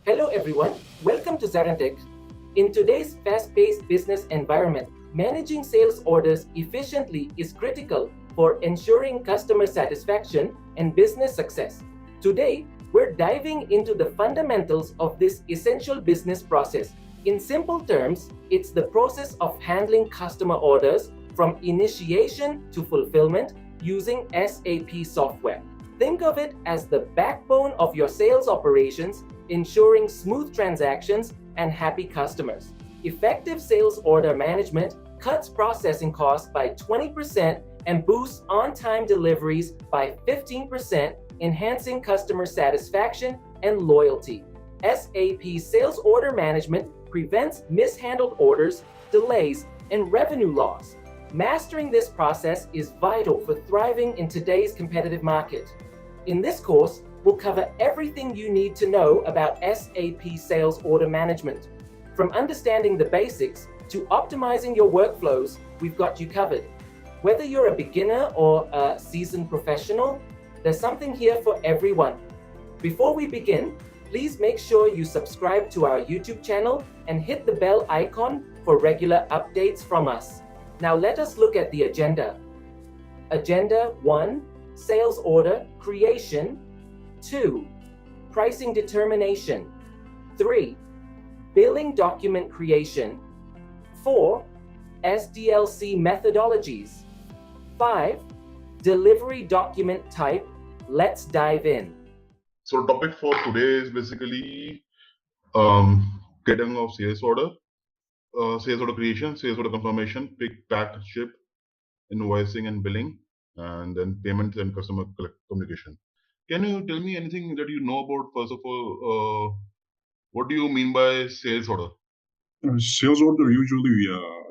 Hello everyone, welcome to ZaranTech. In today's fast-paced business environment, managing sales orders efficiently is critical for ensuring customer satisfaction and business success. Today, we're diving into the fundamentals of this essential business process. In simple terms, it's the process of handling customer orders from initiation to fulfillment using SAP software. Think of it as the backbone of your sales operations, ensuring smooth transactions and happy customers. Effective sales order management cuts processing costs by 20% and boosts on-time deliveries by 15%, enhancing customer satisfaction and loyalty. SAP Sales Order Management prevents mishandled orders, delays, and revenue loss. Mastering this process is vital for thriving in today's competitive market. In this course, we'll cover everything you need to know about SAP Sales Order Management. From understanding the basics to optimizing your workflows, we've got you covered. Whether you're a beginner or a seasoned professional, there's something here for everyone. Before we begin, please make sure you subscribe to our YouTube channel and hit the bell icon for regular updates from us. Now let us look at the agenda. Agenda 1, Sales Order Creation. 2, Pricing Determination. 3, Billing Document Creation. 4, SDLC Methodologies. 5, Delivery Document Type. Let's dive in. So topic for today is basically getting of sales order creation, sales order confirmation, pick, pack, ship, invoicing and billing, and then payments and customer communication. Can you tell me anything that you know about, first of all, what do you mean by sales order? Sales order, usually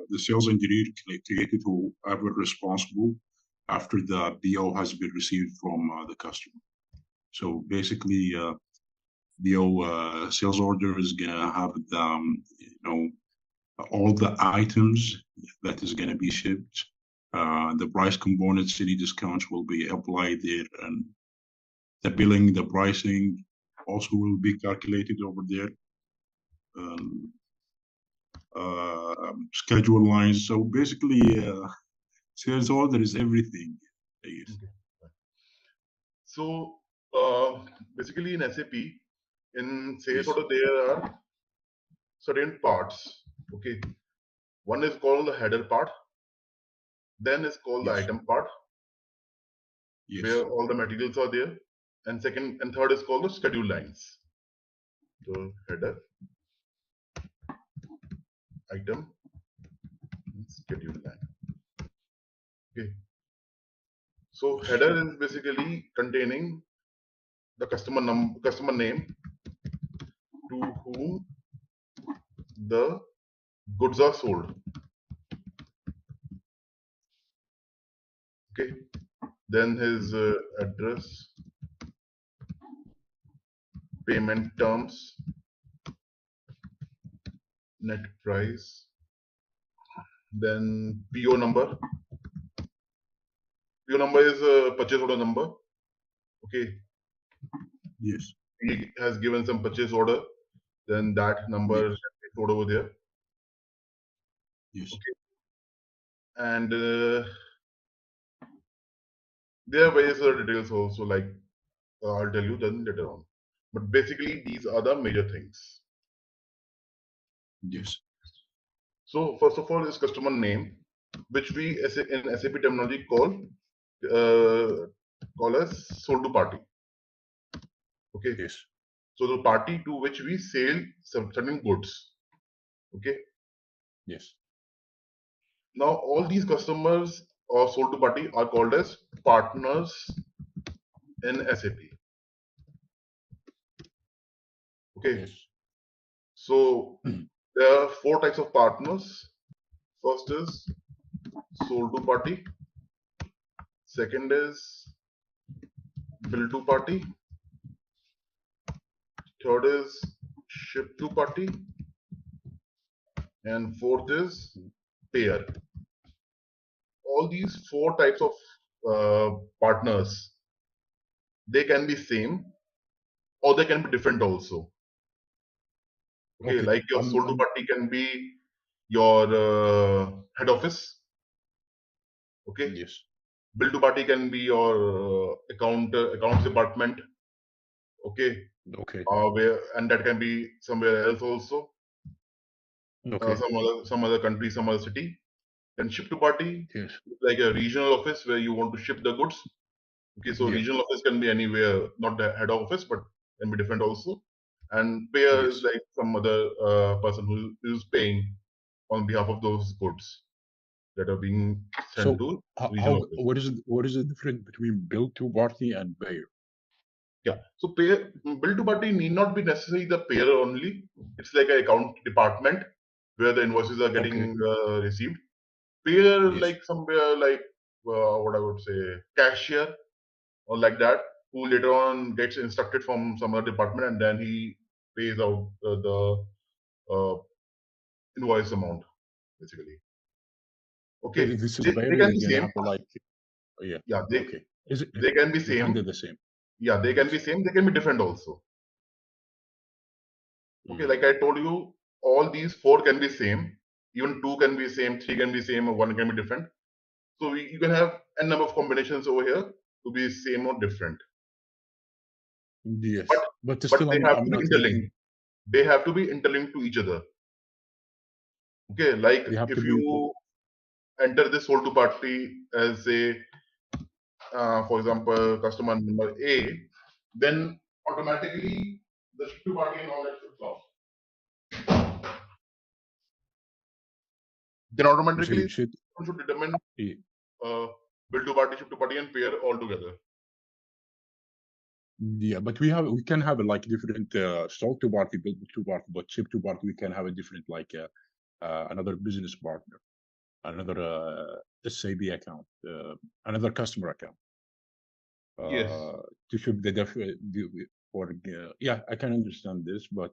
the sales engineer created whoever responsible after the BO has been received from the customer. So basically, BO sales order is gonna have the all the items that is gonna be shipped. The price components, any discounts will be applied there, and the billing, the pricing also will be calculated over there. Schedule lines. So basically, sales order is everything. Okay. So basically in SAP, in sales order, there are certain parts. Okay, one is called the header part, then is called the item part, where all the materials are there, and second and third is called the schedule lines. So header, item, and schedule line. Okay. So header is basically containing the customer name, to whom the goods are sold. Okay. Then his address, payment terms, net price, then PO number. PO number is a purchase order number. Okay. Yes. He has given some purchase order, then that number is stored over there. Yes. Okay. And there are various other details also, like I'll tell you then later on. But basically, these are the major things. Yes. So first of all is customer name, which we in SAP terminology call as sold to party. Okay. Yes. So the party to which we sell certain goods. Okay. Yes. Now all these customers or sold to party are called as partners in SAP. Okay. Yes. So there are 4 types of partners. First is sold to party. Second is bill to party. Third is ship to party. And fourth is payer. All these 4 types of partners, they can be same or they can be different also. Okay, Okay. like your sold to party can be your head office. Okay, Yes. bill to party can be your accounts department. Okay, Okay. and that can be somewhere else also. Okay. Some other country, some other city. Then ship to party, Yes. like a regional office where you want to ship the goods. Okay, so Yeah. regional office can be anywhere, not the head office, but can be different also. And payer is Yes. like some other person who is paying on behalf of those goods that are being sent So to regional how office. what is the difference between bill to party and payer? Yeah, so bill to party need not be necessarily the payer only. It's like an account department where the invoices are getting received. Payer Yes. like somewhere like what I would say cashier or like that, who later on gets instructed from some other department and then he pays out the invoice amount basically. Okay, This is they payer can is be gonna same. have yeah. Yeah, Okay. Is it they can be they can same. do the same? Yeah, they can Yes. be same. They can be different also. Okay, Mm. like I told you, all these four can be same. Even two can be same, three can be same, or one can be different. So you can have a number of combinations over here to be same or different. Yes. But But but still they have to I'm be not interlinked. getting They have to be interlinked to each other. Okay, like they have to if be you enter this sold to party as a, for example, customer number A, then automatically the ship to party and all that should stop. Then you say automatically you should one should determine yeah. bill to party, ship to party, and pair all together. Yeah, but we can have like different sold to party, bill to party, but ship to party we can have a different like another business partner, another SAP account, another customer account Yes. to ship or yeah, I can understand this, but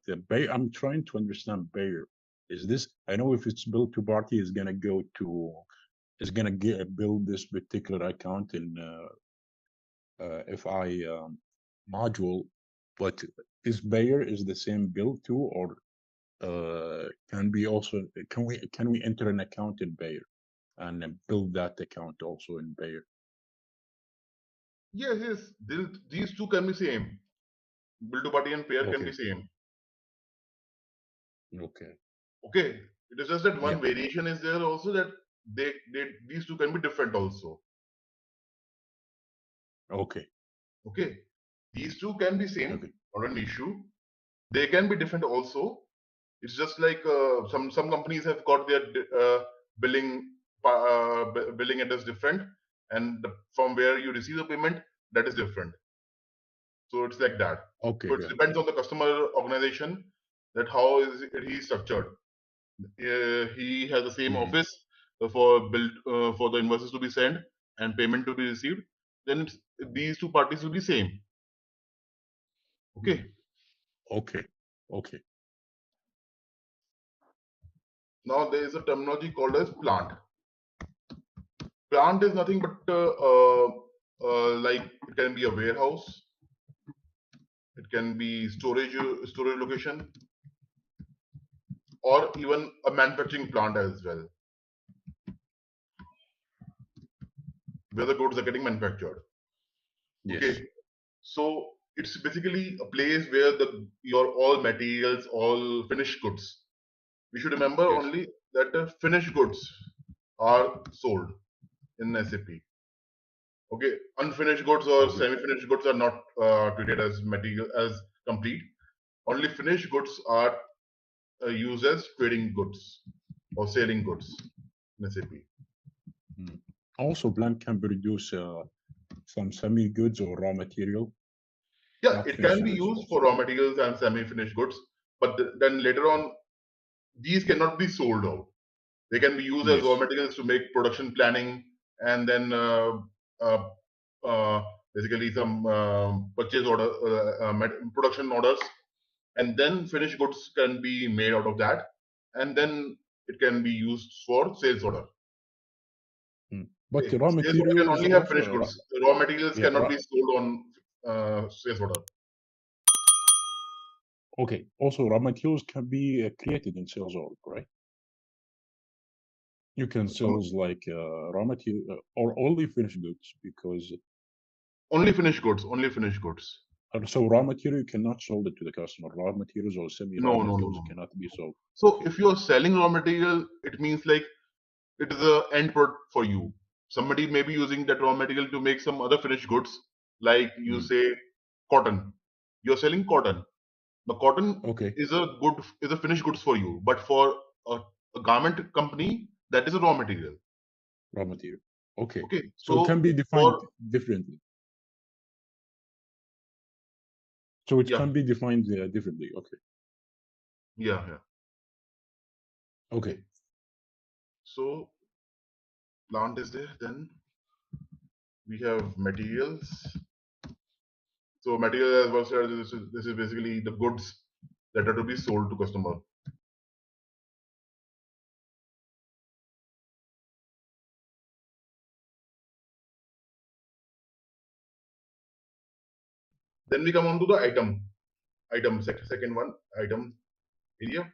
I'm trying to understand Bayer. Is this I know if it's bill to party is gonna go to is gonna build this particular account in FI module, but is Bayer is the same build too, or can we enter an account in Bayer and build that account also in Bayer? Yes, yes. These two can be same. Bill to party and pair can be Okay, same. okay, Okay. It is just that yeah, one variation is there also that these two can be different also. okay, Okay. These two can be same, okay, not an issue. They can be different also. It's just like some companies have got their billing address different, and from where you receive the payment, that is different. So it's like that. okay, So it yeah. depends on the customer organization that how is he structured. He has the same Mhm, office for for the invoices to be sent and payment to be received. Then these two parties will be same. Okay. mhm. Okay, okay, Now there is a terminology called as plant. Plant is nothing but like it can be a warehouse, it can be storage location, or even a manufacturing plant as well, where the goods are getting manufactured. Okay, yes, so it's basically a place where your all materials, all finished goods. We should remember yes, only that the finished goods are sold in SAP. Okay, unfinished goods or okay, semi-finished goods are not treated as material as complete. Only finished goods are used as trading goods or selling goods in SAP. mm. Also, plant can produce some semi goods or raw material, Yeah, not it can finished be goods used for also. raw materials and semi-finished goods, but then later on, these cannot be sold out. They can be used as raw Yes, materials to make production planning and then uh, uh, basically some purchase order, production orders, and then finished goods can be made out of that, and then it can be used for sales order. mm. But Okay. the raw Sales order can materials only have also, finished goods. Raw materials yeah, cannot be sold on sales order. Okay. Also, raw materials can be created in sales order, right? You can sell like raw material or only finished goods because Only finished goods. Only finished goods. so raw material you cannot sell it to the customer. Raw materials or semi-raw No, no, no, materials no. cannot be sold. So Okay. if you are selling raw material, it means like it is a end product for you. Somebody may be using that raw material to make some other finished goods, like you say cotton. You're selling cotton. The cotton Okay. is a finished goods for you, but for a garment company, that is a raw material. Raw material. Okay. Okay, So it can so be defined for differently. So it yeah, can be defined differently. Okay. yeah. Okay. So plant is there, then we have materials. So material, as was said, this is basically the goods that are to be sold to customer. Then we come on to the second one, item area.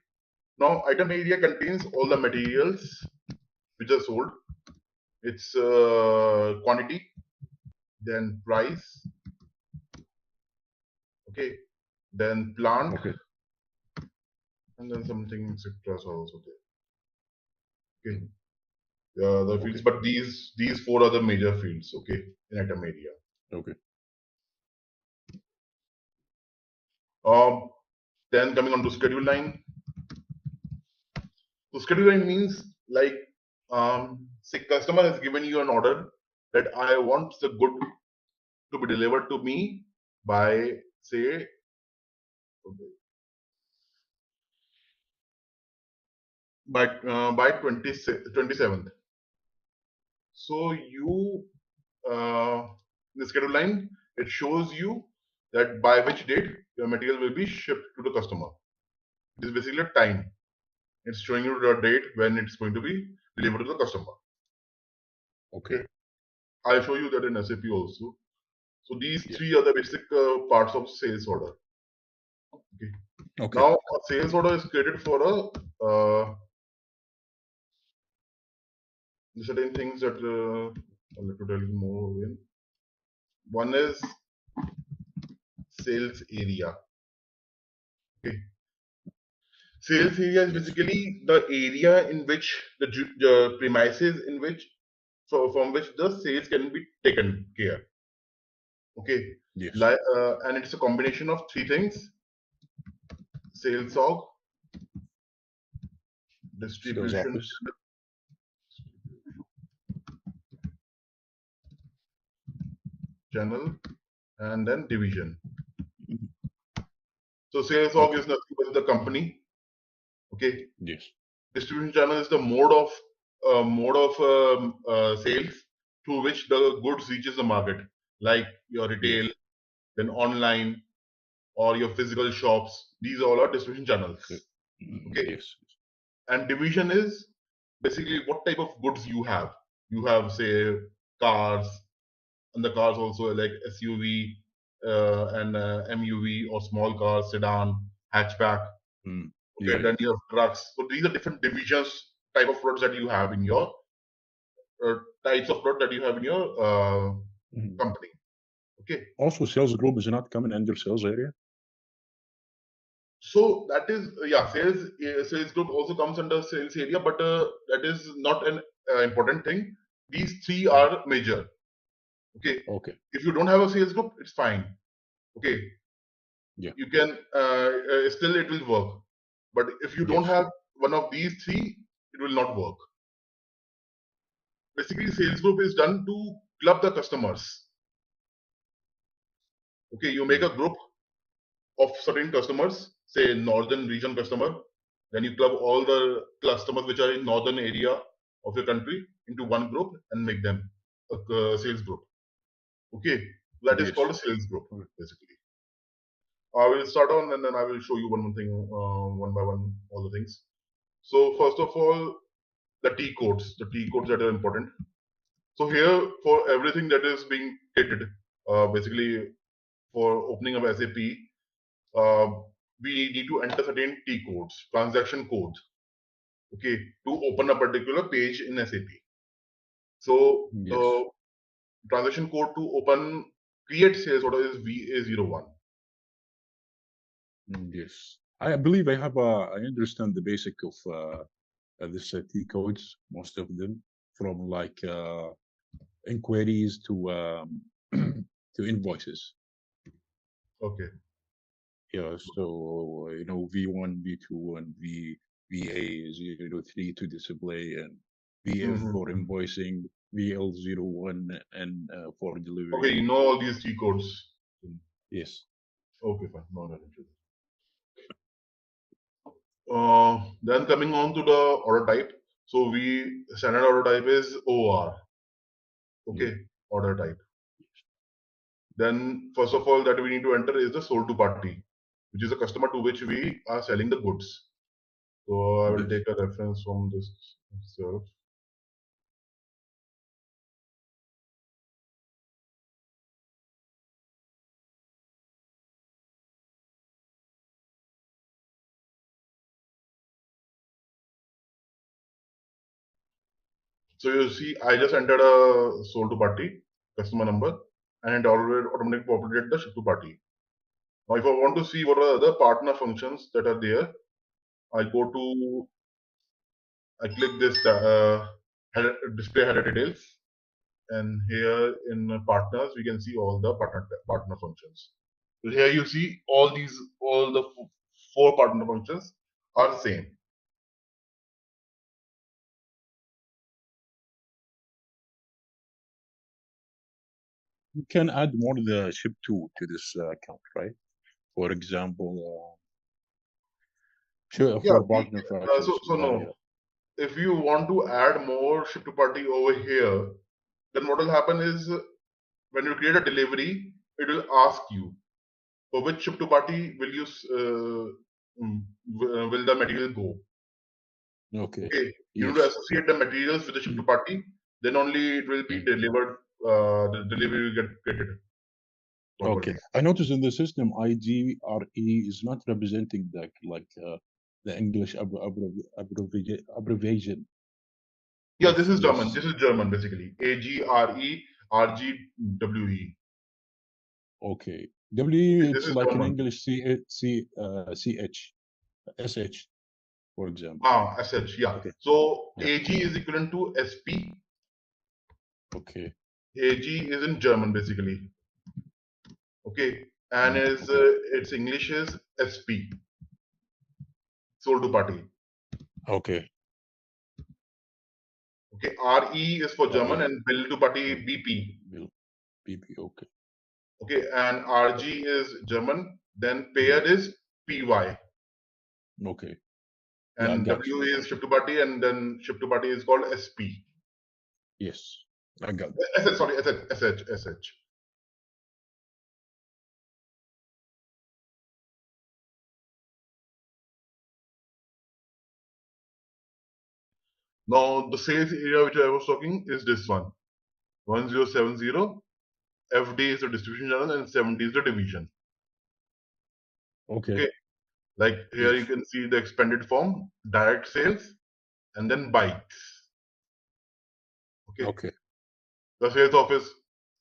Now, item area contains all the materials which are sold. Its quantity, then price, okay, then plant, Okay. and then something etc. are also there. Okay, the fields, Okay. but these four are the major fields. Okay, in item area. Okay. Then coming on to schedule line. So schedule line means like say customer has given you an order that I want the good to be delivered to me by say by 27th. So you in the schedule line it shows you that by which date your material will be shipped to the customer. It is basically a time. It's showing you the date when it's going to be delivered to the customer. Okay. I'll show you that in SAP also. So these Yeah. three are the basic parts of sales order. Okay. Okay. Now a sales order is created for certain things that I'll have to tell you more again. One is sales area. Okay. Sales area is Yes. basically the area in which the premises in which from which the sales can be taken care. Okay. Yes. And it's a combination of three things: sales org, Sales distribution office. channel, and then division. Mhm. So sales org Okay. is nothing but the company. Okay. Yes. Distribution channel is the mode of sales through which the goods reaches the market, like your Yes. retail, then online, or your physical shops. These all are distribution channels. Okay. Yes. And division is basically what type of goods you have. You have, say, cars, and the cars also like SUV and MUV or small cars, sedan, hatchback. Mm. Okay, Yeah. then you have trucks. So these are different divisions, type of products that you have in your types of product that you have in your Mhm. company. Okay, Also, sales group is not coming under sales area. so that is sales group also comes under sales area, but that is not an important thing. These three are major. Okay, Okay. if you don't have a sales group, it's fine. Okay, Yeah. you can still it will work, but if you don't Yes. have one of these three, it will not work. Basically, sales group is done to club the customers. Okay, you make a Mm. group of certain customers, say northern region customer, then you club all the customers which are in northern area of your country into one group and make them a sales group. Okay, that is Yes. called a sales group Okay. basically. I will start on and then I will show you one thing, one by one, all the things. So first of all, the T codes that are important. So here for everything that is being created, basically for opening of SAP, we need to enter certain T codes, transaction codes, okay, to open a particular page in SAP. So Yes. the transaction code to open create sales order is VA01. Yes. I believe I understand the basic of this T codes, most of them, from like inquiries to to invoices. Okay. Yeah, so V1, V2, and VA03 to display, and VF for invoicing, VL01 and for delivery. Okay, you know all these T codes. Yes. Okay, fine. No, not interested. Then coming on to the order type. So we standard order type is OR. Okay, order type. Then first of all that we need to enter is the sold to party, which is a customer to which we are selling the goods. So I will take a reference from this itself. So you see, I just entered a sold to party customer number, and it already automatically populated the ship to party. Now, if I want to see what are the other partner functions that are there, I click this display header details, and here in partners we can see all the partner functions. So here you see all the four partner functions are same. You can add more the ship to this account, right? For example, for partner functions. No. If you want to add more ship to party over here, then what will happen is when you create a delivery, it will ask you for which ship to party will you will the material go. Okay. You need to associate the materials with the ship to party, then only it will be delivered. The delivery will get created. Okay. I noticed in the system IGRE is not representing the English abbreviation. Yeah, this is German. This is German basically. AGRE RGWE. Okay. W This it's is like in German. English CH SH, for example. SH, yeah. Okay. So AG is equivalent to SP. Okay. AG is in German basically. Okay. And its English is SP. Sold to party. Okay. Okay. RE is for German and bill to party BP. BP, okay. Okay. And RG is German. Then payer is PY. Okay. And W is ship to party, and then ship to party is called SP. Yes. I got it. Sorry, SH. Now, the sales area which I was talking is this one 1070. FD is the distribution channel, and 70 is the division. Okay. Like here, you can see the expanded form, direct sales, and then bikes. Okay. The sales office,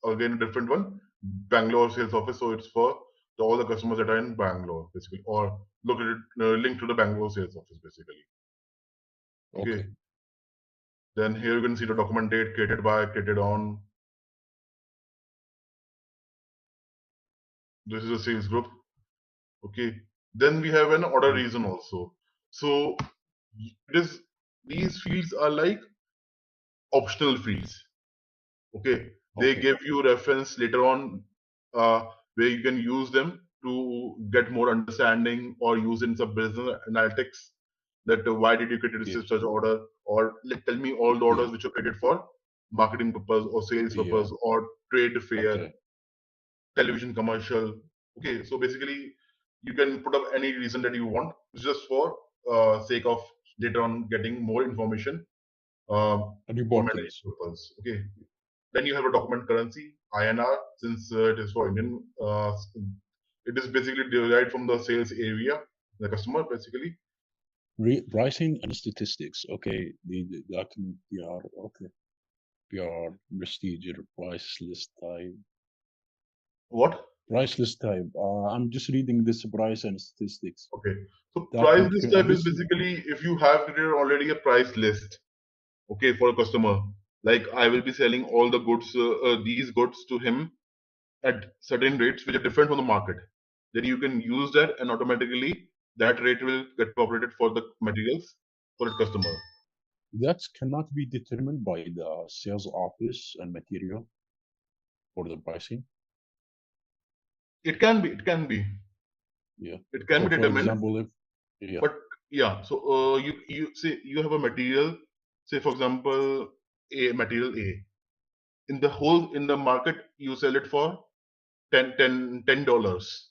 again, a different one. Bangalore sales office. So it's for all the customers that are in Bangalore, basically, or located linked to the Bangalore sales office, basically. Okay. Then here you can see the document date, created by, created on. This is a sales group. Okay. Then we have an order reason also. So these fields are like optional fields. Okay. They give you reference later on where you can use them to get more understanding or use in some business analytics that why did you create such order, or tell me all the orders which are created for marketing purpose or sales purpose or trade fair, television commercial. Okay, so basically you can put up any reason that you want just for sake of later on getting more information for management purpose. Okay, then you have a document currency INR, since it is for Indian. It is basically derived from the sales area. the customer basically. Pricing and statistics. Okay, the document PR. Okay, PR procedure price list type. What? Price list type. I'm just reading this price and statistics. Okay. So price Document. list type is basically if you have created already a price list, okay, for a customer. Like I will be selling all the goods, these goods to him at certain rates which are different from the market. Then you can use that and automatically that rate will get populated for the materials for the customer. That cannot be determined by the sales office and material for the pricing. It can be, it can be, Yeah. it can So be for determined. example, if yeah, But yeah, so you say you have a material, say for example, a material A. In the market, you sell it for $10.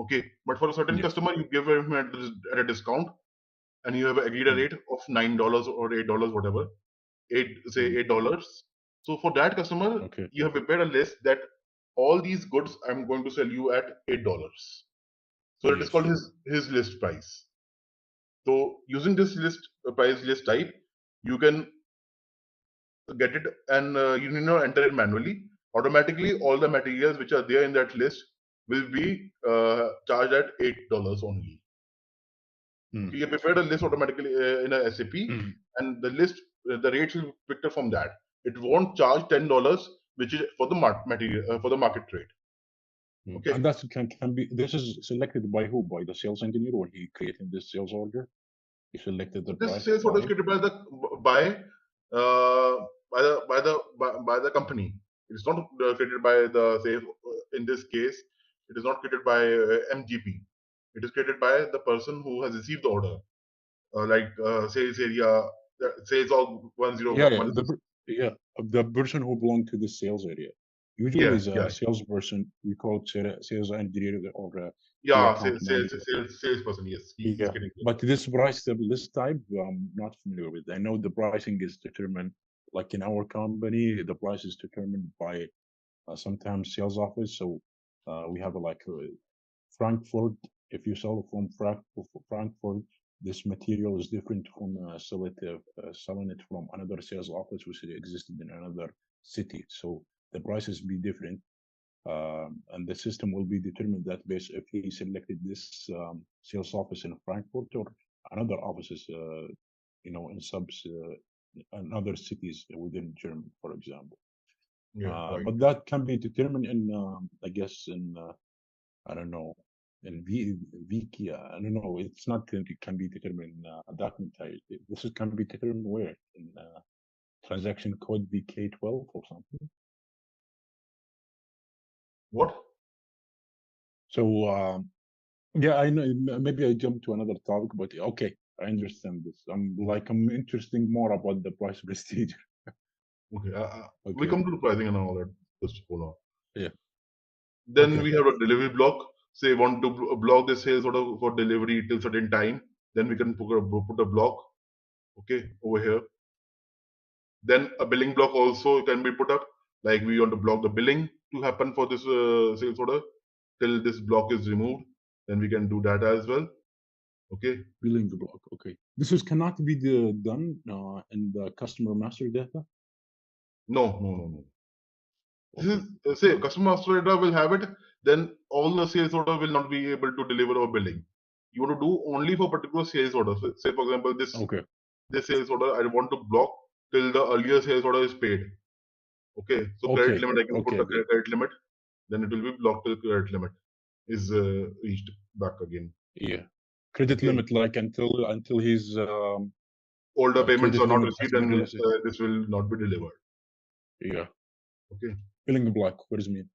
Okay, but for a certain yes. customer, you give him at a discount, and you have agreed a Mm, rate of $9 or $8, whatever. mm, $8. So for that customer, okay. you have prepared a list that all these goods I'm going to sell you at $8. So it is Yes. called his list price. So using this price list type, you can get it and you need not enter it manually. Automatically, all the materials which are there in that list will be charged at $8 only. Mm, Okay, you prepared a list automatically in a SAP, mm, and the list, the rates will be picked up from that. It won't charge $10, which is for the material for the market rate. mm. Okay, And that can be. This is selected by who? By the sales engineer when he created this sales order. He selected the this price sales order is by. created by uh, by the company. It is not created by the say in this case. It is not created by MGP. It is created by the person who has received the order, like sales area, sales all Yeah, yeah. 1016. Yeah, the person who belonged to the sales area. Usually, Yeah, is a yeah, salesperson. We call it sales engineer or key yeah. account manager. Salesperson. Yes, he's Yeah, getting it. but this price list type, I'm not familiar with. I know the pricing is determined, like in our company, the price is determined by sometimes sales office. So we have like Frankfurt. If you sell from Frankfurt, this material is different from selling it from another sales office which existed in another city. So the prices be different, and the system will be determined that based if he selected this sales office in Frankfurt or another offices, in subs and other cities within Germany, for example. Yeah, right. But that can be determined in, I guess, in I don't know, in Wiki. I don't know. It's not that it can be determined in document type. Can be determined where in transaction code VK12 or something. What? So yeah, I know. Maybe I jumped to another topic, but okay, I understand this. I'm interested more about the price prestige. Okay. We Okay, come to the pricing and all that. Just hold on. yeah, Then okay, we have a delivery block. Say want to block the sales order for delivery till certain time. Then we can put a block. Okay, over here. Then a billing block also can be put up. Like we want to block the billing to happen for this sales order till this block is removed. Then we can do that as well. Okay. billing block. Okay, this cannot be done in the customer master data. No, no, no, no. This Okay, is say customer master data will have it. Then all the sales order will not be able to deliver our billing. You want to do only for particular sales order. So, say for example, okay, this sales order I want to block till the earlier sales order is paid. Okay, so credit okay, limit I can put okay. the credit limit. Then it will be blocked till credit limit is reached back again. Yeah, credit Okay, limit like until his older payments credit are not limit has received, been and released. this will not be delivered. Yeah, Okay, billing block. What does it mean?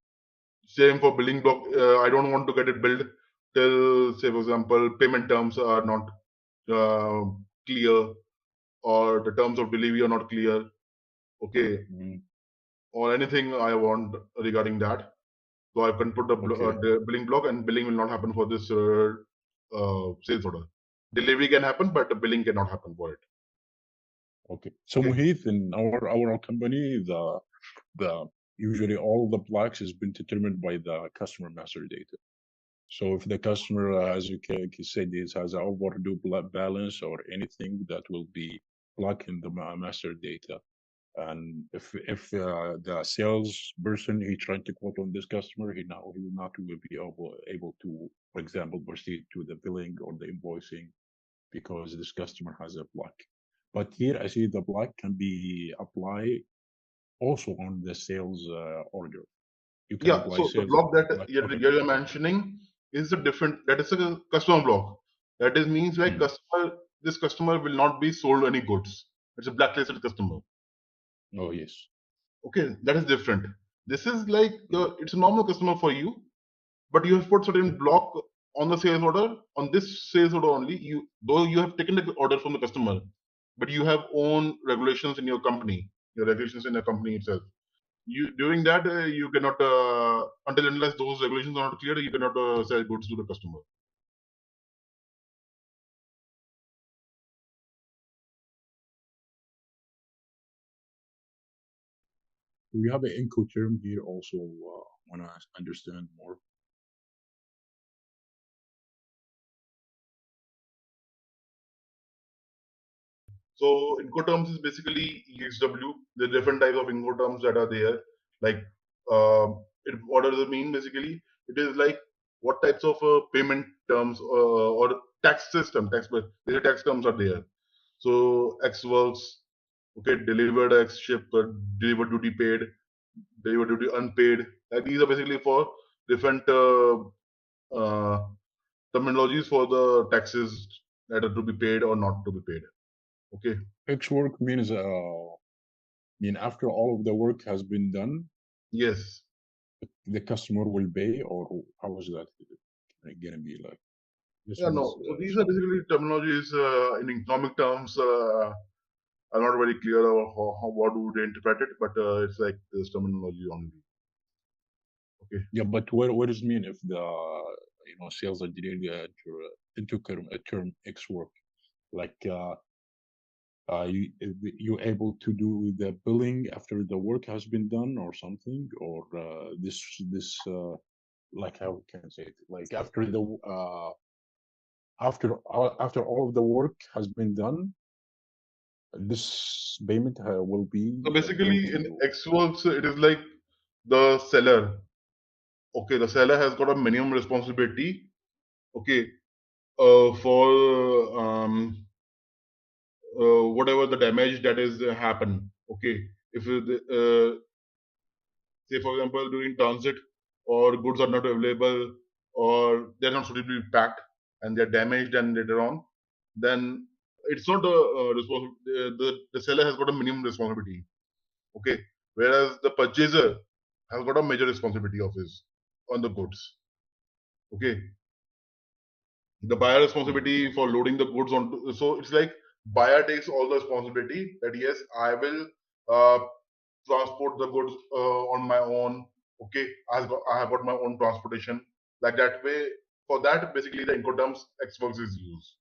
same for billing block. I don't want to get it billed till, say for example, payment terms are not uh, clear, or the terms of delivery are not clear. Okay, Mm, or anything I want regarding that. So I can put okay, the billing block, and billing will not happen for this sales order. Delivery can happen, but the billing cannot happen for it. okay. So Okay. Mohit, in our company, the usually all the blocks has been determined by the customer master data. So if the customer, as you said, has an overdue balance or anything, that will be blocking the master data. And if the sales person he trying to quote on this customer, he will not will be able to, for example, proceed to the billing or the invoicing because this customer has a block. But here I see the block can be applied also on the sales order. You can Yeah, apply so the sales block that block. Okay. you're mentioning is a different, that is a customer block. That is means like Hmm. this customer will not be sold any goods. It's a blacklisted customer. Oh yes. Okay, that is different. This is like it's a normal customer for you, but you have put certain block on the sales order. On this sales order only, you though you have taken the order from the customer, but you have own regulations in your company, your regulations in your company itself. You during that you cannot until and unless those regulations are not clear, you cannot sell goods to the customer. We have an INCO term here also. Want to understand more? So Incoterms is basically EXW. The different types of Incoterms that are there. Like what does it mean basically? It is like what types of payment terms or tax system, the tax terms are there. So X works, okay, delivered X shipped, delivered duty paid, delivered duty unpaid. Like these are basically for different uh, terminologies for the taxes that are to be paid or not to be paid. Okay. X work means mean after all of the work has been done, Yes. the customer will pay, or how is that gonna be like? This Yeah, one's no. So these are some. basically terminologies in economic terms. I'm not very clear of what would they interpret it, but it's like this terminology only. Okay. Yeah, but what does it mean if the sales engineer into a term X work, like you able to do the billing after the work has been done or something, or this like how can I say it, like after the after all of the work has been done, this payment will be So billed basically, to in you. X works, it is like the seller. Okay, the seller has got a minimum responsibility. Okay, for whatever the damage that is happen. Okay, if say for example during transit or goods are not available or they're not suitably packed and they're damaged and later on, then it's not a responsibility. The seller has got a minimum responsibility. Okay, whereas the purchaser has got a major responsibility of his on the goods. Okay, the buyer Mm. responsibility for loading the goods onto, so it's like buyer takes all the responsibility that yes, I will uh, transport the goods on my own. Okay, I have got my own transportation. Like that way, for that, basically the Incoterms Xworks is used.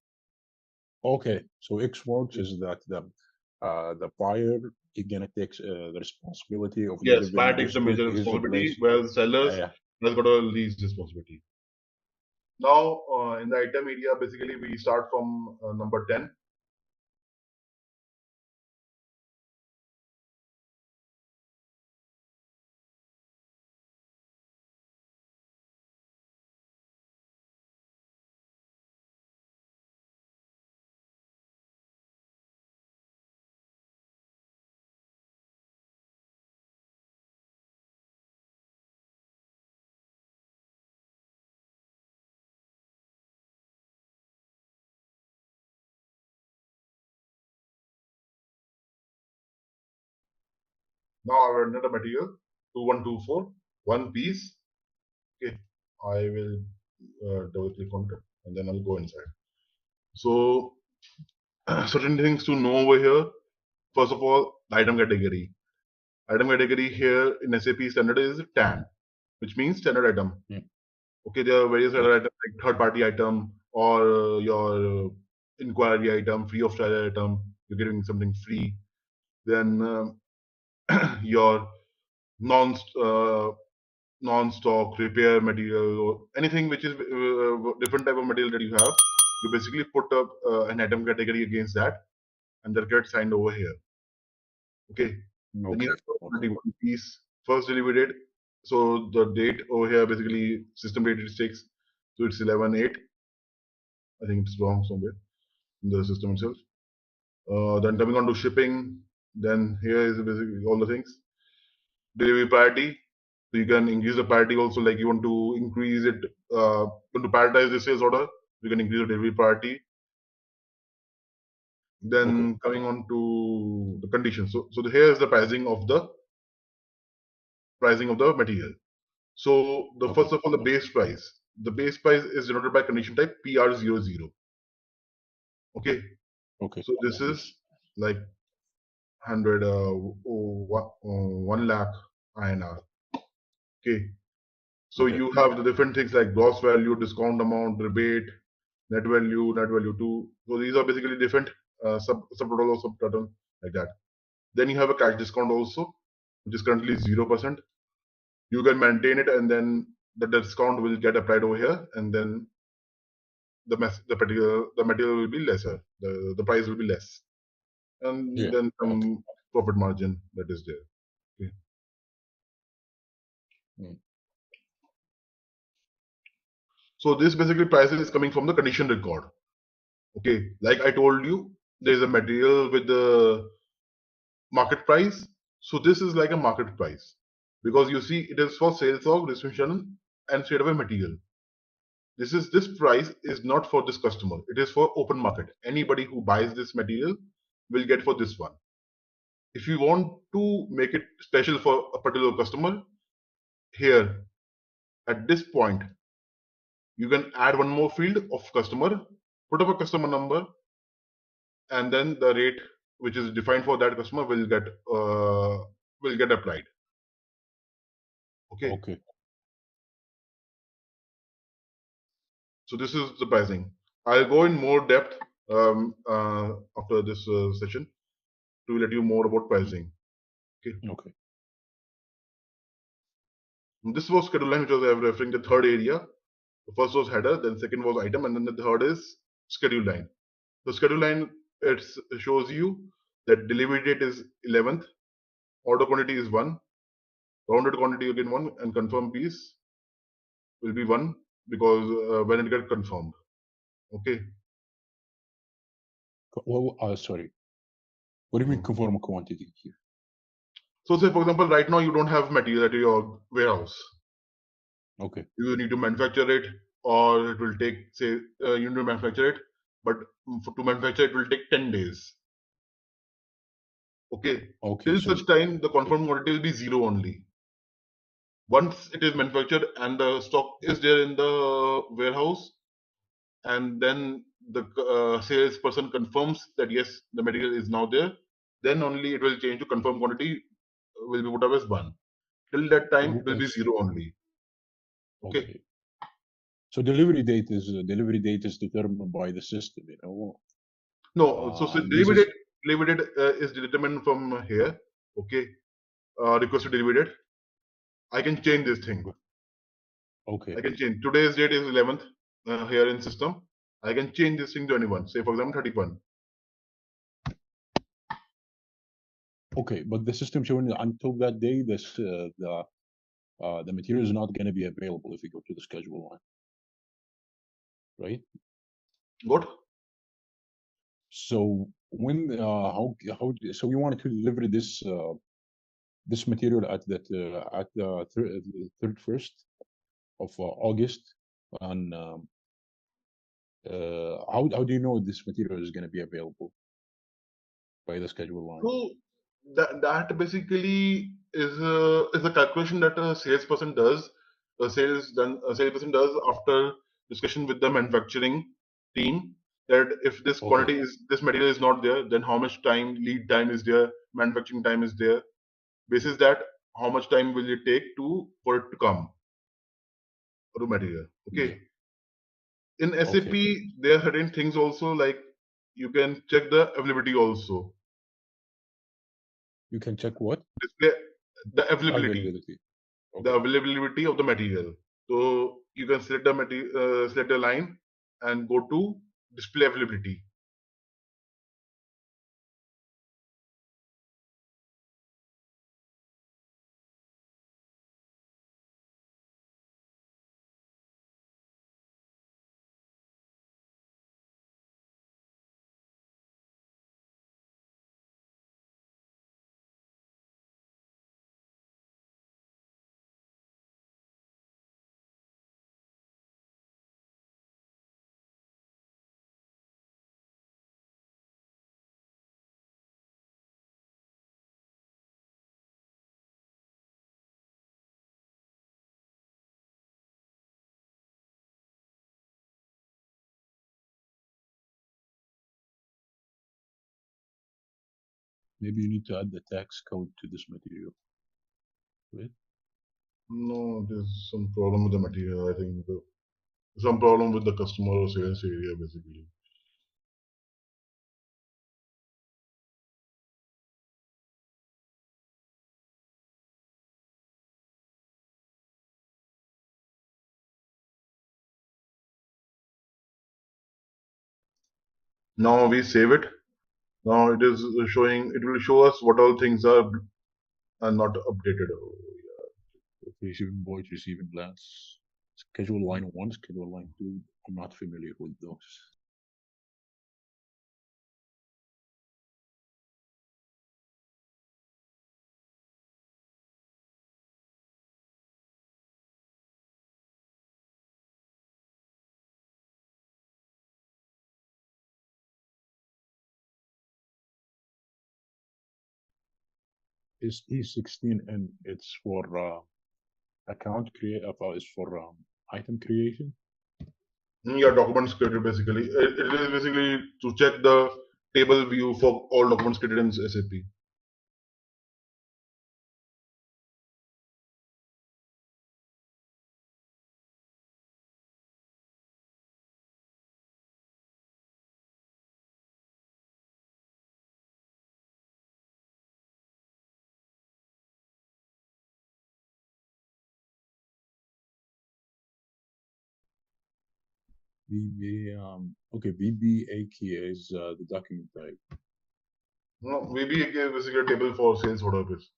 Okay, so X works is that the buyer is gonna take the responsibility of Yes, buyer delivering takes his the major his responsibility, place. whereas sellers Uh, has got a least responsibility. Now, in the item area, basically we start from number 10. Now I will enter the material 2124, one piece. Okay, I will double click on it and then I'll go inside. So, certain things to know over here. First of all, item category. Item category here in SAP standard is TAN, which means standard item. mm, Okay, there are various yes. other items like third party item or your inquiry item, free of charge item. You're getting something free. Then your non non-stock, repair material, or anything which is different type of material that you have, you basically put up an item category against that, and that gets signed over here. Okay. Then you have Okay. one piece, first delivery date. So the date over here, basically system date is 6. So it's 11/8. I think it's wrong somewhere in the system itself. Then coming on to shipping, then here is basically all the things. Delivery priority. So you can increase the priority also, like you want to increase it, want to prioritize the sales order, you can increase the delivery priority. Then coming on to the conditions. So here is the pricing of the material. So the first of all, the base price. The base price is denoted by condition type PR00. Okay. So this is like 100, 1 lakh INR. Okay. So you have the different things like gross value, discount amount, rebate, net value 2. So these are basically different subtotal or subtotal like that. Then you have a cash discount also, which is currently 0%. You can maintain it, and then the discount will get applied over here, and then the material will be lesser. The price will be less, and then some profit margin that is there. Okay. So this basically pricing is coming from the condition record. Okay, like I told you, there is a material with the market price. So this is like a market price, because you see it is for sales of distribution and straight away material. This price is not for this customer. It is for open market. Anybody who buys this material will get for this one. If you want to make it special for a particular customer, here at this point, you can add one more field of customer, put up a customer number, and then the rate which is defined for that customer will get applied. Okay. So this is the pricing. I'll go in more depth after this session to let you more about pricing. Okay. This was schedule line, which was referring to the third area. The first was header, then second was item, and then the third is schedule line. The schedule line, it shows you that delivery date is 11th, order quantity is 1, rounded quantity again 1, and confirmed piece will be 1 because when it gets confirmed. Okay. Well, sorry. What do you mean confirm quantity here? So say, for example, right now you don't have material at your warehouse. Okay. You need to manufacture it, or it will take, say, you need to manufacture it, but to manufacture it will take 10 days. Okay. Till such time, the confirmed quantity will be 0 only. Once it is manufactured and the stock is there in the warehouse, and then the salesperson confirms that yes, the material is now there, then only it will change to confirmed quantity will be put up as 1. Till that time, it will be 0 only. Okay. So delivery date is determined by the system, you know. No, so delivery date is determined from here. Okay. Requested delivery date. I can change this thing. Okay. I can change. Today's date is 11th here in system. I can change this thing to anyone. Say, for example, 31. Okay, but the system showing until that day, this the material is not going to be available if you go to the schedule line, right? What? So when how so we wanted to deliver this this material at that at the 31st of August, and how do you know this material is going to be available by the schedule line? So that basically is a calculation that a salesperson does. A salesperson does after discussion with the manufacturing team, that if this quantity this material is not there, then how much time lead time is there, manufacturing time is there. Basis that, how much time will it take for it to come, raw material. Okay. In SAP, there are certain things also, like you can check the availability also. You can check what? Display the availability. the availability of the material. So you can select the select the line and go to display availability. Maybe you need to add the tax code to this material. Right? No, there's some problem with the material. I think some problem with the customer or sales area basically. Now we save it. Now it is showing. It will show us what all things are not updated. Receive invoice, receiving glance, schedule line 1, schedule line 2. I'm not familiar with those. Is E16 and it's for account create is for item creation. Yeah, documents created basically. It is basically to check the table view for all documents created in SAP. VBAK is the document type. No, maybe basically a table for sales order base.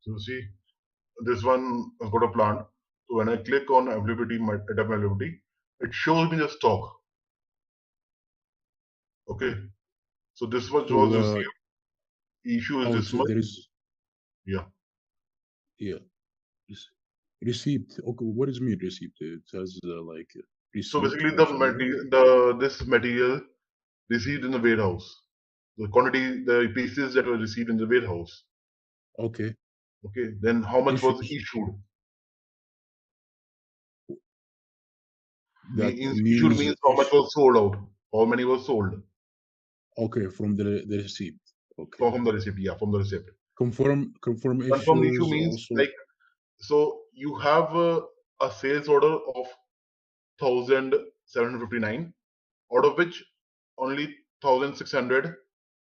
So see, this one has got a plant. So when I click on availability, my item availability, it shows me the stock. Okay. So this was received. Issue is this much. There is Yeah. Receipt. Okay, what does mean receipt? It says like receipt. So basically, somewhere. this material received in the warehouse, the quantity, the pieces that were received in the warehouse. Okay. Okay. Then how much was issued? Issued means how much was sold out. How many was sold? Okay, from the receipt. Okay. From the receipt, yeah, from the receipt. Confirm issue means also. like, so you have a sales order of 1,759, out of which only 1,600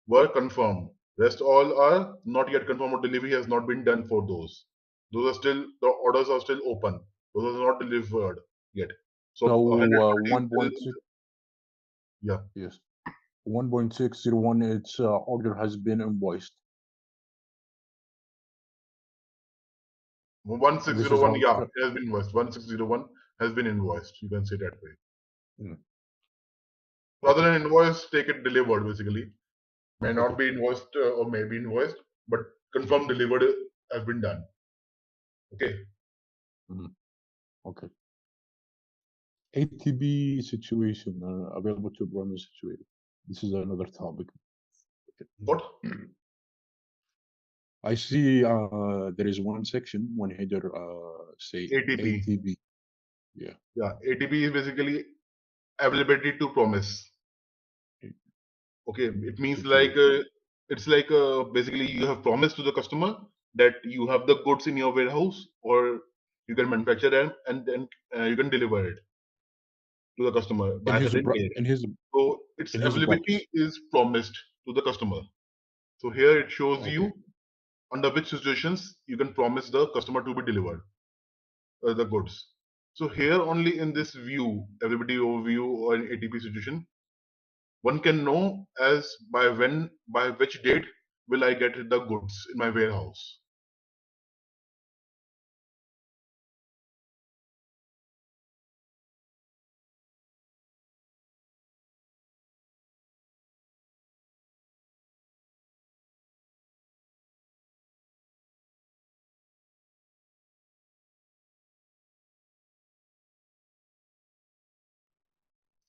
were confirmed. Rest all are not yet confirmed, or delivery has not been done for those. Those are still, the orders are still open. Those are not delivered yet. So 1.6. Yeah. Yes. 1.601. Its order has been invoiced. 1601, yeah, it has been invoiced. 1601 has been invoiced. You can say that way. Rather than invoice, take it delivered basically. May not be invoiced or may be invoiced, but confirmed delivered has been done. Okay. Okay. ATB situation, available to promise situation. This is another topic. What? I see there is one section, one header, say ATP. ATB. Yeah. Yeah, ATP is basically availability to promise. Okay, it means like it's like basically you have promised to the customer that you have the goods in your warehouse, or you can manufacture them and then you can deliver it to the customer by a certain date. So its in his box. availability is promised to the customer. So here it shows Okay. you under which situations you can promise the customer to be delivered the goods. So here only in this view, availability overview or an ATP situation, one can know as by which date will I get the goods in my warehouse.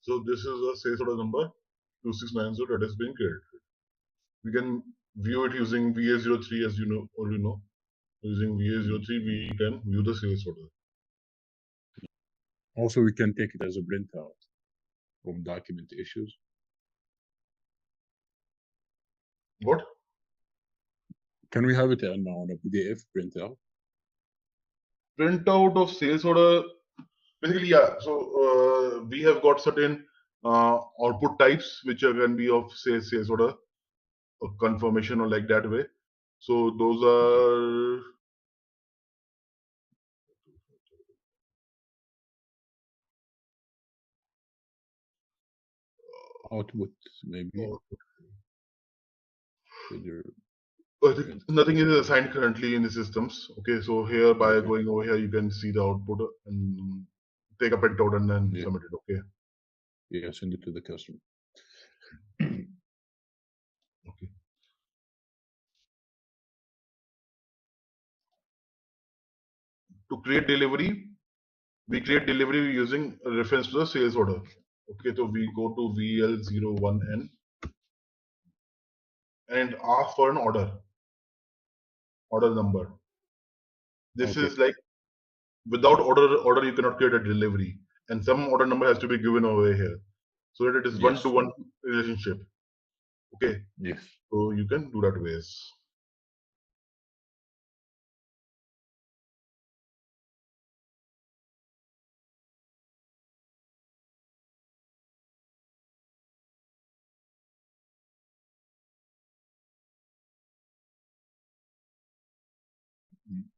So this is a sales order number 2690 that has been created. We can view it using VA03, as you know, already know. Using VA03, we can view the sales order. Also, we can take it as a printout from document issues. What? Can we have it on a PDF printout? Printout of sales order. Basically, yeah. So we have got certain output types which can be of sales order, or confirmation, or like that way. So those are Output, maybe. nothing is assigned currently in the systems. Okay, so here by Okay. going over here, you can see the output and take a printout and then submit it. Okay. Yeah, send it to the customer. Okay. To create delivery, we create delivery using a reference to the sales order. Okay, so we go to VL01N and ask for an order number. This is like without order you cannot create a delivery, and some order number has to be given over here so that it is one-to-one relationship. Okay. Yes. So you can do that ways.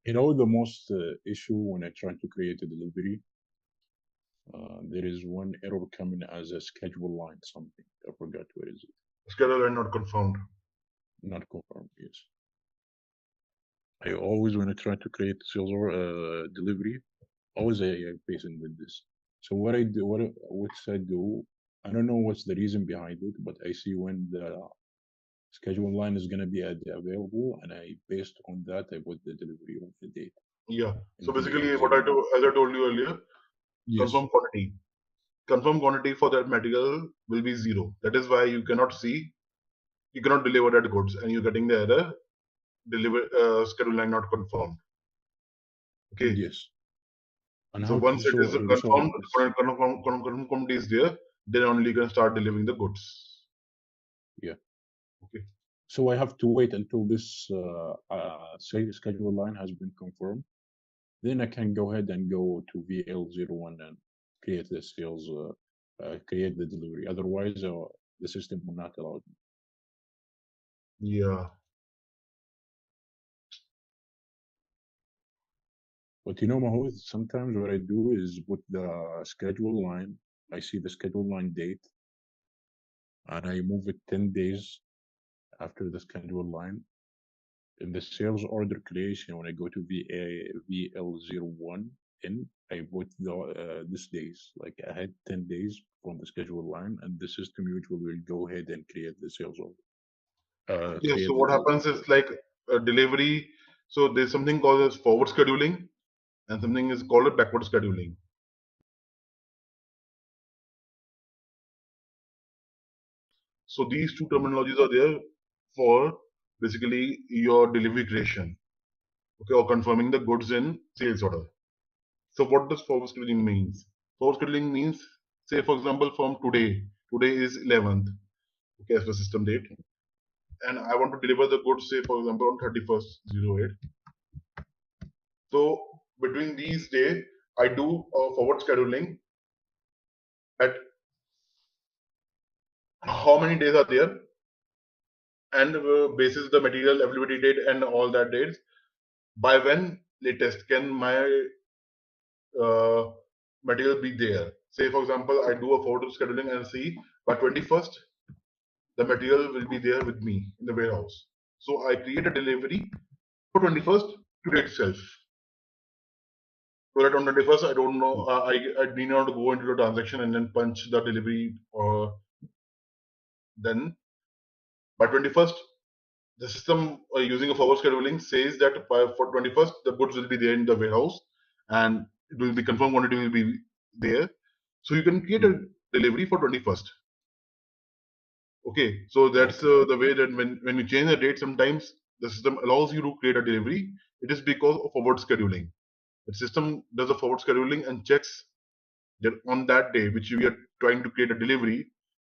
You know, the most issue when I try to create a delivery, there is one error coming as a schedule line something. I forgot what is it. Schedule line not confirmed. Not confirmed, yes. I always, when I try to create sales or delivery, always I facing with this. So what I do, what I do, I don't know what's the reason behind it, but I see when the schedule line is going to be available, and I based on that I put the delivery of the date. Yeah. So basically, what I do, as I told you earlier, confirm quantity. Confirm quantity for that material will be 0. That is why you cannot deliver that goods, and you're getting the error. Schedule line not confirmed. Okay. Yes. And so once it is confirmed, quantity is there, then only you can start delivering the goods. Yeah. Okay. So I have to wait until this schedule line has been confirmed. Then I can go ahead and go to VL01 and create the sales, create the delivery. Otherwise, the system will not allow me. Yeah. But you know, Mahmoud, sometimes what I do is put the schedule line. I see the schedule line date, and I move it 10 days after the schedule line. In the sales order creation, when I go to VL01N, I put this days, like I had 10 days from the schedule line, and the system usually will go ahead and create the sales order. Yeah. So what happens is like a delivery. So there's something called as forward scheduling, and something is called backward scheduling. So these two terminologies are there for basically your delivery creation, okay, or confirming the goods in sales order. So what does forward scheduling means? Forward scheduling means, say for example, from today is 11th, okay, as per system date, and I want to deliver the goods, say for example, on 31st 08. So between these days, I do forward scheduling at how many days are there, and basis the material availability date and all that dates, by when latest can my material be there. Say for example, I do a forward scheduling and see by 21st the material will be there with me in the warehouse. So I create a delivery for 21st today itself. So that on 21st, I don't know, I need not to go into the transaction and then punch the delivery, or then by 21st, the system using a forward scheduling says that for 21st, the goods will be there in the warehouse and it will be confirmed quantity will be there. So you can create a delivery for 21st. Okay, so that's the way that when you change the date, sometimes the system allows you to create a delivery. It is because of forward scheduling. The system does a forward scheduling and checks that on that day which we are trying to create a delivery,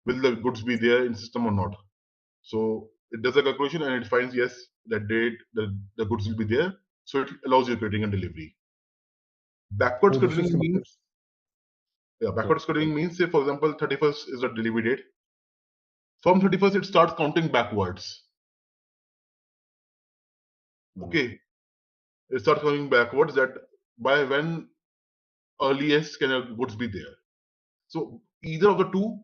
will the goods be there in system or not. So it does a calculation and it finds yes, that date the goods will be there. So it allows you creating a delivery. Backward scheduling means, backward scheduling means, say for example, 31st is the delivery date. From 31st, it starts counting backwards. Okay, it starts counting backwards that by when earliest can your goods be there. So either of the two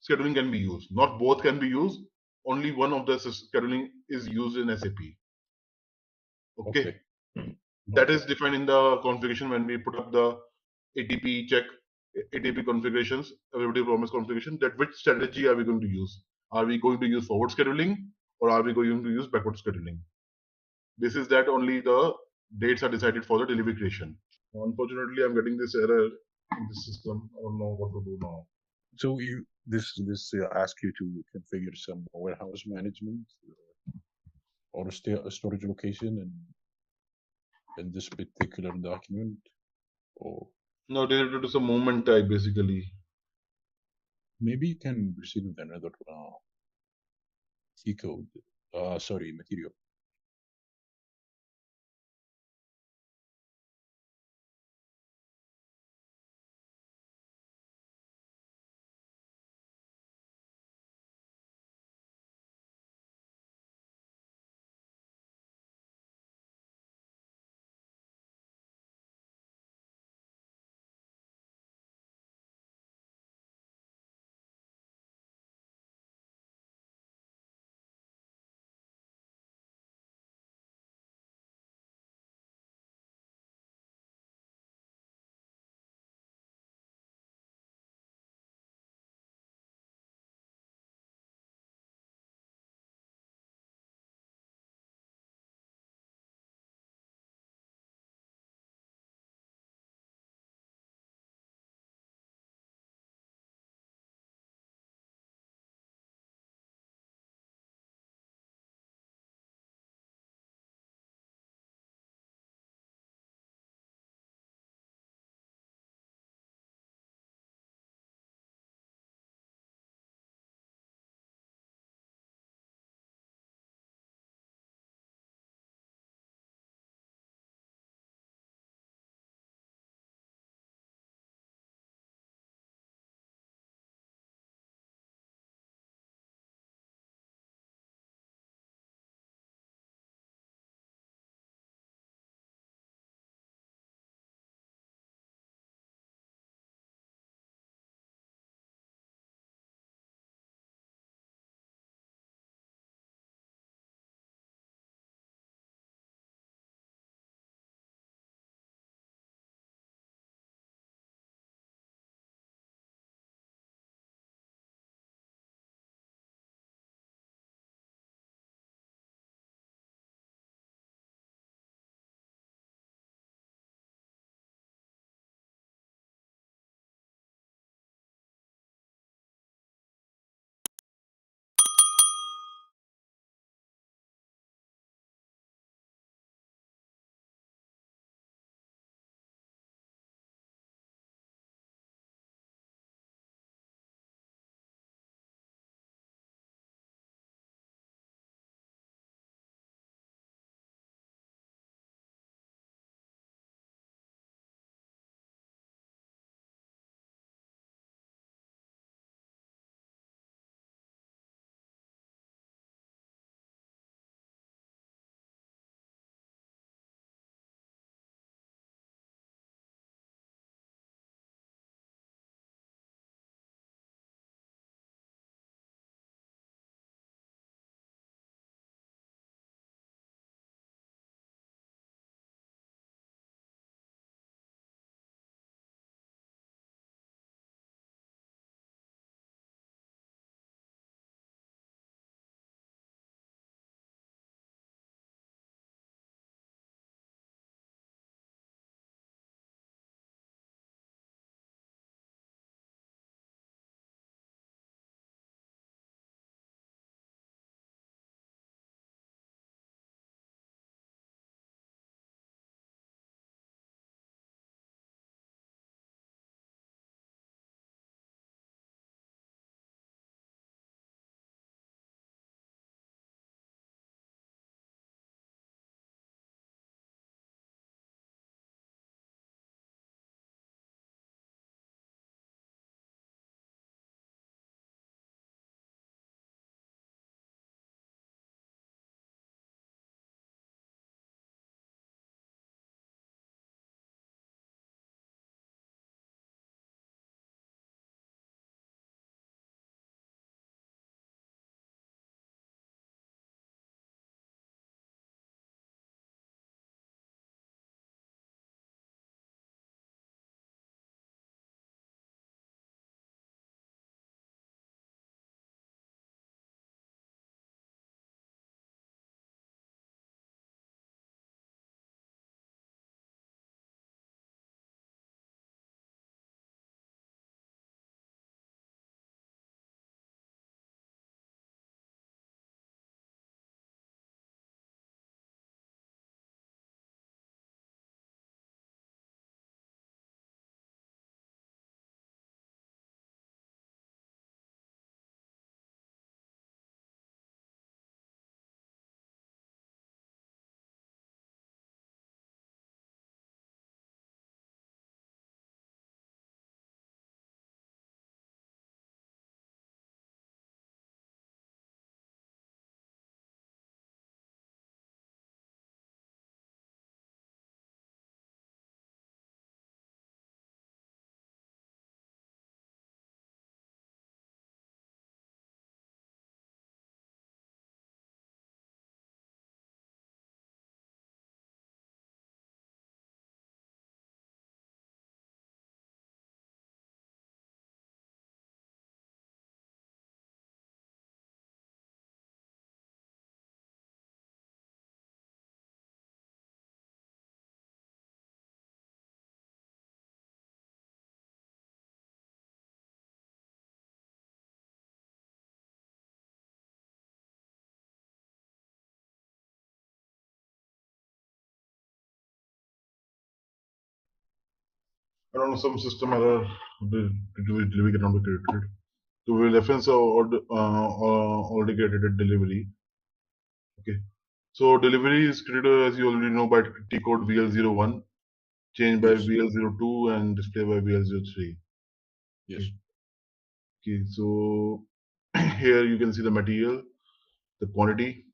scheduling can be used. Not both can be used. Only one of the scheduling is used in SAP. Okay. That is defined in the configuration when we put up the ATP check, ATP configurations, availability promise configuration, that which strategy are we going to use? Are we going to use forward scheduling or are we going to use backward scheduling? This is that only the dates are decided for the delivery creation. Unfortunately, I'm getting this error in the system. I don't know what to do now. So this ask you to configure some warehouse management or a storage location in this particular document, or No, related to some movement type basically. maybe you can proceed with another C code. Sorry, material. I don't know, some system error, the delivery cannot be created. So we will reference already created delivery. Okay. So delivery is created, as you already know, by T code VL01, changed by Yes. VL02, and display by VL03. Yes. Okay. So here you can see the material, the quantity.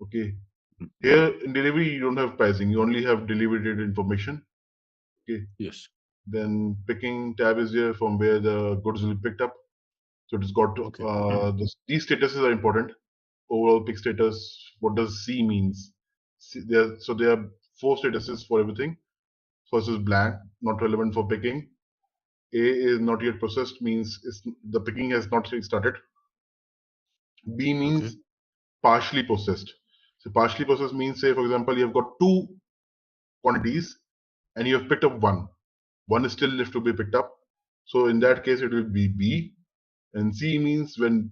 Okay. Mm. Here in delivery, you don't have pricing. You only have delivery date information. Okay. Yes. Then picking tab is there from where the goods will be picked up. So it's got to, Okay. these statuses are important. Overall pick status. What does C means? So there are 4 statuses for everything. First is blank, not relevant for picking. A is not yet processed, means the picking has not yet started. B means Okay. partially processed. So partially processed means, say for example, you have got 2 quantities and you have picked up one. One is still left to be picked up. So in that case, it will be B. And C means when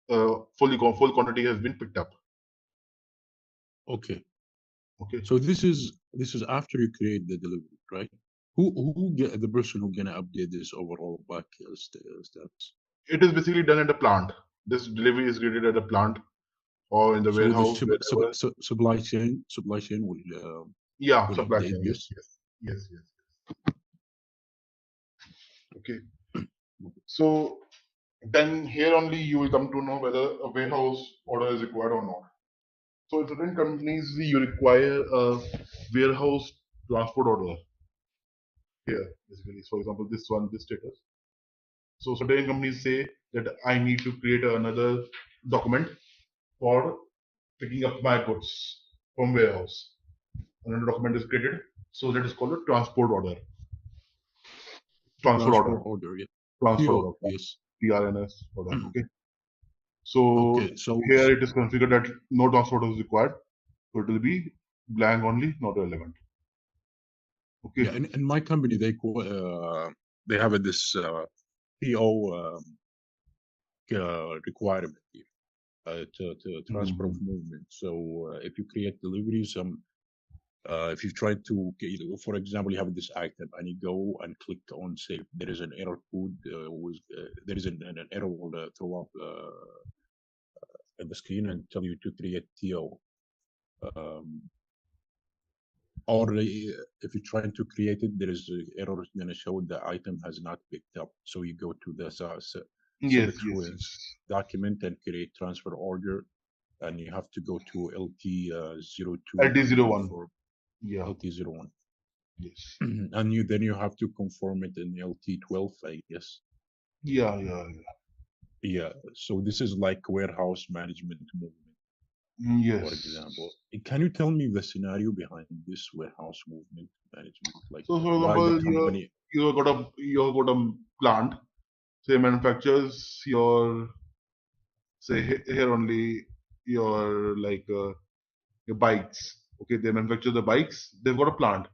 full quantity has been picked up. Okay. Okay. So this is after you create the delivery, right? Who get the person who gonna update this overall back steps? It is basically done at a plant. This delivery is created at a plant or in the So the warehouse, wherever. supply chain Yeah, will supply update chain. Yes, this. yes, yes, yes. Okay. So then here only you will come to know whether a warehouse order is required or not. So in certain companies, you require a warehouse transport order. Here, basically, for example, this one, this status. So certain companies say that I need to create another document for picking up my goods from warehouse. Another document is created. So that is called a transport order. Transfer order. Transfer order, yeah. Transfer TO, order. yes. TRNS order. Okay. So Okay, so here it is configured that no transfer order is required. So it will be blank only, not relevant. yeah, Okay. in my company they have this PO requirement here, to transfer of movement. So if you create deliveries, if you try to, for example, you have this item and you go and click on save, there is an error code there is an error will throw up at the screen and tell you to create TO. Or if you're trying to create it, there is an error going to show the item has not picked up. So you go to the Yes, select yes, yes. document and create transfer order, and you have to go to LT02 LT01. for Yeah. LT01. Yes. And then you have to conform it in LT12, I guess. Yeah, yeah, yeah. Yeah. So this is like warehouse management movement, Yes. for example. Can you tell me the scenario behind this warehouse movement management? Like So for why the example, company? you got a plant, say manufactures your, say here only your like your bikes. Okay, they manufacture the bikes. They've got a plant.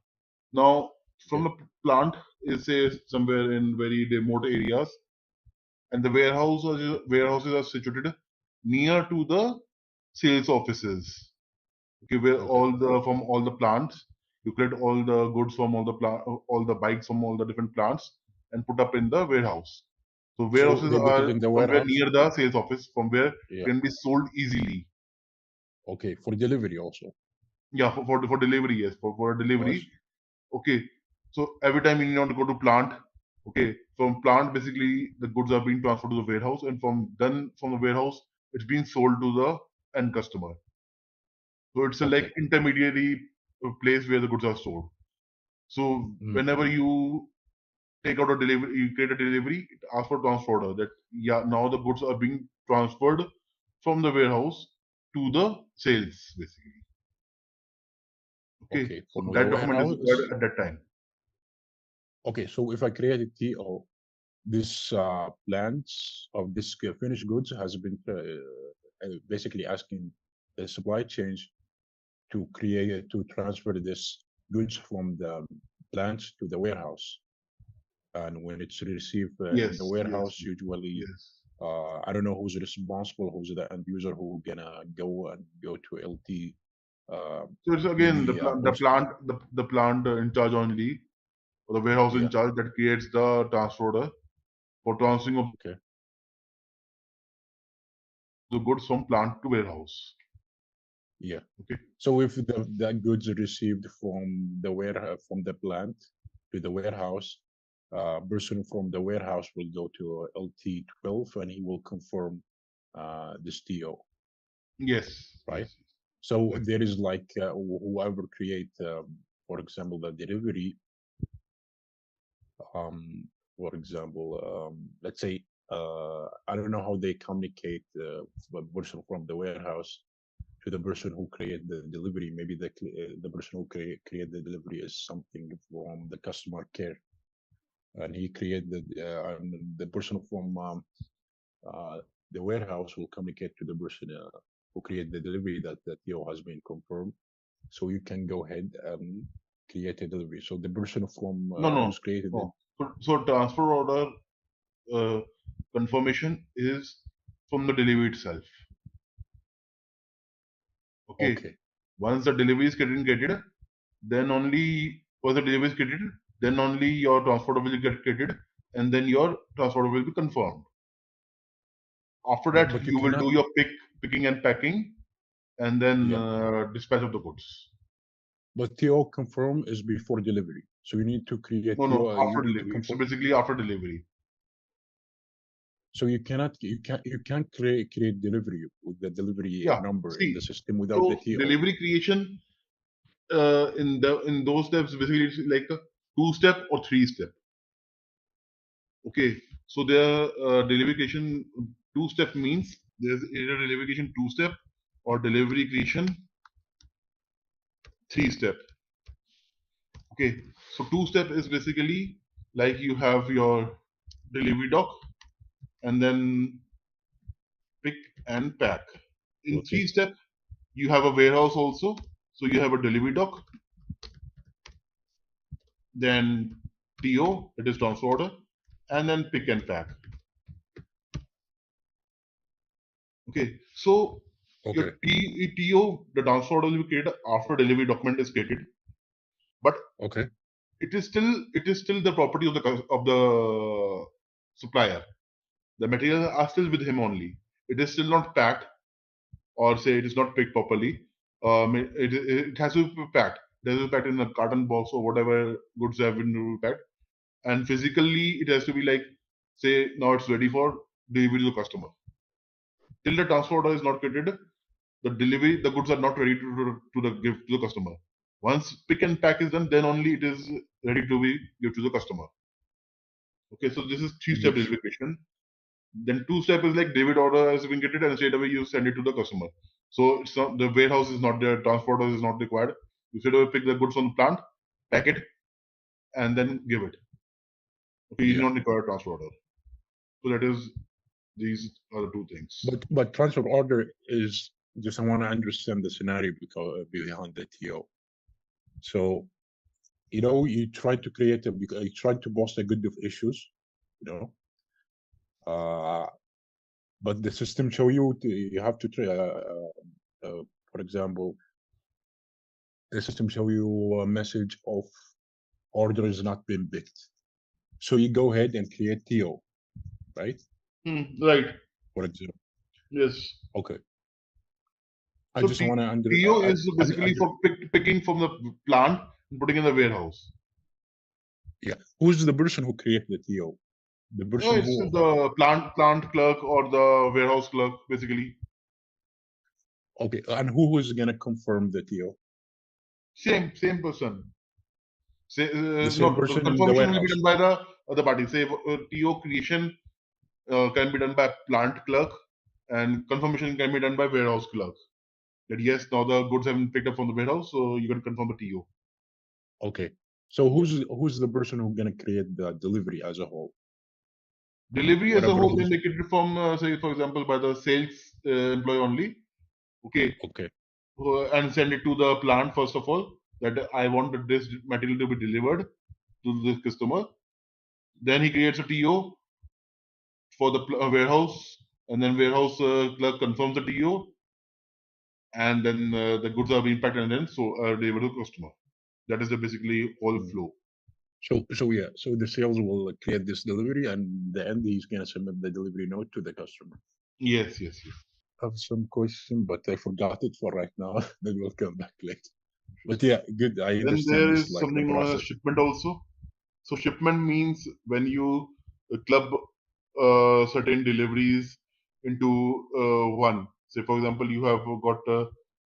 Now from Okay. the plant is say somewhere in very remote areas, and the warehouses are situated near to the sales offices. Okay, where Okay. from all the plants, you collect all the goods from all the bikes from all the different plants, and put up in the warehouse. So So warehouses they put it are in the somewhere warehouse. near the sales office from where Yeah. can be sold easily. Okay. For delivery also. Yeah, for delivery, yes, for Yes. delivery. Okay, so every time you need to go to plant. Okay, from plant basically the goods are being transferred to the warehouse, and from the warehouse it's being sold to the end customer. So it's a like Okay. intermediary place where the goods are sold. So Mm. whenever you take out a delivery, you create a delivery, it asks for transfer order that yeah, now the goods are being transferred from the warehouse to the sales basically. Okay, Okay. so From the that document is required warehouse. at that time. Okay. So if I create a TO, this plans of this finished goods has been basically asking the supply chain to transfer this goods from the plant to the warehouse. And when it's received in the Yes, yes, warehouse, usually yes. I don't know who's responsible, who's the end user who gonna go to LT. So it's again Maybe a the person. plant in charge only or the warehouse Yeah. in charge that creates the transfer order for transferring of Okay. the goods from plant to warehouse. Yeah. Okay. So if the goods are received from the from the plant to the warehouse, person from the warehouse will go to LT12 and he will confirm this TO, Yes. right? Yes. So Exactly. there is like whoever create, for example, the delivery. For example, let's say I don't know how they communicate the person from the warehouse to the person who create the delivery. Maybe the person who create the delivery is something from the customer care, and he create the person from the warehouse will communicate to the person who create the delivery that the TO has been confirmed. So you can go ahead and create a delivery. So the person from No. who's created the So transfer order confirmation is from the delivery itself. Okay. Once the delivery is created, then only once the delivery is created, then only your transfer order will get created, and then your transfer order will be confirmed. After that, but you will do your picking and packing, and then dispatch of the goods. But TO confirm is before delivery, so you need to create No, TO. after You need to delivery. So confirm. basically, after delivery. So you can't create delivery with the delivery number in the system without so the TO. delivery creation in those steps basically it's like a 2-step or 3-step. Okay, so the delivery creation 2-step means there's either delivery creation 2-step or delivery creation 3-step. Okay, so 2-step is basically like you have your delivery dock and then pick and pack. In 3-step, you have a warehouse also. So you have a delivery dock, then TO, that is transfer order, and then pick and pack. Okay, so your TO, the transfer order will be created after delivery document is created, but it is still the property of the supplier. The materials are still with him only. It is still not packed, or say it is not picked properly. It has to be packed. It has to be packed in a carton box or whatever goods have been packed, and physically it has to be like, say now it's ready for delivery to the customer. Till the transfer order is not created, the goods are not ready to give to the customer. Once pick and pack is done, then only it is ready to be give to the customer. Okay, so this is 3-step delivery creation. Then 2-step is like delivery order has been created and straight away you send it to the customer. So it's not, the warehouse is not there, transporter is not required. You straight away pick the goods from the plant, pack it, and then give it. Okay, you do not require a transfer order. So that is, these are the 2 things. But transfer order is just, I want to understand the scenario behind the TO. So, you try to create you try to post a good of issues, but the system show you have to try, for example, the system show you a message of order has not been picked. So you go ahead and create TO, right? Right. For example. Yes. Okay. So I just want to understand. TO is basically for picking from the plant and putting in the warehouse. Yeah. Who's the person who created the TO? The person it's the plant clerk or the warehouse clerk, basically. Okay. And who is going to confirm the TO? Same person. The same person in the confirmation will be warehouse. done by the other party. Say TO creation can be done by plant clerk, and confirmation can be done by warehouse clerk. That yes, now the goods have been picked up from the warehouse, so you can confirm the TO. Okay. So who's the person who's going to create the delivery as a whole? Delivery as a whole can be created from, say, for example, by the sales employee only. Okay. And send it to the plant first of all, that I want this material to be delivered to the customer. Then he creates a TO for the warehouse, and then warehouse clerk confirms the TO, and then the goods are being packed and then delivered to the customer. That is the basically whole flow. So yeah, so the sales will create this delivery, and the end he's gonna submit the delivery note to the customer. Yes, yes, yes. I have some question, but I forgot it for right now. Maybe we'll come back later. But yeah, good. I Then understand there this, is like the something known as process. shipment also. So shipment means when you club certain deliveries into one. Say for example, you have got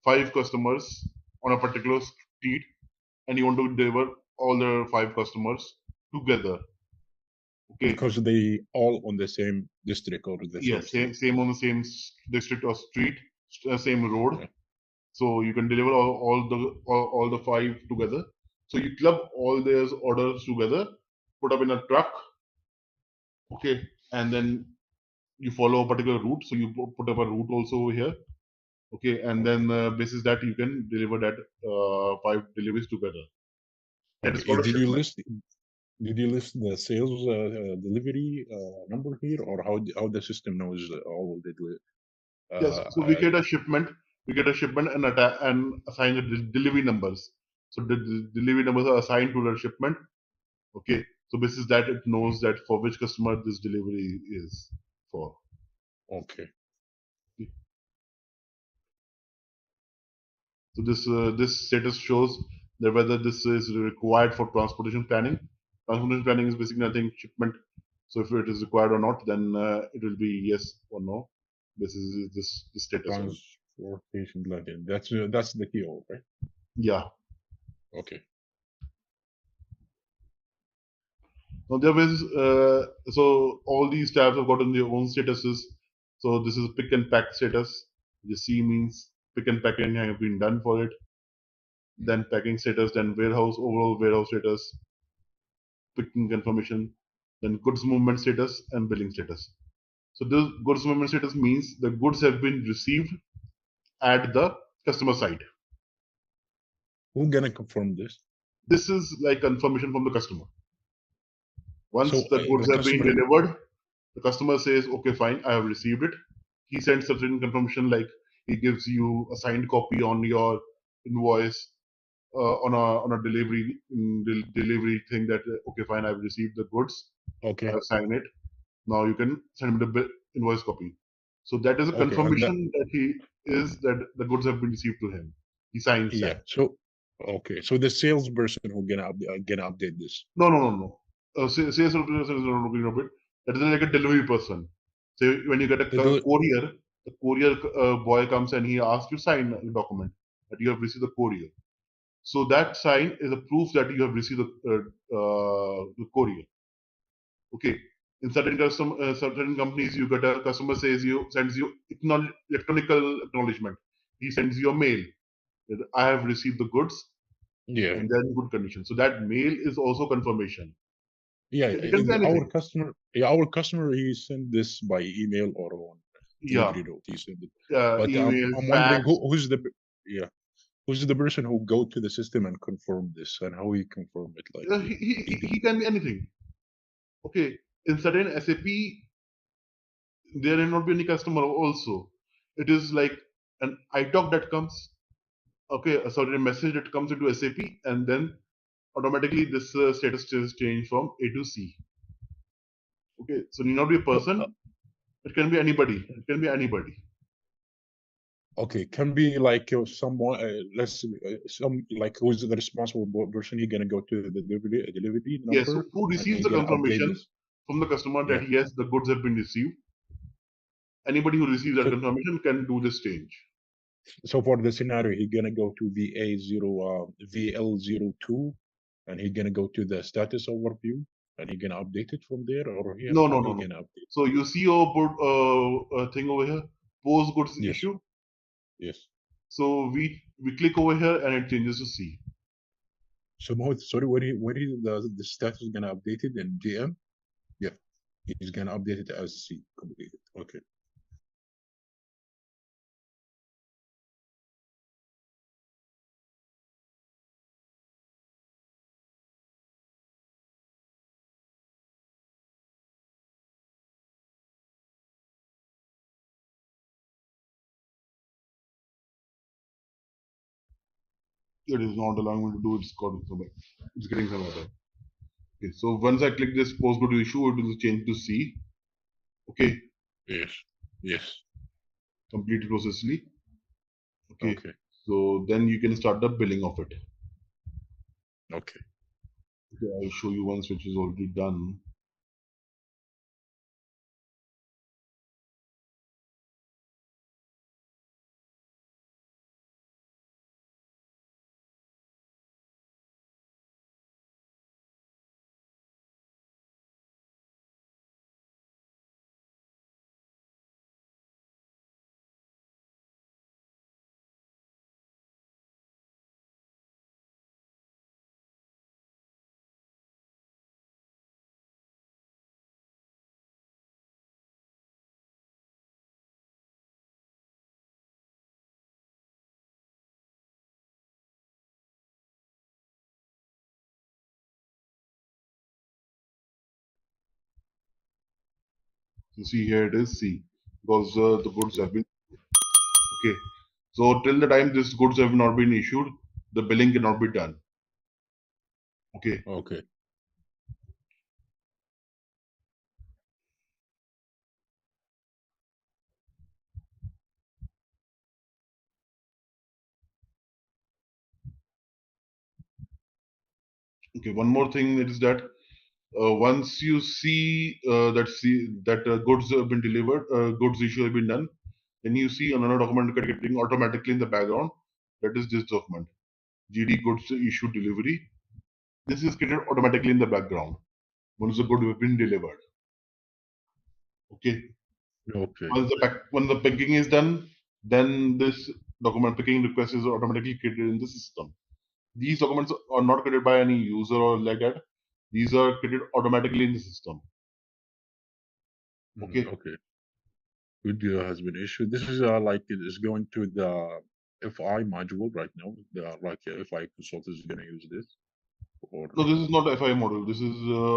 5 customers on a particular street, and you want to deliver all the 5 customers together. Okay. Because they all on the same district or the same Yes, street. same on the same district or street, same road. Yeah. So you can deliver all the 5 together. So you club all those orders together, put up in a truck, okay, and then you follow a particular route. So you put up a route also over here, okay, and then basis that you can deliver that 5 deliveries together. That is Okay. called a shipment. Did you list the sales delivery number here, or how the system knows all of the Yes. So we get a shipment. We get a shipment and assign the delivery numbers. So the delivery numbers are assigned to the shipment. Okay. So basis that it knows that for which customer this delivery is for. okay. So this status shows that whether this is required for transportation planning. Transportation planning is basically nothing shipment. So if it is required or not, then it will be yes or no. This is this status. Transportation planning. That's the PO, right? Yeah. Okay. Now there is so all these tabs have gotten their own statuses. So this is pick and pack status. The C means pick and packing have been done for it. Then packing status, then warehouse overall warehouse status, picking confirmation, then goods movement status and billing status. So this goods movement status means the goods have been received at the customer side. Who's gonna confirm this? This is like confirmation from the customer. Once So the goods the have been customer. delivered, the customer says, okay, fine, I have received it. He sends certain confirmation like he gives you a signed copy on your invoice on a delivery delivery thing that okay, fine, I've received the goods. Okay. I've signed it. Now you can send me the invoice copy. So that is a Okay. And that. confirmation that the goods have been received to him. He signs Yeah. that. So okay. So the salesperson who gonna update this. No. Sales representative is not looking at it. That is like a delivery person. So when you get a The del- courier, the courier boy comes and he asks you to sign a document that you have received the courier. So that sign is a proof that you have received the courier. Okay. In certain companies, you get a customer sends you electronical acknowledgement. He sends you a mail that I have received the goods yeah. and they're in good condition. So that mail is also confirmation. Yeah. It can be Our anything. customer. Yeah. Our customer. He sent this by email or on Yeah. delivery note. He sent it. Yeah, But email, I'm wondering fax. who's the. Yeah. Who's the person who go to the system and confirm this, and how he confirm it? Like He can be anything. Okay. In certain SAP, there may not be any customer also. It is like an iTalk that comes. Okay, a certain message that comes into SAP, and then automatically this status is changed from A to C. Okay, so need not be a person. It can be anybody. It can be anybody. okay, can be like someone. Let's some like who's the responsible person. He gonna go to the delivery Yes. So number, who and receives he the gonna update confirmation this. from the customer Yeah. that yes, the goods have been received? Anybody who receives that So confirmation can do this change. so for the scenario, he gonna go to VL02, and he gonna go to the status overview, and he gonna update it from there, or here how he No. gonna update? So you see your thing over here, post goods Yes. issue. Yes. So we click over here and it changes to C. So Mohit, sorry, where is the status gonna update it in GM? Yeah, he's gonna update it as C completed. Okay. It is not allowing me to do its coding. So it's getting some error. Okay, so once I click this post go to issue, it will change to C. Okay, Yes. Yes. complete processly. Okay. Okay. So then you can start the billing of it. Okay. Okay, I'll show you once which is already done. You see here it is C because the goods have been okay. So till the time these goods have not been issued, the billing cannot be done. Okay. Okay. Okay. One more thing is that once you see that goods have been delivered, goods issue have been done, then you see another document getting automatically in the background. That is this document, GD goods issue delivery. This is created automatically in the background once the good have been delivered. Okay. Okay. When the picking is done, then this document picking request is automatically created in the system. These documents are not created by any user or like that. These are created automatically in the system. Okay. Okay. Good has been issued. This is like it is going to the FI module right now. Like FI consultant is going to use this, or No, this is not FI model. This is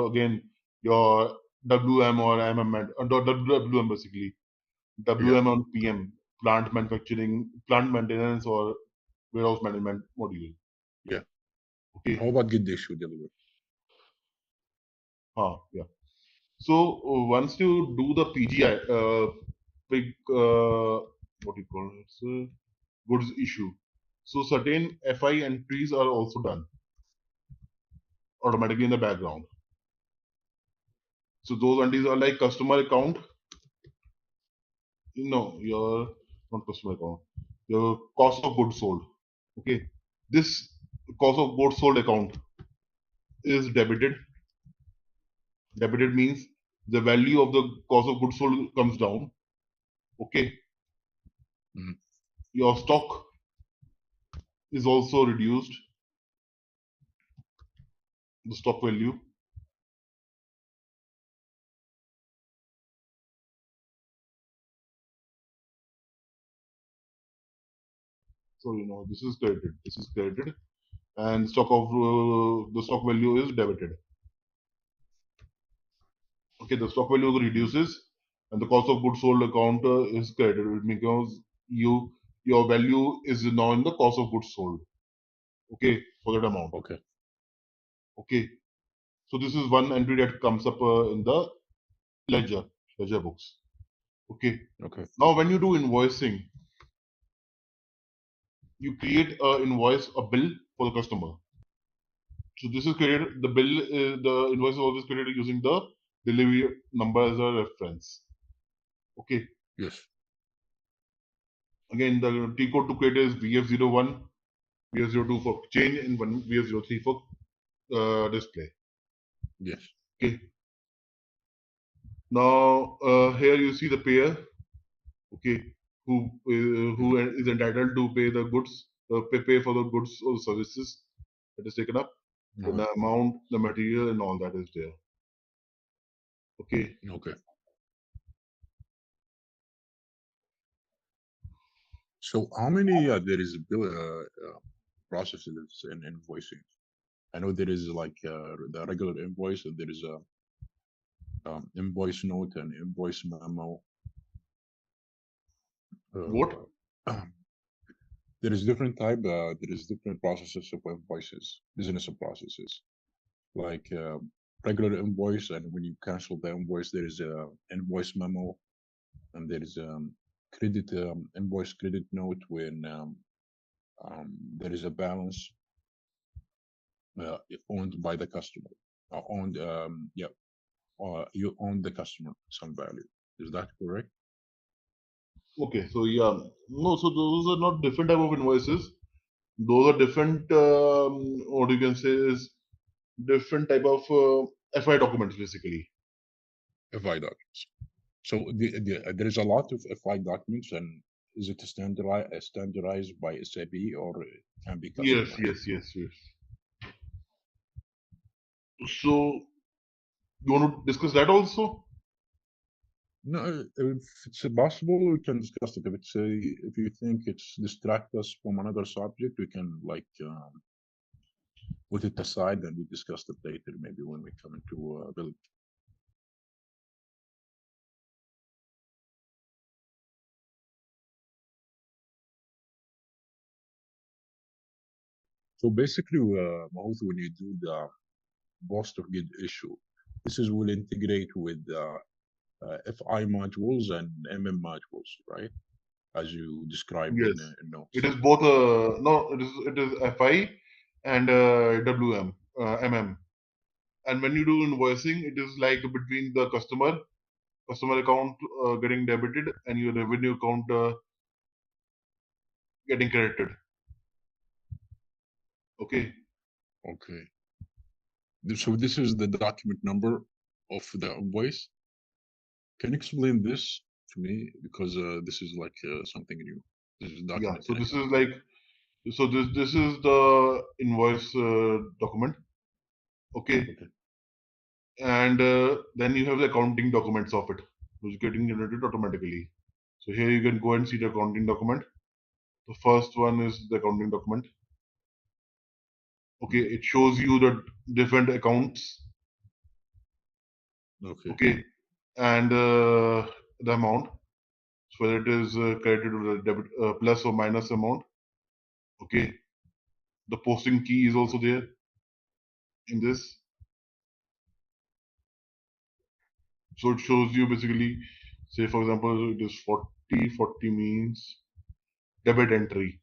again your WM or MM, WM basically. yeah. WM on PM, plant manufacturing, plant maintenance or warehouse management module. Yeah. Okay. How about get the issue delivered? Yeah. So once you do the PGI, big what do you call it? Goods issue. So certain FI entries are also done automatically in the background. So those entries are like customer account. No, your not customer account. Your cost of goods sold. Okay. This cost of goods sold account is debited. Debited means the value of the cost of goods sold comes down. Okay. Mhm. Your stock is also reduced. The stock value. So this is credited. This is credited, and the stock value is debited. Okay, the stock value reduces, and the cost of goods sold account is credited because your value is now in the cost of goods sold. Okay, for that amount. Okay. Okay, so this is one entry that comes up in the ledger books. Okay. Okay. Now, when you do invoicing, you create a invoice, a bill for the customer. So this is created. The invoice is always created using the delivery number as a reference. Okay. Yes. Again, the T code to create is VF01, VF02 for change, and one VF03 for display. Yes. Okay. Now here you see the payer. Okay, who is entitled to pay the goods, pay for the goods or services that is taken up. Then Okay. the amount, the material, and all that is there. Okay. Okay. So how many there is bill processes in invoicing? I know there is like the regular invoice, and there is a invoice note and invoice memo. What? There is different type. There is different processes of invoices, business processes. Like regular invoice, and when you cancel the invoice, there is a invoice memo, and there is credit invoice credit note when there is a balance owned by the customer, owned you own the customer some value. Is that correct? Okay, so yeah, no, so those are not different type of invoices. Those are different. What you can say is different type of FI documents basically. FI documents. So there is a lot of FI documents, and is it standardized by SAP, or it can be customized? Yes. So you want to discuss that also? No, if it's possible, we can discuss it. If it's if you think it's distract us from another subject, we can like put it aside and we discuss it later, maybe when we come into build. So basically, Mahout, when you do the post of git issue, this is will integrate with FI modules and MM modules, right? As you described Yes. in notes. It is both. No, it is FI and WM, MM. And when you do invoicing, it is like between the customer account getting debited and your revenue account getting credited. Okay. Okay. So this is the document number of the invoice. Can you explain this to me, because this is like something new. This is document. Yeah. So this is like, so this is the invoice document. Okay. And then you have the accounting documents of it, which is getting generated automatically. So here you can go and see the accounting document. The first one is the accounting document. Okay, it shows you the different accounts. Okay, and the amount, so whether it is credited or debit, plus or minus amount. Okay, the posting key is also there in this. So it shows you basically, say for example, it is 40 means debit entry.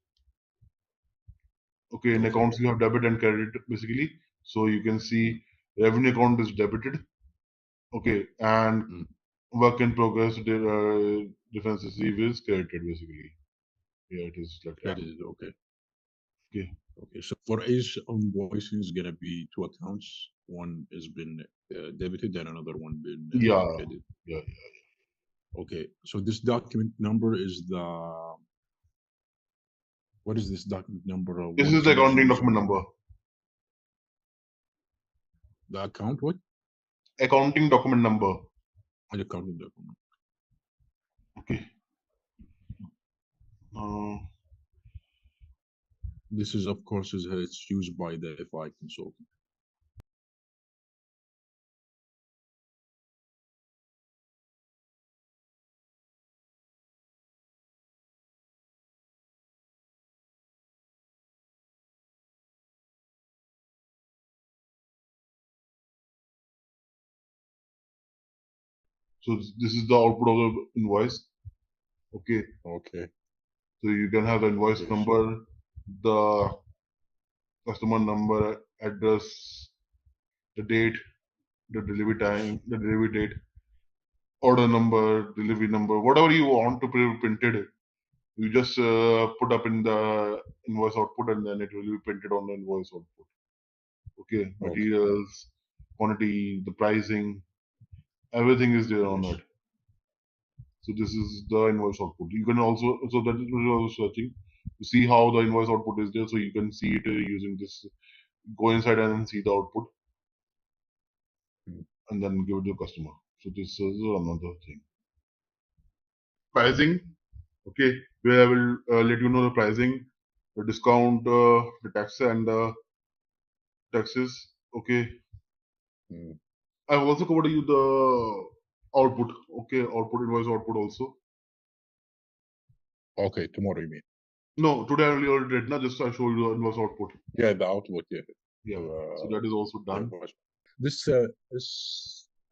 Okay, in accounts you have debit and credit basically. So you can see revenue account is debited. Okay, and work in progress difference receive is credited basically. Yeah, it is like that. That is okay. Okay. Okay, so for each invoice is gonna be two accounts. One has been debited and another one been credited. Yeah. Okay, so this document number is the, what is this document number? This is the accounting document number. The account what? Accounting document number. The accounting document. Okay. This is, of course, it's used by the FI consultant. So this is the output of the invoice. Okay. Okay. So you can have the invoice number, the customer number, address, the date, the delivery time, the delivery date, order number, delivery number, whatever you want to printed. You just put up in the invoice output and then it will be printed on the invoice output. Okay, materials, quantity, the pricing, everything is there on that. So this is the invoice output. You can also, so that is also searching to see how the invoice output is there. So you can see it using this, go inside and then see the output and then give it to the customer. So this is another thing. Pricing. Okay, where I will let you know the pricing, the discount, the tax and the taxes. Okay. I've also covered you the output. Okay, output, invoice output also. Okay, tomorrow you mean? No, today I already did. Not just I show you the invoice output. Yeah, the output. Yeah. Yeah. So that is also done. This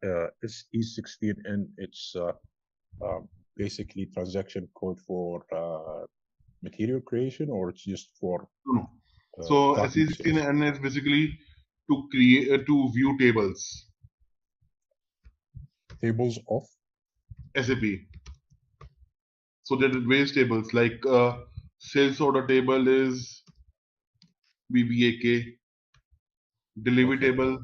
E16, and it's basically transaction code for material creation, or it's just for No. So document sales? SE16N is basically to create to view tables. Tables of SAP. So there are various tables like sales order table is BBAK, delivery Okay. table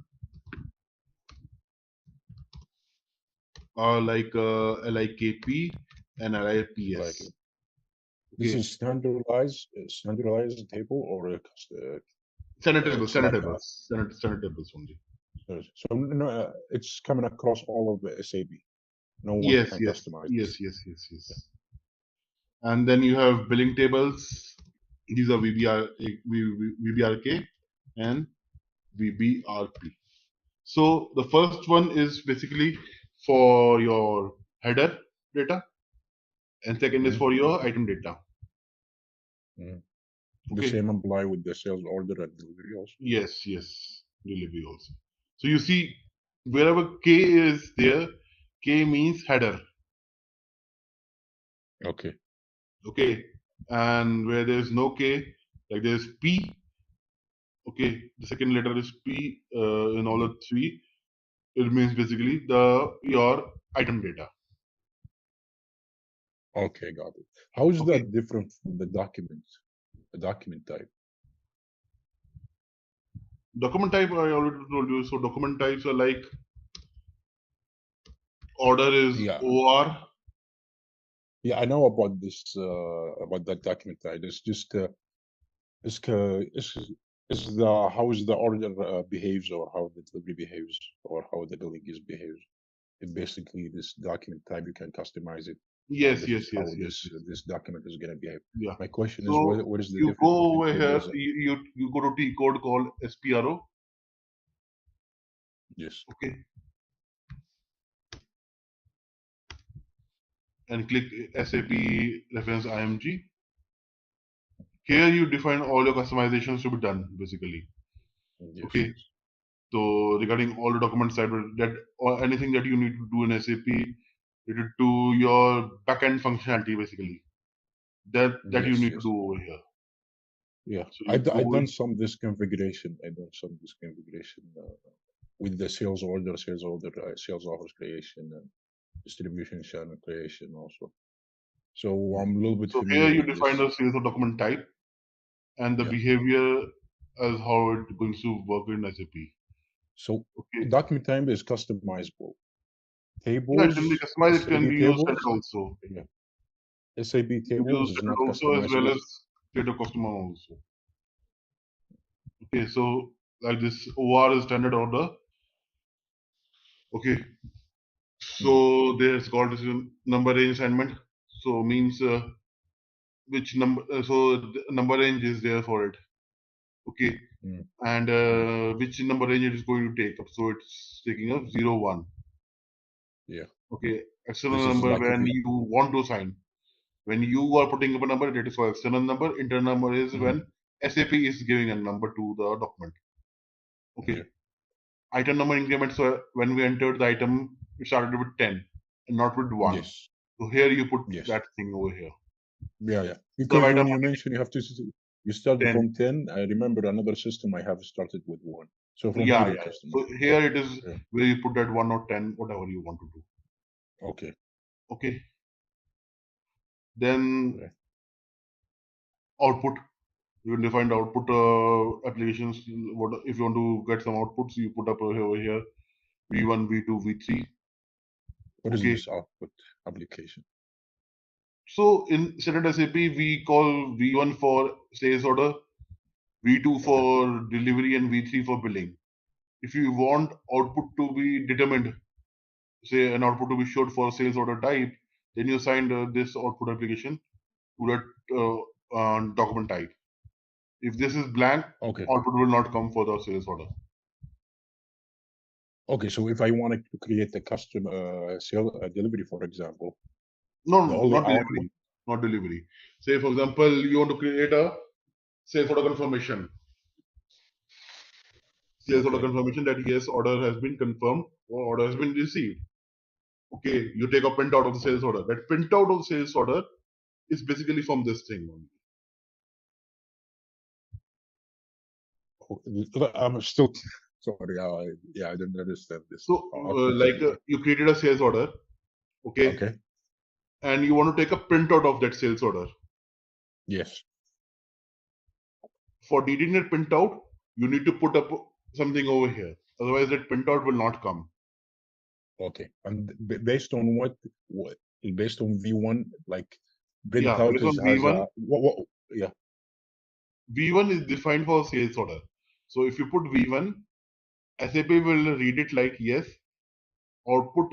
are like LIKP and LIPS. Like this is standardized table, or standard tables, it's standard like tables, standard tables only. so no, it's coming across all of the SAP. No one Yes, can yes, customize yes, this. yes. And then you have billing tables. These are VBRK and VBRP. So the first one is basically for your header data, and second is for your item data. The same apply with the sales order and delivery also. Yes, delivery also. So you see, wherever K is there, K means header. Okay, and where there is no K, like there is P. Okay, the second letter is P in all the three. It means basically your item data. Okay, got it. How is that different from the document type? Document type, I already told you. So document types are like order is OR. Yeah, I know about this about that document type. It's just how is the order behaves, or how the delivery behaves, or how the billing is behaves. It basically this document type you can customize it. Yes. This document is going to behave. Yeah. My question so is, what is the you difference? go over here, you go to T code called SPRO. Yes. Okay. And click SAP reference IMG. Here you define all your customizations to be done, basically. Yes. Okay. So regarding all the documents side, that or anything that you need to do in SAP related to your backend functionality, basically. That you need to do over here. Yeah, So I done some this configuration. With the sales order, sales offers creation, and distribution channel creation also. So I'm a little bit familiar. So here you with define this. the sales or document type and the behavior as how it's going to work in SAP. So document type is customizable. Tables, yeah, it can be customized. It can be used standard also. Yeah. SAP tables is not also as well customizable. as data customer also. Okay, so like this OR is standard order. Okay, so there's called this number range assignment. So means which number. So the number range is there for it. Okay, and which number range it is going to take up. So it's taking up 0, 1. Yeah. Okay, external number when you want to assign. When you are putting up a number, it is for external number. Internal number is when SAP is giving a number to the document. Okay. Item number increments. So when we entered the item, it started with 10 and not with 1. Yes. So here you put that thing over here. Yeah. Because when you mentioned you started from 10, I remember another system I have started with 1. So from here, So here it is where you put that 1 or 10, whatever you want to do. Okay. Then output. You can define the output applications. What if you want to get some outputs, you put up over here V1, V2, V3. What is this output application? So in standard SAP, we call V1 for sales order, V2 for delivery, and V3 for billing. If you want output to be determined, say an output to be showed for sales order type, then you assign this output application to that document type. If this is blank, output will not come for the sales order. Okay, so if I wanted to create a custom delivery, for example. No, not delivery. Say, for example, you want to create a sales order confirmation. sales order Okay. confirmation that yes, order has been confirmed or order has been received. Okay, you take a printout of the sales order. That printout of the sales order is basically from this thing only. I'm still sorry. I don't understand this. So, Continue. you created a sales order, okay, Okay. and you want to take a printout of that sales order. Yes. For deleting that printout, you need to put up something over here. Otherwise, that printout will not come. Okay. And based on what? Based on V1, like Yeah, printout based on has V1, a what? Yeah. V1 is defined for sales order. So if you put V1, SAP will read it like yes, output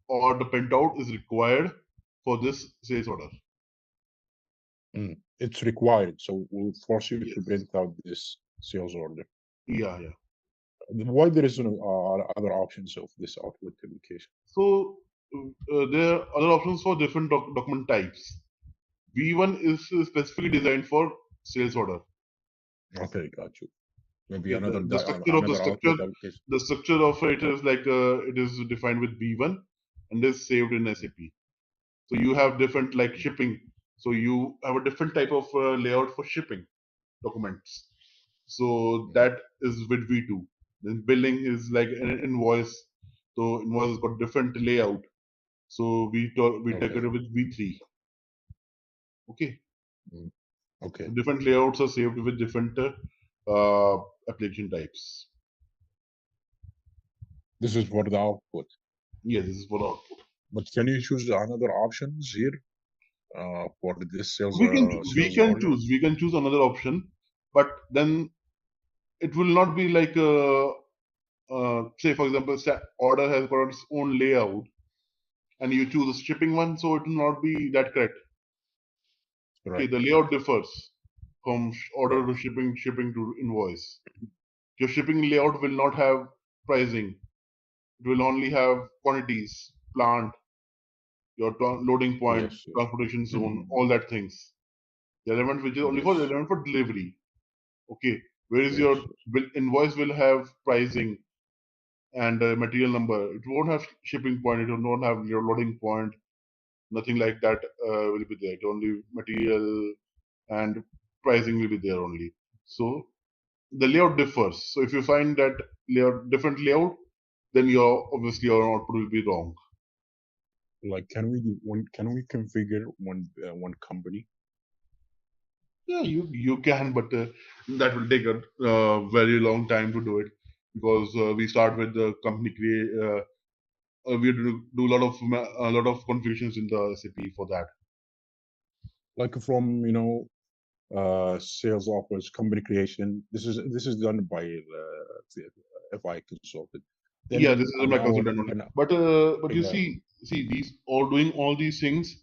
or the printout is required for this sales order. It's required, so we'll force you to Yes. print out this sales order. Yeah. Why there is no other options of this output application? So there are other options for different document types. V1 is specifically designed for sales order. Okay, got you. Maybe Okay, another the structure of the another structure, output application. the structure of it is like it is defined with V1 and is saved in SAP. So you have different like shipping. So you have a different type of layout for shipping documents. So that is with V2. Then billing is like an invoice. So invoice has got different layout. So we take Okay. it with V3. Okay. Mm, okay. So different layouts are saved with different application types. This is for the output. Yes, this is for output. But can you choose another options here for this sales We can sales order? we can choose another option, but then it will not be like say for example, order has got its own layout, and you choose a shipping one, so it will not be that correct. Okay, Right. the layout differs from order Right. to shipping to invoice. Your shipping layout will not have pricing. It will only have quantities, plant, your loading point, Yes. Yes. transportation zone, Mhm. all that things. The element which is only for Yes. relevant for delivery. Okay, whereas Yes. your invoice will have pricing and material number. It won't have shipping point. It will not have your loading point. Nothing like that will be there. It only material and pricing will be there only. So the layout differs. So if you find that different layout, then your obviously your output will be wrong. Like, can we configure one company? Yeah, you can, but that will take a very long time to do it because we start with the company create. We do a lot of configurations in the SAP for that. Like from sales offers, company creation. This is done by the FI consultant. Yeah, this Then is my now consultant only. But you yeah, see these all doing all these things,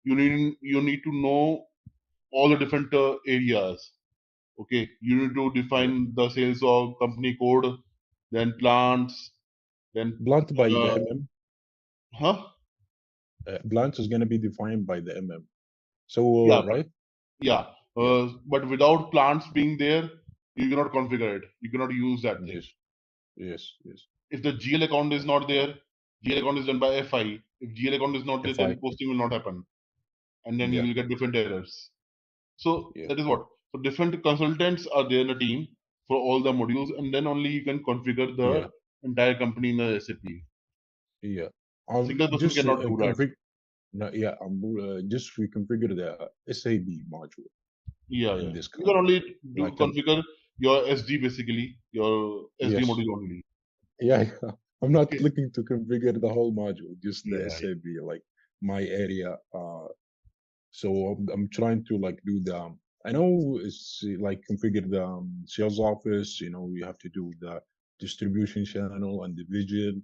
you need to know all the different areas. Okay, you need to yeah. define the sales of company code, then plants, then Blunt by the uh, MM. huh? Blunt is going to be defined by the MM. So Yeah, right? yeah. Yeah. But without plants being there, you cannot configure it. You cannot use that thing. Yes. Yes. Yes. If the GL account is not there, GL account is done by FI. If GL account is not there, FI. then posting will not happen, and then you Yeah. will get different errors. So Yeah. that is what. So different consultants are there in the team for all the modules, and then only you can configure the Yeah. entire company in the SAP. Yeah. Single person Just cannot do that. config. No, yeah. Just reconfigure the SAB module in Yeah. this You can company. only do Like configure your SD basically, your SD yes. module only. Yeah, yeah. I'm not Okay. looking to configure the whole module, just the Yeah. SAB, like my area. So I'm trying to like do the. I know it's like configure the sales office. You have to do the distribution channel and division.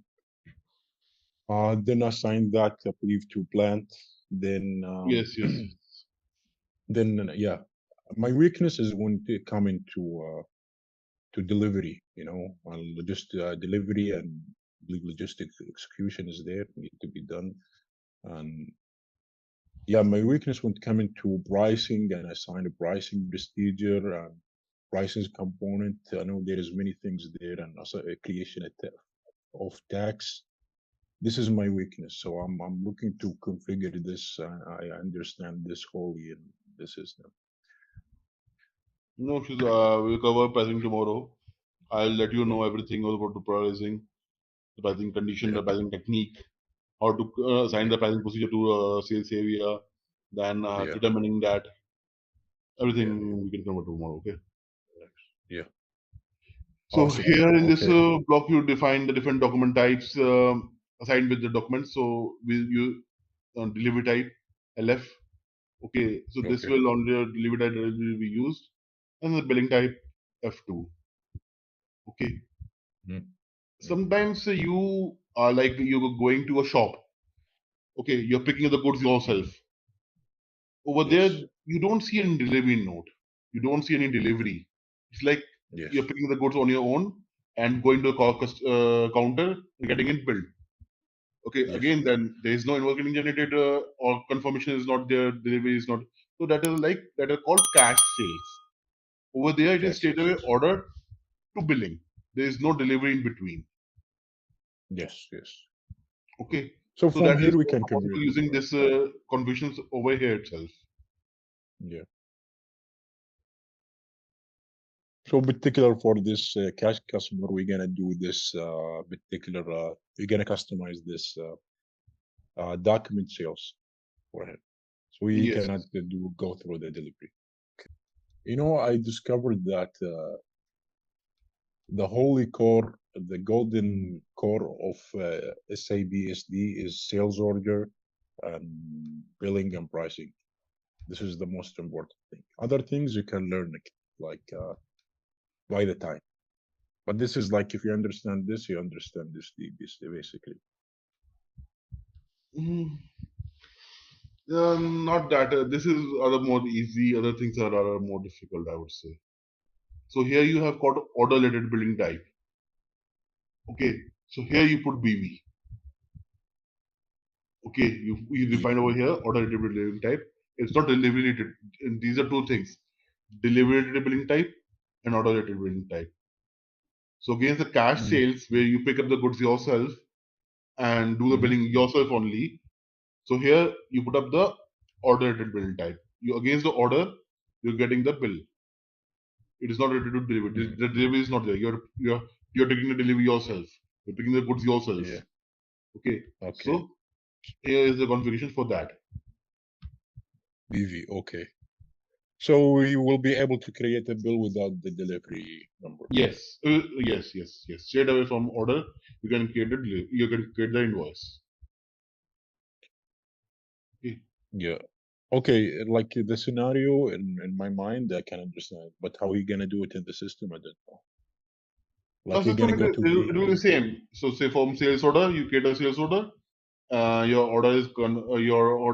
Then assign that, I believe, to plant. Then, Yes. then yeah, my weakness is when it coming to delivery. Just delivery and logistics execution is there, need to be done. And yeah, my weakness when coming to pricing and assign a pricing procedure. prices component. I know there is many things there, and also a creation of tax. This is my weakness, so I'm looking to configure this. I understand this wholly in the system. No, we'll cover pricing tomorrow. I'll let you know everything about the pricing, the pricing condition, the pricing technique, how to assign the pricing procedure to sales area, then determining that everything we can cover tomorrow. Okay. Yeah. So Awesome. here in this Okay. block, you define the different document types assigned with the documents. So we use delivery type LF. Okay, so this will only delivery type will be used, and the billing type F2. Okay. Sometimes you are like you're going to a shop. Okay, you're picking up the goods yourself. Over there, you don't see any delivery note. You don't see any delivery. It's like you're picking the goods on your own and going to a counter and getting it billed. Okay, again, then there is no invoice getting generated or confirmation is not there, delivery is not. So that is called cash sales. Over there, it is straight away order to billing. There is no delivery in between. Yes. Okay. So So from that here is we can possible convert. using this configurations over here itself. Yeah. So particular for this cash customer, we're gonna do this particular. We're gonna customize this document sales for him, so we Yes. cannot go through the delivery. You know, I discovered that the holy core, the golden core of SAP SD is sales order and billing and pricing. This is the most important thing. Other things you can learn like by the time. But this is like if you understand this, you understand this basically. Not that. This is other more easy. Other things are more difficult, I would say. So here you have got order related billing type. Okay. So here you put BV. Okay. You define over here order related billing type. It's not delivery related. And these are two things: delivery related billing type and order related billing type. So against the cash sales where you pick up the goods yourself and do the billing yourself only. So here you put up the order related billing type. You against the order, you're getting the bill. It is not related to delivery. The delivery is not there. You're taking the delivery yourself. You're picking the goods yourself. Yeah. Okay. Okay. So here is the configuration for that. BV. Okay. So we will be able to create a bill without the delivery number. Yes. Yes. Straight away from order, you can create you can create the invoice. Okay. Yeah. Okay, like the scenario in my mind, I can understand, but how are you gonna do it in the system? I don't know. Like you're gonna go to It will be the same. So say from sales order, you create a sales order. Your order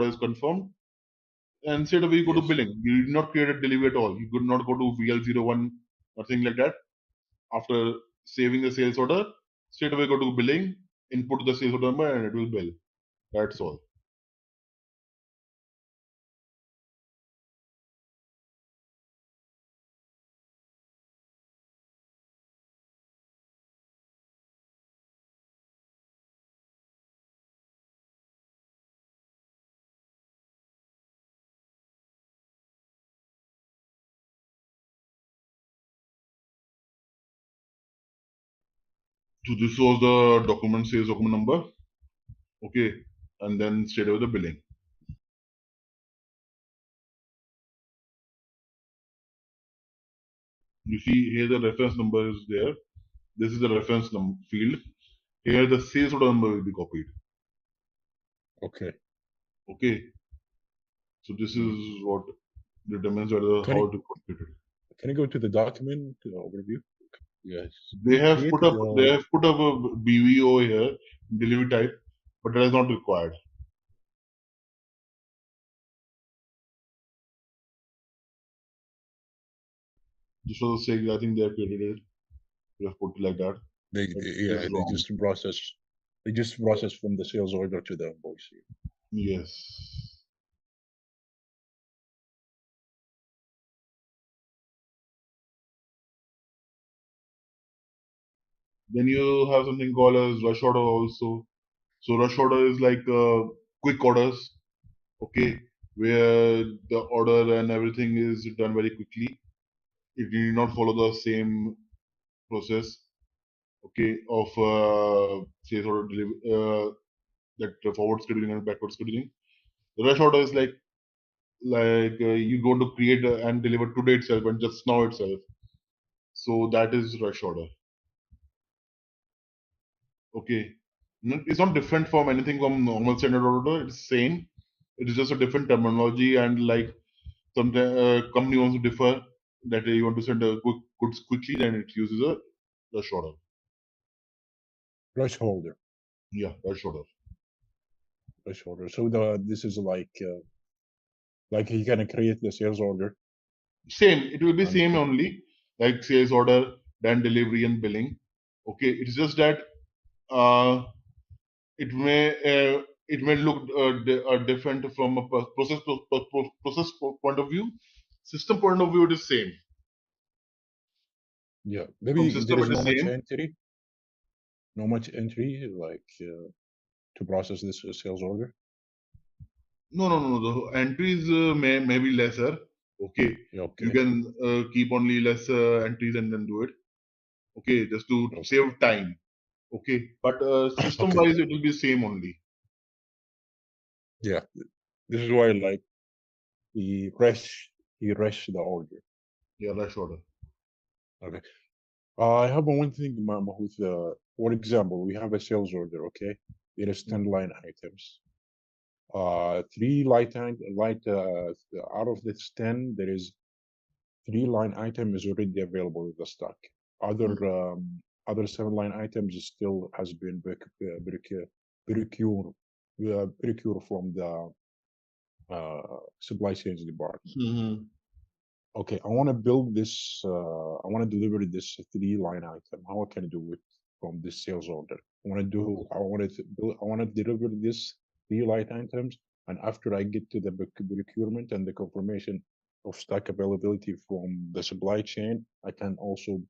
is confirmed. And straight away you go to billing. You did not create a delivery at all. You could not go to VL01, nothing like that. After saving the sales order, straight away go to billing, input the sales order number, and it will bill. That's all. So this was the document sales document number. Okay, and then straight away the billing. You see here the reference number is there. This is the reference field. Here the sales order number will be copied. Okay. Okay. So this is what determines whether how to complete it. Can you go to the document overview? Yes. They have put up a BVO here, delivery type, but that is not required. Just for the sake, I think they have created it. They have put it like that. They just process from the sales order to the invoice. Yes. Then you have something called as rush order also. So rush order is like quick orders, okay, where the order and everything is done very quickly. It need not follow the same process, okay, of say sort of that forward scheduling and backward scheduling. The rush order is like you going to create and deliver today itself and just now itself. So that is rush order. Okay. It's not different from anything from normal standard order. It's same. It is just a different terminology, and like sometimes company wants to differ that you want to send a goods quickly, then it uses a rush order. Rush order. Yeah, rush order. Rush order. So this is like you can create the sales order. Same. It will be And- same only like sales order, then delivery and billing. Okay. It's just that uh, it may look different from a process point of view. System point of view, it is same. Yeah, From maybe system, there is it is no much same. entry. No much entry like to process this sales order. No. The entries may be lesser. Okay. Yeah, okay. You can keep only less entries and then do it. Okay, just to Okay. save time. Okay, but system Okay. wise, it will be same only. Yeah, this is why like he rush the order. Yeah, rush order. Okay. I have one thing, with for example, we have a sales order. Okay, it is 10 line items. 3 out of this 10, there is 3 line item is already available in the stock. Other 7 line items still has been procured from the supply chain department. Mm-hmm. Okay, I want to build this. I want to deliver this 3 line item. How I can do it from this sales order? I want to do. I want to build. I want to deliver this 3 line items, and after I get to the procurement and the confirmation of stock availability from the supply chain, I can also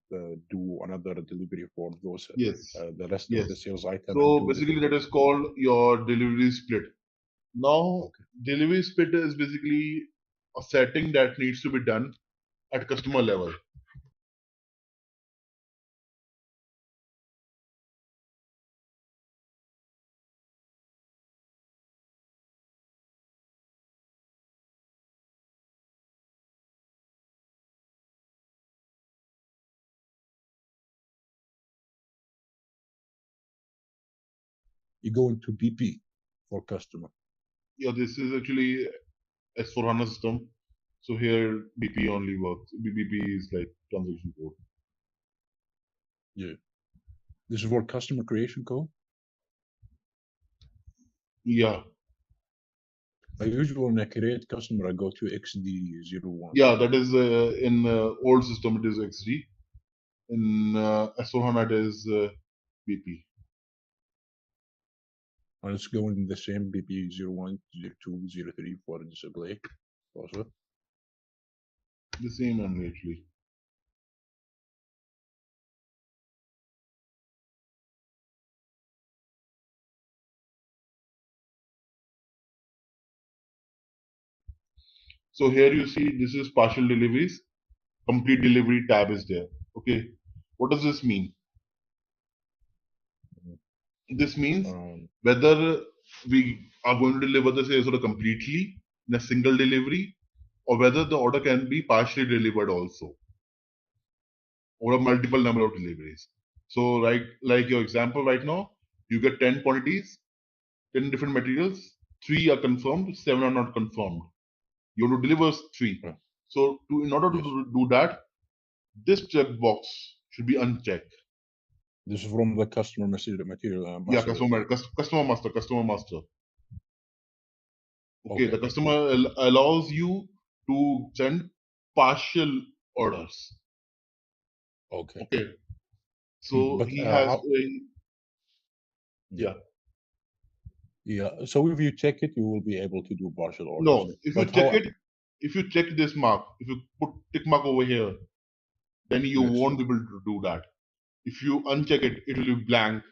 do another delivery for those Yes. the rest of the Yes. sales item. So basically, that is called your delivery split. Now, Okay. delivery split is basically a setting that needs to be done at customer level. You go into BP for customer. Yeah, this is actually S/4HANA system. So here BP only works. BP is like transaction code. Yeah. This is for customer creation code. Yeah. I usually when I create customer, I go to XD01. Yeah, that is in old system it is XD. In S/4HANA it is BP. And it's going in the same BP 01, 02, 03 for display also. The same only actually. So here you see this is partial deliveries. Complete delivery tab is there. Okay. What does this mean? This means whether we are going to deliver the sales order completely in a single delivery or whether the order can be partially delivered also or a multiple number of deliveries. So like your example right now, you get 10 quantities, 10 different materials, 3 are confirmed, 7 are not confirmed. You want to deliver 3. Yeah. So in order to do that, this checkbox should be unchecked. This is from the customer material. Yeah, customer master. Okay, the customer allows you to send partial orders. Okay. Okay, so But he has yeah. So if you check it, you will be able to do partial orders. No, if you check this mark, if you put tick mark over here, then you won't be able to do that. If you uncheck it, it will be blank.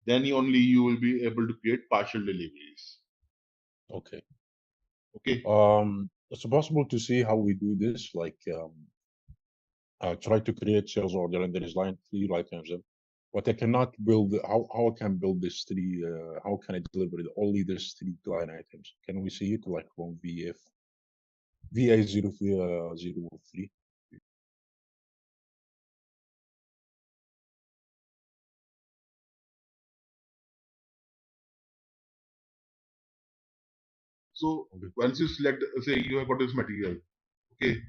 Then only you will be able to create partial deliveries. Okay. Okay. It's possible to see how we do this. Like, try to create sales order and there is line 3 items, but I cannot build. How I can build this 3? How can I deliver it? Only this 3 line items. Can we see it like from VA03? So Okay. once you select, say you have got this material, okay,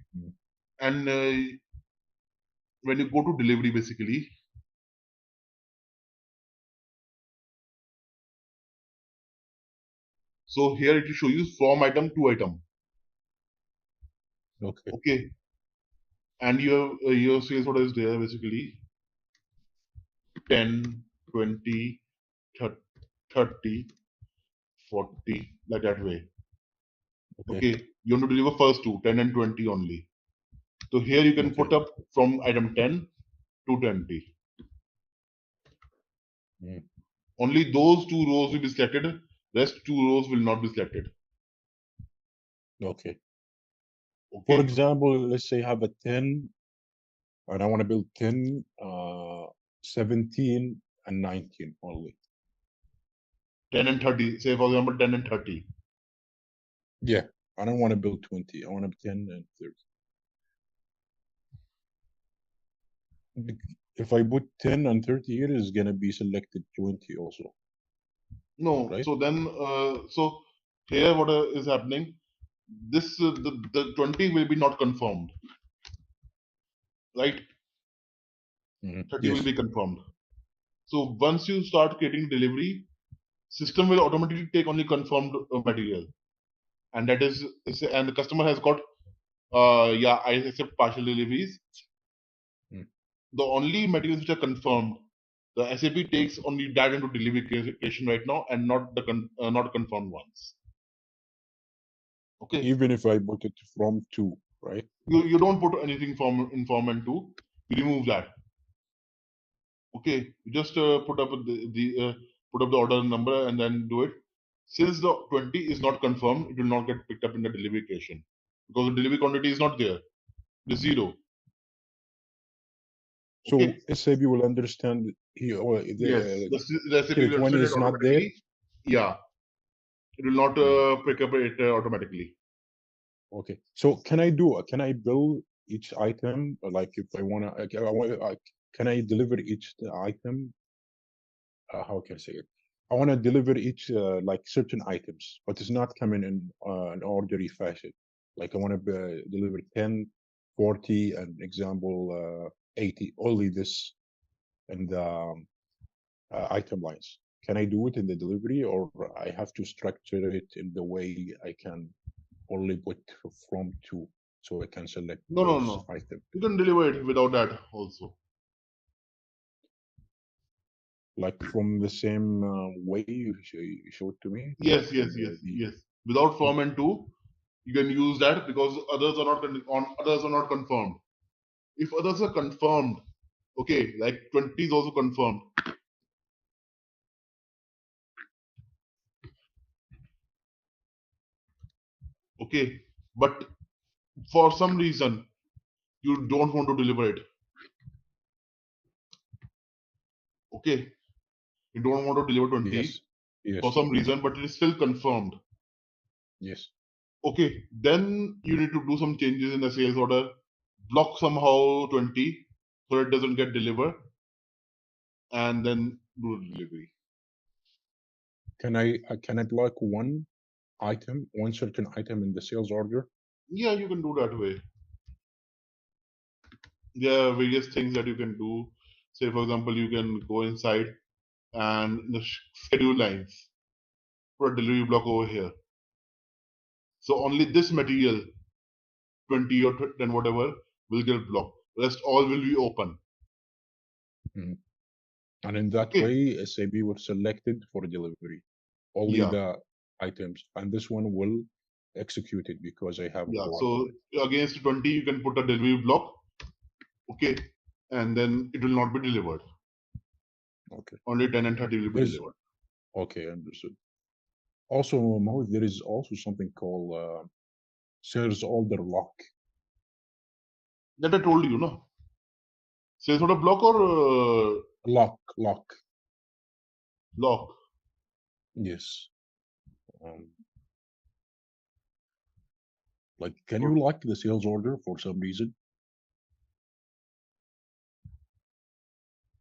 and when you go to delivery, basically, so here it will show you from item to item. Okay. Okay, and your sales order is there basically 10, 20, 30, 40, like that way. Okay, you want to deliver first two, 10 and 20 only. So here you can put up from item 10 to 20. Only those 2 rows will be selected. Rest 2 rows will not be selected. Okay. Okay. For example, let's say I have a 10 and I want to build 10, 17 and 19 only. 10 and 30. Say for example 10 and 30. Yeah, I don't want to build 20. I want to 10 and 30. If I put 10 and 30 here, it's gonna be selected 20 also. No, right? so then so here what is happening? This the 20 will be not confirmed, right? 30 will Yes. be confirmed. So once you start creating delivery, system will automatically take only confirmed material, and that is and the customer has got yeah, I accept partial deliveries. The only materials which are confirmed, the SAP takes only that into delivery creation right now, and not the not confirmed ones. Okay. Even if I put it from 2, right? You don't put anything from inform and 2. You remove that. Okay. You just put up the order number and then do it. Since the 20 is not confirmed, it will not get picked up in the delivery creation because the delivery quantity is not there. It is 0. So Okay. SAP will understand here. Yes, the SAP if will one understand is it not there. automatically. Yeah, it will not pick up it automatically. Okay. So can I build each item? Like if I wanna, can I deliver each item? How can I say it? I want to deliver each like certain items, but it's not coming in an orderly fashion. Like I want to deliver 10, 40, and example 80. Only this and item lines. Can I do it in the delivery, or I have to structure it in the way I can only put from 2, so I can select No. item. You can deliver it without that also. Like from the same way you showed to me. Yes. Without from and 2, you can use that because others are not confirmed. If others are confirmed, okay, like 20 is also confirmed. Okay, but for some reason you don't want to deliver it. Okay, you don't want to deliver 20 for some reason, but it is still confirmed. Yes. Okay, then you need to do some changes in the sales order, block somehow 20 so it doesn't get delivered, and then do the delivery. Can I block one certain item in the sales order? Yeah, you can do that way. There are various things that you can do. Say, for example, you can go inside and the schedule lines, put a delivery block over here. So only this material, 20 or 10 whatever, will get blocked. Rest all will be open. And in that way, SAP was selected for delivery. Only the items, and this one will execute it because I have. Yeah. So against 20, you can put a delivery block. Okay, and then it will not be delivered. Okay. Only 10 and 30 will be There's- delivered. Okay, understood. Also, Mahmoud, there is also something called sales order lock. That I told you, no? Sales order block or Lock. lock? Yes. Like, can you lock the sales order for some reason?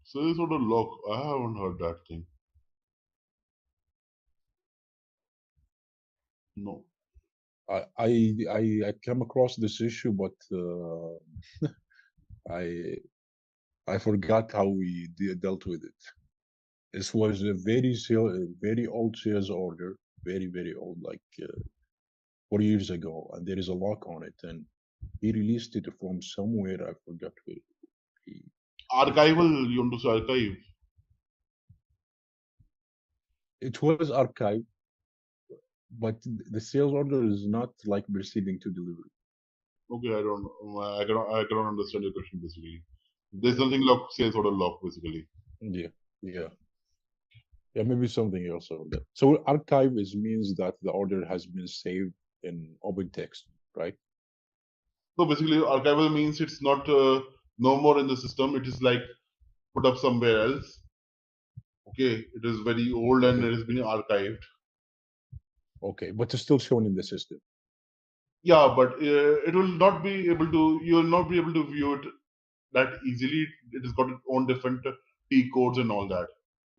Sales order lock. I haven't heard that thing. No. I came across this issue, but I forgot how we dealt with it. This was a very old sales order, very old, like 4 years ago, and there is a lock on it, and he released it from somewhere. I forgot where. Archival, you want to say archive? It was archived, but the sales order is not like proceeding to delivery. Okay, I cannot understand your question basically. There's something lock, sales order lock basically. Yeah, maybe something else on that. So archive means that the order has been saved in open text, right? So basically, archival means it's not no more in the system. It is like put up somewhere else. Okay, it is very old and Okay. it has been archived. Okay, but it's still shown in the system. Yeah, but it will not be able to. You will not be able to view it that easily. It has got its own different T codes and all that.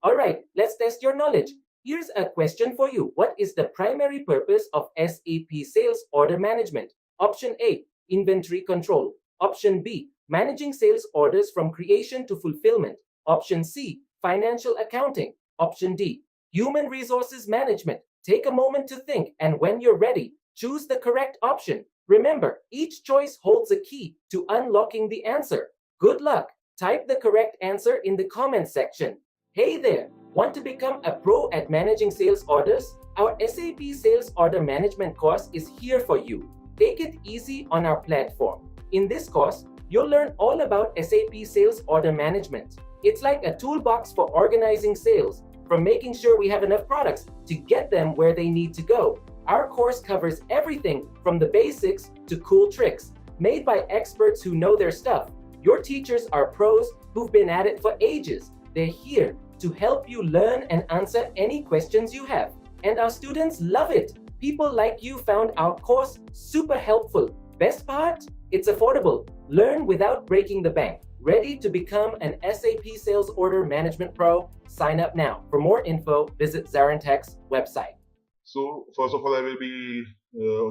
All right, let's test your knowledge. Here's a question for you. What is the primary purpose of SAP Sales Order Management? Option A, inventory control. Option B, managing sales orders from creation to fulfillment. Option C, financial accounting. Option D, human resources management. Take a moment to think, and when you're ready, choose the correct option. Remember, each choice holds a key to unlocking the answer. Good luck. Type the correct answer in the comments section. Hey there! Want to become a pro at managing sales orders? Our SAP Sales Order Management course is here for you. Take it easy on our platform. In this course, you'll learn all about SAP Sales Order Management. It's like a toolbox for organizing sales, from making sure we have enough products to get them where they need to go. Our course covers everything from the basics to cool tricks, made by experts who know their stuff. Your teachers are pros who've been at it for ages. They're here to help you learn and answer any questions you have. And our students love it. People like you found our course super helpful. Best part? It's affordable. Learn without breaking the bank. Ready to become an SAP Sales Order Management Pro? Sign up now. For more info, visit ZaranTech's website. So first of all, I will be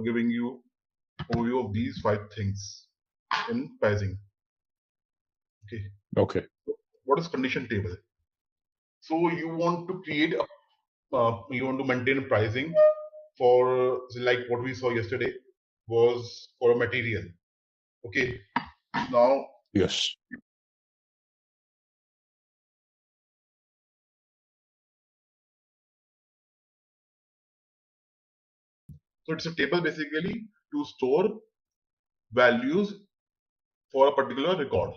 giving you overview of these 5 things in pricing. Okay. What is condition table? So you want to create you want to maintain pricing for like what we saw yesterday was for a material. Okay. Now Yes. so it's a table basically to store values for a particular record.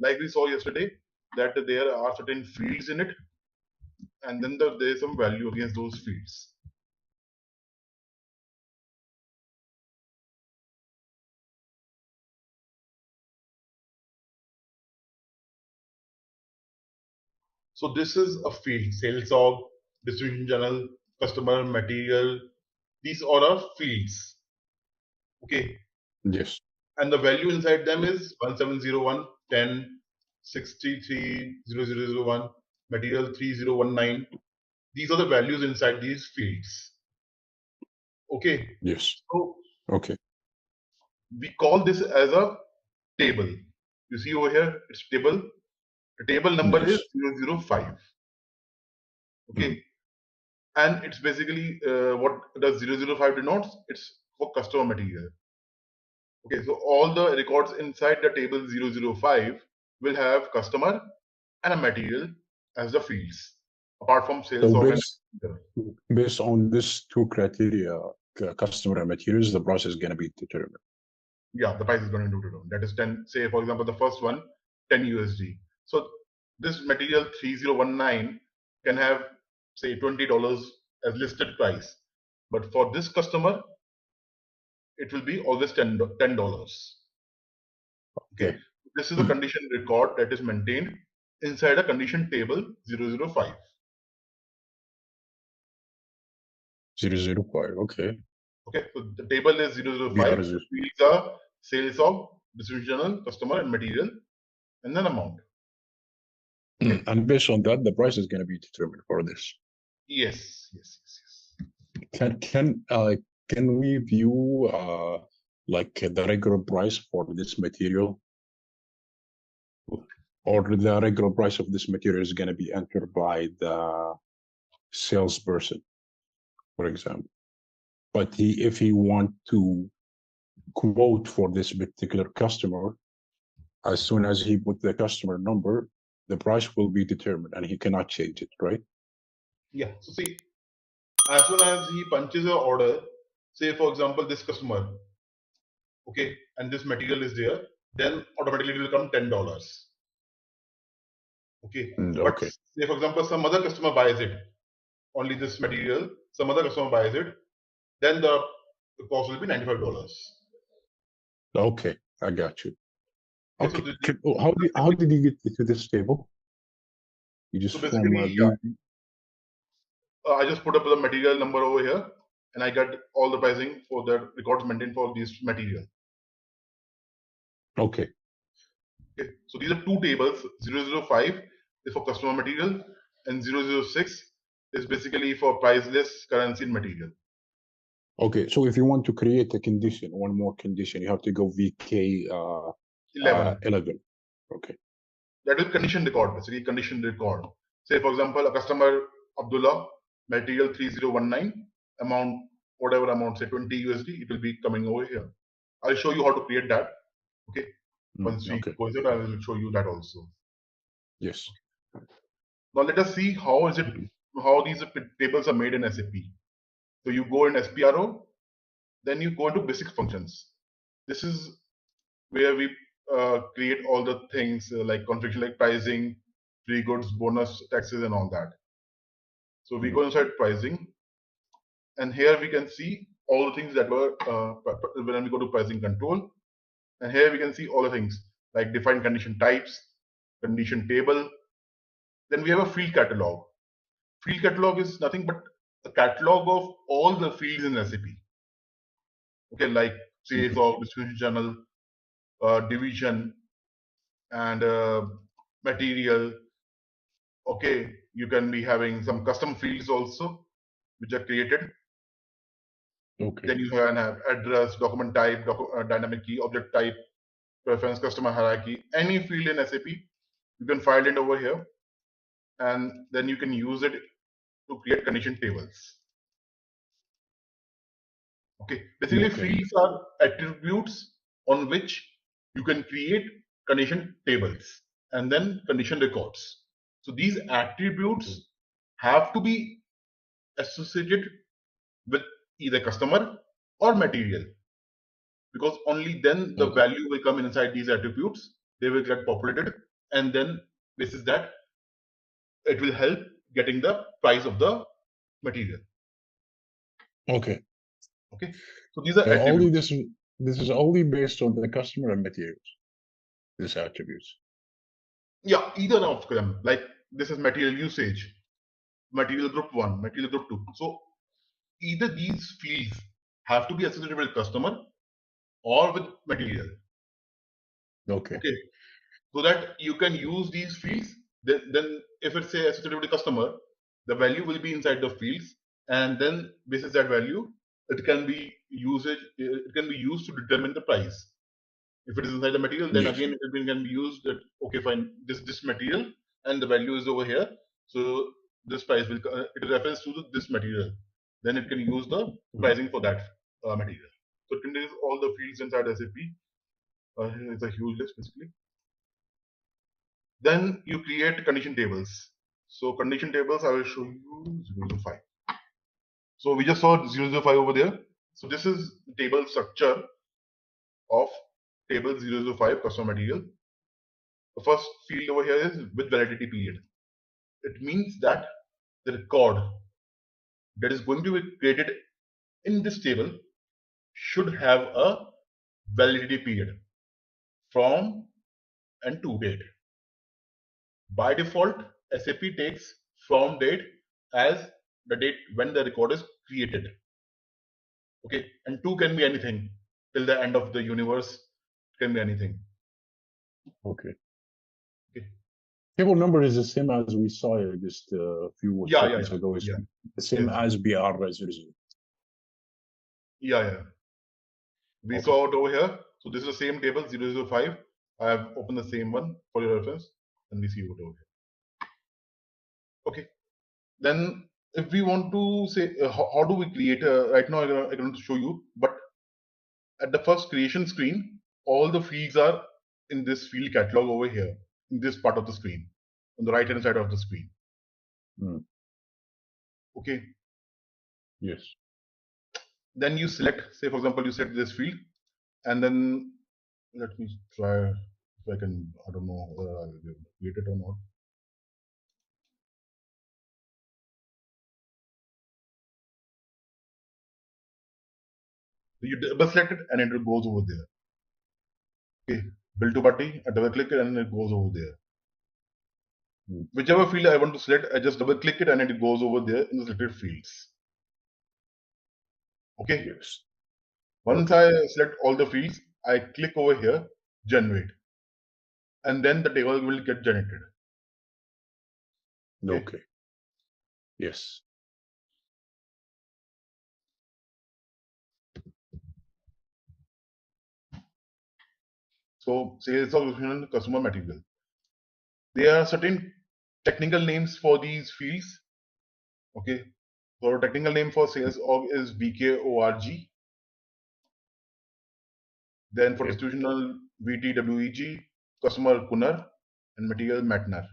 Like we saw yesterday, that there are certain fields in it, and then there is some value against those fields. So this is a field: sales org, distribution channel, customer, material. These all are fields. Okay. Yes. And the value inside them is 1701, 10, 63, 0001, material 3019. These are the values inside these fields. Okay. Yes. So Okay. we call this as a table. You see over here, it's table. The table number Yes. is 005. Okay. And it's basically what does 005 denotes? It's for customer material. Okay, so all the records inside the table 005 will have customer and a material as the fields, apart from sales So org. based on these 2 criteria, customer and materials, the price is going to be determined. Yeah, the price is going to be down. That is 10, say for example, the first one, 10 USD. So this material 3019 can have say $20 as listed price. But for this customer, it will be always $10. Okay. This is a condition record that is maintained inside a condition table 005. 005. Okay. Okay, so the table is 005. BRZ. The fields are sales of distribution channel, customer, and material, and then amount. Okay. And based on that, the price is going to be determined for this. Yes. Can we view like the regular price for this material, or the regular price of this material is going to be entered by the salesperson, for example? But if he want to quote for this particular customer, as soon as he put the customer number, the price will be determined and he cannot change it, right? Yeah. So see, as soon as he punches an order, say for example, this customer, okay, and this material is there, then automatically it will come $10. Okay. But Okay. say for example, some other customer buys it, only this material, some other customer buys it, then the cost will be $95. Okay, I got you. Okay, So how did you get to this table? You just so from basically, I just put up the material number over here, and I got all the pricing for the records maintained for this material. Okay. Okay, so these are two tables. 005 is for customer material, and 006 is basically for priceless currency and material. Okay, so if you want to create a condition, one more condition, you have to go VK 11. Okay. That is condition record, basically condition record. Say for example, a customer Abdullah, material 3019, amount, whatever amount, say 20 USD, it will be coming over here. I'll show you how to create that. Okay. Once we go inside, I will show you that also. Yes. Now let us see how these tables are made in SAP. So you go in SPRO, then you go into basic functions. This is where we create all the things like configuration, like pricing, free goods, bonus, taxes, and all that. So we go inside pricing, and here we can see all the things that were when we go to pricing control, and here we can see all the things like defined condition types, condition table. Then we have a field catalog. Field catalog is nothing but a catalog of all the fields in SAP. Okay, like sales or distribution channel, division, and material. Okay, you can be having some custom fields also, which are created. Okay. Then you can have address, document type, dynamic key, object type, preference, customer hierarchy, any field in SAP, you can file it over here, and then you can use it to create condition tables. Okay, basically fields are attributes on which you can create condition tables and then condition records. So these attributes have to be associated with either customer or material, because only then the value will come inside these attributes. They will get populated, and then this is that it will help getting the price of the material. Okay. Okay. So these are So only attributes. this is only based on the customer and materials. These attributes. Yeah, either of them. Like this is material usage, material group 1, material group 2. So either these fields have to be associated with customer or with material. Okay. Okay. So that you can use these fields. Then if it's say associated with the customer, the value will be inside the fields, and then basis that value, it can be used to determine the price. If it is inside the material, then again it can be used that okay, fine, this material and the value is over here, so this price will it refers to this material. Then it can use the pricing for that material. So it contains all the fields inside SAP. It's a huge list basically. Then you create condition tables. So condition tables, I will show you 005. So we just saw 005 over there. So this is the table structure of table 005 customer material. The first field over here is with validity period. It means that the record that is going to be created in this table should have a validity period from and to date. By default, SAP takes from date as the date when the record is created. Okay, and to can be anything till the end of the universe. It can be anything. Okay. Okay. Table number is the same as we saw just a few seconds ago. It's the same as BR00. Yeah. We saw it over here. So this is the same table 005. I have opened the same one for your reference, and we see it over here. Okay. Then if we want to say how do we create right now I'm going to show you, but at the first creation screen, all the fields are in this field catalog over here, in this part of the screen, on the right hand side of the screen. Okay. Yes. Then you select, say for example, you select this field, and then let me try if I can, I don't know whether I'll be able to create it or not. You double select it and it goes over there. Okay, build to party, I double click it and it goes over there. Whichever field I want to select, I just double click it and it goes over there in the selected fields. Okay. Yes. Once I select all the fields, I click over here, generate, and then the table will get generated. Okay. Yes. So sales of customer material. There are certain technical names for these fields. Okay. So technical name for sales org is BKORG. Then for distributional VTWEG, customer Kunar, and material Matner.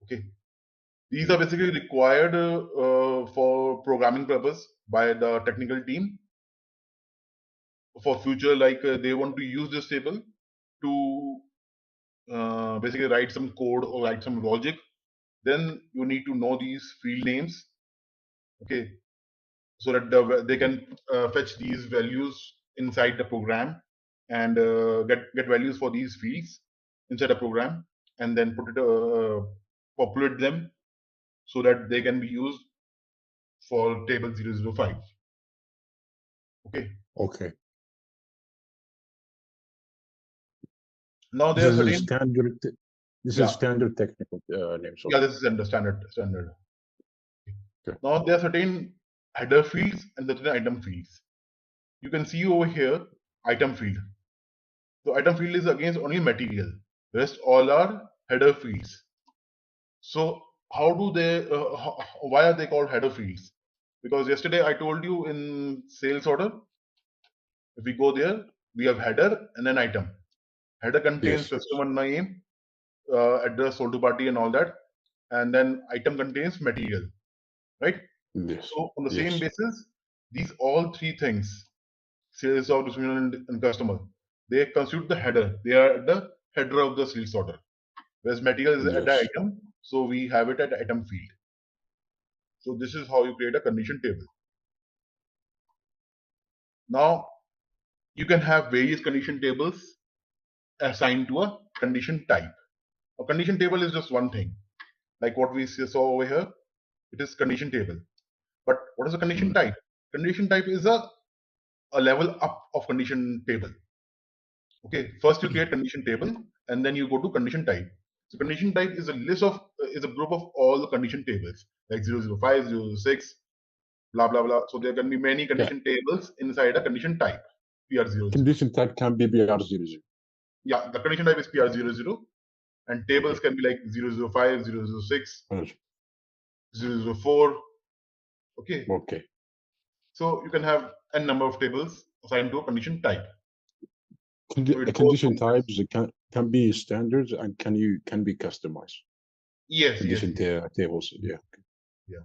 Okay. These are basically required for programming purpose by the technical team. For future, like they want to use this table to basically write some code or write some logic, then you need to know these field names, okay, so that they can fetch these values inside the program and get values for these fields inside the program, and then put it populate them so that they can be used for table 005. Okay. Okay. Now there are certain standard. This is standard technical names. Yeah, this is standard. Okay. Now there are certain header fields and certain item fields. You can see over here item field. So item field is against only material. Rest all are header fields. So how do they? Why are they called header fields? Because yesterday I told you in sales order, if we go there, we have header and then item. Header contains customer name, address, sold to party, and all that, and then item contains material, right? Yes. So on the same basis, these all three things, sales order, distribution, and customer, they constitute the header. They are the header of the sales order. Whereas material is at the item, so we have it at the item field. So this is how you create a condition table. Now you can have various condition tables assigned to a condition type. A condition table is just one thing, like what we saw over here. It is condition table. But what is a condition type? Condition type is a level up of condition table. Okay, first you create condition table and then you go to condition type. So condition type is a list of is a group of all the condition tables like 005, 006, blah blah blah. So there can be many condition tables inside a condition type. PR00. Condition type can be PR00. Yeah, the condition type is PR00, and tables can be like 005, 006, 004. Okay. Okay. So you can have n number of tables assigned to a condition type. Condition types can be standards and can be customized. Yes. Condition tables. Yeah. Yeah.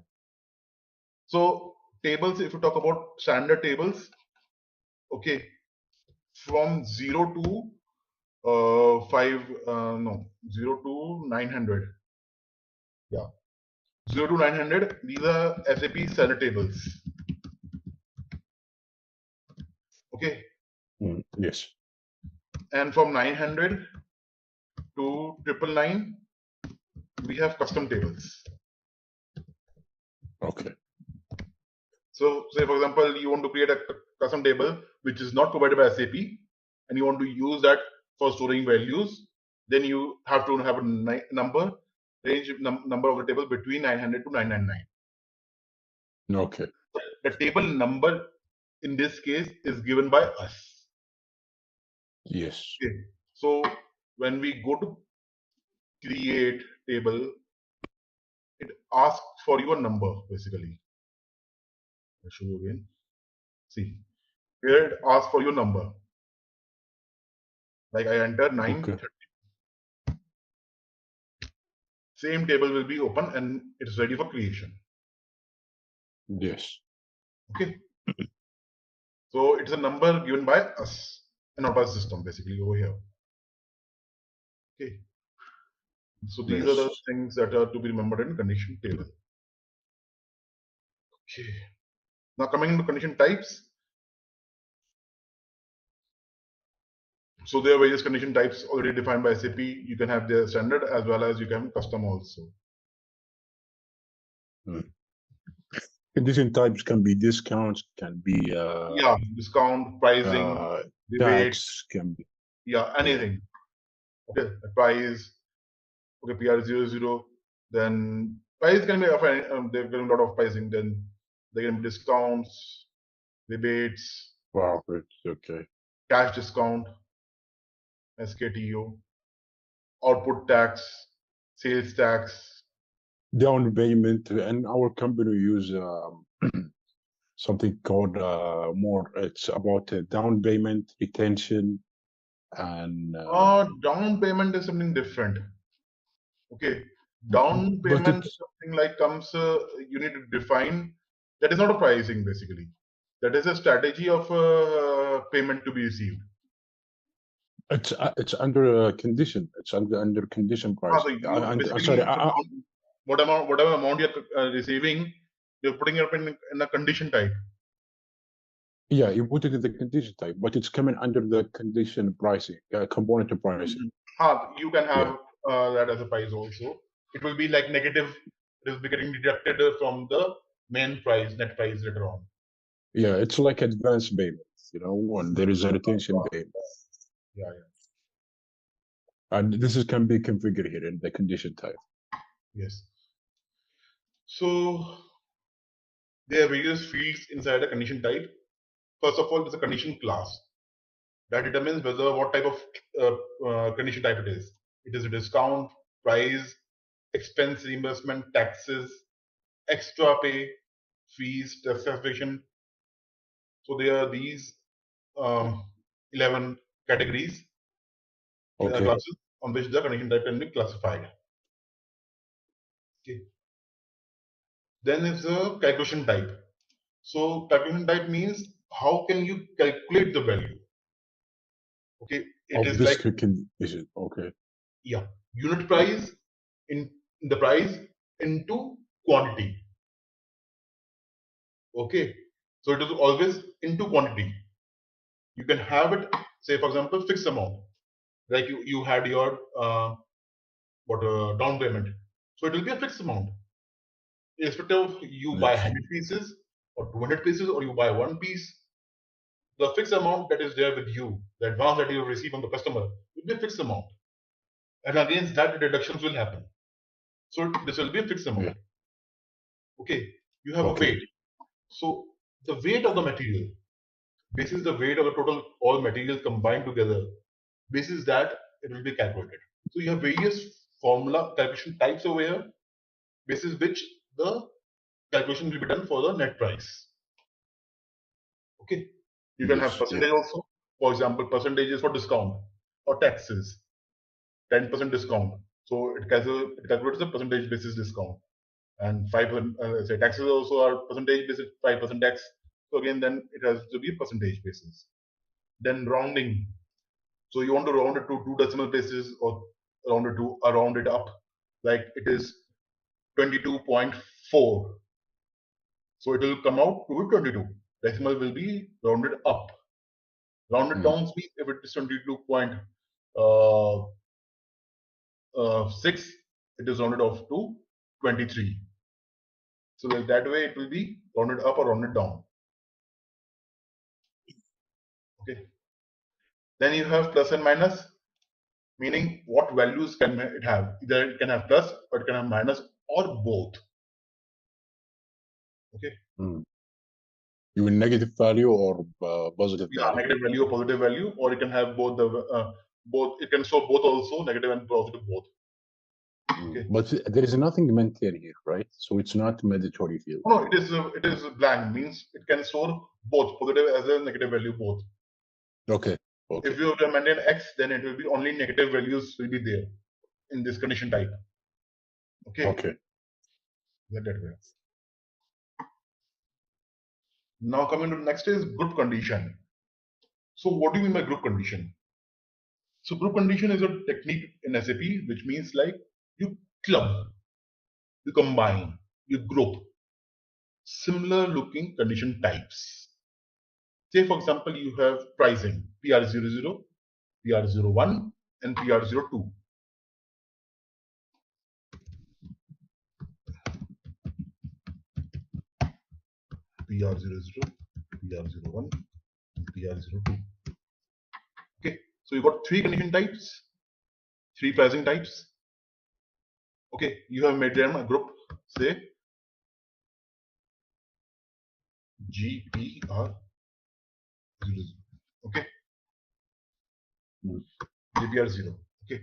So tables, if you talk about standard tables, okay, from 0 to 0 to 900. Yeah, 0 to 900. These are SAP seller tables. Okay, Yes. and from 900 to 999, we have custom tables. Okay. So, say for example, you want to create a custom table which is not provided by SAP, and you want to use that for storing values. Then you have to have a number number of the table between 900 to 999. Okay. The table number in this case is given by us. Yes. Okay. So when we go to create table, it asks for your number basically. I'll show you again. See, here it asks for your number. Like I enter 930. Okay. Same table will be open and it's ready for creation. Yes. Okay. So it's a number given by us and not by the system basically over here. Okay. So these are the Yes. things that are to be remembered in condition table. Okay. Now coming into condition types. So there are various condition types already defined by SAP. You can have their standard as well as you can custom also. Condition types can be discounts, can be Yeah, discount, pricing, rebate, tax, can be yeah, anything. Okay, the price, okay, PR00, then price can be of they've given a lot of pricing, then there can be discounts, rebates, wow, it's okay. cash discount, SKTO, output tax, sales tax. Down payment, and our company use something called more. It's about down payment, retention, and Down payment is something different. Okay, down but payment is it's something like comes, you need to define, that is not a pricing basically. That is a strategy of payment to be received. it's under a condition. It's under condition So pricing. you I'm basically, sorry. whatever amount you're receiving, you're putting it up in a condition type. Yeah, you put it in the condition type, but it's coming under the condition pricing, component of pricing. You can have that as a price also. It will be like negative. It will be getting deducted from the main price, net price later on. Yeah, it's like advance payments, when there is a retention payment. Yeah. And this can be configured here in the condition type. Yes. So there are various fields inside a condition type. First of all, there's a condition class that determines what type of condition type it is. It is a discount, price, expense reimbursement, taxes, extra pay, fees, taxation. So there are these 11 categories, Okay. classes on which the condition type can be classified. Okay. Then is the calculation type. So calculation type means how can you calculate the value? Okay, it is like Okay. yeah, unit price in the price into quantity. Okay, so it is always into quantity. You can have it, say for example, fixed amount. Like you had your down payment, so it will be a fixed amount. Irrespective of you buy Yes. 100 pieces or 200 pieces or you buy one piece, the fixed amount that is there with you, the advance that you receive from the customer, will be a fixed amount. And against that, the deductions will happen. So this will be a fixed amount. Yeah. Okay, you have Okay. a weight. So the weight of the material, this is the weight of the total all materials combined together. This is that it will be calculated. So you have various formula calculation types over here, basis which the calculation will be done for the net price. Okay, you can have Yes. percentage also. For example, percentages for discount or taxes, 10% discount. So it calculates the percentage basis discount, and 5%. Say taxes also are percentage basis, 5% tax. So again, then it has to be percentage basis. then rounding. So you want to round it to 2 decimal places or round it up, like it is 22.4. So it will come out to 22. Decimal will be rounded up. Rounded down means if it is 22.6, it is rounded off to 23. So that way it will be rounded up or rounded down. Okay. Then you have plus and minus, meaning what values can it have? Either it can have plus or it can have minus or both. Okay. Even negative value or positive value? Negative value or positive value, or it can have both the both. It can show both also, negative and positive both. Okay. But there is nothing maintained here, right? So it's not mandatory field. No, it is blank, means it can store both positive as well as negative value both. Okay. If you maintain X, then it will be only negative values will be there in this condition type. Okay. That way. Now coming to the next is group condition. So what do you mean by group condition? So group condition is a technique in SAP which means like you club, you combine, you group similar looking condition types. Say for example, you have pricing PR00, PR01 and PR02. PR00, PR01 and PR02. Okay, so you got 3 condition types, 3 pricing types. Okay, you have made them a group, say GPR00. Okay, GPR0. Okay,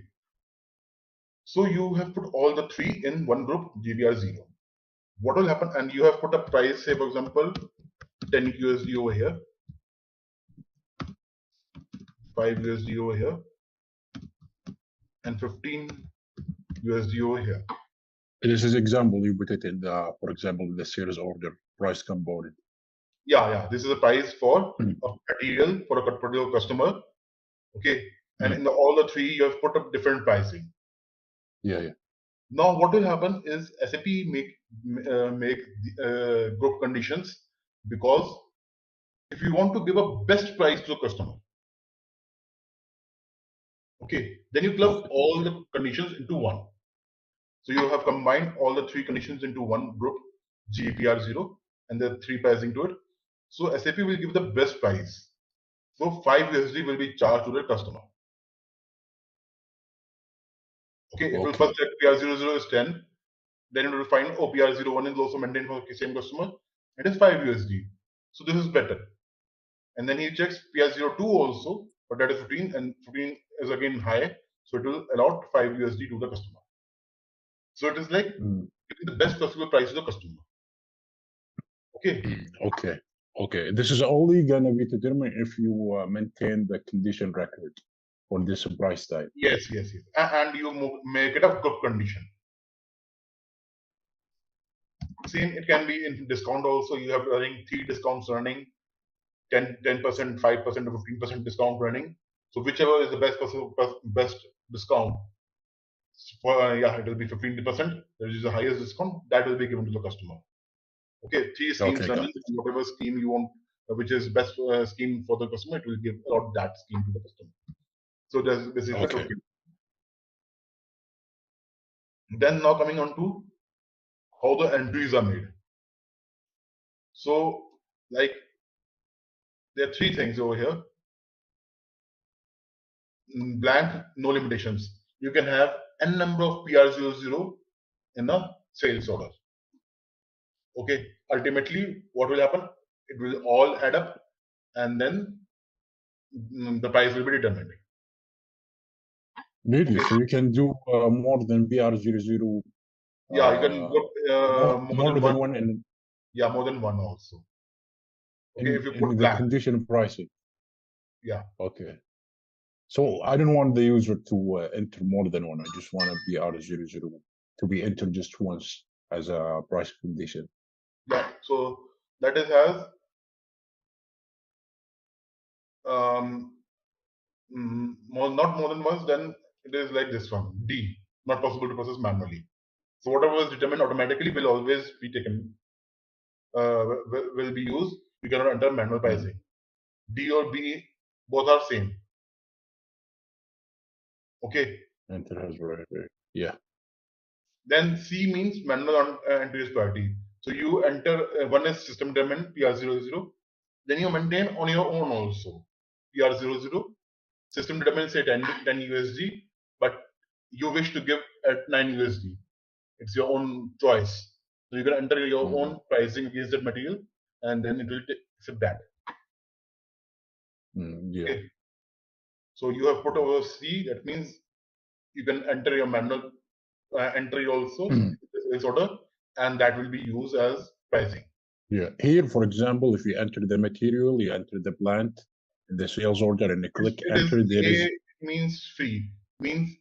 so you have put all the 3 in one group, GPR0. What will happen? And you have put a price, say for example, 10 USD over here, 5 USD over here, and 15 USD over here. This is example you put it in the, for example, the sales order price component. Yeah. This is a price for a material for a particular customer. Okay, and in all the 3 you have put up different pricing. Yeah. Now what will happen is SAP make group conditions, because if you want to give a best price to a customer, okay, then you club all the conditions into one. So you have combined all the 3 conditions into one group, GPR0, and the 3 pricing to it. So SAP will give the best price. So 5 USD will be charged to the customer. Okay, it will first check PR00 is 10, then it will find PR01 is also maintained for the same customer. It is 5 USD. So this is better. And then he checks PR02 also, but that is 15, and 15 is again high. So it will allot 5 USD to the customer. So it is like giving the best possible price to the customer. Okay. Okay. This is only gonna be determined if you maintain the condition record for this price type. Yes. And you make it a group condition. Same, it can be in discount also. You have running 3 discounts running, 10%, 5%, or 15% discount running. So whichever is the best discount, for it will be 15%. There is the highest discount that will be given to the customer. Okay, 3 schemes running. Whatever scheme you want, which is best scheme for the customer, it will give out that scheme to the customer. So this is the group. Then now coming on to how the entries are made. So like there are 3 things over here. Blank, no limitations. You can have n number of PR00 in a sales order. Okay, ultimately what will happen? It will all add up, and then the price will be determined. Really? So you can do more than PR00? Yeah, you can put more than one. And yeah, more than one also. Okay, if you put the condition pricing. Yeah. Okay. So I don't want the user to enter more than one. I just want PR00 to be entered just once as a price condition. Yeah. So that is as not more than once, then it is like this one. D, not possible to process manually. So whatever is determined automatically will always be taken, will be used. You cannot enter manual pricing. D or B, both are same. Okay. Enter has right. Yeah. Then C means manual entry is priority. So you enter, one is system determined, PR00. Then you maintain on your own also. PR00. System determined say 10 USD, but you wish to give at 9 USD. It's your own choice. So you can enter your own pricing against that material, and then it will accept that. Yeah. Okay. So you have put over C. That means you can enter your manual entry also in the sales order, and that will be used as pricing. Yeah. Here, for example, if you enter the material, you enter the plant, the sales order, and you click enter. There is A means free. Means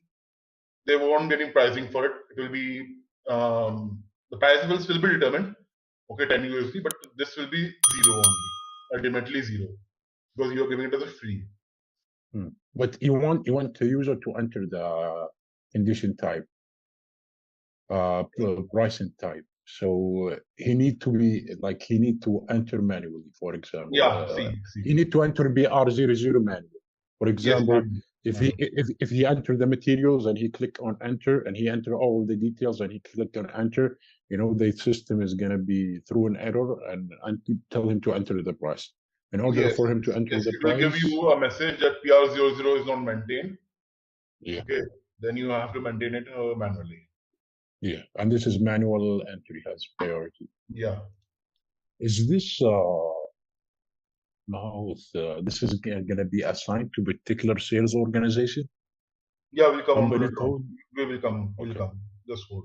they won't get any pricing for it. It will be the price will still be determined. Okay, 10 USD, but this will be zero only. Ultimately zero, because you are giving it as a free. But you want the user to enter the condition type, pricing type. So he need to enter manually, for example. Yeah, he need to enter BR00 manually. For example, yes, if he enter the materials and he click on enter and he enter all the details and he click on enter, the system is gonna be through an error and tell him to enter the price. In order for him to enter the it price, will give you a message that PR00 is not maintained. Yeah. Okay, then you have to maintain it manually. Yeah, and this is manual entry has priority. Yeah. Is this now this is gonna be assigned to particular sales organization? Yeah, we'll come on to Company the code? We will come. We'll Okay. come. This code.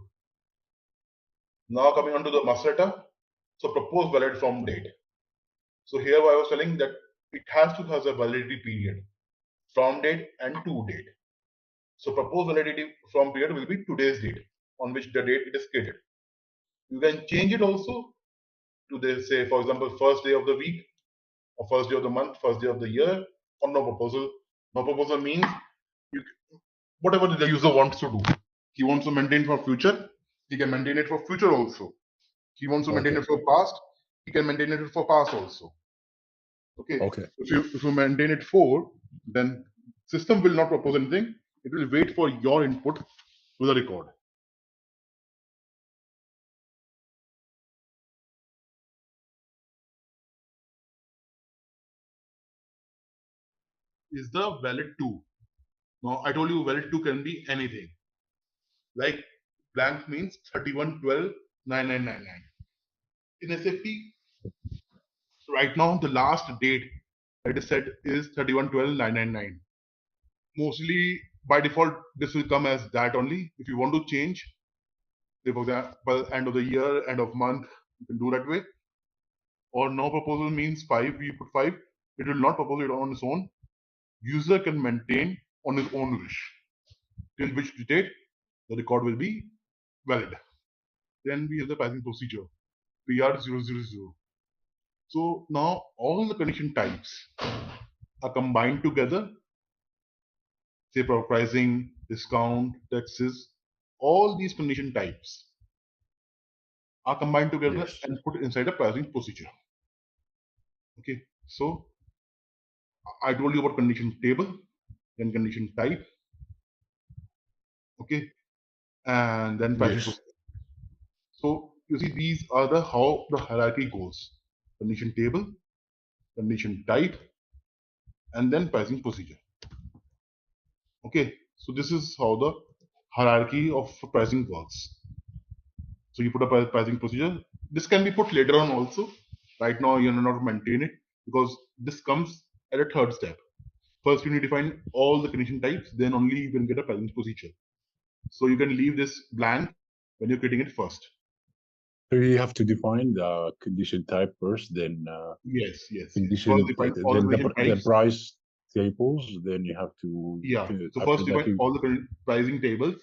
Now coming on to the master data. So propose valid from date. So here I was telling that it has to have a validity period from date and to date. So proposed validity from period will be today's date on which the date it is created. You can change it also to the say, for example, first day of the week or first day of the month, first day of the year, or no proposal. No proposal means whatever the user wants to do. He wants to maintain for future, he can maintain it for future also. He wants to maintain it for past, he can maintain it for past also. Okay. If you maintain it for, then system will not propose anything. It will wait for your input to the record. Is the valid to? Now I told you valid to can be anything. Like blank means 31/12/9999. In SAP, right now the last date that is set is 31/12/999. Mostly by default this will come as that only. If you want to change, for example, end of the year, end of month, you can do that way. Or no proposal means 5. We put 5. It will not propose it on its own. User can maintain on his own wish. Till which date the record will be valid. Then we have the pricing procedure, PR000. So now all the condition types are combined together. Say for pricing, discount, taxes, all these condition types are combined together and put inside a pricing procedure. Okay, so I told you about condition table, then condition type, okay, and then pricing procedure. So you see, these are how the hierarchy goes: condition table, condition type, and then pricing procedure. Okay, so this is how the hierarchy of pricing works. So you put a pricing procedure. This can be put later on also. Right now you are not maintain it because this comes at a third step. First you need to define all the condition types, then only you can get a pricing procedure. So you can leave this blank when you're creating it first. So you have to define the condition type first, then yes. Condition, first define all then the price tables. Then you have to So first define all the pricing tables,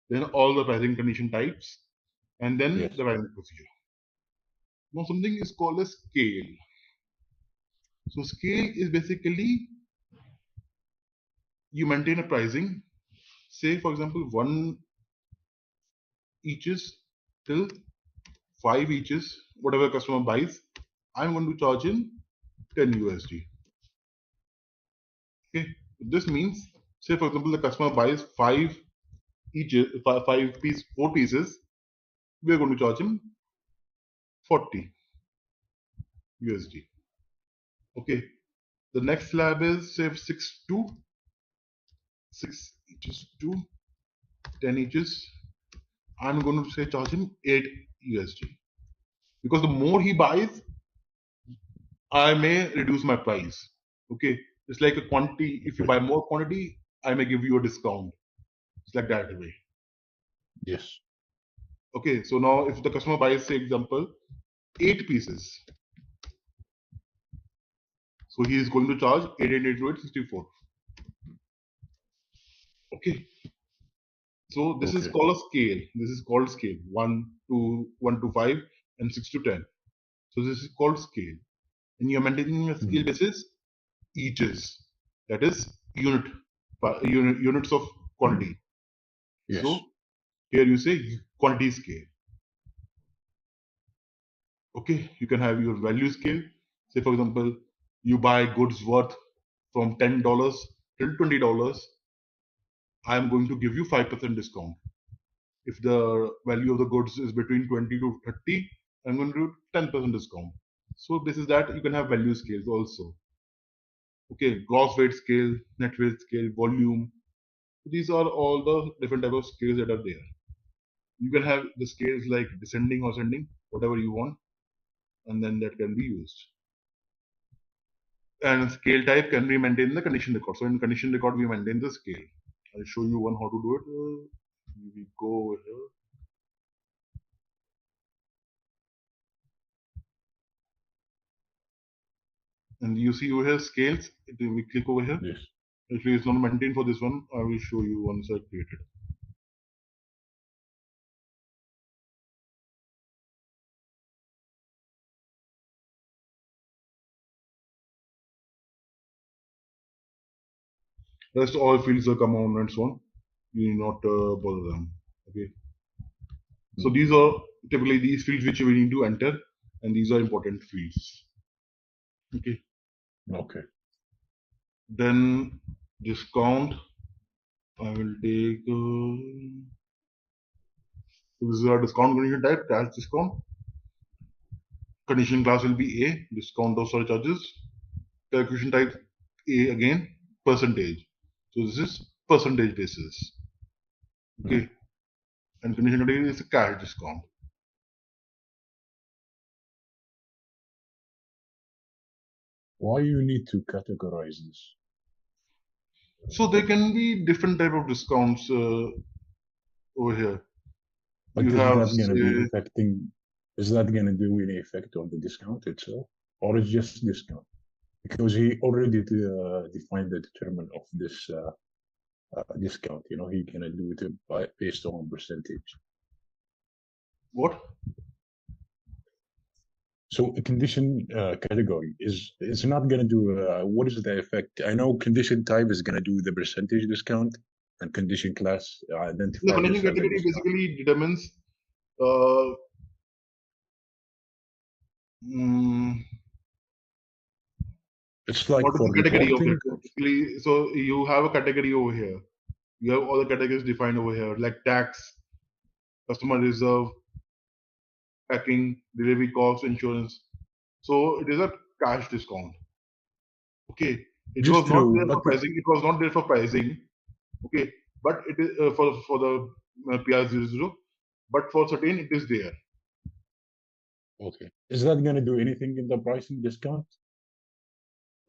then all the pricing condition types, and then the pricing procedure. Now something is called a scale. So scale is basically you maintain a pricing. Say, for example, 1 eaches till 5 eaches, whatever customer buys, I'm going to charge him 10 USD. Okay, this means, say for example, the customer buys 5 each, 4 pieces, we are going to charge him 40 USD. Okay, the next slab is say 6 eaches to 10 eaches. I'm going to say charge him 8 USD, because the more he buys, I may reduce my price. Okay, it's like a quantity. If you buy more quantity, I may give you a discount. It's like that way. Yes. Okay, so now if the customer buys, say example, 8 pieces, so he is going to charge 8 into 8, 64. Okay, so this is Okay. called a scale. This is called scale 1 to 5 and 6 to 10. So this is called scale, and you are maintaining a scale basis eaches, that is units of quantity. Yes. So here you say quantity scale. Okay, you can have your value scale. Say for example, you buy goods worth from $10 till $20. I am going to give you 5% discount. If the value of the goods is between 20 to 30, I'm going to do 10% discount. So this is that you can have value scales also. Okay, gross weight scale, net weight scale, volume. These are all the different type of scales that are there. You can have the scales like descending or ascending, whatever you want, and then that can be used. And scale type can be maintained in the condition record. So in condition record, we maintain the scale. I'll show you one how to do it. We go over here. And you see over here scales. We click over here. Yes. If it is not maintained for this one, I will show you once I create it. Rest all fields are come on and so on. You need not bother them. Okay. So these are typically these fields which we need to enter, and these are important fields. Okay. Okay. Then discount. I will take. This is our discount condition type, cash discount. Condition class will be A, discount of surcharges. Calculation type A again, percentage. So this is percentage basis. Okay. And condition condition is a cash discount. Why you need to categorize this? So there can be different type of discounts over here. But You is have that gonna be say, affecting? Is that gonna do any effect on the discount itself, or it's just discount? Because he already defined the determinant of this discount. You know, he gonna do it based on percentage. what? So a condition category is not gonna do what is the effect? I know condition type is gonna do the percentage discount, and condition class The identify condition this as a category discount. basically determines uh, It's like what is for the category of reporting. it. Basically, so you have a category over here. You have all the categories defined over here, like tax, customer reserve, packing, delivery cost, insurance. So it is a cash discount. Okay, it Just was not true, there for but pricing. It was not there for pricing. Okay, but it is for the PR00. But for certain, it is there. okay, is that gonna do anything in the pricing discount?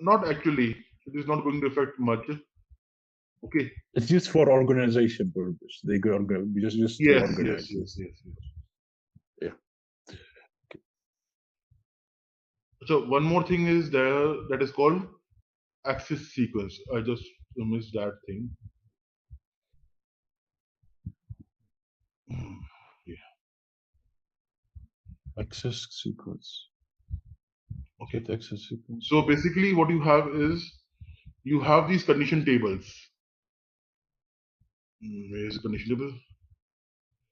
Not actually. It is not going to affect much. Okay. It's just for organization purpose. They go just to Yes. organize it. Yes. Yeah. So one more thing is there that is called access sequence. I just missed that thing. Yeah. Access sequence. Okay. Get access sequence. So basically, what you have is you have these condition tables. Here's condition table.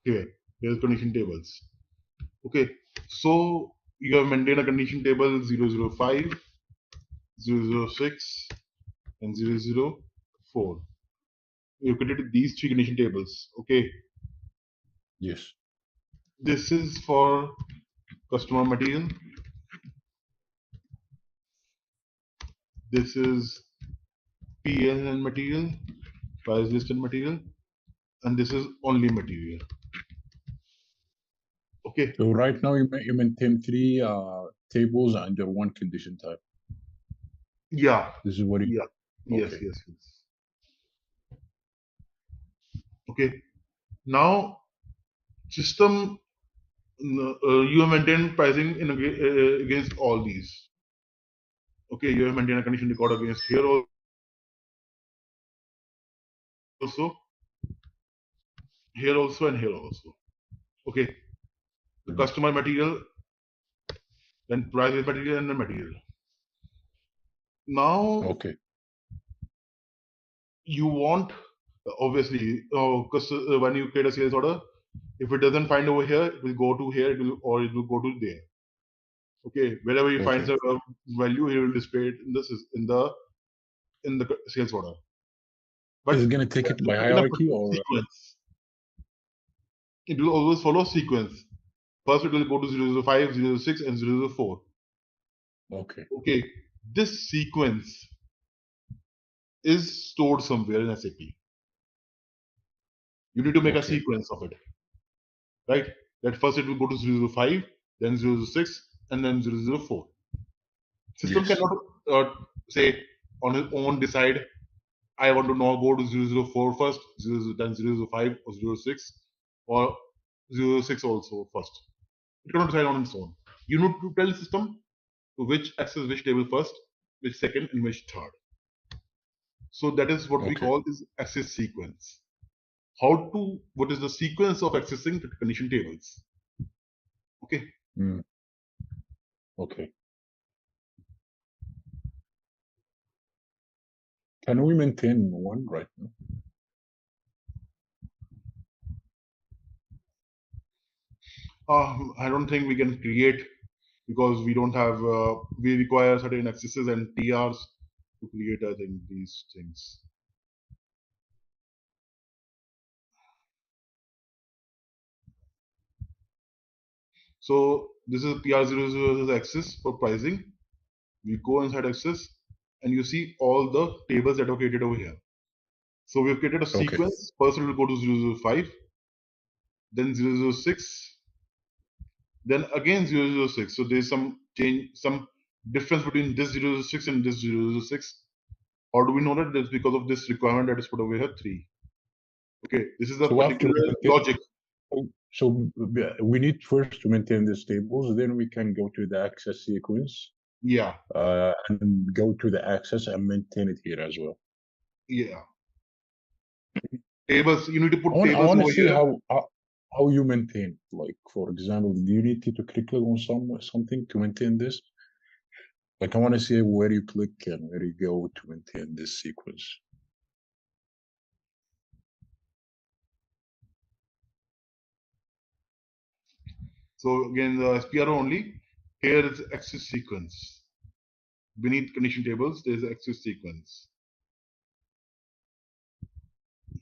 Here's condition tables. Okay, so you have maintained a condition table 005, 006, and 004. You created these three condition tables. Okay, Yes. this is for customer material. This is PL and material, price list and material, and this is only material. Okay. So right now you maintain three tables under one condition type. Yeah. This is what you. Yeah. Okay. Yes. Okay. Now, system, you have maintained pricing in against all these. Okay, you have maintained a condition record against here also, here also, and here also. Okay, the customer material, then price material, and the material. Now, okay, you want, obviously, because when you create a sales order, if it doesn't find over here, it will go to here, or it will go to there. Okay, wherever you find the value, he will display it in the sales order. But is it going to take it by hierarchy or sequence? It will always follow sequence. First, it will go to 005, 006, and 004. Okay. Okay, this sequence is stored somewhere in SAP. You need to make a sequence of it, right? That first it will go to 005, then 006, and then 004. System cannot say on its own decide, I want to now go to 004 first, then 005 or 06, or 06 also first. It cannot decide on its own. You need to tell the system to which access which table first, which second, and which third. So that is what we call is access sequence. What is the sequence of accessing the condition tables? Okay. Okay. Can we maintain one right now? I don't think we can create, because we don't have, we require certain accesses and TRs to create, I think, these things. So this is PR00 access for pricing. We go inside access and you see all the tables that are created over here. So we've created a sequence. First it will go to 005, then 006, then again 006. So there's some change, some difference between this 006 and this 006. How do we know that? That's because of this requirement that is put over here 3. Okay, this is the particular logic. So we need first to maintain these tables, then we can go to the access sequence. Yeah. And go to the access and maintain it here as well. Yeah. Tables, you need to put tables I want to see here. how you maintain. Like, for example, do you need to click on something to maintain this? Like, I want to see where you click and where you go to maintain this sequence. So again, the SPR only. Here is access sequence. Beneath condition tables, there is access sequence.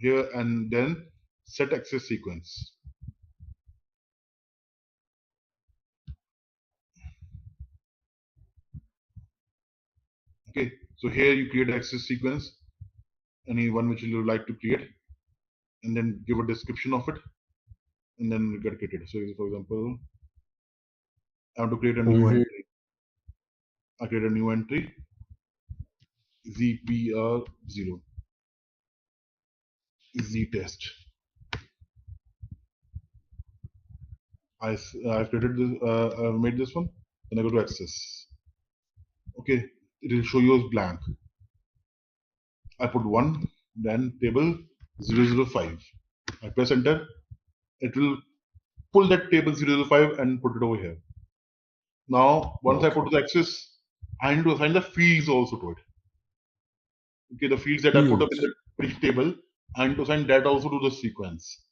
Here and then set access sequence. Okay, so here you create access sequence, any one which you would like to create, and then give a description of it, and then get created. So, for example, I want to create a new entry. I create a new entry, ZPR0, Z test. I've created this, I've made this one, then I go to access. Okay, it will show you as blank. I put 1, then table 005. I press enter. It will pull that table 005 and put it over here. Now, once I put the access, I need to assign the fields also to it. Okay, the fields that I put up in the table, and to assign that also to the sequence.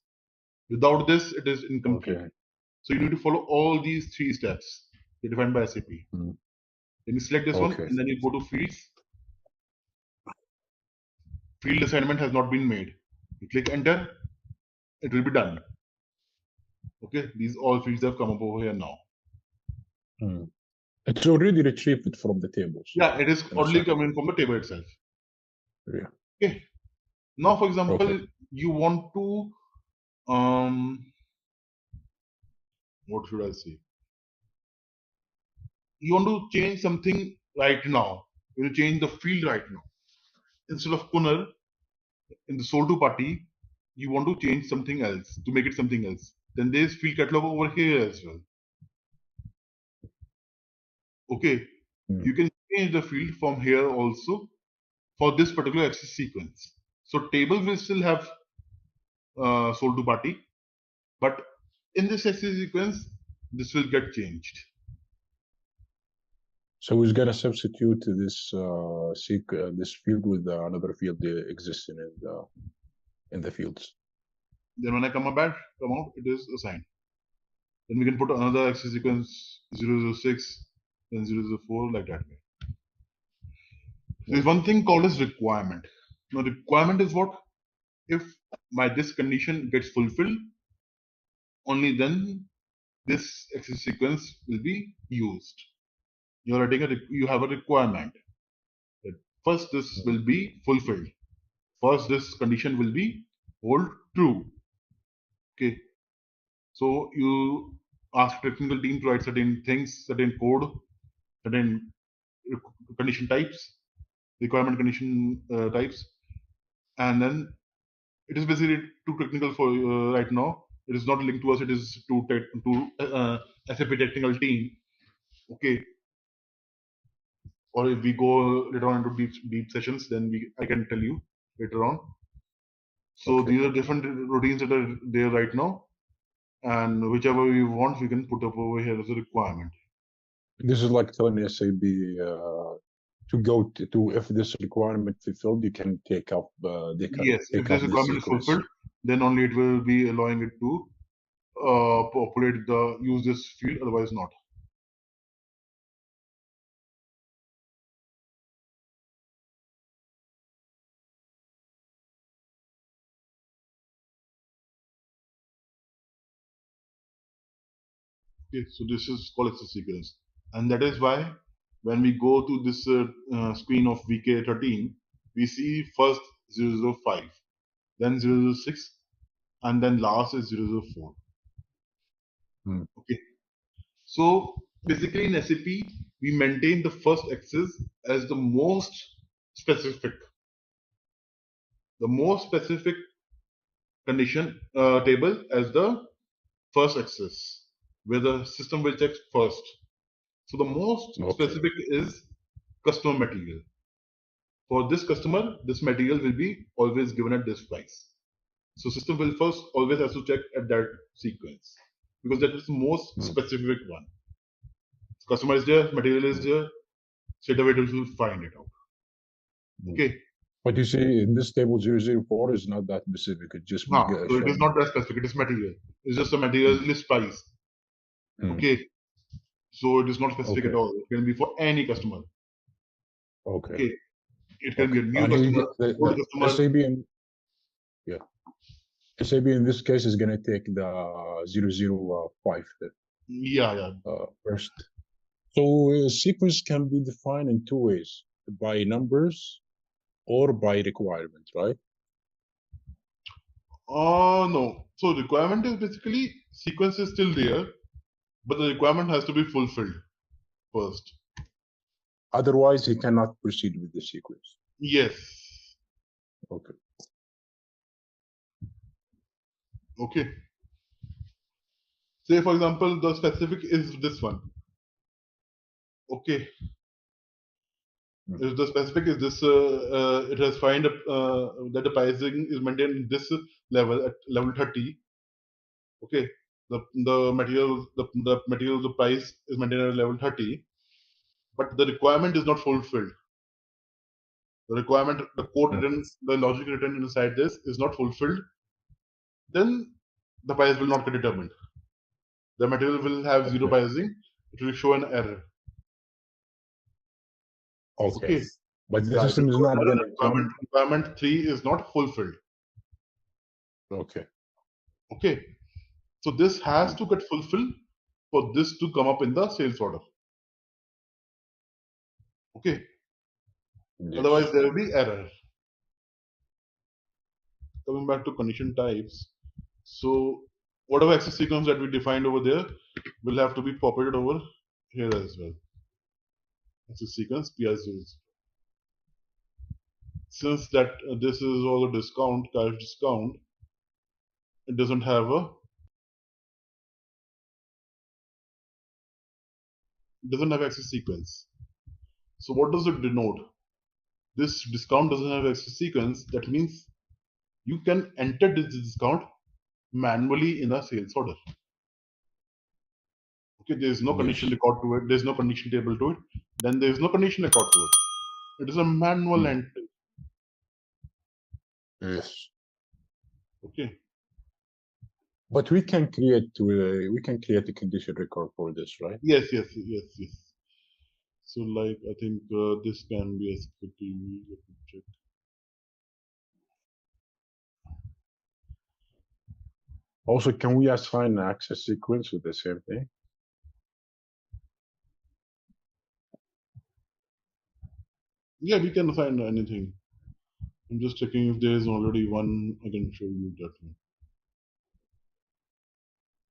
Without this, it is incomplete. Okay. So you need to follow all these 3 steps defined by SAP. Mm. Then you select this one, Okay. and then you go to fields. Field assignment has not been made. You click enter, it will be done. Okay, these all fields have come up over here now. Mm. It's already retrieved from the table. So Yeah, it is in a already second. coming from the table itself. Yeah. Okay. Now, for example, Okay. you want to what should I say? You want to change something right now. You want to change the field right now. Instead of Kunal in the sold to party, you want to change something else to make it something else. Then there's field catalog over here as well. Okay, Mm. you can change the field from here also for this particular access sequence. So table will still have sold to party, but in this access sequence, this will get changed. So we're gonna substitute this this field with another field existing in the fields. Then when I come out, it is assigned. Then we can put another access sequence 006, then 004, like that way. There's one thing called as requirement. Now, requirement is what? If this condition gets fulfilled, only then this access sequence will be used. You have a requirement that first this will be fulfilled. First, this condition will be hold true. Okay. So you ask technical team to write certain things, certain code, certain condition types, requirement condition types, and then it is basically too technical for right now. It is not linked to us. It is to SAP technical team. Okay. Or if we go later on into deep sessions, then I can tell you later on. So Okay. these are different routines that are there right now, and whichever we want, we can put up over here as a requirement. This is like telling SAP to go to if this requirement fulfilled, you can take up Yes, take if this up the requirement is sequence. fulfilled, then only it will be allowing it to populate use this field. Otherwise, not. Okay, so this is called as a sequence, and that is why when we go to this screen of VK13, we see first 005, then 006, and then last is 004. Hmm. Okay, so basically in SAP we maintain the first axis as the most specific condition table as the first axis, where the system will check first. So the most Okay. specific is customer material. For this customer, this material will be always given at this price. So system will first always has to check at that sequence because that is the most specific one. Customer is there, material is there, straight away it will find it out. Okay. But you see, in this table 004 is not that specific. It just So it is showing. not that specific, it is material. It's just a material list price. Okay. So it is not specific Okay. at all. It can be for any customer. Okay. Okay. It can be a new And customer, old customer. SAP in this case is gonna take the 005 Yeah. first. So a sequence can be defined in two ways: by numbers or by requirement, right? No. So requirement is basically sequence is still there, but the requirement has to be fulfilled first. Otherwise, you cannot proceed with the sequence. Yes. Okay. Okay. Say for example, the specific is this one. Okay. If the specific is this, it has find that the pricing is maintained in this level at level 30. Okay. The material the price is maintained at level 30, but the requirement is not fulfilled. the requirement, the code Okay. written, the logic written inside this is not fulfilled, then the price will not get determined. The material will have zero Okay. pricing. It will show an error. Okay. Okay. But the Yeah, it will system is show not an error. gonna come. Requirement 3 is not fulfilled. Okay. Okay. So this has to get fulfilled for this to come up in the sales order. Okay. Yes. Otherwise, there will be error. Coming back to condition types. So whatever access sequence that we defined over there will have to be populated over here as well. Access sequence PR0. Since that this is all a discount, cash discount, it doesn't have access sequence. So what does it denote? This discount doesn't have access sequence. That means you can enter this discount manually in a sales order. Okay, there is no condition Yes. record to it. There is no condition table to it. Then there is no condition record to it. It is a manual entry. Yes. Okay. But we can create a condition record for this, right? Yes. So like I think this can be SPTV. Let me check. Also, can we assign an access sequence with the same thing? Yeah, we can assign anything. I'm just checking if there is already one. I can show you that one.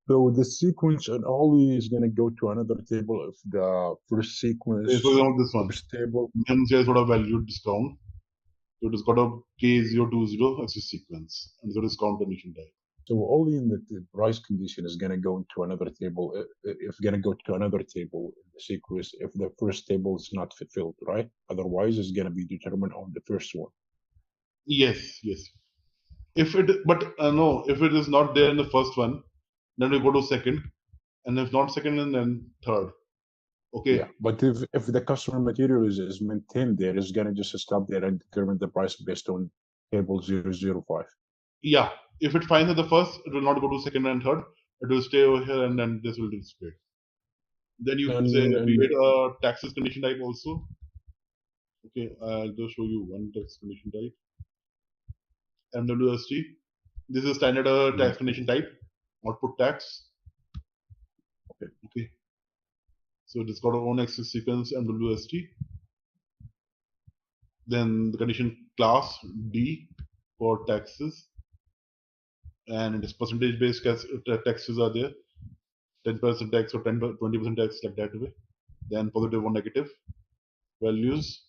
So the sequence and only is going to go to another table if the first sequence For example, this one. first table. Then says what a value discount. So it has got a K020 access sequence and the discount condition type. So only in the price condition is going to go into another table. If going to go to another table in the sequence if the first table is not fulfilled, right? Otherwise, it's going to be determined on the first one. Yes. If it, but no, if it is not there in the first one, then we go to second, and if not second, and then third. Okay. Yeah, but if the customer material is maintained there, it's gonna just stop there and determine the price based on table 005. Yeah. If it finds at the first, it will not go to second and third. It will stay over here, and then this will display. Then you say create a taxes condition type also. Okay, I'll just show you one tax condition type. MWST. This is standard tax condition type, output tax. Okay. So it has got our own access sequence MWST. Then the condition class D for taxes, and it is percentage based taxes are there. 10% tax or 20% tax like that way. Then positive or negative values.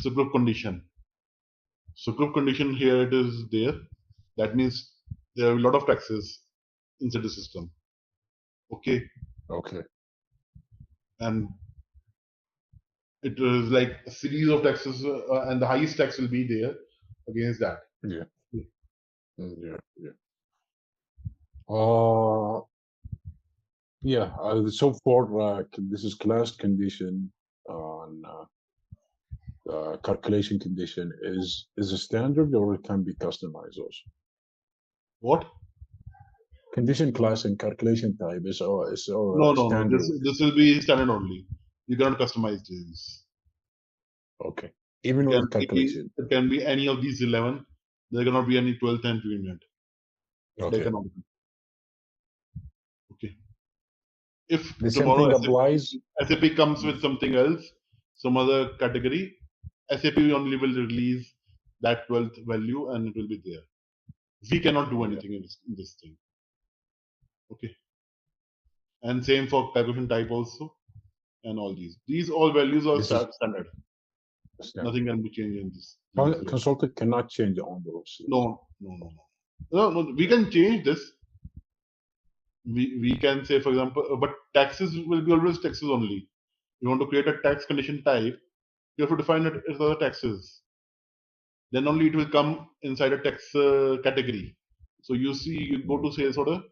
So group condition. So group condition here it is there. That means there are a lot of taxes inside the system. Okay. Okay. And it is like a series of taxes, and the highest tax will be there against that. Yeah. So far, this is class condition on calculation condition is a standard or it can be customized also. What? Condition class and calculation type is No. standard. This will be standard only. You cannot customize this. Okay. Even with calculation. It can be any of these 11. There cannot be any 12th entry in it. Okay. They cannot be. Okay. If the tomorrow same thing applies. SAP comes with something else, some other category, SAP only will release that 12th value and it will be there. We cannot do anything in this thing. Okay. And same for calculation type also, and all these. These all values are standard. Nothing can be changed in this. Consultant cannot change on those. No. We can change this. We can say, for example, but taxes will be always taxes only. You want to create a tax condition type, you have to define it as other taxes. Then only it will come inside a tax category. So you see, you go to sales order.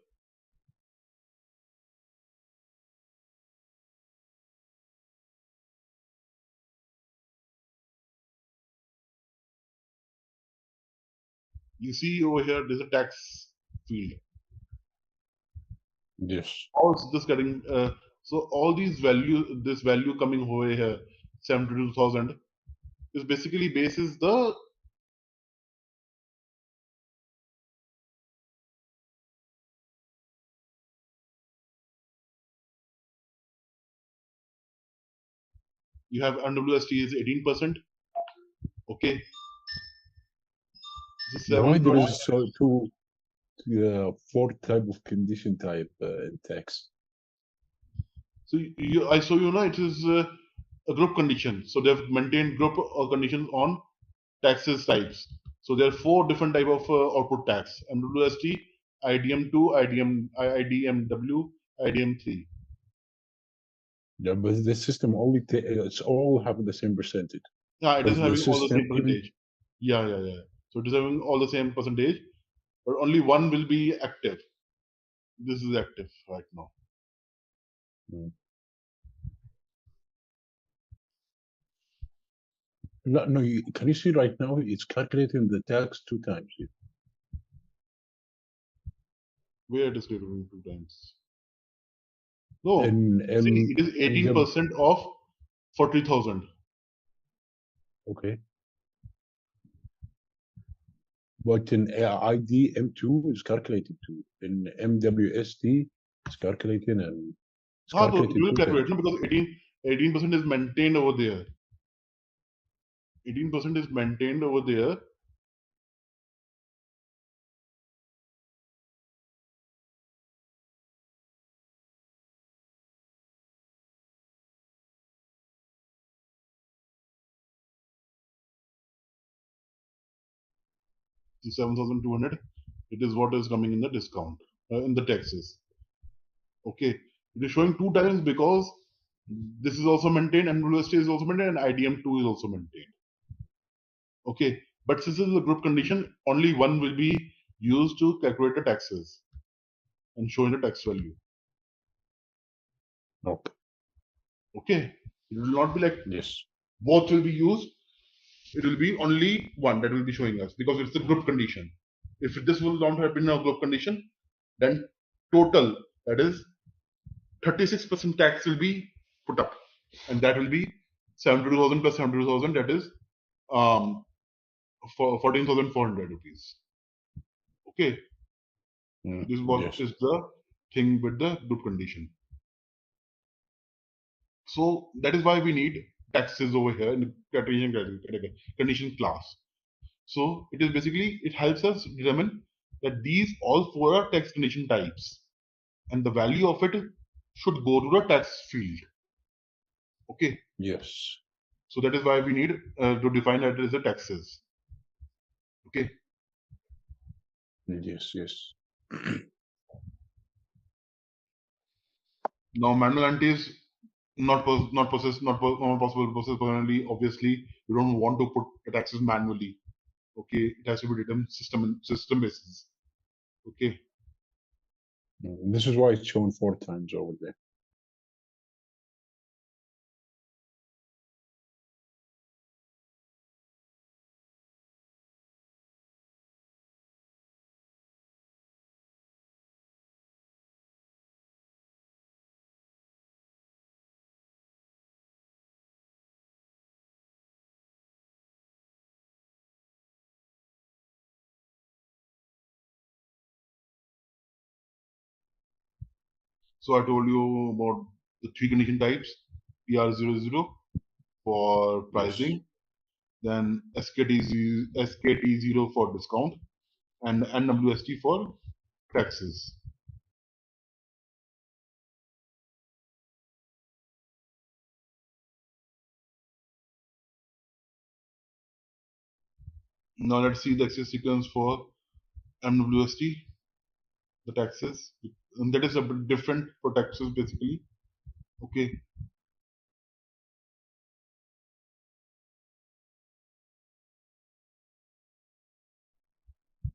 you see over here, there's a tax field. Yes. How is this getting? So all these value, this value coming over here, 72,000, is basically basis the you have NWST is 18%. Okay, this is Why 7. there is so four type of condition type in tax? So I show you now it is a group condition. So they've maintained group conditions on taxes types. So there are 4 different type of output tax: MWST, IDM2, IDMW, IDM3. Yeah, but the system only it's all have the same percentage. Yeah, it is Because the having all the system same percentage. Yeah. So it is having all the same percentage, but only one will be active. This is active right now. No, can you see right now it's calculating the tax 2 times. Where it is calculating 2 times. No, And see, it is 18% of 40,000. okay. But in IDM2 is calculated too. In MWST it's calculating and it's So calculated you will 2 calculate times. because 18% is maintained over there. 18% is maintained over there. To 7,200. It is what is coming in the discount in the taxes. Okay, it is showing 2 times because this is also maintained, and university is also maintained, and IDM2 is also maintained. Okay, but since this is a group condition, only one will be used to calculate the taxes and show in the tax value. Okay. Okay, it will not be like Yes. both will be used. It will be only one that will be showing us because it's a group condition. If this will not have been a group condition, then total, that is 36% tax will be put up, and that will be 72,000 plus 72,000, that is for 14,400 rupees. Okay, this is what is the thing with the group condition. So that is why we need taxes over here in the condition class. So it is basically, it helps us determine that these all 4 are tax condition types, and the value of it should go to the tax field. Okay. Yes. So that is why we need to define that as the taxes. Okay. Yes. Now manual entry is not possible process personally. Obviously, you don't want to put the taxes manually. Okay, it has to be written system basis. Okay. This is why it's shown 4 times over there. So I told you about the 3 condition types: PR00 for pricing, then SKT0 for discount, and NWST for taxes. Now let's see the access sequence for MWST, the taxes, and that is a bit different for taxes basically. Okay.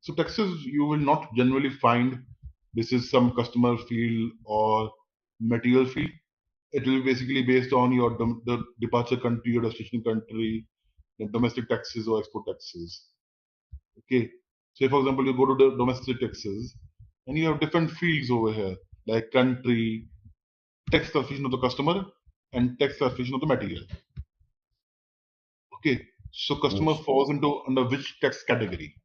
So taxes you will not generally find this is some customer field or material field. It will be basically based on your the departure country or destination country, the domestic taxes or export taxes. Okay. Say, for example, you go to the domestic taxes and you have different fields over here, like country, tax classification of the customer, and tax classification of the material. Okay, so customer Yes. falls into under which tax category?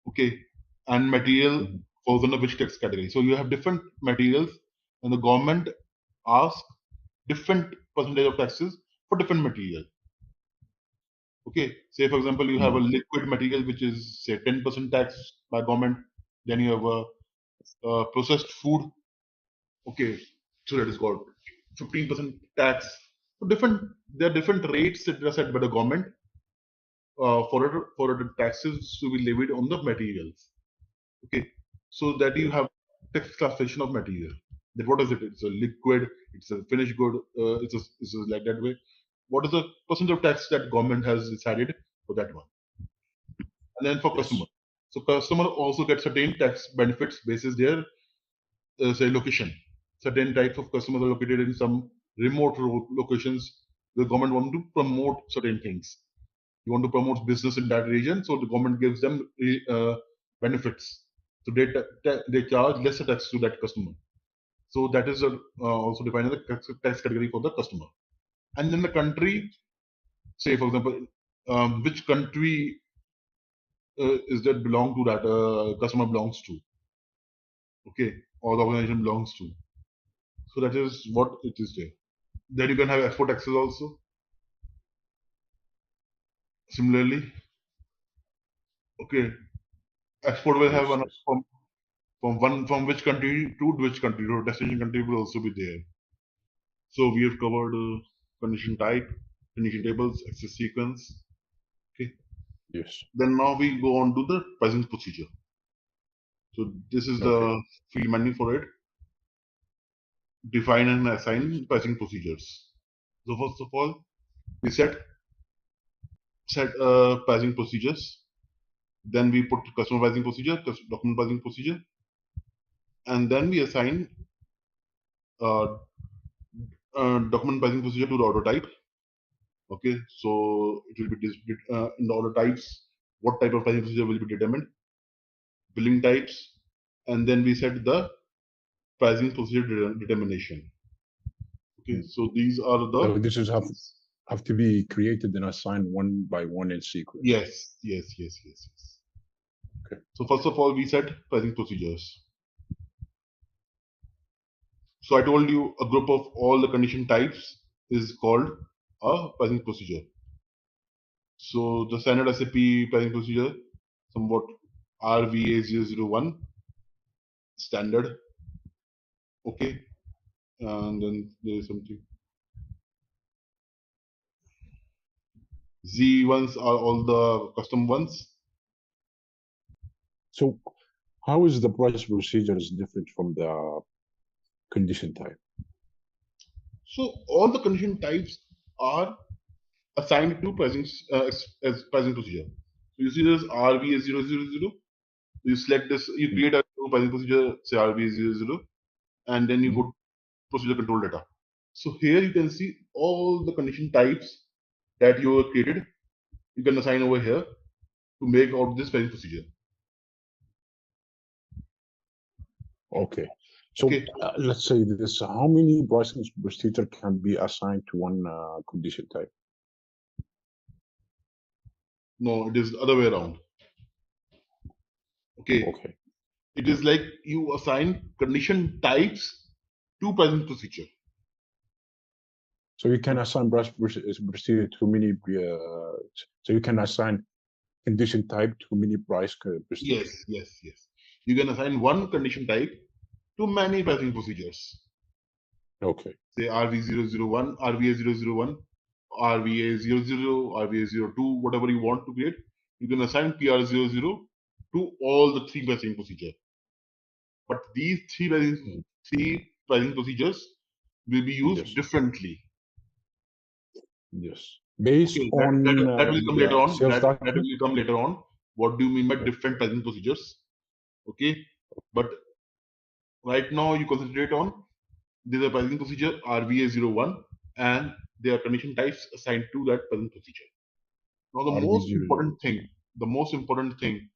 Okay, and material falls under which tax category? So you have different materials, and the government asks different percentage of taxes for different material. Okay, say for example, you have a liquid material which is say 10% tax by government. Then you have a processed food. Okay, so that is called 15% tax. So there are different rates that are set by the government for the taxes to be levied on the materials. Okay, so that you have tax classification of material. That what is it? It's a liquid. It's a finished good. It's like that way. What is the percentage of tax that government has decided for that one? And then for customer. So customer also gets certain tax benefits basis their say location. Certain types of customers are located in some remote locations. The government want to promote certain things. You want to promote business in that region, so the government gives them benefits. So they charge lesser tax to that customer. So that is also defined as a tax category for the customer. And then the country, say for example, which country is that belong to that customer belongs to? Okay, or the organization belongs to. So that is what it is there. Then you can have export taxes also. Similarly, okay, export will have from which country to which country. So destination country will also be there. So we have covered condition type, condition tables, access sequence. Okay. Yes. Then now we go on to the pricing procedure. So this is the field menu for it. Define and assign pricing procedures. So first of all, we set pricing procedures. Then we put customer pricing procedure, document pricing procedure, and then we assign document pricing procedure to the order type. Okay, so it will be in the order types. What type of pricing procedure will be determined? Billing types, and then we set the pricing procedure determination. Okay, so these are the. So this is have to be created and assigned one by one in sequence. Yes. Okay. So first of all, we set pricing procedures. So I told you a group of all the condition types is called a pricing procedure. So the standard SAP pricing procedure, somewhat RVA001 standard. Okay, and then there is something. Z ones are all the custom ones. So how is the price procedure is different from the condition type? So all the condition types are assigned to pricing as pricing procedure. So you see this RVA000. You select this, you create a new pricing procedure, say RVA00, and then you go to procedure control data. So here you can see all the condition types that you have created. You can assign over here to make out this pricing procedure. Okay. So let's say this: how many pricing procedure can be assigned to one condition type? No, it is the other way around. Okay. It is like you assign condition types to pricing procedure. So you can assign procedure to many. So you can assign condition type to many price procedure. Yes. You can assign one condition type to many pricing procedures. Okay. Say RV001, RVA001, RVA00, RVA02, whatever you want to create. You can assign PR00 to all the three pricing procedures. But these three pricing procedures will be used differently. Yes. Based on that will come later on. That will come later on. What do you mean by different pricing procedures? Okay. But right now you concentrate on there's a pricing procedure RVA01 and there are condition types assigned to that pricing procedure. Now the most important thing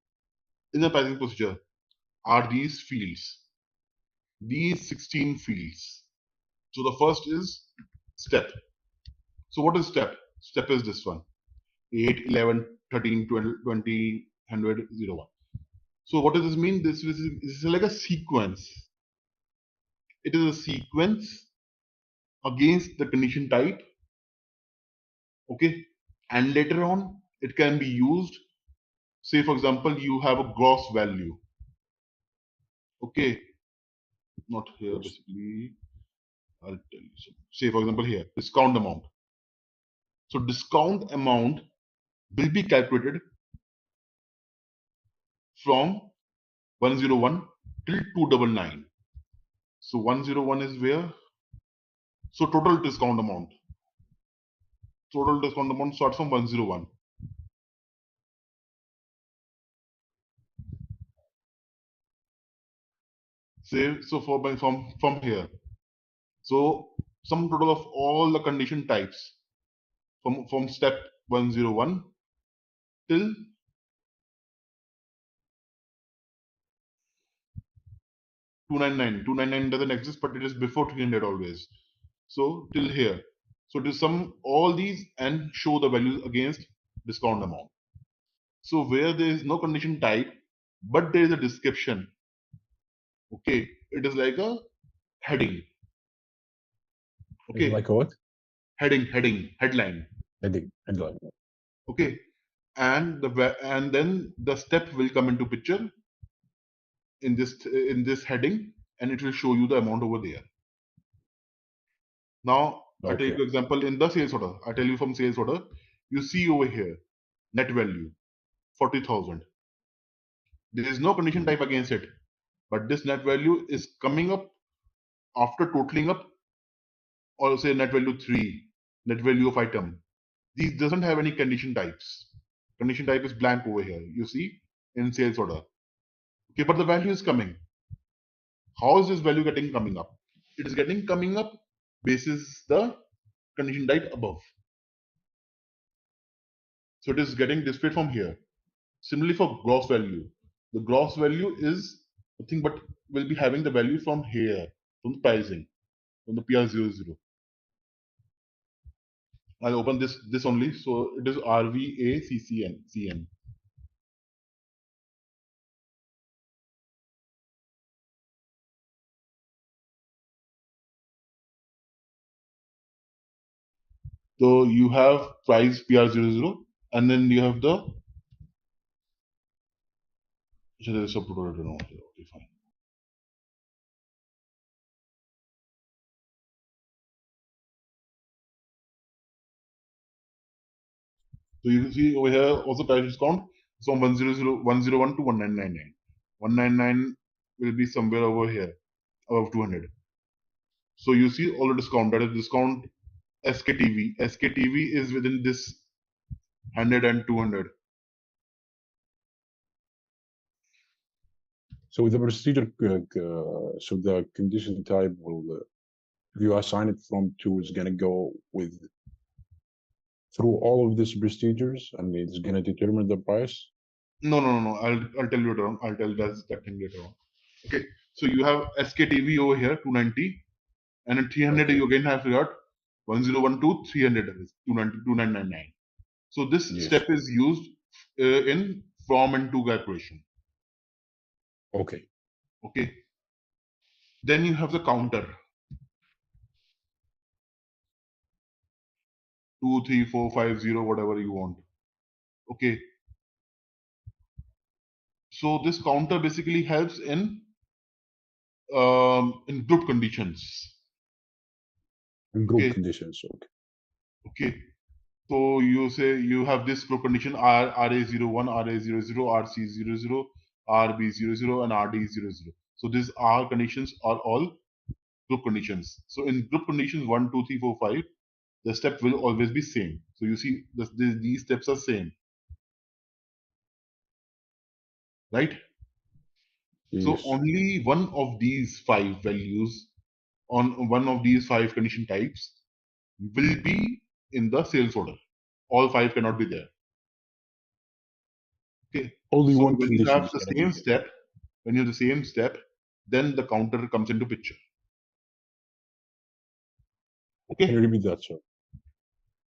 in the pricing procedure are these fields, these 16 fields. So the first is step. So what is step? Step is this one, 8, 11, 13, 20, 100, 01. So what does this mean? This is like a sequence. It is a sequence against the condition type. Okay. And later on, it can be used. Say, for example, you have a gross value. Okay. Not here, basically. I'll tell you. So, say, for example, here, discount amount. So discount amount will be calculated from 101 till 299. So 101 is where? So total discount amount. Total discount amount starts from 101. Say, so from here. So sum total of all the condition types from step 101 till 299. 299 doesn't exist, but it is before 300 always. So till here. So to sum all these and show the values against discount amount. So where there is no condition type, but there is a description. Okay, it is like a heading. Okay, Like a what? heading, headline. Headline. Okay, and then the step will come into picture in this heading, and it will show you the amount over there. Now I take Okay. example in the sales order. I tell you from sales order, you see over here net value 40,000. There is no condition type against it, but this net value is coming up after totaling up, or say net value 3, net value of item. These doesn't have any condition types. Condition type is blank over here. You see in sales order. Okay, but the value is coming. How is this value getting coming up? It is getting coming up basis the condition type above. So it is getting displayed from here. Similarly for gross value, the gross value is nothing but will be having the value from here, from the pricing, from the PR00. I'll open this only. So it is RVACCN. So you have price PR00, and then you have the subtotal. Okay, fine. So you can see over here also price discount from 101 to 1999. 199 will be somewhere over here above 200. So you see all the discount, that is discount SKTV. SKTV is within this 100 and 200. So the procedure, so the condition type will, if you assign it from two, is gonna go with through all of these procedures, and it's gonna determine the price. No. I'll tell you later on. I'll tell that thing later on. Okay. So you have SKTV over here 290, and at 300 Okay. you again have got 1012 300 is 290 2999. So this Yes. step is used in from and to calculation. Okay. Okay. Then you have the counter. 2, 3, 4, 5, 0, whatever you want. Okay. So this counter basically helps in group conditions. In group Okay. conditions. Okay. Okay. So you say you have this group condition RA01, RA00, RC00, RB00, and RD00. So these R conditions are all group conditions. So in group conditions 1, 2, 3, 4, 5, the step will always be same. So you see these steps are same. Right? Yes. So only one of these 5 values on one of these 5 condition types will be in the sales order. All 5 cannot be there. Okay. Only So one when you condition have is the gonna same be step, then the counter comes into picture. Can you Okay. repeat that, sir?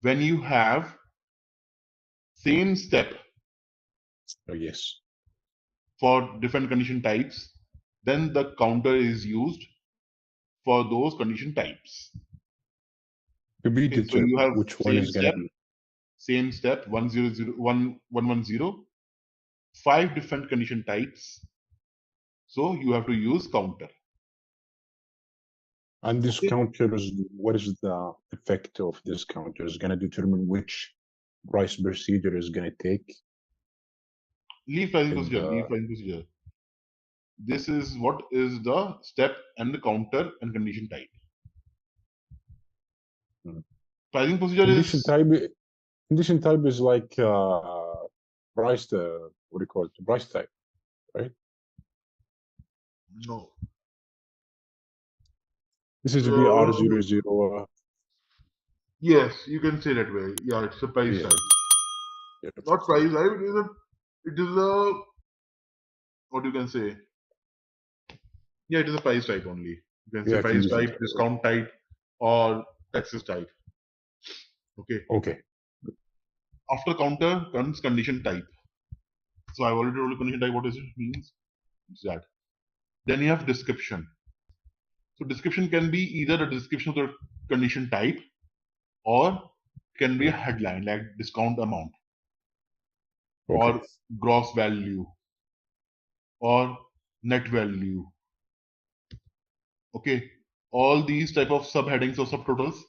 When you have same step Oh, yes. for different condition types, then the counter is used for those condition types. To be Okay, so you determined have which one is gonna be. same step 110 5 different condition types. So you have to use counter. And this Okay. counter is, what is the effect of this counter? Is gonna determine which price procedure is gonna take. Leave pricing in procedure. the- Leave pricing procedure. This is what is the step and the counter and condition type. Hmm. Pricing procedure Condition is type. Condition type is like price. What do you call it? Price type, right? no. This is BR00. Yes, you can say that way. Yeah, it's a price Yeah. type. Yeah. Not price type. It is a what you can say. Yeah, it is a price type only. You can say Yeah, price condition type, type. discount type, or taxes type. Okay. Okay. After counter comes condition type. So I've already told you condition type what is it means. It's that. Then you have description. So description can be either a description of the condition type or can be a headline like discount amount Okay. or gross value or net value. Okay. All these type of subheadings or subtotals,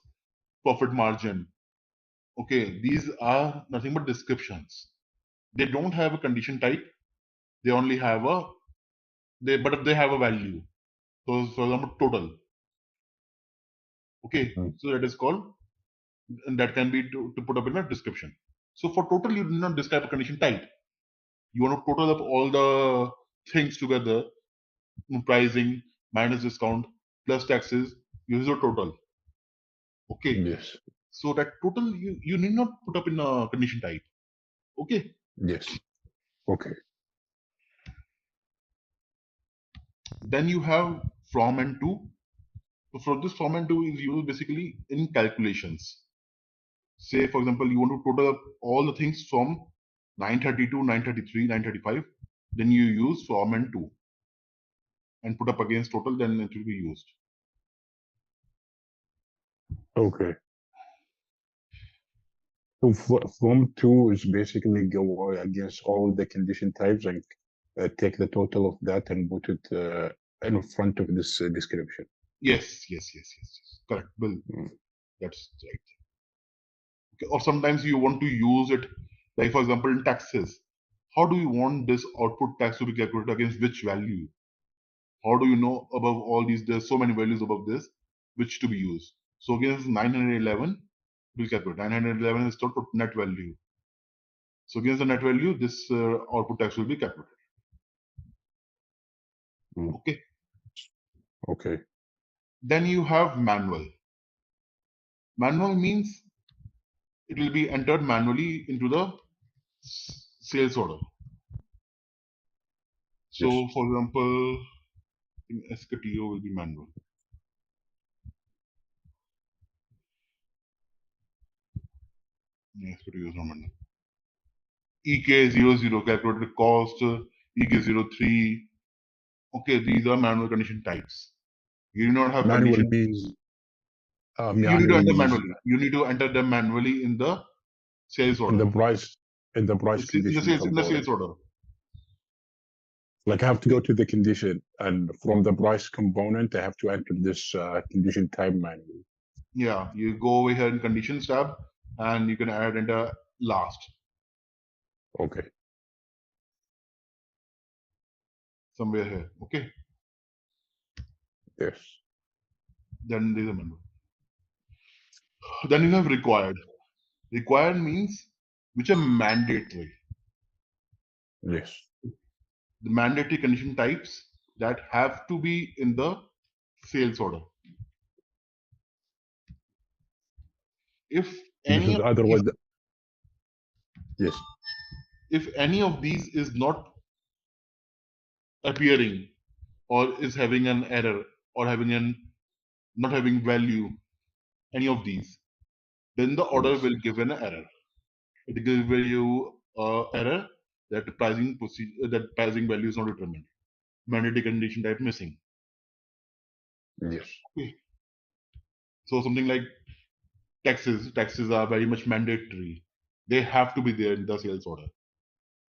profit margin. Okay. These are nothing but descriptions. They don't have a condition type. They only have but they have a value. So for example, total. Okay. Hmm. So that is called, and that can be to put up in a description. So for total, you do not describe a condition type. You want to total up all the things together, pricing minus discount plus taxes, use your total. Okay. Yes. So that total you need not put up in a condition type. Okay. Yes. Okay. Then you have from and to. So for this from and to is used basically in calculations. Say for example, you want to total up all the things from 932, 933, 935. Then you use from and to and put up against total, then it will be used. Okay. So from to is basically go against all the condition types and take the total of that and put it in front of this description. Yes. Correct. Bill. Mm. That's right. Okay. Or sometimes you want to use it, like for example, in taxes. How do you want this output tax to be calculated against which value? How do you know above all these? There's so many values above this, which to be used. So against 911, we'll calculate 911 is total net value. So against the net value, this output tax will be calculated. Mm. Okay. Okay. Then you have manual. Manual means it will be entered manually into the sales order. So, Yes. for example, in SKTO will be manual. Yeah, SKTO is not manual. EK00 calculated cost, EK03. Okay, these are manual condition types. You do not have Manual condition. means You need to manual enter means manually. You need to enter them manually in the sales in order. the price In the condition sales component. order. Like I have to go to the condition, and from the price component, I have to enter this condition type manually. Yeah, you go over here in conditions tab, and you can add enter last. Okay. Somewhere here. Okay. Yes. Then there's a manual. Then you have required. Required means which are mandatory. Yes. The mandatory condition types that have to be in the sales order. If any Because of otherwise, yes. if any of these is not appearing or is having an error or having an not having value, any of these, then the order Yes. will give an error. It will give you error that pricing that pricing value is not determined. Mandatory condition type missing. Yes. So something like taxes are very much mandatory. They have to be there in the sales order.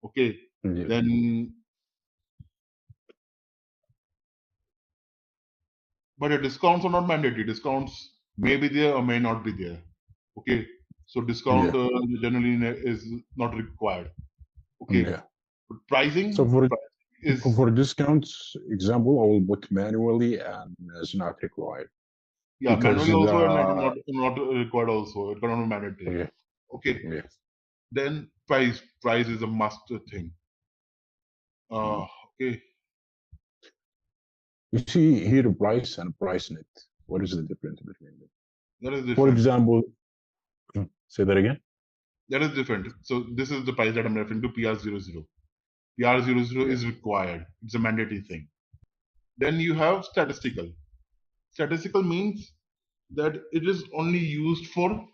Okay. Yes. Then, but the discounts are not mandatory. Discounts may be there or may not be there. Okay. So discount generally is not required. Okay. Yeah. But pricing So is for discounts example, I will put manually and is not required. yeah Because manually also and not required also. It cannot be mandatory. yeah. Okay. Yeah. Then price is a must thing. Okay. You see here price and price net. What is the difference between them? That is For different. example, say that again. That is different. So this is the price that I'm referring to, PR00. PR00 Yeah. is required. It's a mandatory thing. Then you have statistical. Statistical means that it is only used for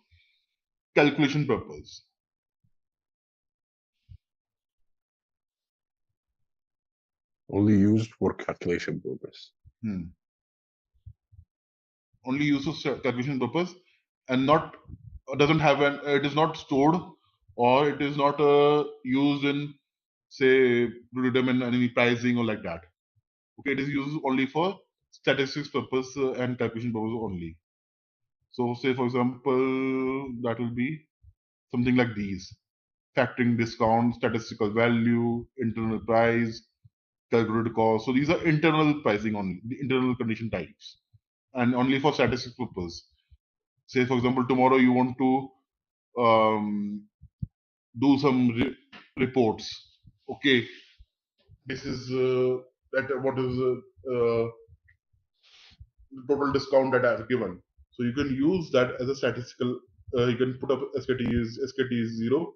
calculation purpose. Only used for calculation purpose. Only used for calculation purpose, and not doesn't have an. It is not stored, or it is not used in, say, to determine any pricing or like that. Okay, it is used only for statistics purpose and calculation purpose only. So, say for example, that will be something like these: factoring discount, statistical value, internal price, calculated cost. So these are internal pricing only, the internal condition types, and only for statistics purpose. Say for example, tomorrow you want to do some reports. Okay, this is that what is the total discount that I've given. So you can use that as a statistical. You can put up SKT is 0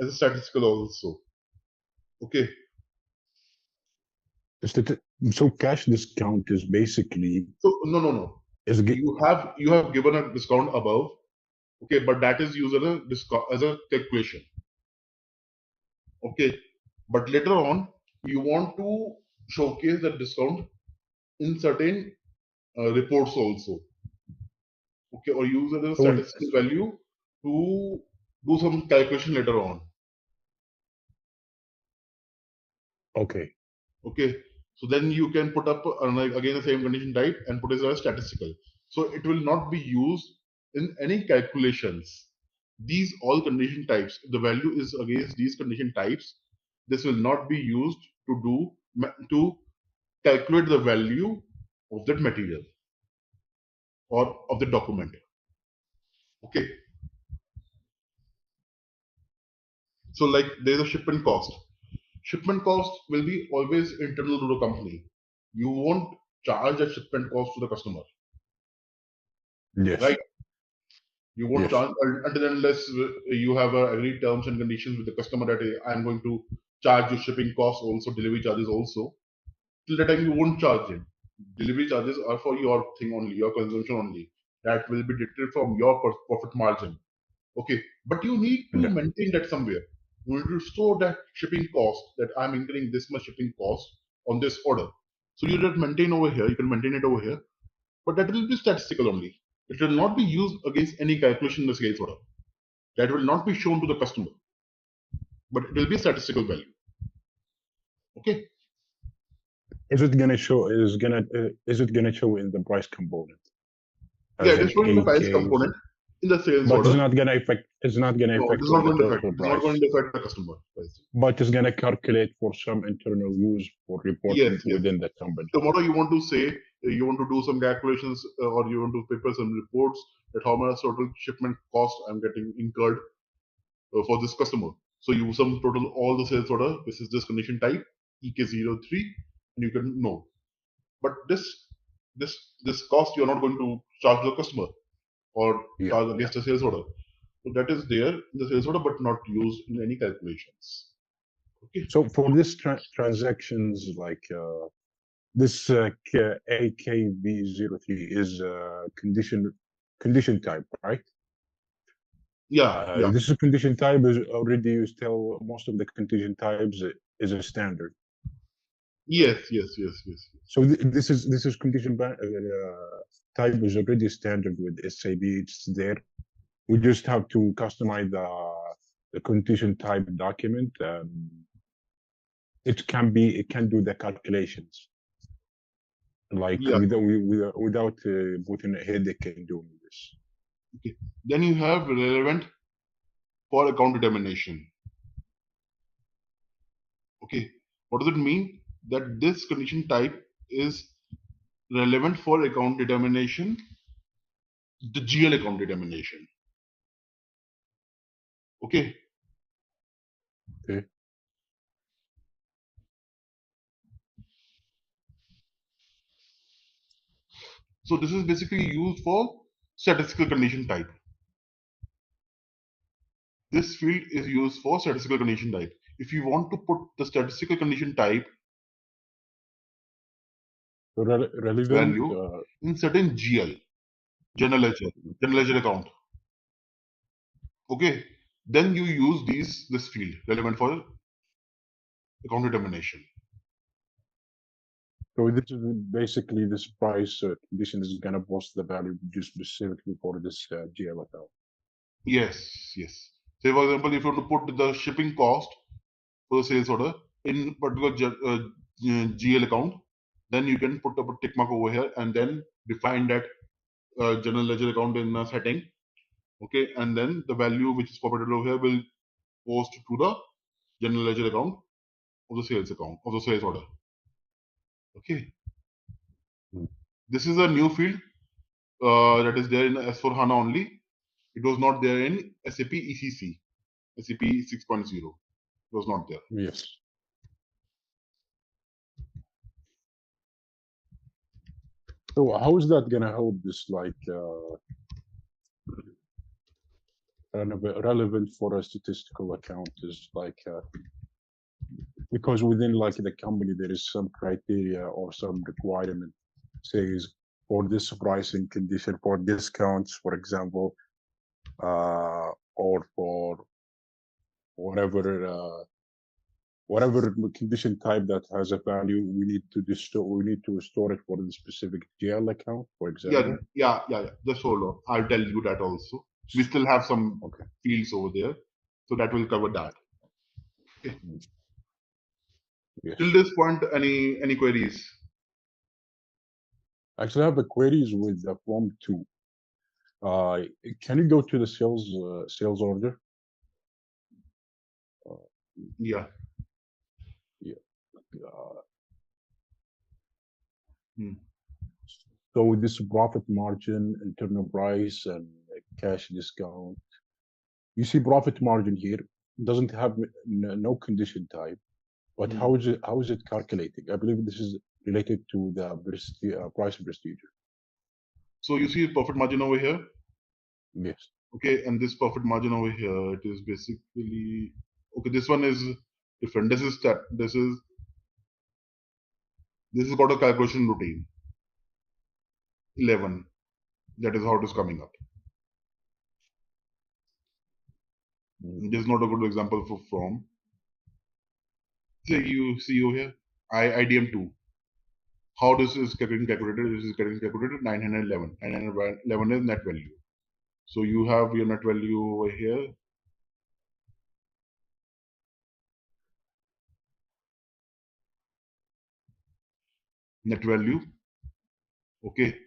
as a statistical also. Okay. So cash discount is basically So no. is You have given a discount above. Okay, but that is used as a discount as a calculation. Okay, but later on you want to showcase that discount in certain reports also. Okay, or use it as a so statistical value to do some calculation later on. okay. Okay, so then you can put up again the same condition type and put it as statistical. So it will not be used in any calculations. These all condition types, if the value is against these condition types, this will not be used to calculate the value of that material or of the document. Okay. So like there's a shipment cost. Shipment cost will be always internal to the company. You won't charge a shipment cost to the customer, Yes. right? You won't Yes. charge until unless you have agreed terms and conditions with the customer that I'm going to charge you shipping costs also, delivery charges also. Till that time you won't charge him. Delivery charges are for your thing only, your consumption only. That will be deducted from your profit margin. Okay, but you need to Yeah. maintain that somewhere. You need to store that shipping cost that I'm incurring this much shipping cost on this order. So you just maintain over here. You can maintain it over here, but that will be statistical only. It will not be used against any calculation in the sales order. That will not be shown to the customer, but it will be a statistical value. Okay. Is it gonna show? Is it gonna show in the price component? Yeah, it is showing the price 8K, component in the sales but order. it's not gonna affect. It's not gonna No, it affect is on not the going to affect. total It is not price. going to affect the customer price. But it's gonna calculate for some internal use for reporting Yes. within the company. Tomorrow you want to say you want to do some calculations or you want to prepare some reports that how much total shipment cost I'm getting incurred for this customer. So you sum total all the sales order. This is this condition type EK03, and you can know. But this cost you're not going to charge the customer or Yeah. charge against the sales order. So that is there in the sales order, but not used in any calculations. Okay. So for this transactions, like this AKB03 is condition type, right? Yeah. This is condition type is already used. Tell most of the condition types is a standard. Yes. So this is condition type is already standard with SAP. It's there. We just have to customize the condition type document. It can do the calculations like Yeah. without putting a headache in doing this. Okay. Then you have relevant for account determination. Okay. What does it mean? That this condition type is relevant for account determination, the GL account determination. Okay. Okay. So this is basically used for statistical condition type. This field is used for statistical condition type. If you want to put the statistical condition type Relevant value in certain GL, general ledger account. Okay, then you use this field relevant for account determination. So this is basically this price condition is gonna post the value just specifically for this GL account. Yes. Say for example, if you want to put the shipping cost for the sales order in particular GL account, then you can put up a tick mark over here and then define that general ledger account in a setting. Okay, and then the value which is populated over here will post to the general ledger account of the sales account of the sales order. Okay. This is a new field that is there in S4HANA only. It was not there in SAP ECC, SAP 6.0. It was not there. Yes. So how is that gonna help this like relevant for a statistical account is like because within like the company there is some criteria or some requirement says for this pricing condition for discounts, for example, or for whatever condition type that has a value, we need to store it for the specific GL account, for example. Yeah. Just hold on. I'll tell you that also. We still have some fields over there, so that will cover that. Okay. Yes. Till this point, any queries? Actually, I have a queries with the form 2. Can you go to the sales order? Yeah. So with this profit margin, internal price, and cash discount, you see profit margin here doesn't have no condition type, but how is it calculating? I believe this is related to the price procedure. So you see profit margin over here. Yes. Okay, and this profit margin over here, it is basically okay. This one is different. This is got a calculation routine. 11. That is how it is coming up. This is not a good example from. Say you see over here, IDM2. How this is getting calculated? This is getting calculated 911. 911 is net value. So you have your net value over here. Net value. Okay.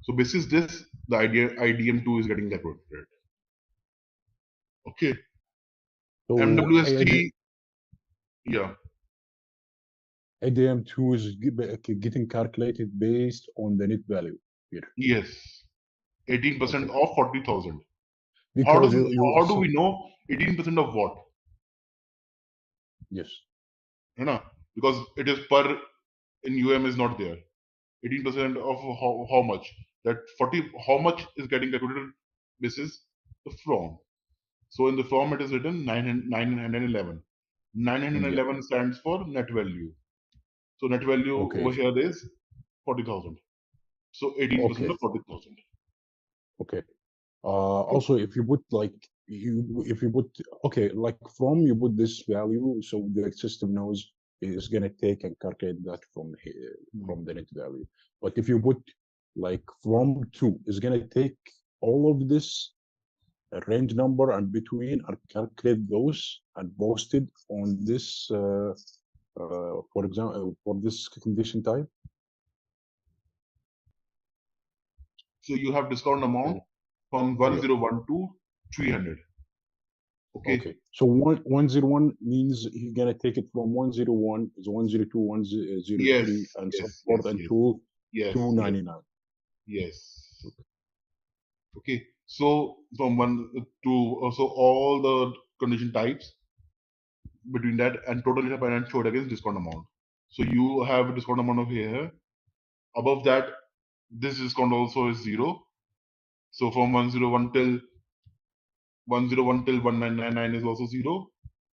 So basis this, the IDM2 is getting calculated. Okay. So MWST. Yeah. IDM2 is getting calculated based on the net value here. Yes. 18% of 40,000. Because how do we know 18% of what? Yes. You know, because it is per in UM is not there. 18% of how much? That 40, how much is getting calculated? This is the from. So in the form it is written 911. 911 stands for net value. So net value over here is 40,000. So 18% of 40,000. Okay. Also, if you put like if you put like from you put this value, so the system knows it's gonna take and calculate that from here from the net value. But if you put like from to, it's gonna take all of this range number and between and calculate those and post it on this for example for this condition type. So you have discount amount from 101 to 300. Okay. So 101 means he's gonna take it from 101 is 102, 103, and so forth until 299. Yes. Okay. So from 1 to so all the condition types between that and total data finance showed against discount amount. So you have a discount amount of here. Above that, this discount also is 0. So from 101 till 1999 is also 0,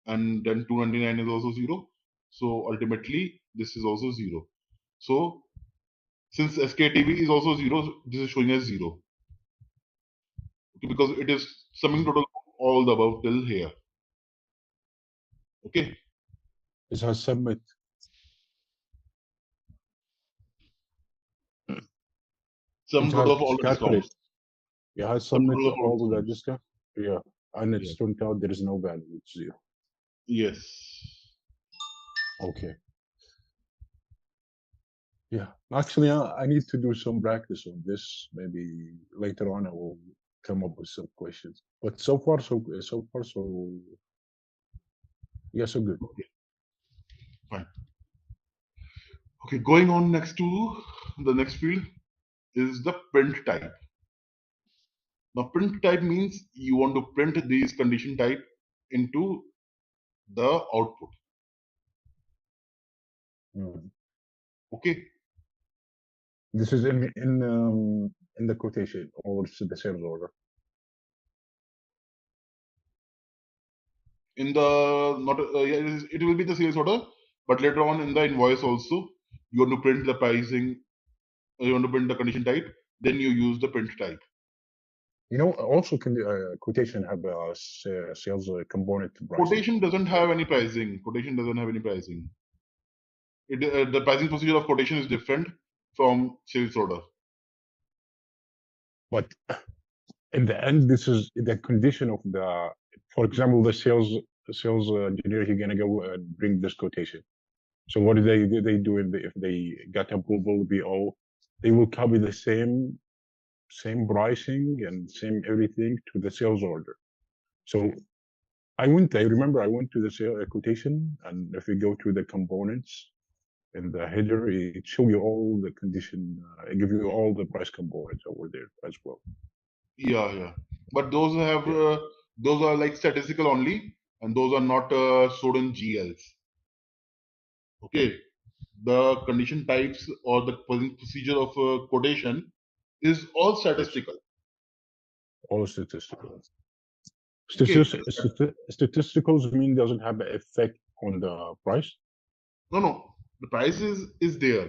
and then 299 is also 0. So ultimately, this is also 0. So since SKTV is also 0, this is showing as 0. Okay, because it is summing total all the above till here. Okay. It has submit. Sum total of all the discounts. Yeah, has submit all of that discount. Yeah, and it's turned out there is no value. It's 0. Yes. Okay. Yeah, actually, I need to do some practice on this. Maybe later on I will come up with some questions. But so far, so yeah, so good. Okay. Fine. Okay, going on next to the next field is the print type. Now, print type means you want to print these condition type into the output. Okay. This is in the quotation or the sales order. In the not it will be the sales order, but later on in the invoice also you want to print the pricing, you want to print the condition type, then you use the print type. You know, also can the quotation have a sales component pricing? Quotation doesn't have any pricing. Quotation doesn't have any pricing. The pricing procedure of quotation is different from sales order. But in the end, this is the condition of the, for example, the sales engineer, he's gonna go and bring this quotation. So what do they do if they got approval BO? They will copy the same pricing and same everything to the sales order. So I remember I went to the sale quotation, and if you go to the components in the header, it show you all the condition, it give you all the price components over there as well. Yeah. But those have those are like statistical only, and those are not stored in GLs. Okay, the condition types or the procedure of quotation is all statistical. All statistical. Okay. Statisticals mean doesn't have an effect on the price? No. The price is there,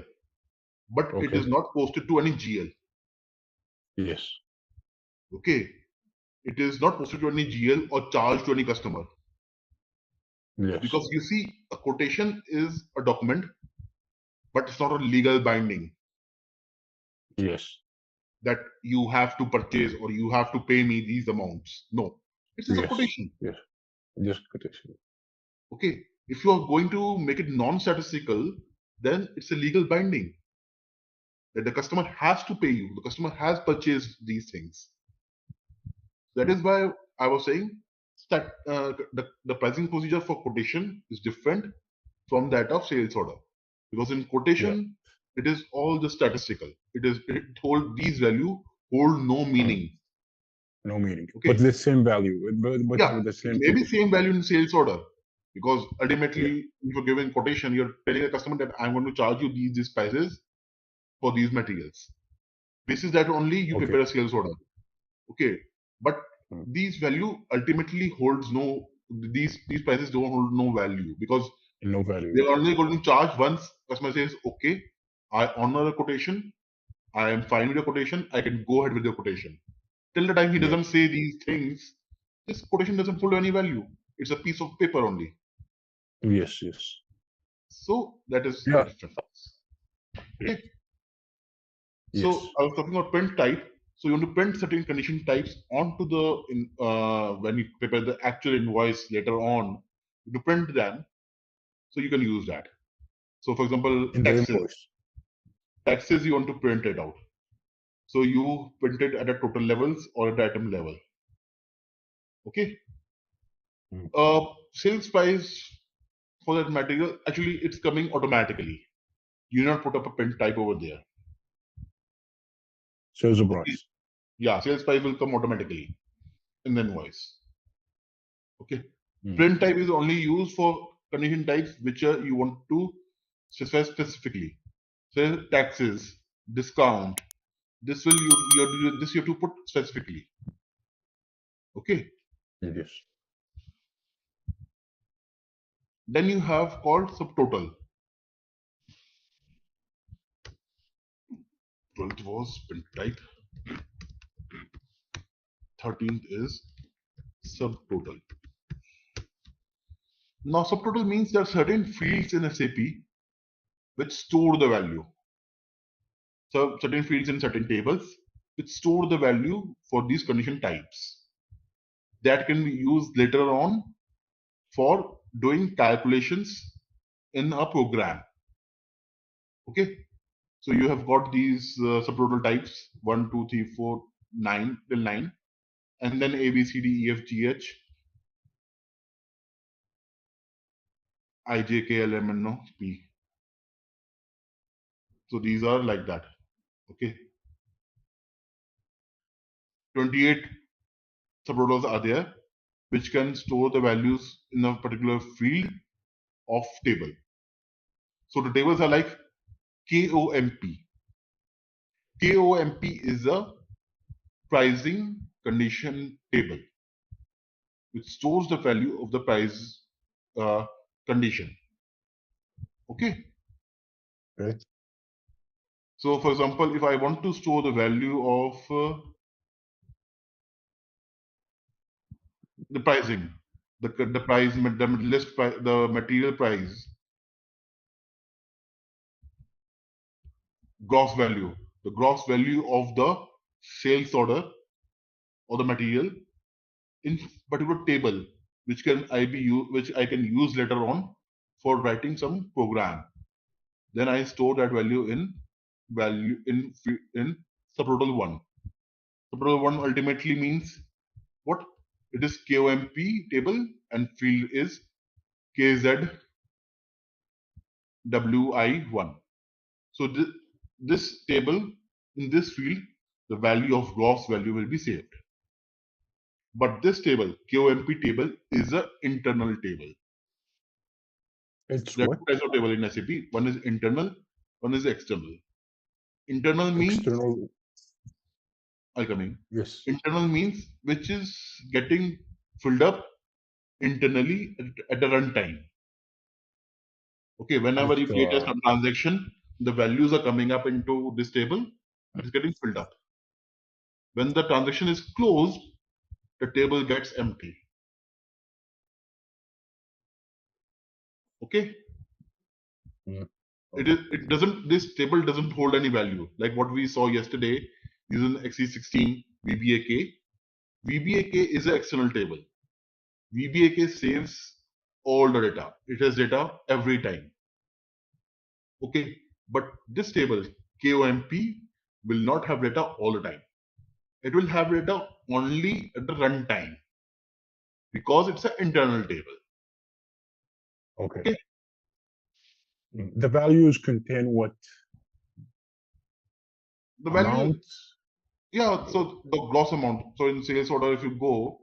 but it is not posted to any GL. Yes. Okay. It is not posted to any GL or charged to any customer. Yes. Because you see, a quotation is a document, but it's not a legal binding. Yes. That you have to purchase or you have to pay me these amounts. No. It's just a quotation. Yes. Just quotation. Okay. If you are going to make it non-statistical, then it's a legal binding. That the customer has to pay you. The customer has purchased these things. That is why I was saying that the pricing procedure for quotation is different from that of sales order. Because in quotation, it is all the statistical. It hold these value hold no meaning. No meaning. Okay. But the same value. But yeah, the same maybe same value in sales order. Because ultimately, if you're giving quotation, you're telling a customer that I'm going to charge you these prices for these materials. This is that only you prepare a sales order. Okay. But these value ultimately holds no, these prices don't hold no value, because No value. they're only going to charge once customer says, okay, I honor a quotation, I am fine with the quotation, I can go ahead with the quotation. Till the time he doesn't say these things, this quotation doesn't hold any value. It's a piece of paper only. Yes, yes. So that is the Yeah. difference. Okay. Yes. So I was talking about print type. So you want to print certain condition types onto the when you prepare the actual invoice later on, to print them, so you can use that. So for example, In the invoice. taxes you want to print it out. So you print it at a total levels or at the item level. Okay. Sales price for that material, actually it's coming automatically. You not put up a print type over there. Sales price. Yeah, sales price will come automatically in the invoice. Okay. Print type is only used for condition types which you want to specify specifically. So taxes, discount. This will you have to put specifically. Okay. Yes. Then you have called subtotal. 12th was print type. 13th is subtotal. Now subtotal means there are certain fields in SAP which store the value. So certain fields in certain tables which store the value for these condition types that can be used later on for doing calculations in a program. Okay, so you have got these subtotal types 1, 2, 3, 4, 9 till 9, and then A, B, C, D, E, F, G, H, I, J, K, L, M, N, O, P. So these are like that. Okay, 28 subtotals are there which can store the values in a particular field of table. So the tables are like KOMP. KOMP is a pricing condition table which stores the value of the price condition. Okay. Right. So, for example, if I want to store the value of the pricing, the price, the list, the material price, gross value, the gross value of the sales order or the material in particular table, which I can use later on for writing some program. Then I store that value in subtotal 1. Subtotal 1 ultimately means what? It is KOMP table and field is KZWI1. So this table, in this field, the value of gross value will be saved. But this table, KOMP table, is an internal table. It's There are what? two types of table in SAP. One is internal, one is external. Internal means External. I'll come in. Yes. Internal means which is getting filled up internally at the runtime. Okay, whenever you create a transaction, the values are coming up into this table. It's getting filled up. When the transaction is closed, the table gets empty. Okay. This table doesn't hold any value, like what we saw yesterday using XE16 VBAK. VBAK is an external table. VBAK saves all the data. It has data every time. Okay, but this table KOMP will not have data all the time. It will have data only at the runtime because it's an internal table. Okay. The values contain what? The value, amount? yeah, so the gross amount. So in sales order, if you go,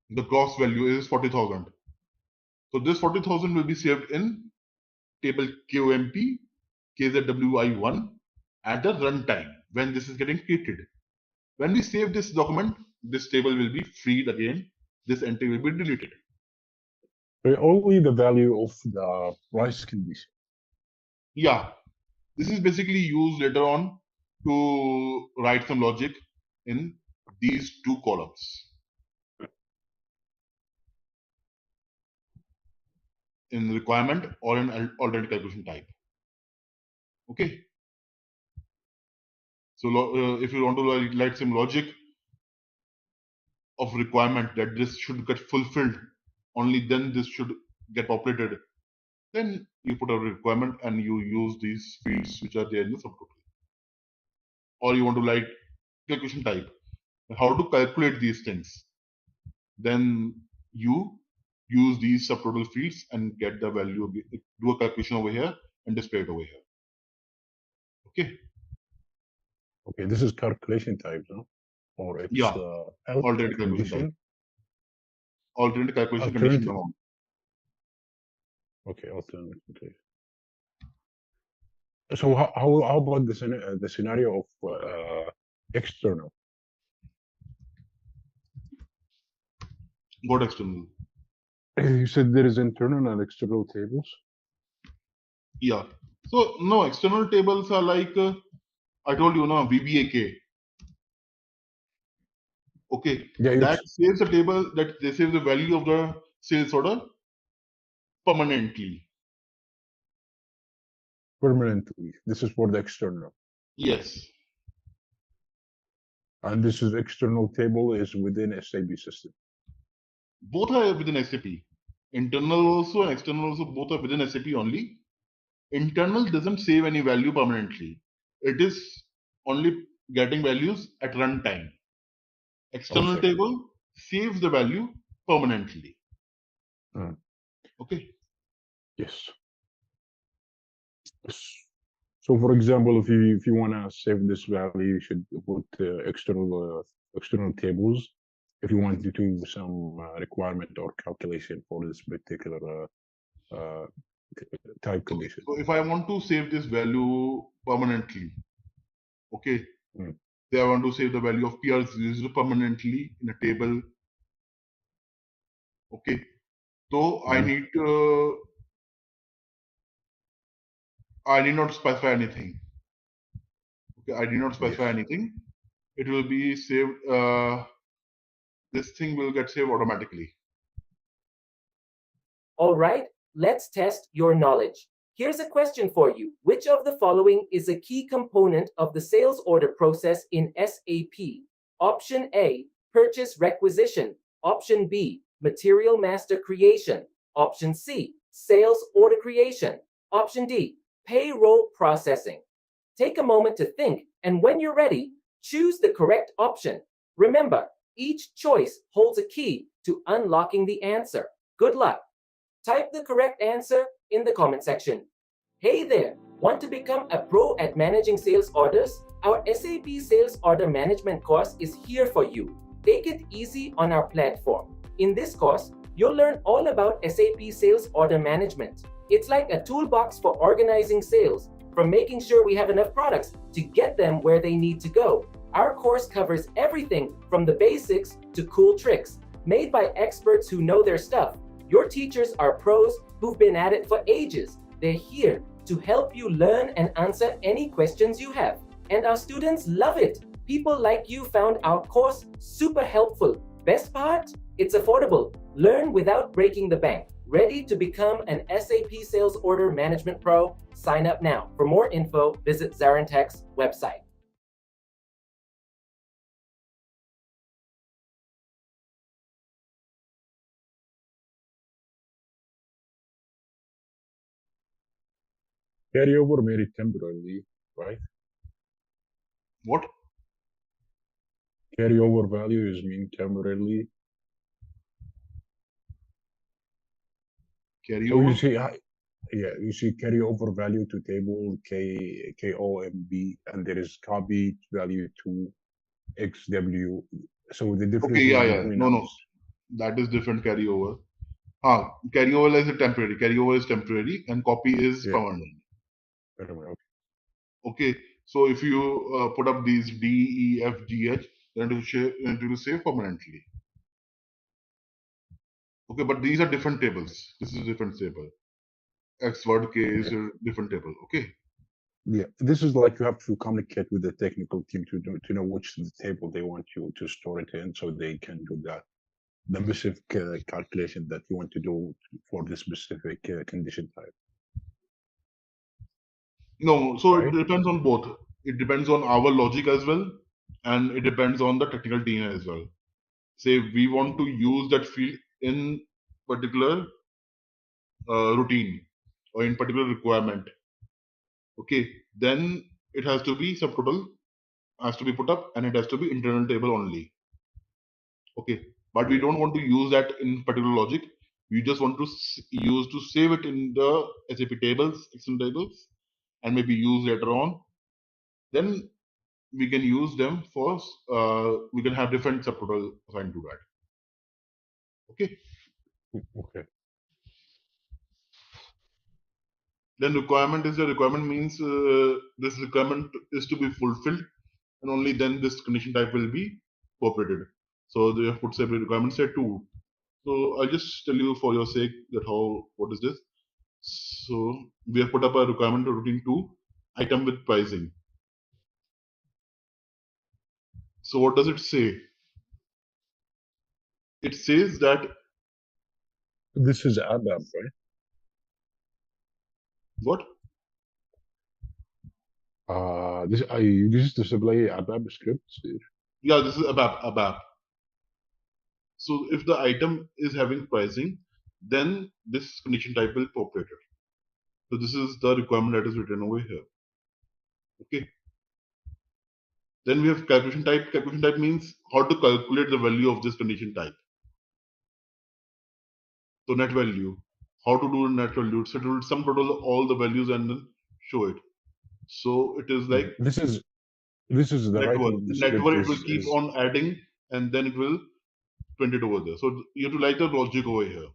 the gross value is 40,000. So this 40,000 will be saved in table KOMP KZWI1 at the runtime when this is getting created. When we save this document, this table will be freed again. This entry will be deleted. Only the value of the price condition. Yeah, this is basically used later on to write some logic in these two columns. In requirement or in alternate calculation type. Okay. So if you want to write some logic of requirement that this should get fulfilled, only then this should get populated, then you put a requirement and you use these fields which are there in the subtotal. Or you want to write calculation type, how to calculate these things, then you use these subtotal fields and get the value, do a calculation over here and display it over here. Okay. Okay, this is calculation type, no? Or it's Yeah, alternate calculation type. Alternate calculation condition amount. Okay, alternate. Okay. So how about the scenario of external? What external? You said there is internal and external tables. Yeah. So no, external tables are like I told you now, VBAK. Okay. Yeah, that saves a table that they save the value of the sales order permanently. Permanently. This is for the external. Yes. And this is external table is within SAP system. Both are within SAP. Internal also and external also, both are within SAP only. Internal doesn't save any value permanently. It is only getting values at runtime. External table saves the value permanently. Okay. Yes. So, for example, if you want to save this value, you should put external tables. If you want to do some requirement or calculation for this particular type condition. So if I want to save this value permanently, okay, say I want to save the value of PR0 permanently in a table, okay, so I need not specify anything. Okay, I did not specify anything. It will be saved. This thing will get saved automatically. All right, let's test your knowledge. Here's a question for you. Which of the following is a key component of the sales order process in SAP? Option A, purchase requisition. Option B, material master creation. Option C, sales order creation. Option D, payroll processing. Take a moment to think, and when you're ready, choose the correct option. Remember, each choice holds a key to unlocking the answer. Good luck. Type the correct answer in the comment section. Hey there, want to become a pro at managing sales orders? Our SAP Sales Order Management course is here for you. Take it easy on our platform. In this course, you'll learn all about SAP Sales Order Management. It's like a toolbox for organizing sales, from making sure we have enough products to get them where they need to go. Our course covers everything from the basics to cool tricks, made by experts who know their stuff. Your teachers are pros who've been at it for ages. They're here to help you learn and answer any questions you have. And our students love it. People like you found our course super helpful. Best part? It's affordable. Learn without breaking the bank. Ready to become an SAP Sales Order Management Pro? Sign up now. For more info, visit ZaranTech's website. Carryover made it temporarily, right? What? Carryover value is mean temporarily. Carryover? So you see carryover value to table KOMB, and there is copy value to XW. So the difference. Okay, no. That is different carryover. Carryover is a temporary. Carryover is temporary, and copy is permanent. Okay. So if you put up these D, E, F, G, H, then it will save permanently. Okay, but these are different tables. This is a different table. X word K is a different table. Okay. Yeah, this is like you have to communicate with the technical team to know which table they want you to store it in, so they can do that the specific calculation that you want to do for the specific condition type. No, so Right. it depends on both. It depends on our logic as well, and it depends on the technical team as well. Say we want to use that field in particular routine or in particular requirement. Okay, then it has to be subtotal, has to be put up, and it has to be internal table only. Okay, but we don't want to use that in particular logic. We just want to use to save it in the SAP tables, external tables, and maybe use later on. Then we can use them for we can have different subtotal assigned to that. Okay. Okay. Then requirement is the requirement means this requirement is to be fulfilled, and only then this condition type will be incorporated. So they have put separate requirements say 2. So I'll just tell you for your sake that what is this. So we have put up a requirement routine 2 item with pricing. So what does it say? It says that This is ABAP, right? what? This I use to display ABAP scripts. Yeah, this is ABAP. So if the item is having pricing, then this condition type will incorporate it. So this is the requirement that is written over here. Okay. Then we have calculation type. Calculation type means how to calculate the value of this condition type. So net value. How to do net value? So it will sum total all the values and then show it. So it is like This is the writing of the script network it will keep is on adding and then it will print it over there. So you have to write the logic over here.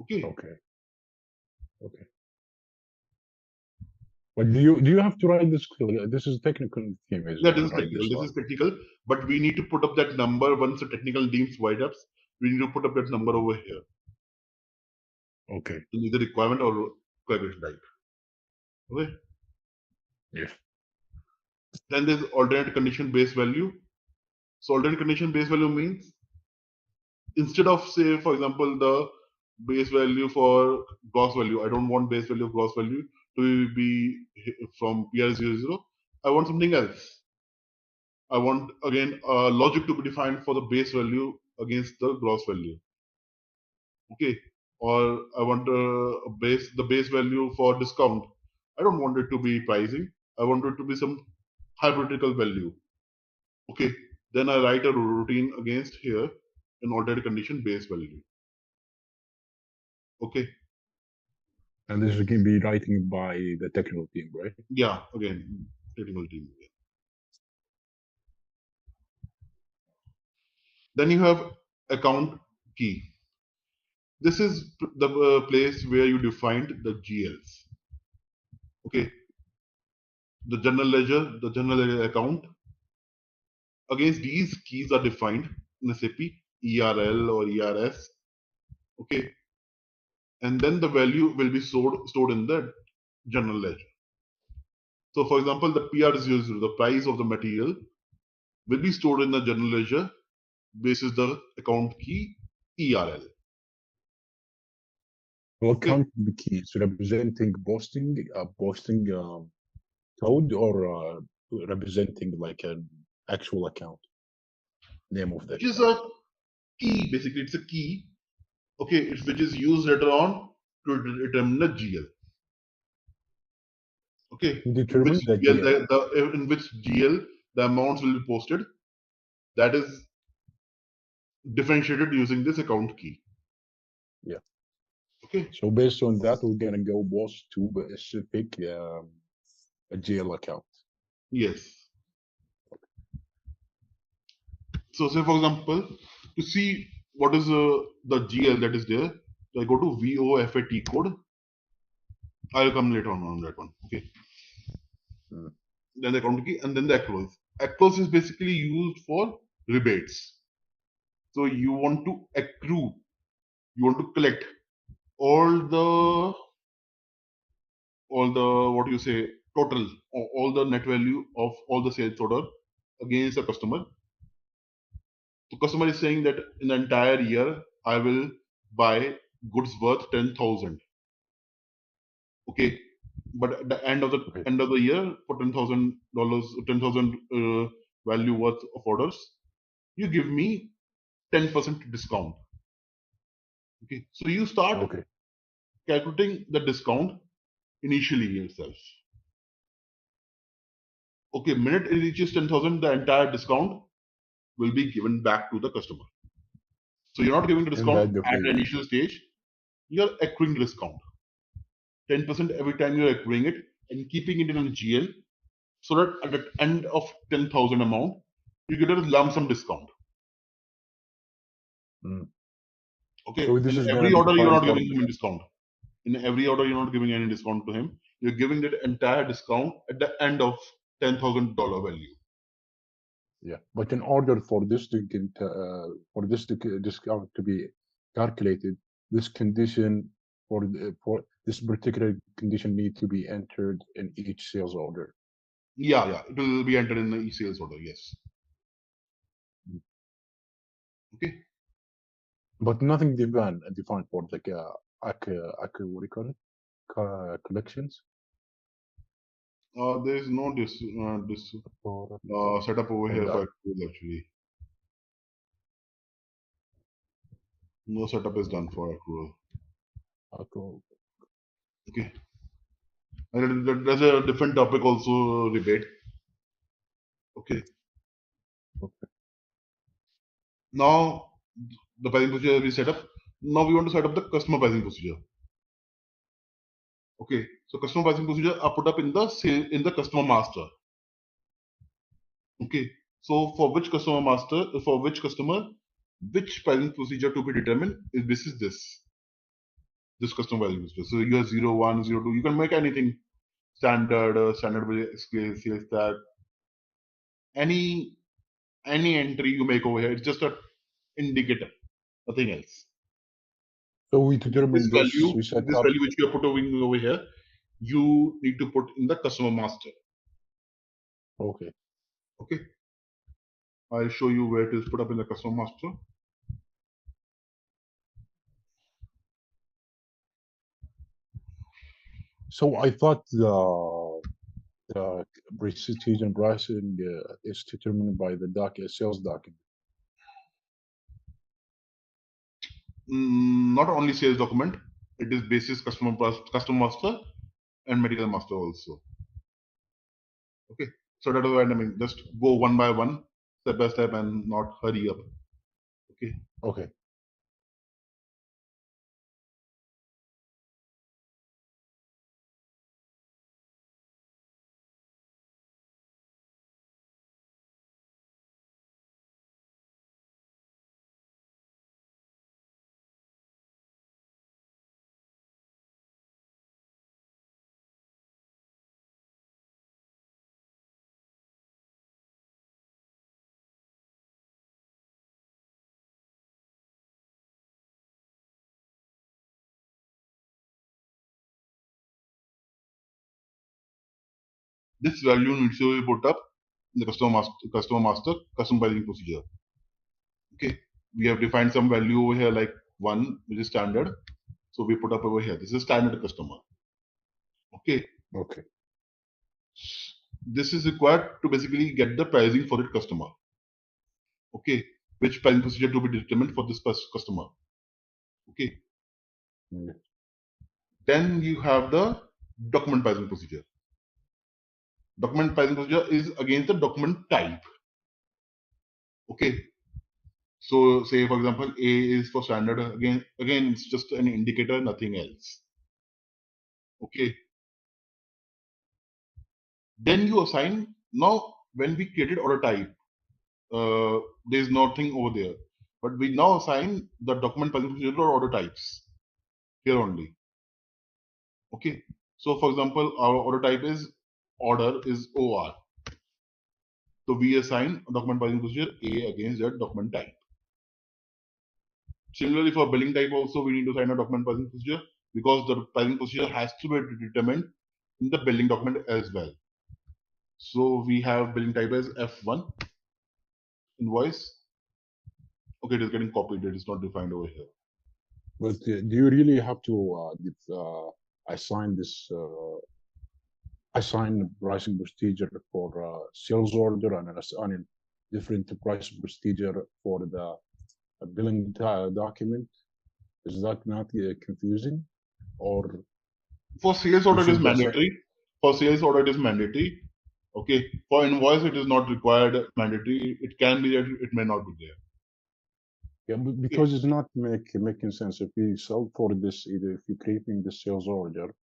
Okay. okay. Okay. But do you have to write this clearly? This is technical team is That gonna is write technical. this This is technical, but we need to put up that number once the technical teams write ups. We need to put up that number over here. Okay. Either requirement or calculation type. Okay. Yes. Then there's alternate condition base value. So alternate condition base value means instead of say for example the base value for gross value, I don't want base value of gross value to be from PR00. I want something else. I want again logic to be defined for the base value against the gross value. Okay, or I want the base value for discount. I don't want it to be pricing. I want it to be some hypothetical value. Okay, then I write a routine against here an alternate condition base value. Okay. And this can be writing by the technical team, right? Yeah, again, technical team. Then you have account key. This is the place where you defined the GLs. Okay. The general ledger account. Against these keys are defined in SAP ERL or ERS. Okay. And then the value will be stored in the general ledger. So for example, the PR00, the price of the material, will be stored in the general ledger basis the account key ERL. Well, account keys representing posting code or representing like an actual account name of the Which is a key, basically it's a key. Okay, which is used later on to determine the GL. Okay, determine the GL. in which GL the amounts will be posted. That is differentiated using this account key. Yeah. Okay. So based on that, we're gonna go both to a specific a GL account. Yes. So say for example, to see what is the GL that is there, so I go to VOFAT code. I'll come later on that one. Okay. Then the account key and then the acknowledge. accruals is basically used for rebates. So you want to accrue, you want to collect all the what do you say total, all the net value of all the sales order against the customer. The customer is saying that in the entire year I will buy goods worth 10,000. Okay, but at the end of the Okay. year, for $10,000, 10,000 value worth of orders, you give me 10% discount. Okay, so you start Okay. calculating the discount initially yourself. Okay, minute it reaches 10,000, the entire discount will be given back to the customer. So you're not giving the In discount the end of at the the year. initial stage. You're accruing the discount. 10% every time you're accruing it and keeping it in a GL, so that at the end of 10,000 amount, you get a lump sum discount. Mm. Okay, So this in is gonna every be order you're defined not for giving him a discount. In every order you're not giving any discount to him. You're giving that entire discount at the end of $10,000 value. yeah. But in order for this to get for this discount to be calculated, this condition for this particular condition need to be entered in each sales order. Yeah, it will be entered in the e-sales order. Yes. Okay. But nothing defined for like what do you call it? Collections. There is no this setup over And here for accrual actually. No setup is done for accrual. Okay. And there's a different topic also, rebate. Okay. Okay. Now the pricing procedure we set up. Now we want to set up the customer pricing procedure. Okay. So customer pricing procedure are put up in the customer master. Okay. So for which customer master, for which customer, which pricing procedure to be determined is this customer pricing procedure. So you have 0, 1, 0, 2. You can make anything standard, standard sales tag. Any entry you make over here, it's just a indicator, nothing else. So we determine this. We This set up. value which you are putting over here, you need to put in the customer master. Okay. Okay. I'll show you where it is put up in the customer master. So I thought the prestige and pricing is determined by the sales document. Not only sales document, it is basis customer master and material master also. Okay, so that is why I mean just go one by one, step by step, and not hurry up. Okay. Okay. This value needs to be put up in the customer master custom pricing procedure. Okay, we have defined some value over here like 1, which is standard. So we put up over here. This is standard customer. Okay. Okay. This is required to basically get the pricing for that customer. Okay, which pricing procedure to be determined for this customer. Okay. Mm. Then you have the document pricing procedure. Document pricing procedure is against the document type. Okay. So say for example, A is for standard. Again, it's just an indicator, nothing else. Okay. Then you assign. Now, when we created order type, there is nothing over there. But we now assign the document pricing procedure or order types here only. Okay. So for example, our order type is order is OR. So we assign a document pricing procedure A against that document type. Similarly, for billing type also, we need to assign a document pricing procedure because the pricing procedure has to be determined in the billing document as well. So we have billing type as F1 invoice. Okay, it is getting copied. It is not defined over here. But do you really have to assign this assign pricing procedure for sales order and assign a different pricing procedure for the billing document? Is that not confusing? Or for sales order it is should assign- mandatory. For sales order it is mandatory. Okay. For invoice it is not required mandatory. It can be that it may not be there. Yeah, because it's not making sense. If you sell for this, either if you're creating the sales order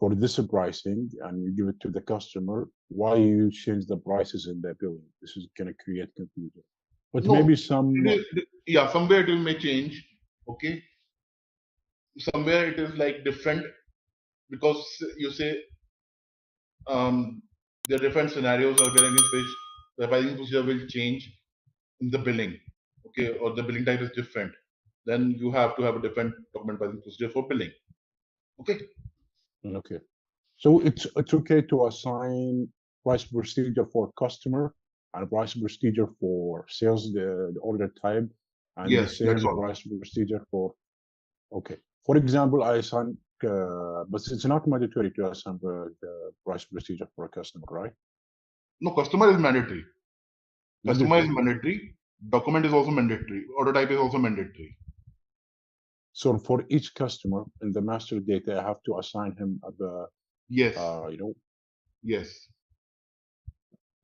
for this pricing and you give it to the customer, why you change the prices in the billing? This is going to create confusion. But No, maybe some yeah, somewhere it will may change. Okay. Somewhere it is like different because you say there are different scenarios or in which the pricing procedure will change in the billing. Okay, or the billing type is different. Then you have to have a different document pricing procedure for billing. Okay. Okay. So it's okay to assign price procedure for customer and price procedure for sales, the order type, and Yes, the same that's all. price procedure for. Okay. For example, I assign, but it's not mandatory to assign the price procedure for a customer, right? No, customer is mandatory. Customer is mandatory. Document is also mandatory. Order type is also mandatory. So for each customer in the master data, I have to assign him the. Yes. Yes.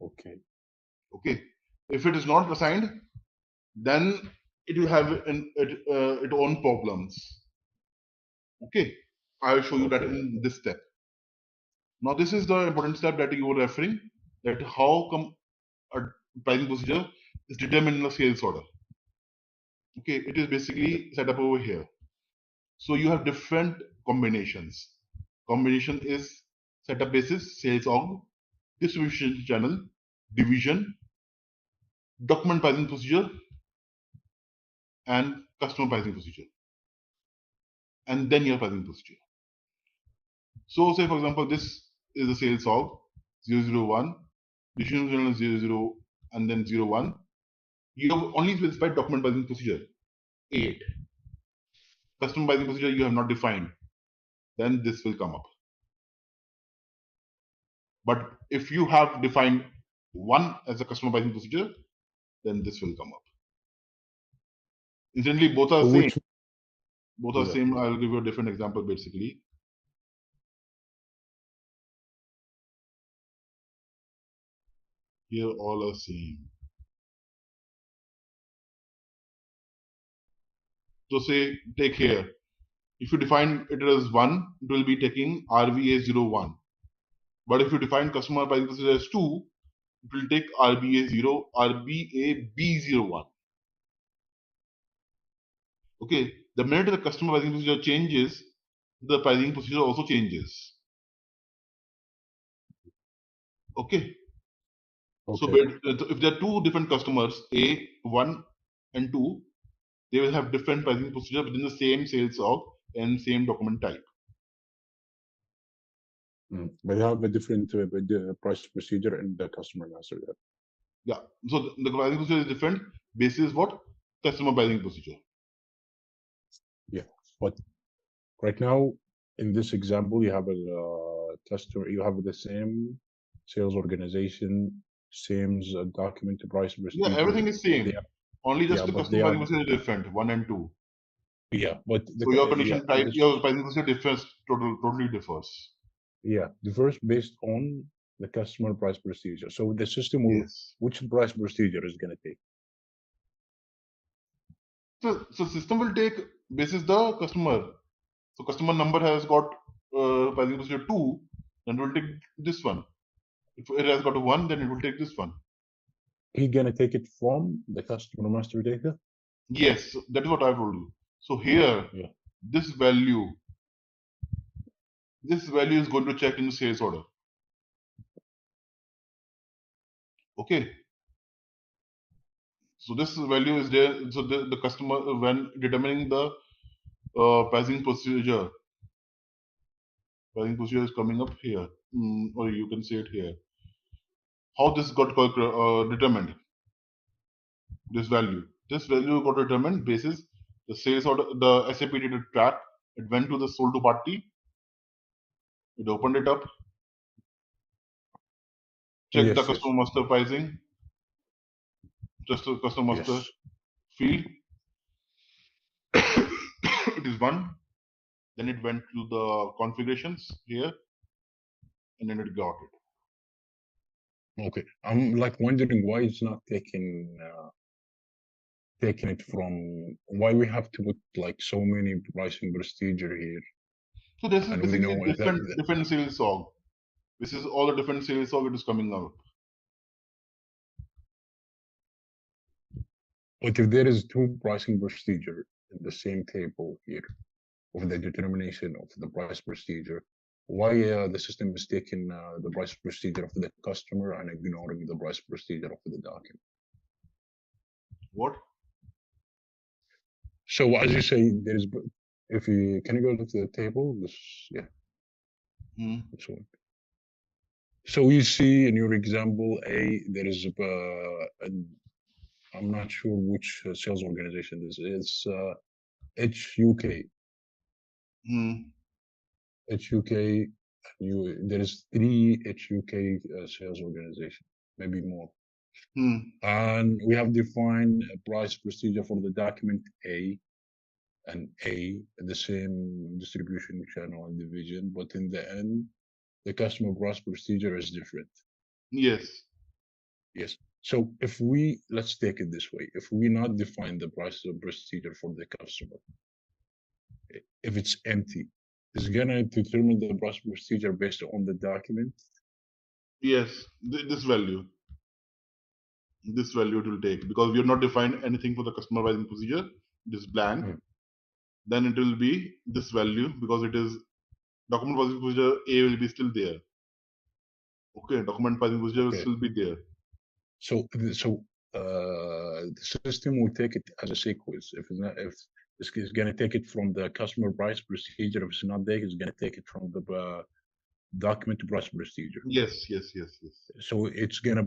Okay. Okay. If it is not assigned, then it will have its own problems. Okay. I will show you that in this step. Now, this is the important step that you were referring, that how come a pricing procedure is determined in a sales order. Okay. It is basically set up over here. So you have different combinations. Combination is setup basis, sales org, distribution channel, division, document pricing procedure, and customer pricing procedure. And then your pricing procedure. So say for example, this is the sales org 001, distribution channel 00, and then 01. You have only specified document pricing procedure 8. Customer pricing procedure you have not defined. Then this will come up. But if you have defined 1 as a customer pricing procedure, then this will come up. Incidentally, both are same. Both are same. I will give you a different example basically. Here all are same. So say take here. If you define it as 1, it will be taking RVA01. But if you define customer pricing procedure as 2, it will take RBAB01. Okay, the minute the customer pricing procedure changes, the pricing procedure also changes. Okay. So if there are 2 different customers, A, 1 and 2, they will have different pricing procedure within the same sales org and same document type. But they have a different price procedure in the customer master data. Yeah. So the pricing procedure is different. Basis what? Customer pricing procedure. Yeah. But right now, in this example, you have a customer, you have the same sales organization, same document price procedure. Yeah, everything is same. Only just the customer pricing procedure is different, 1 and 2. Yeah, but so your condition type, your pricing procedure differs, totally differs. Yeah, differs based on the customer price procedure. So the system will, which price procedure is going to take? So system will take basis the customer. So customer number has got pricing procedure 2, then it will take this one. If it has got a 1, then it will take this one. He gonna take it from the customer master data? Yes, that is what I told you. So here, this value is going to check in the sales order. Okay. So this value is there. So the customer, when determining the pricing procedure is coming up here, or you can say it here. How this got determined? This value got determined basis the sales order. The SAP did a track. It went to the sold to party. It opened it up. Check the Yes, yes, customer master pricing. Just the customer master yes. field. It is one. Then it went to the configurations here, and then it got it. Okay. I'm like wondering why it's not taking it from, why we have to put like so many pricing procedure here, So this is and we basically know that, different sales org. This is all the different sales org it is coming out. but if there is two pricing procedure in the same table here of the determination of the price procedure, why the system is taking the price procedure of the customer and ignoring the price procedure of the document? What? So as you say, there is, if you can you go to the table, this, yeah, this one. So you see in your example A, there is I'm not sure which sales organization this is. It's HUK. HUK. There is 3 HUK sales organization, maybe more. And we have defined a price procedure for the document A and A, the same distribution channel and division, but in the end, the customer price procedure is different. Yes. Yes. So if we, let's take it this way, if we not define the price procedure for the customer, if it's empty, it's gonna determine the price procedure based on the document. Yes, this value it will take, because we have not defined anything for the customer pricing procedure. It is blank. Then it will be this value, because it is document pricing procedure A will be still there. Okay, document pricing procedure will still be there. So the system will take it as a sequence. If it's not, if it's going to take it from the customer price procedure, if it's not there, it's going to take it from the document price procedure. Yes. So it's going to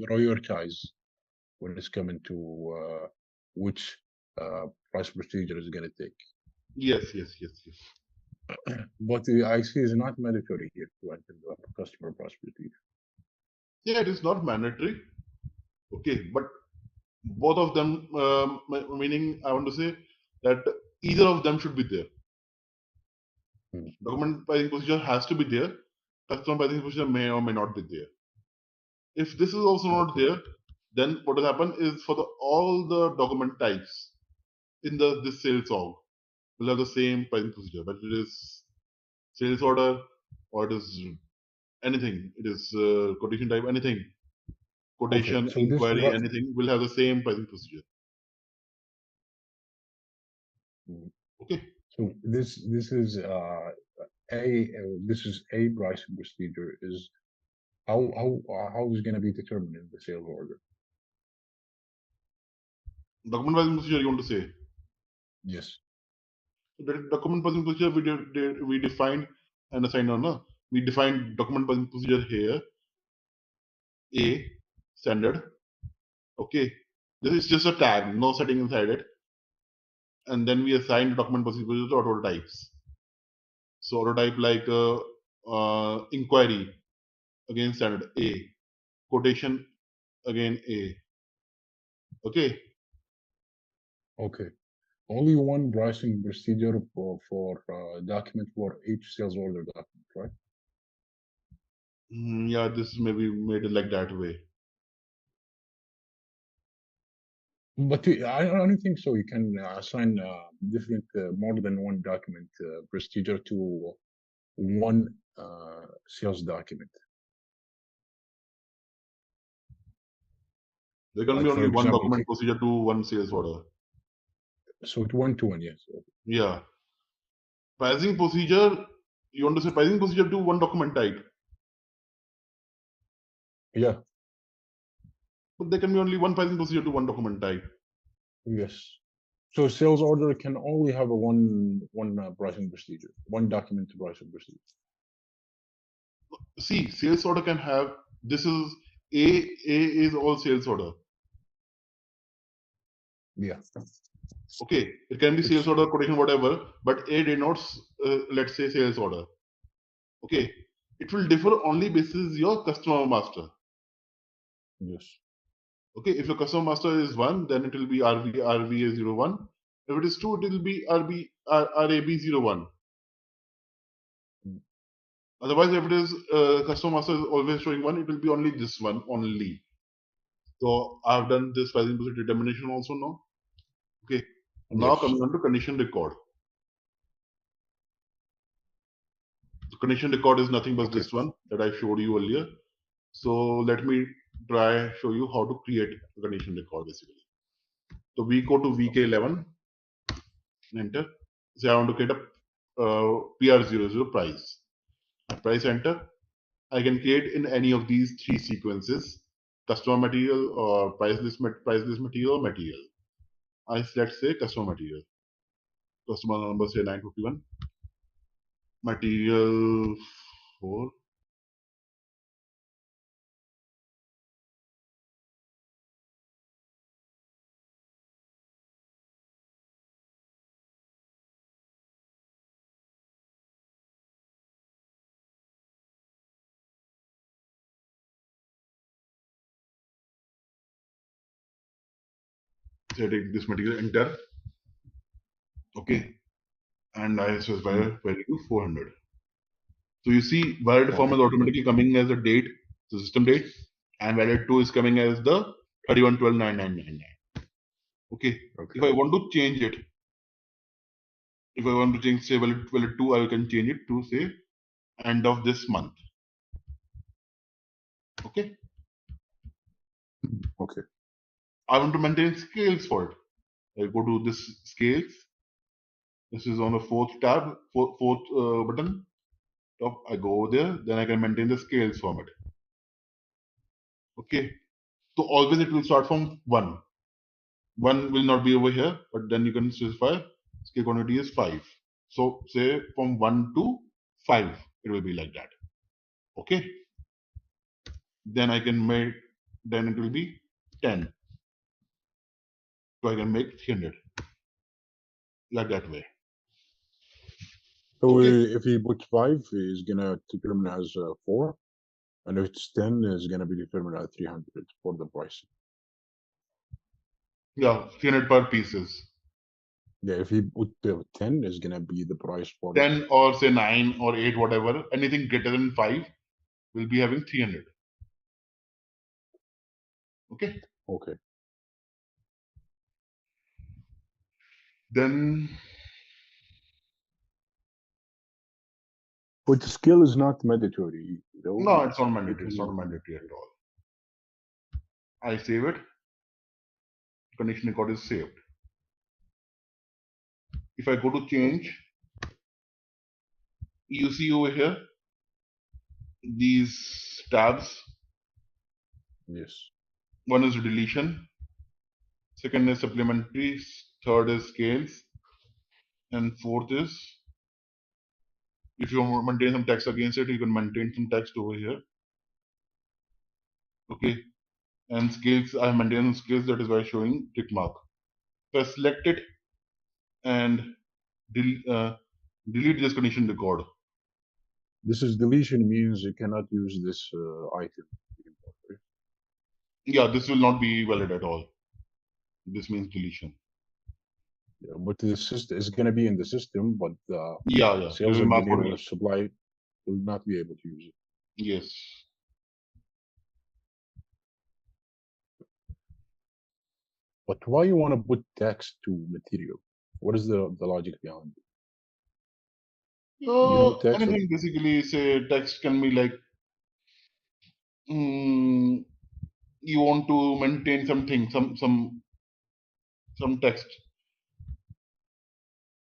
prioritize when it's coming to which price procedure is going to take. Yes. But the IC is not mandatory here to enter the customer price procedure. Yeah, it is not mandatory. Okay, but both of them, meaning I want to say that either of them should be there. Document pricing procedure has to be there. Customer pricing procedure may or may not be there. If this is also not there, then what will happen is for all the document types in this sales org will have the same pricing procedure, but it is sales order or it is anything. It is quotation type, anything. Quotation, so inquiry, anything will have the same pricing procedure. Okay. So this is a pricing procedure. Is how is going to be determined in the sales order? Document pricing procedure, you want to say? Yes. So that document pricing procedure we defined and assigned on. No? We defined document pricing procedure here. A standard. Okay. This is just a tag, no setting inside it. And then we assign document pricing procedure to auto types. So auto type like inquiry, again standard A. Quotation, again A. Okay. Okay. Only one pricing procedure for document for each sales order document, right? Yeah, this may be made like that way. But I don't think so. You can assign different, more than one document procedure to one sales document. There can Like be for only one example, document procedure to one sales order. So it's 1-to-1, yes. Yeah. Pricing procedure, you want to say pricing procedure to one document type? Yeah. But there can be only one pricing procedure to one document type. Yes. So sales order can only have a one pricing procedure, one document to pricing procedure. See, sales order can have, this is A is all sales order. Yeah. Okay, it can be sales It's- order, quotation, whatever, but A denotes, let's say, sales order. Okay, it will differ only basis your customer master. Yes. Okay, if your customer master is 1, then it will be RVA01. If it is 2, it will be RAB01. Mm. Otherwise, if it is customer master is always showing 1, it will be only this one only. So I've done this pricing procedure determination also now. Okay, now Yes. coming on to condition record. The condition record is nothing but Okay. this one that I showed you earlier. So let me show you how to create a condition record basically. So we go to VK11, enter. Say I want to create a PR00 price. I price enter. I can create in any of these 3 sequences: customer material or price list material or material. I select say customer material. Customer number say 951. Material 4. Say I take this material, enter. Okay. And I specify a value to 400. So you see, valid form is automatically coming as a date, the system date, and valid 2 is coming as the 31/12/9999. Okay. If I want to change it, if I want to change say valid 2, I can change it to say end of this month. Okay. Okay. I want to maintain scales for it. I go to this scales. This is on the 4th tab, fourth button. Top. I go over there. Then I can maintain the scales format. Okay. So always it will start from 1. 1 will not be over here, but then you can specify scale quantity is 5. So say from 1 to 5, it will be like that. Okay. Then I can make, then it will be 10. So I can make 300. Like that way. So Okay. if he puts 5, he's gonna determine as 4, and if it's 10, is gonna be determined as 300 for the price. Yeah, 300 per pieces. Yeah, if he put 10, is gonna be the price for 10 or say 9 or 8, whatever. Anything greater than 5 will be having 300. Okay. Okay. Then But the skill is not mandatory. no, it's not mandatory. It's not mandatory at all. I save it. Condition record is saved. If I go to change, you see over here these tabs. Yes. One is deletion, second is supplementary, third is scales, and fourth is if you want to maintain some text against it, you can maintain some text over here. Okay. And scales, I have maintained scales, that is why showing tick mark. So I select it and delete this condition record. This is deletion means you cannot use this item. Yeah, this will not be valid at all. This means deletion. Yeah, but the system is going to be in the system, but the Yeah. sales It will mark engineer for will supply will not be able to use it. Yes. But why you want to put text to material? What is the logic behind it? Text. Anything basically, say text can be like you want to maintain something, some text.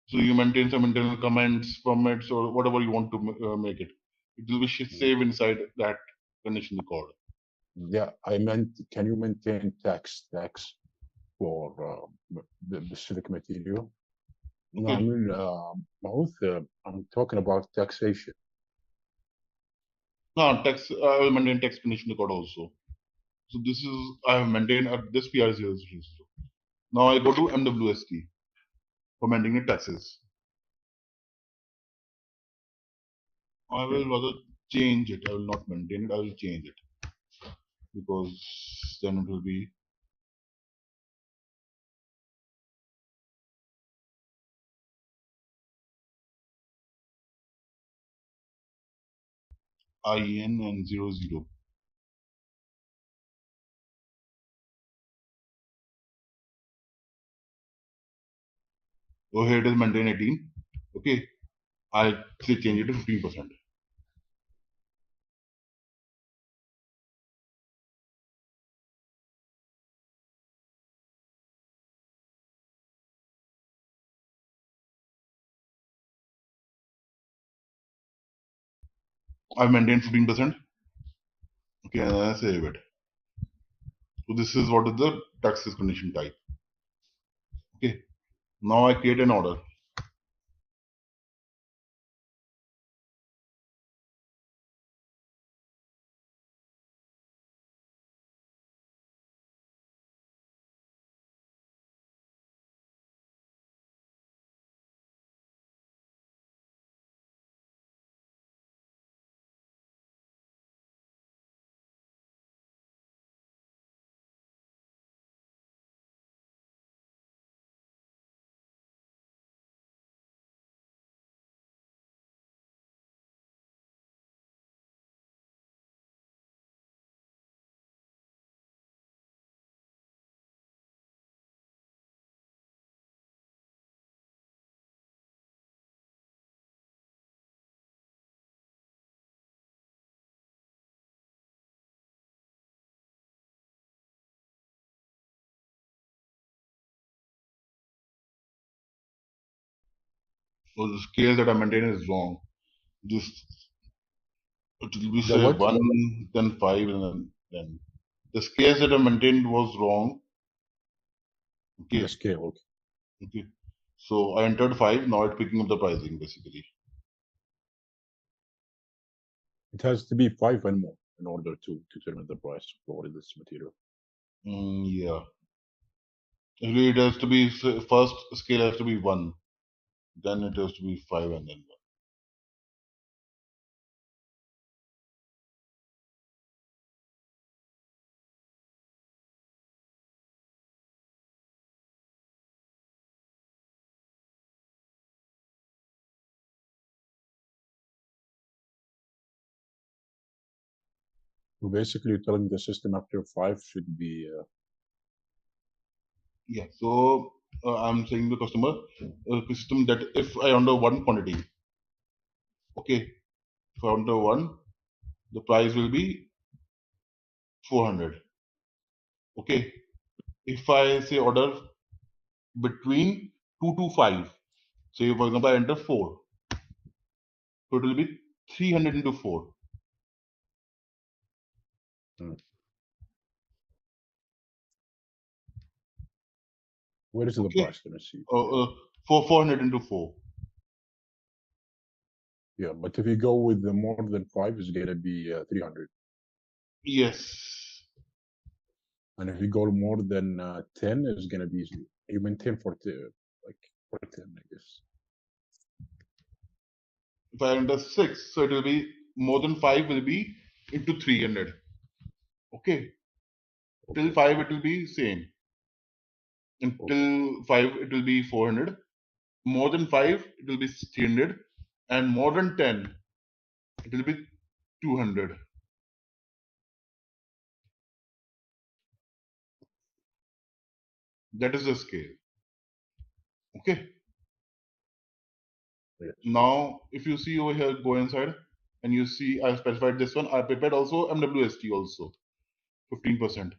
So you maintain some internal comments, formats, or whatever you want to make it. It will be saved inside that condition record. Yeah, I meant, can you maintain tax for the specific material? No, I Okay. mean, I'm talking about taxation. No, tax, I will maintain tax finish record also. So this is, I have maintained at this PR0. Now I go to MWST for maintaining taxes. I will rather change it. I will not maintain it. I will change it because then it will be IN and 00. So here it is maintain 18. Okay. I say change it to 15%. I maintain 15%. Okay, and I save it. So this is what is the taxes condition type. Okay. Now I create an order. So the scale that I maintain is wrong. This it will be The say what? 1, then 5, and then the scales that I maintained was wrong. Okay. The scale, okay. Okay. So I entered 5. Now it's picking up the pricing basically. It has to be 5 and more in order to determine the price for this material. Yeah. Actually, it has to be first scale has to be 1, then it has to be 5, and then 1. So basically, you're telling the system after 5 should be Yeah. So I'm saying the customer system that if I order one quantity, okay, if I order one, the price will be 400. Okay. If I say order between 2 to 5, say for example I enter 4, so it will be 300 into 4. Where is the Okay. price? Let me see. For 400 into 4. Yeah, but if you go with the more than 5, it's gonna be 300. Yes. And if you go more than 10, it's gonna be you maintain for like for 10, I guess. If I enter 6, so it will be more than 5 will be into 300. Okay. Till 5 it will be same. Until 5 it will be 400. More than 5 it will be 300, and more than 10 it will be 200. That is the scale. Okay. Yes. Now if you see over here, go inside and you see I specified this one. I prepared also MWST also 15%.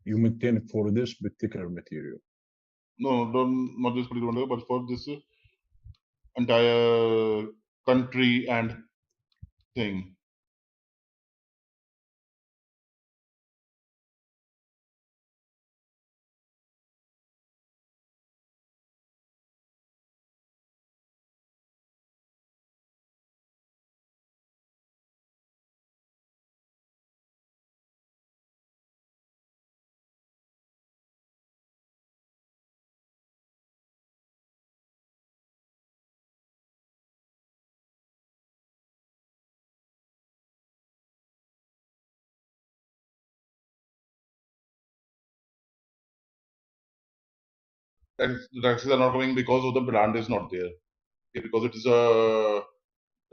You maintain for this particular material. No, don't, not this particular one, but for this entire country and thing. And the taxes are not coming because of the brand is not there. Okay, because it is a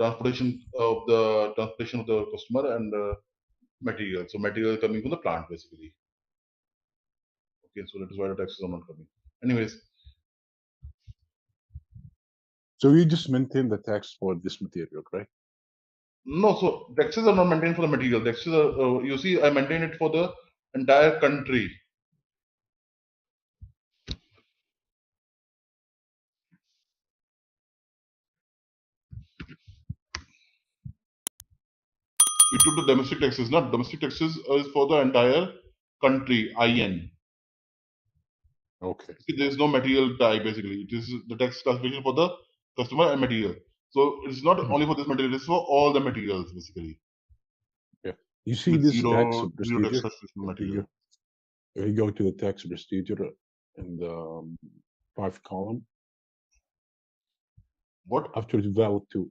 transportation of the customer and material. So material is coming from the plant basically. Okay, so that is why the taxes are not coming. Anyways, So you just maintain the tax for this material, right? no, so taxes are not maintained for the material. Taxes are, you see, I maintain it for the entire country. We took the domestic taxes, not domestic taxes is for the entire country, IN. Okay. There is no material type basically. It is the tax classification for the customer and material. So it's not only for this material, it's for all the materials basically. Yeah. You see With this tax zero tax procedure? classification If material. you go to the tax procedure in the 5 column, What? after it's valid two,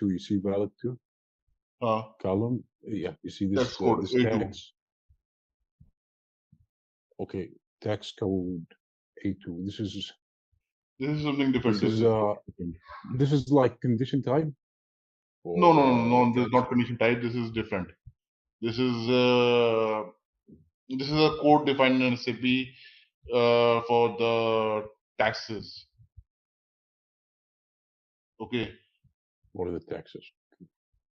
you see valid two column. Yeah, you see this Tax code this A2. tax. Okay, tax code A2. This is something different. this is like condition type. No, this is Tax. not condition type. This is different. This is a code defined in SAP for the taxes. Okay. What are the taxes?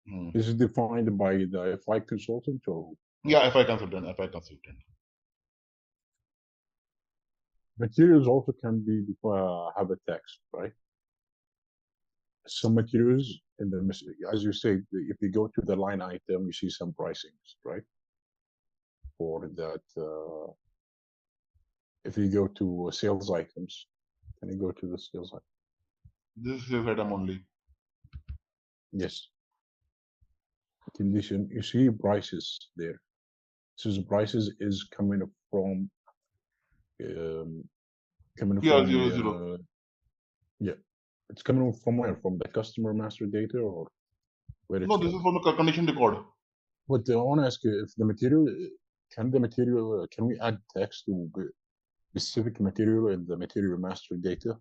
Hmm. This is defined by the FI consultant or Yeah, FI consultant. materials also can be have a tax, right? Some materials in the as you say, if you go to the line item, you see some pricings, right? For that, if you go to sales items, can you go to the sales item? This is sales item only. Yes. Condition, you see prices there. So the prices is coming from Yeah, 00. Yeah, it's coming from where? From the customer master data or where it's No, this is from the condition record. But I want to ask you if the material can we add text to specific material in the material master data?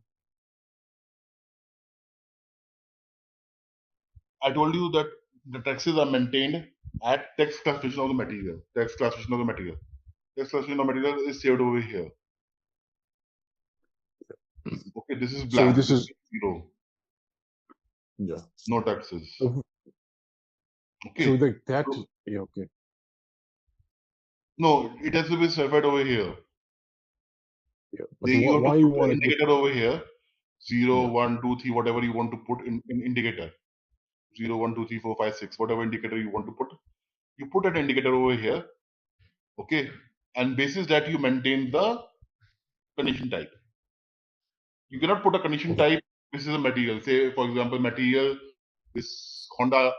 I told you that the taxes are maintained at tax classification of the material. Tax classification of the material. Tax classification of the material is saved over here. Okay, this is blank. So this is 0. Yeah. No taxes. Okay. So the tax, yeah, okay. No, it has to be certified over here. Yeah, but You have why to you put want the to indicator over here. 0, Yeah. 1, 2, 3, whatever you want to put in indicator. 0, 1, 2, 3, 4, 5, 6, whatever indicator you want to put. You put an indicator over here. Okay. And basis that you maintain the condition type. You cannot put a condition type. This is a material. Say, for example, material is Honda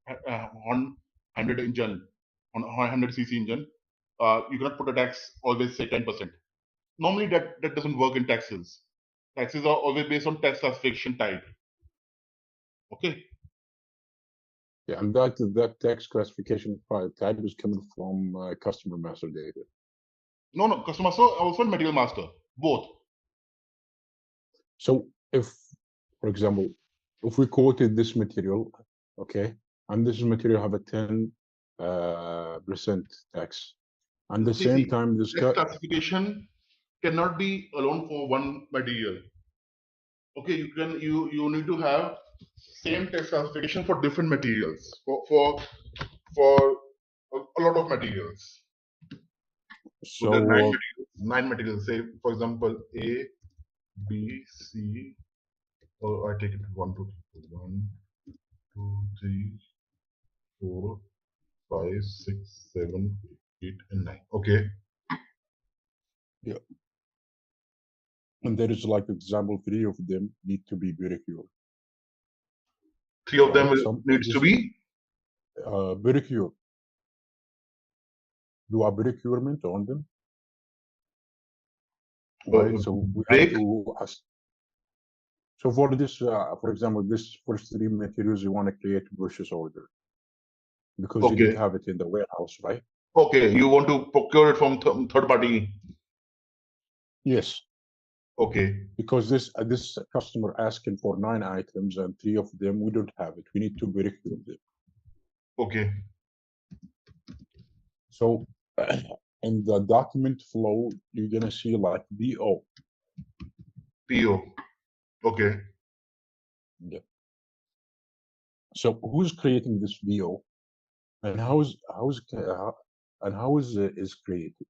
100 engine, 100cc engine. You cannot put a tax always say 10%. Normally that doesn't work in taxes. Taxes are always based on tax classification type. Okay. Yeah, and that tax classification type is coming from customer master data. No, customer also material master, both. So if, for example, if we quoted this material, okay, and this material have a 10% tax, and the same time this tax classification cannot be alone for one material. Okay, you need to have same tax classification for different materials for a lot of materials. So there are 9 materials. Say for example A, B, C. Or I take it 1, 2, 3, 1, 2, 3, 4, 5, 6, 7, 8, and 9. Okay. And there is like example, 3 of them need to be procured. 3 of them Right, needs to be procured. Do a procurement on them. Right, so we have break. to ask. So for this, for example, this first 3 materials, you want to create purchase order because you Okay. didn't have it in the warehouse, right? Okay, you want to procure it from third party. Yes. Okay. Because this customer asking for 9 items and 3 of them we don't have it. We need to procure them. Okay. So in the document flow, you're gonna see like BO. PO. Okay. Yeah. So who's creating this BO, and how is created?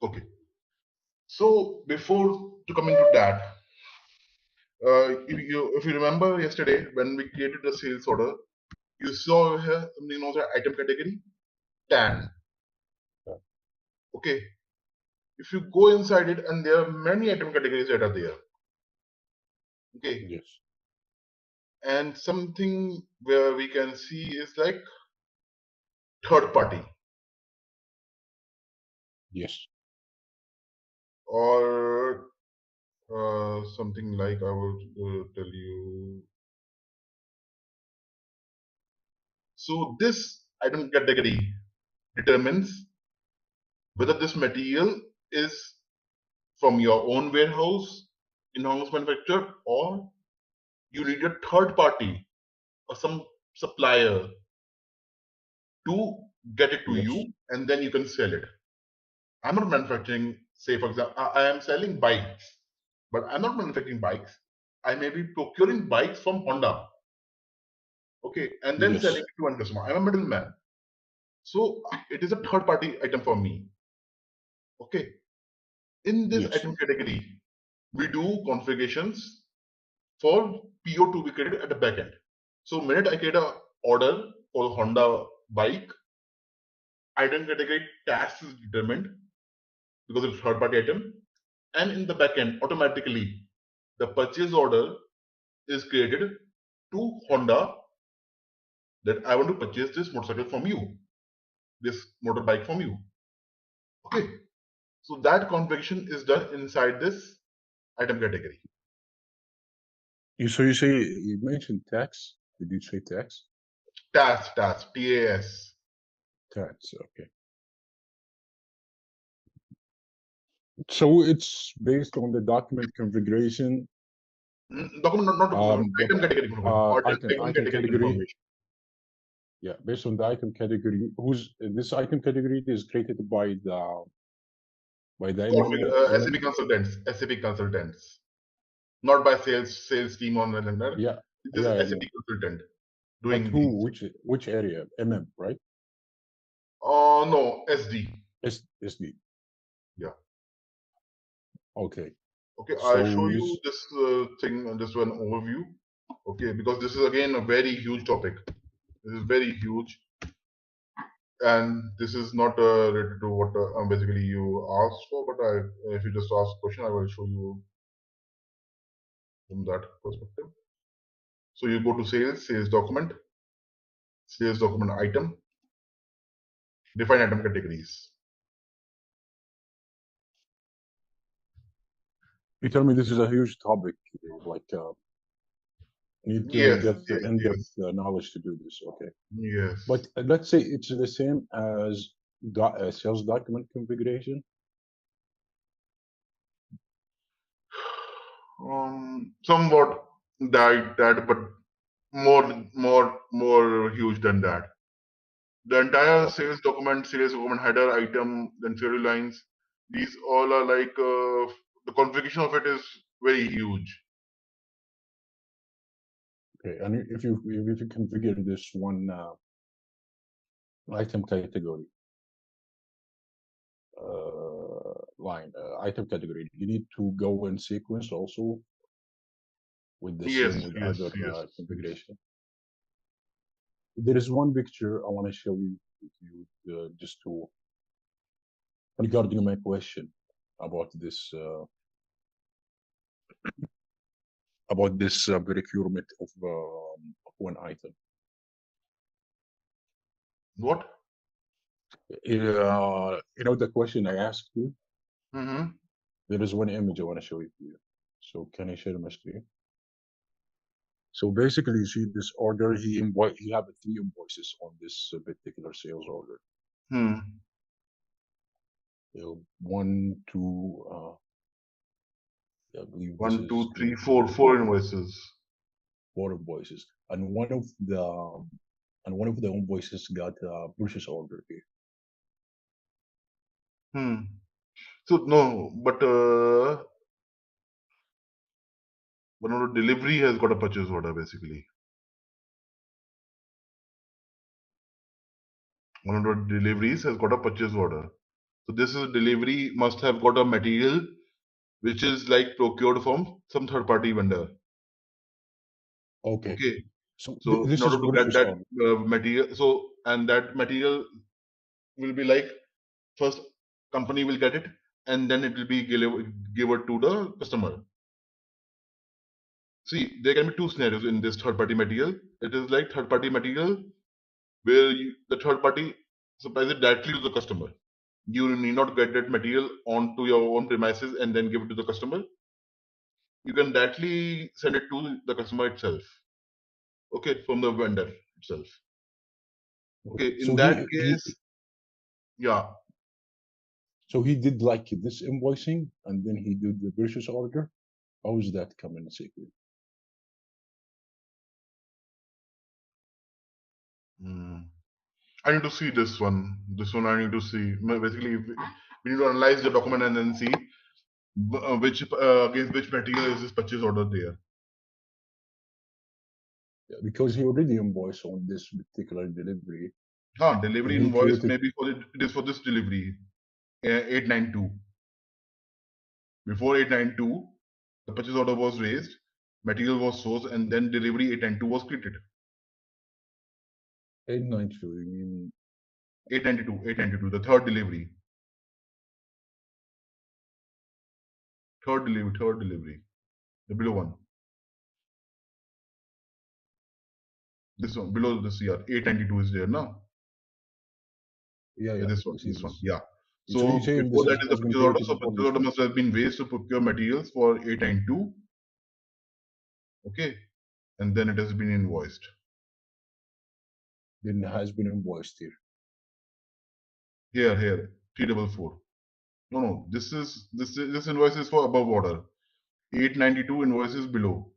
Okay. So before to come into that, if you remember yesterday when we created the sales order, you saw here something known as item category TAN. Okay. If you go inside it, and there are many item categories that are there. Okay. Yes. And something where we can see is like third party. Yes. Or something like I will tell you. So this item category determines whether this material is from your own warehouse, in-house manufacturer, or you need a third party or some supplier to get it to Yes. you, and then you can sell it. I'm not manufacturing, say for example, I am selling bikes, but I'm not manufacturing bikes. I may be procuring bikes from Honda, okay, and then Yes. selling it to one customer. I'm a middleman. So it is a third party item for me. Okay. In this Yes. item category, we do configurations for PO to be created at the back end. So minute I create a order for Honda bike, item category task is determined because it's third party item. And in the back end, automatically the purchase order is created to Honda that I want to purchase this motorcycle from you, this motorbike from you. Okay. So that configuration is done inside this item category. So you mentioned tax. Did you say tax? TAS, TAS. Tax. Okay. So it's based on the document configuration. Document not item category. Item category. Yeah, based on the item category. This item category is created by the SAP consultants. SAP consultants. Not by sales team on the vendor. Yeah. This is SAP consultant doing. But who? Which area? MM, right? No, SD. SD. Yeah. Okay. Okay, I'll show you this thing, just one overview. Okay, because this is again a very huge topic. This is very huge, and this is not related to what basically you asked for. But if you just ask a question, I will show you from that perspective. So you go to sales document item, define item categories. You tell me this is a huge topic, like need in-depth knowledge to do this. Okay. Yes. But let's say it's the same as sales document configuration. Somewhat that, but more huge than that. The entire sales document header item, then serial lines, these all are like the configuration of it is very huge. Okay, and if you configure this one item category item category, you need to go in sequence also with the same with other configuration. there is one picture I want to show you, just to regarding my question about this procurement of one item. What? The question I asked you. Mm-hmm. There is one image I want to show you. So can I share my screen? So basically, you see this order. He have 3 invoices on this particular sales order. One, two. I believe this 1, 2, is 3, 4. 4 invoices. 4 invoices, and one of the invoices got a purchase order here. So no, but one of the delivery has got a purchase order basically. One of the deliveries has got a purchase order. So this is delivery must have got a material which is like procured from some third party vendor. Okay. Okay. So So this in is order to get purchase that order. material, so and that material will be like first company will get it and then it will be given to the customer. See, there can be 2 scenarios in this third party material. It is like third party material where the third party supplies it directly to the customer. You need not get that material onto your own premises and then give it to the customer. You can directly send it to the customer itself. Okay, from the vendor itself. Okay, in So that case, yeah. So he did like this invoicing, and then he did the purchase order. How is that coming secret? I need to see this one. This one I need to see. Basically, we need to analyze the document and then see which against which material is this purchase order there. Yeah, because he already invoiced on this particular delivery. Delivery And he invoice created- maybe it is for this delivery 892. Before 892, the purchase order was raised, material was sourced, and then delivery 892 was created. 892, you mean 892, the third delivery. Third delivery. The below one. This one, below the CR. 892 is there now. yeah, This one, yeah. So you're So saying before this that is the has been purchase order. created So before purchase this order one. must have been raised to procure materials for 892. Okay. And then it has been invoiced. Then it has been invoiced here. Here, 344. No, this invoice is for above order. 892 invoices below.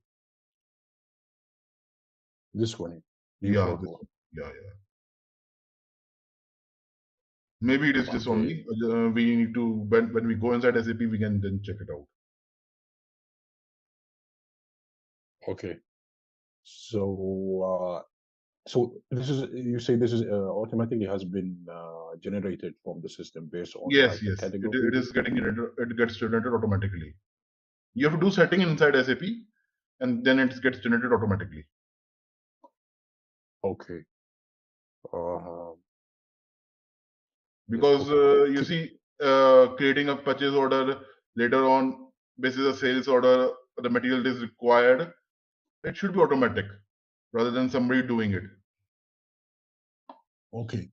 This one. Yeah, yeah. Maybe it is this only. We need to when we go inside SAP, we can then check it out. Okay. So this is, you say this is automatically has been generated from the system based on Yes. category. It is getting it gets generated automatically. You have to do setting inside SAP, and then it gets generated automatically. Okay. Because you see, creating a purchase order later on, basis a sales order, the material is required. It should be automatic rather than somebody doing it. Okay.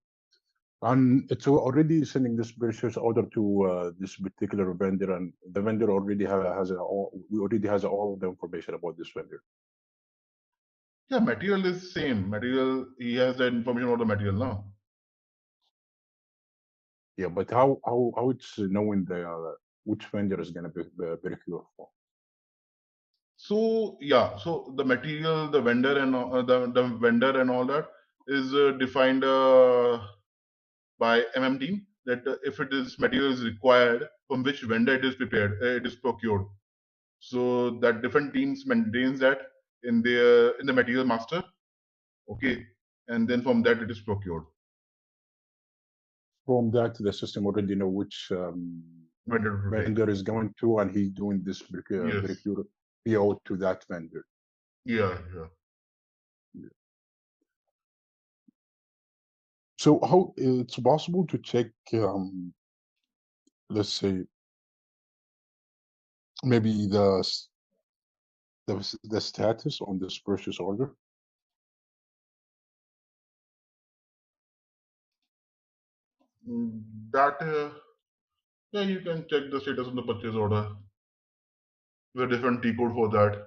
And it's already sending this purchase order to this particular vendor, and the vendor already has all the information about this vendor. Yeah, material is same. Material, he has the information about the material now. Yeah, but how it's knowing which vendor is going to be procured for? So yeah, so the material, the vendor, and the vendor and all that is defined by team. That if it is material is required, from which vendor it is prepared, it is procured. So that different teams maintains that in the material master. Okay, and then from that it is procured. From that, the system already know which vendor is going to, and he's doing this procure PO to that vendor. Yeah. So how it's possible to check, let's say, maybe the status on this purchase order? That yeah, you can check the status of the purchase order. There's a different T code for that,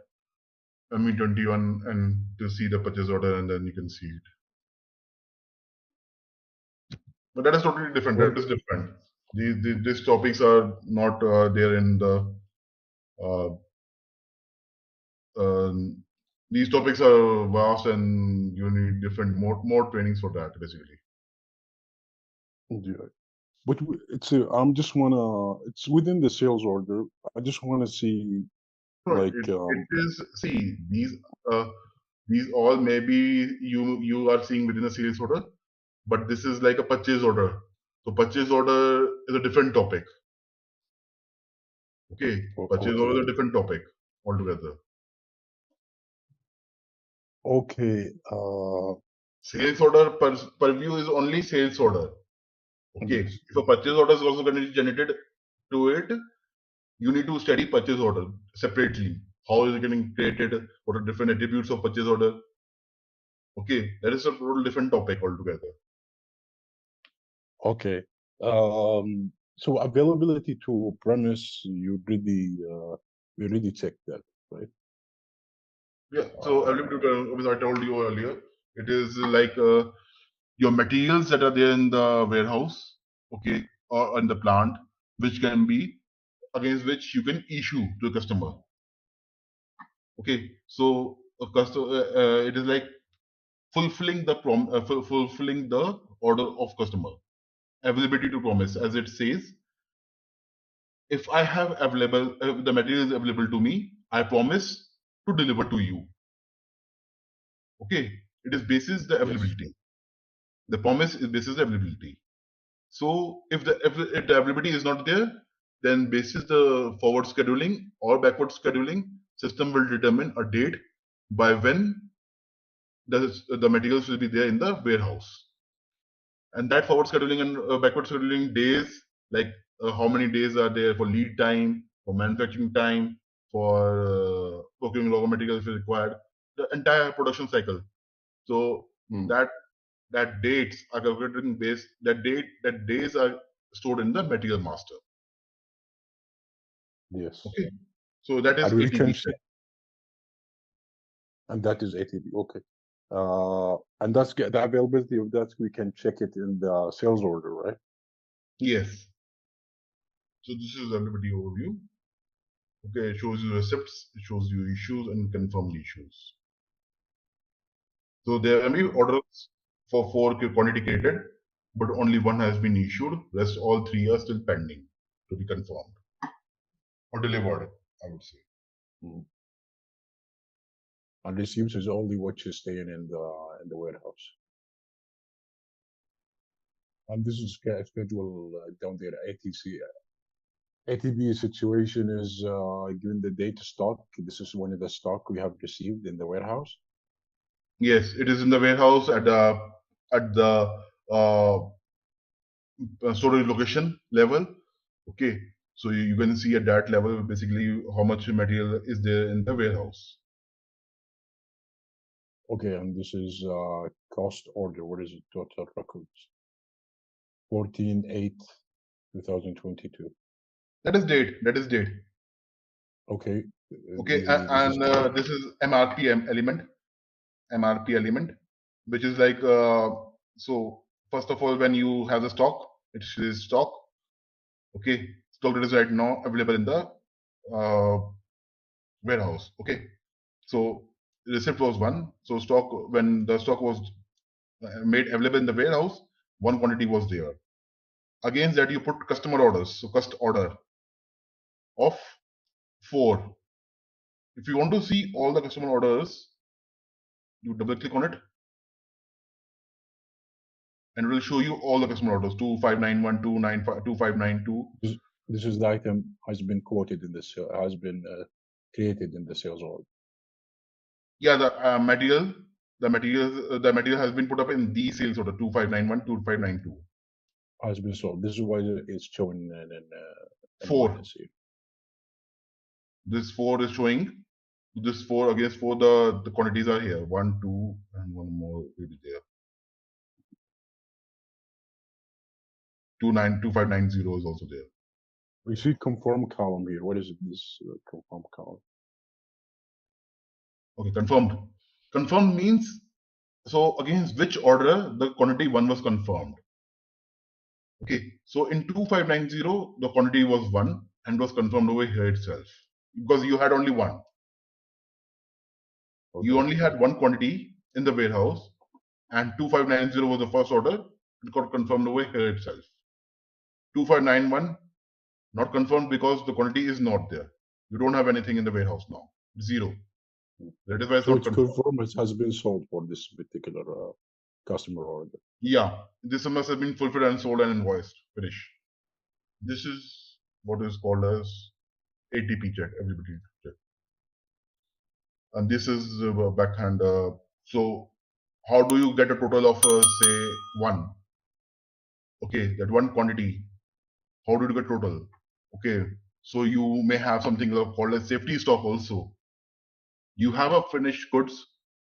ME21, and to see the purchase order, and then you can see it. But that is totally different. Well, That is different. These topics are not there in the. These topics are vast, and you need different more trainings for that, basically. yeah. But it's it's within the sales order. I just want to see, No, like, it is. See, these all maybe you are seeing within a sales order, but this is like a purchase order. So purchase order is a different topic. Okay, purchase order is a different topic altogether. okay. Sales order purview is only sales order. Okay, Yes. if a purchase order is also going to be generated to it, you need to study purchase order separately. How is it getting created? What are different attributes of purchase order? Okay, that is a total different topic altogether. Okay. So availability to premise, you already checked that, right? Yeah. So as I told you earlier, it is like your materials that are there in the warehouse, okay, or in the plant, which can be against which you can issue to a customer. Okay, so a customer, it is like fulfilling the fulfilling the order of customer, availability to promise, as it says. If I have available, if the material is available to me, I promise to deliver to you. Okay, it is basis the Yes. availability. The promise is basis the availability. So if the availability is not there, then basis the forward scheduling or backward scheduling, system will determine a date by when the materials will be there in the warehouse. And that forward scheduling and backward scheduling days, like how many days are there for lead time, for manufacturing time, for procuring raw materials if required, the entire production cycle. So that dates are calculated based that days are stored in the material master. Yes. Okay, so that is And we can ATB. check, and that is ATB. Okay. And that's the availability of that. We can check it in the sales order, right? Yes. So this is availability overview. Okay, it shows you receipts, it shows you issues and confirmed issues. So there may be orders for 4 quantity created, but only one has been issued. Rest all 3 are still pending to be confirmed or delivered, I would say. And receipts is only what is staying in the warehouse. And this is schedule down there, ATC. ATB situation is given the data stock. This is one of the stock we have received in the warehouse. Yes, it is in the warehouse at the storage location level. Okay, so you can see at that level basically how much material is there in the warehouse. Okay, and this is cost order. What is it? Total records. 14/8/2022. That is date. That is date. Okay. Okay, this is MRP element. MRP element, which is like so. First of all, when you have the stock, it is stock. Okay, stock that is right now available in the warehouse. Okay, so receipt was 1. So stock, when the stock was made available in the warehouse, 1 quantity was there. Against that, you put customer orders. So cost order of 4. If you want to see all the customer orders, you double click on it, and it will show you all the customer orders: 2591, 2592. This is the item has been quoted in this created in the sales order. Yeah, the material, the material has been put up in the sales order 2591, 2592. Has been sold. This is why it's showing in 4. minus here. This 4 is showing. This 4 against 4, the quantities are here. 1, 2, and one more will be there. 2590 is also there. We see conform column here. What is it, this conform column? Okay, confirmed. Confirmed means, so against which order the quantity 1 was confirmed. Okay, so in 2590, the quantity was 1 and was confirmed over here itself because you had only 1. Okay. You only had 1 quantity in the warehouse, and 2590 was the first order. It got confirmed over here itself. 2591 not confirmed because the quantity is not there. You don't have anything in the warehouse now. 0. That is why it's So not it's confirmed. confirmed it has been sold for this particular customer order. Yeah, this must have been fulfilled and sold and invoiced. Finish. This is what is called as ATP check, everybody check. And this is backhand. So how do you get a total of say 1? Okay, that 1 quantity. How do you get total? Okay, so you may have something called as safety stock also. You have a finished goods,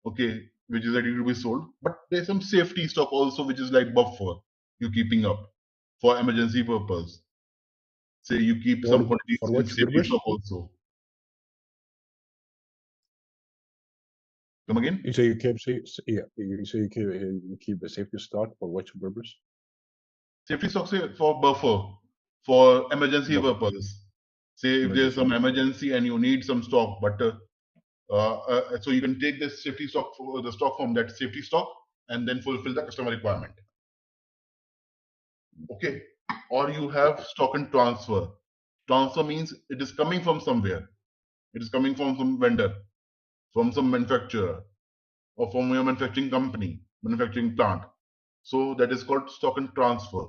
okay, which is ready to be sold, but there's some safety stock also, which is like buffer you're keeping up for emergency purpose. Say you keep some quantities for in which safety purpose? stock also. Come again? You say you keep you keep a safety stock for which purpose? Safety stock say for buffer, for emergency Buffer. purpose. Say if there's Emergency. some emergency and you need some stock, but so you can take this safety stock for the stock from that safety stock and then fulfill the customer requirement. Okay, or you have stock and transfer. Transfer means it is coming from somewhere. It is coming from some vendor, from some manufacturer, or from your manufacturing company, manufacturing plant. So that is called stock and transfer.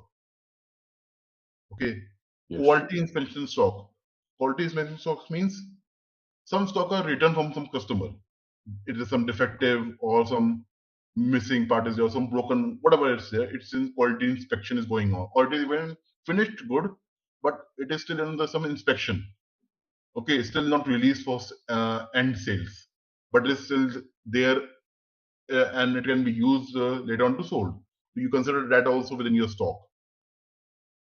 Okay. Yes. Quality inspection stock. Quality inspection stock means some stock are returned from some customer. It is some defective or some missing part is there, some broken, whatever it's there. It's in quality inspection is going on, or it is even finished good, but it is still under some inspection. Okay, it's still not released for end sales, but it's still there and it can be used later on to sold. You consider that also within your stock.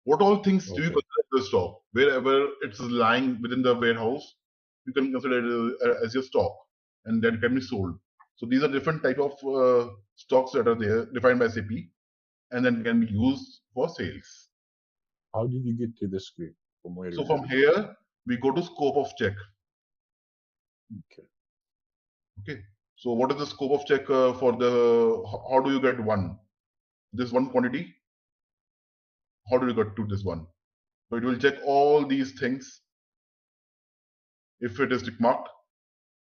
What all things do you Okay. consider the stock? Wherever it's lying within the warehouse, you can consider it as your stock, and then can be sold. So these are different type of stocks that are there defined by SAP, and then can be used for sales. How did you get to this screen? From where? So from here we go to scope of check. Okay. Okay. So what is the scope of check for the? How do you get 1? This 1 quantity. How do you get to this 1? So it will check all these things. If it is tick marked,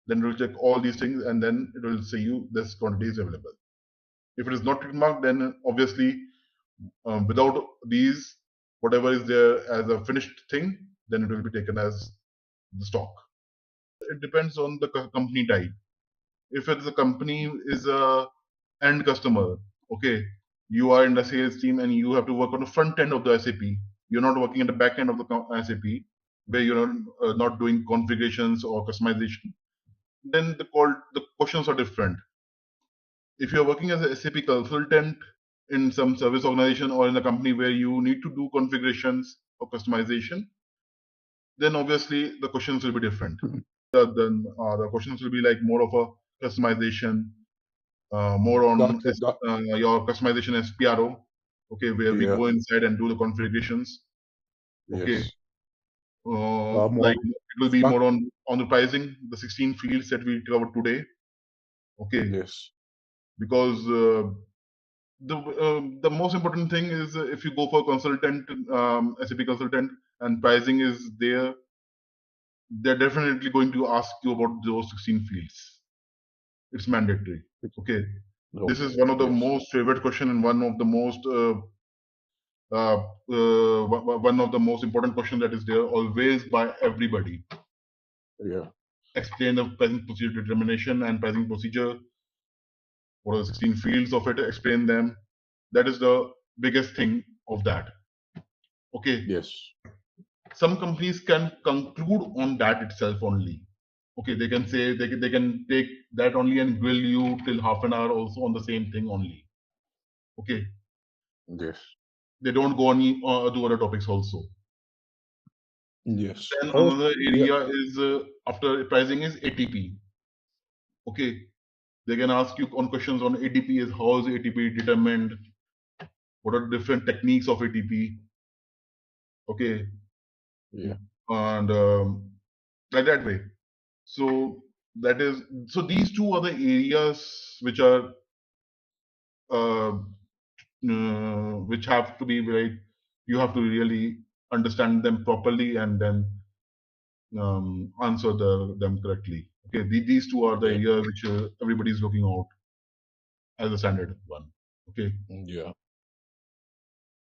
then it will check all these things and then it will say you this quantity is available. If it is not tick marked, then obviously without these, whatever is there as a finished thing, then it will be taken as the stock. It depends on the company type. If it's a company is a end customer, okay, you are in the sales team and you have to work on the front end of the SAP. You're not working at the back end of the SAP where you're not doing configurations or customization. Then the questions are different. If you're working as a SAP consultant in some service organization or in a company where you need to do configurations or customization, then obviously the questions will be different. Then the questions will be like more of a customization, more on your customization as PRO, okay, where we go inside and do the configurations. Okay. Yes. Like it will be more on the pricing, the 16 fields that we covered today. Okay. Yes. Because the most important thing is if you go for consultant, SAP consultant, and pricing is there, they're definitely going to ask you about those 16 fields. It's mandatory. Okay. This is one of the most favorite question and one of the most important question that is there always by everybody. Yeah. Explain the pricing procedure determination and pricing procedure. what are the 16 fields of it, explain them. That is the biggest thing of that. Okay. Yes. Some companies can conclude on that itself only. Okay, they can say they can take that only and grill you till half an hour also on the same thing only. Okay, Yes. they don't go on to other topics also. Yes. Then Oh, another yeah. area is after pricing is ATP. Okay, they can ask you on questions on ATP is how is ATP determined? What are different techniques of ATP? Okay, Yeah. and like that way. So that is so these two are the areas which are uh, which have to be very you have to really understand them properly and then answer them correctly. Okay, these two are the Yeah. areas which everybody is looking out as a standard one. Okay, Yeah.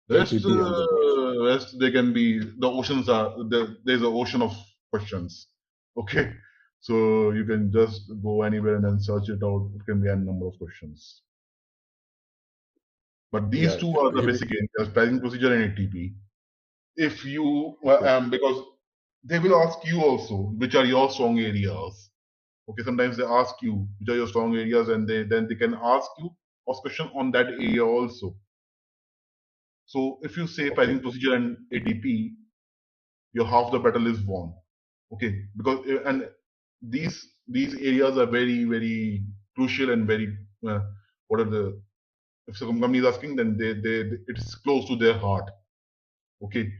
rest ATP and the price. rest they can be the oceans are there's an ocean of questions. Okay, so you can just go anywhere and then search it out. It can be a number of questions. But these Yeah. two are the Heavy. basic areas: pricing procedure and ATP. If you Okay. because they will ask you also which are your strong areas. Okay, sometimes they ask you which are your strong areas, and then they can ask question on that area also. So if you say Okay. pricing procedure and ATP, your half the battle is won. Okay, because and these areas are very crucial and very what are the if some company is asking, then they it's close to their heart. Okay,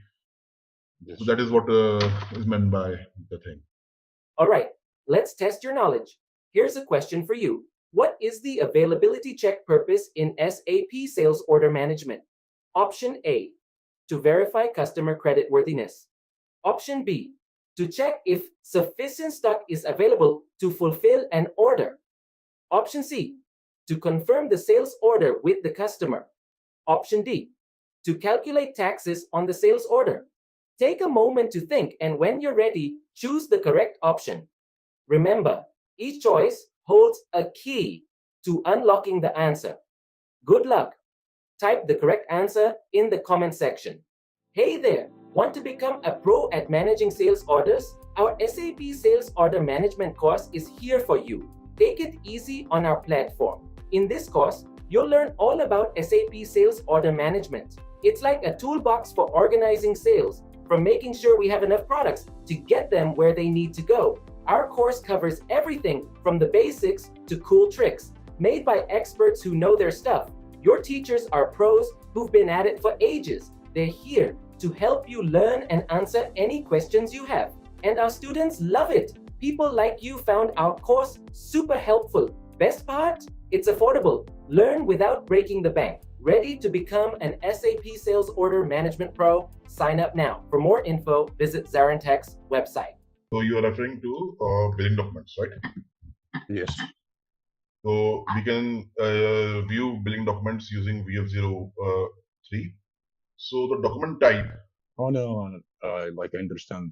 Yes. so that is what is meant by the thing. All right, let's test your knowledge. Here's a question for you. What is the availability check purpose in SAP Sales Order Management? Option A, to verify customer creditworthiness. Option B, to check if sufficient stock is available to fulfill an order. Option C, to confirm the sales order with the customer. Option D, to calculate taxes on the sales order. Take a moment to think, and when you're ready, choose the correct option. Remember, each choice holds a key to unlocking the answer. Good luck. Type the correct answer in the comment section. Hey there, want to become a pro at managing sales orders? Our SAP Sales Order Management course is here for you. Take it easy on our platform. In this course, you'll learn all about SAP Sales Order Management. It's like a toolbox for organizing sales, from making sure we have enough products to get them where they need to go. Our course covers everything from the basics to cool tricks, made by experts who know their stuff. Your teachers are pros who've been at it for ages. They're here to help you learn and answer any questions you have. And our students love it. People like you found our course super helpful. Best part? It's affordable. Learn without breaking the bank. Ready to become an SAP Sales Order Management Pro? Sign up now. For more info, visit ZaranTech's website. So you are referring to billing documents, right? Yes. So we can view billing documents using VF03. So the document type. Oh no. Like I understand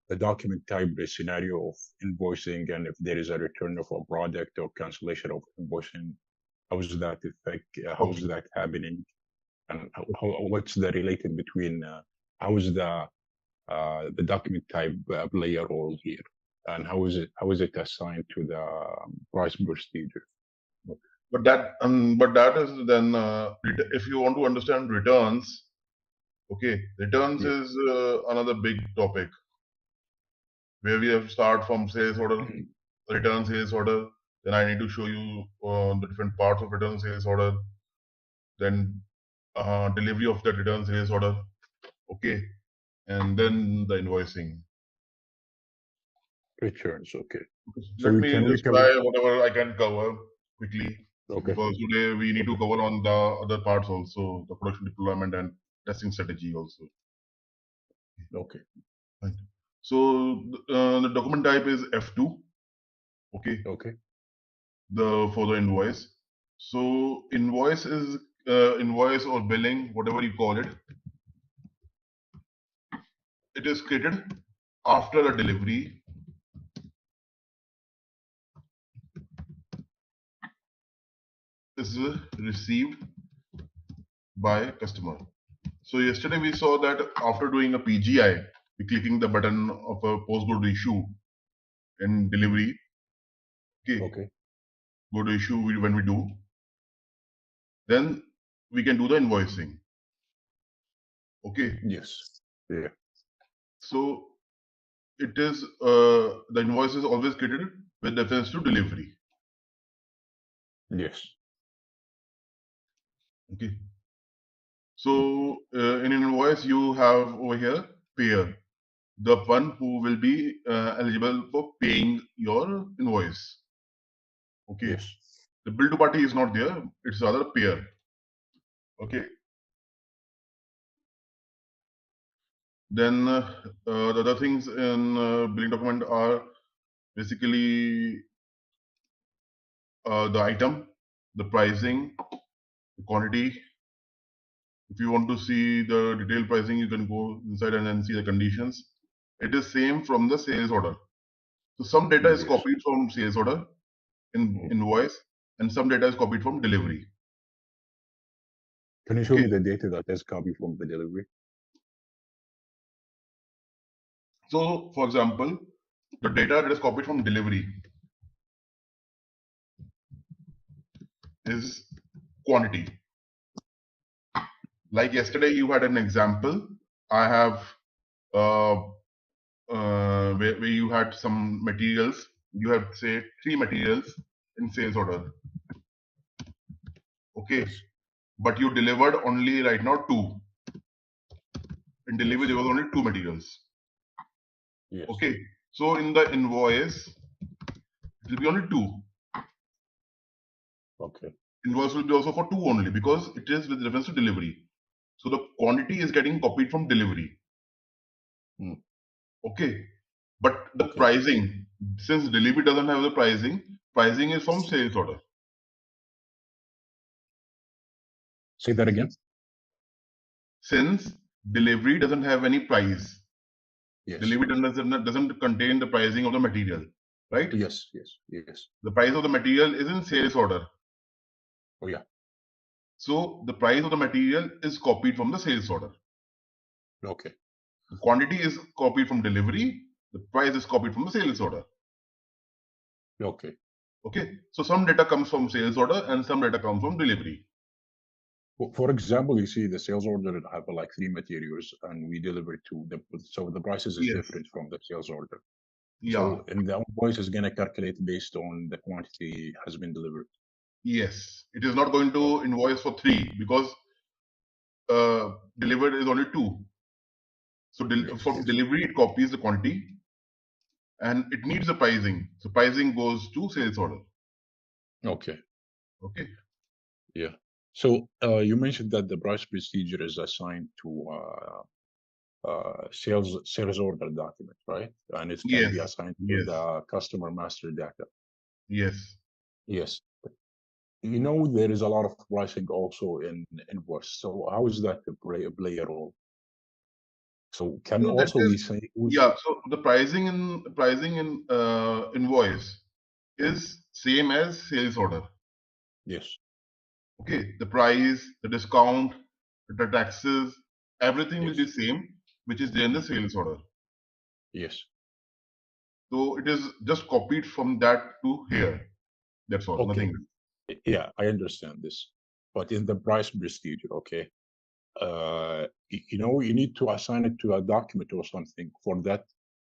the document type, the scenario of invoicing, and if there is a return of a product or cancellation of invoicing, how is that effect? How is Okay. that happening? And what's the related between how is the document type play a role here, and how is it assigned to the price procedure? But that is then if you want to understand returns, okay, returns Yeah. is another big topic where we have to start from sales order, return sales order. Then I need to show you the different parts of return sales order. Then delivery of that return sales order, okay, and then the invoicing. Returns. Okay. So Let we me can just recover. try whatever I can cover quickly Okay. because today we need to cover on the other parts also, the production deployment and testing strategy also. Okay. Right. So the document type is F2. Okay. Okay. For the invoice. So invoice is invoice or billing, whatever you call it. It is created after a delivery is received by customer. So yesterday we saw that after doing a PGI, we clicking the button of a post go to issue in delivery. Okay. Go to issue when we do, then we can do the invoicing. Okay. Yes. Yeah. So it is the invoice is always created with reference to delivery. Yes. Okay. So in an invoice you have over here payer, the one who will be eligible for paying your invoice. Okay. Yes. The bill to party is not there; it's rather payer. Okay. Then the other things in billing document are basically the item, the pricing, the quantity. If you want to see the detailed pricing, you can go inside and then see the conditions. It is same from the sales order. So some data is Yes. copied from sales order in invoice, and some data is copied from delivery. Can you show me the data that is copied from the delivery? So, for example, the data that is copied from delivery is quantity. Like yesterday, you had an example. I have where you had some materials. You have say 3 materials in sales order. Okay, Yes. but you delivered only right now 2. In delivery, there was only 2 materials. Yes. Okay, so in the invoice, it will be only 2. Okay. Invoice will be also for 2 only because it is with reference to delivery. So the quantity is getting copied from delivery. Okay, but the pricing, since delivery doesn't have the pricing is from sales order. Say that again. Since delivery doesn't have any price, Yes. delivery doesn't contain the pricing of the material, right? Yes. Yes. Yes. The price of the material is in sales order. Oh yeah. So the price of the material is copied from the sales order. Okay. The quantity is copied from delivery. The price is copied from the sales order. Okay. Okay. So some data comes from sales order and some data comes from delivery. For example, you see the sales order have like 3 materials and we deliver 2. So the prices is different from the sales order. Yeah. So and the invoice is going to calculate based on the quantity has been delivered. Yes. It is not going to invoice for 3 because delivered is only 2. So from delivery, it copies the quantity and it needs the pricing. So pricing goes to sales order. Okay. Okay. Yeah. So you mentioned that the price procedure is assigned to sales order document, right? And it can be assigned to the customer master data. Yes. Yes. You know, there is a lot of pricing also in invoice. So how is that to play a role? So can also we say so the pricing in invoice is same as sales order. Yes. Okay, the price, the discount, the taxes, everything will be same, which is there in the sales order. Yes. So it is just copied from that to here. That's all. Okay. Nothing. Yeah, I understand this. But in the price procedure, okay, you know, you need to assign it to a document or something for that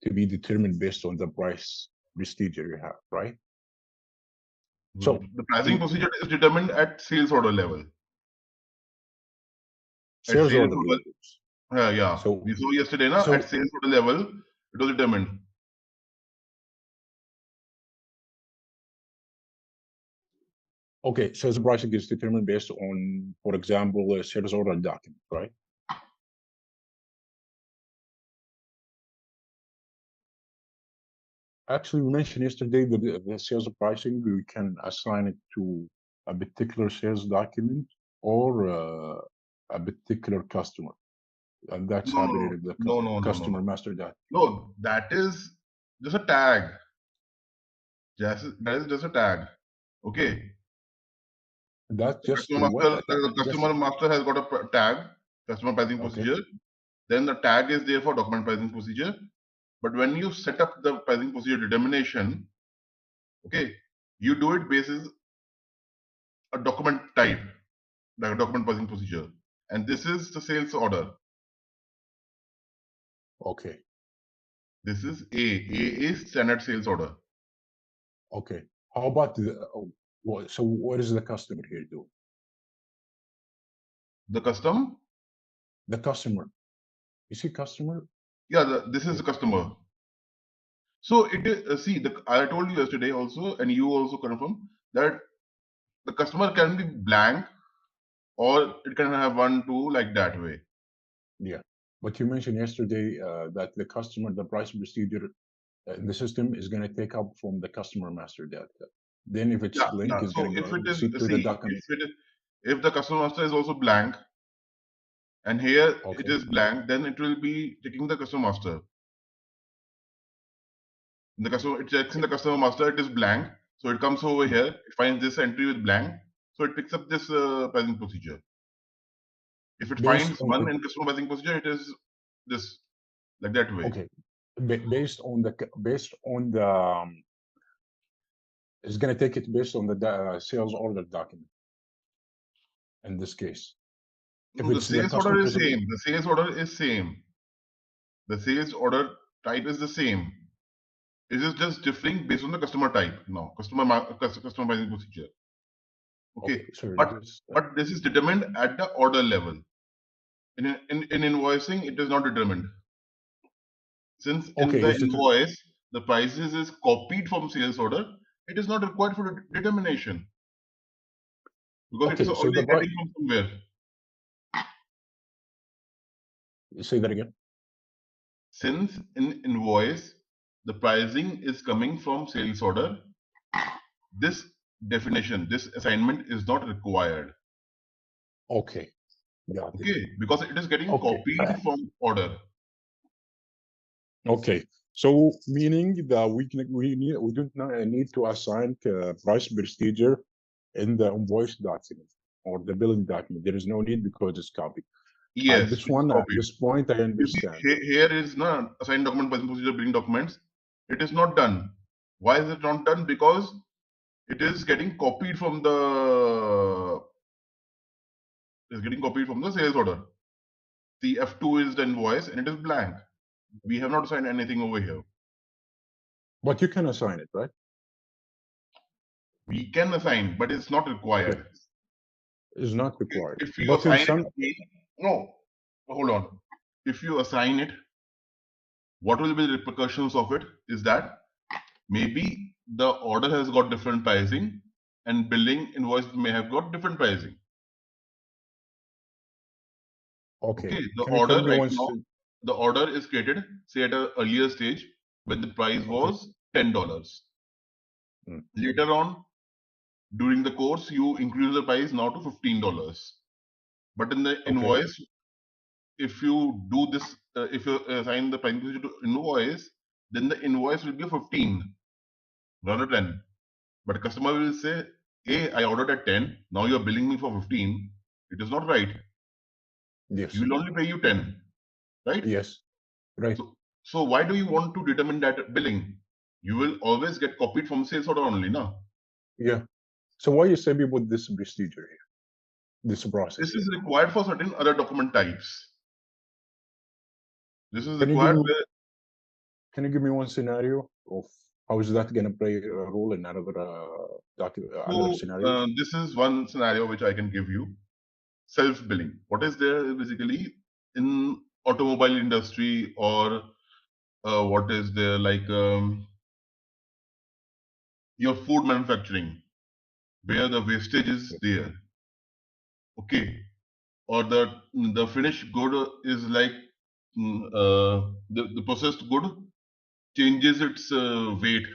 to be determined based on the price procedure you have, right? So the pricing procedure is determined at sales order level. Sales order level. Yeah. So we saw yesterday, at sales order level, it was determined. Okay, sales pricing is determined based on, for example, a sales order document, right? Actually, we mentioned yesterday that the sales pricing, we can assign it to a particular sales document or a particular customer. And that's happening in the customer master data. No, that is just a tag. That is just a tag. Okay. That's just Customer what? master, the customer master has got a tag, customer pricing procedure. Then the tag is there for document pricing procedure. But when you set up the pricing procedure determination, okay, you do it basis a document type, like a document pricing procedure. And this is the sales order. Okay. This is A. A is standard sales order. Okay. How about so what is the customer here doing? The custom? The customer. You see customer? Yeah, this is the customer. So it is, see, I told you yesterday also, and you also confirm that the customer can be blank or it can have 1, 2 like that way. Yeah. But you mentioned yesterday that the customer, the price procedure in the system is going to take up from the customer master data. Then if it's blank, it's So going to if go it is, see to the document. if the customer master is also blank, and here Okay. it is blank, then it will be taking the customer master. It checks in the customer master, it is blank. So it comes over here, it finds this entry with blank. So it picks up this pricing procedure. If it finds one in customer pricing procedure, it is this, like that way. Okay. Based on the it's going to take it based on the sales order document. In this case, if the sales order is same, the sales order is same. The sales order type is the same. It is just differing based on the customer type now, customer pricing procedure. Okay, but this is determined at the order level. In invoicing, it is not determined. Since in the invoice, the prices is copied from sales order, it is not required for determination. Because it is already getting from somewhere. Say that again. Since in invoice, the pricing is coming from sales order, this definition, this assignment is not required. Okay. Got it. Because it is getting copied from order. Okay. So meaning that we don't need to assign price procedure in the invoice document or the billing document. There is no need because it's copied. Yes. At this point, I understand. Here is not assigned document pricing procedure billing documents. It is not done. Why is it not done? Because it is getting copied from the sales order. The F2 is the invoice and it is blank. We have not assigned anything over here. But you can assign it, right? We can assign, but it's not required. Okay. It's not required. If you assign it, no, hold on. If you assign it, what will be the repercussions of it is that maybe the order has got different pricing and billing invoice may have got different pricing. Okay. The order right now, the order is created, say at an earlier stage when the price was $10. Later on, during the course, you increase the price now to $15. But in the invoice, if you do this, if you assign the pricing procedure to invoice, then the invoice will be 15 rather than 10. But customer will say, hey, I ordered at 10, now you're billing me for 15. It is not right. Yes. You will only pay you 10, right? Yes. Right. So why do you want to determine that billing? You will always get copied from sales order only, no? Yeah. So why you say with this procedure here? This process. This is required for certain other document types. This is required. Can you give me one scenario of how is that going to play a role in another scenario? This is one scenario which I can give you. Self-billing. What is there basically in automobile industry or what is there like your food manufacturing, where the wastage is there. Okay. Or the finished good is like the processed good changes its weight.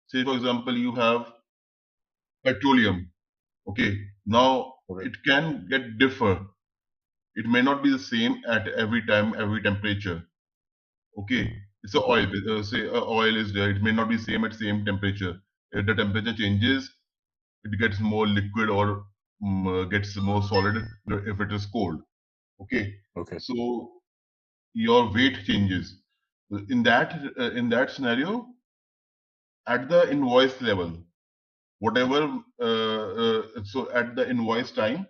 Say for example, you have petroleum. Okay, now it can get differ. It may not be the same at every time, every temperature. Okay, it's a oil. Say oil is there. It may not be same at same temperature. If the temperature changes, it gets more liquid or gets more solid if it is cold. Okay, Okay. so your weight changes. In that scenario, at the invoice level, whatever so at the invoice time,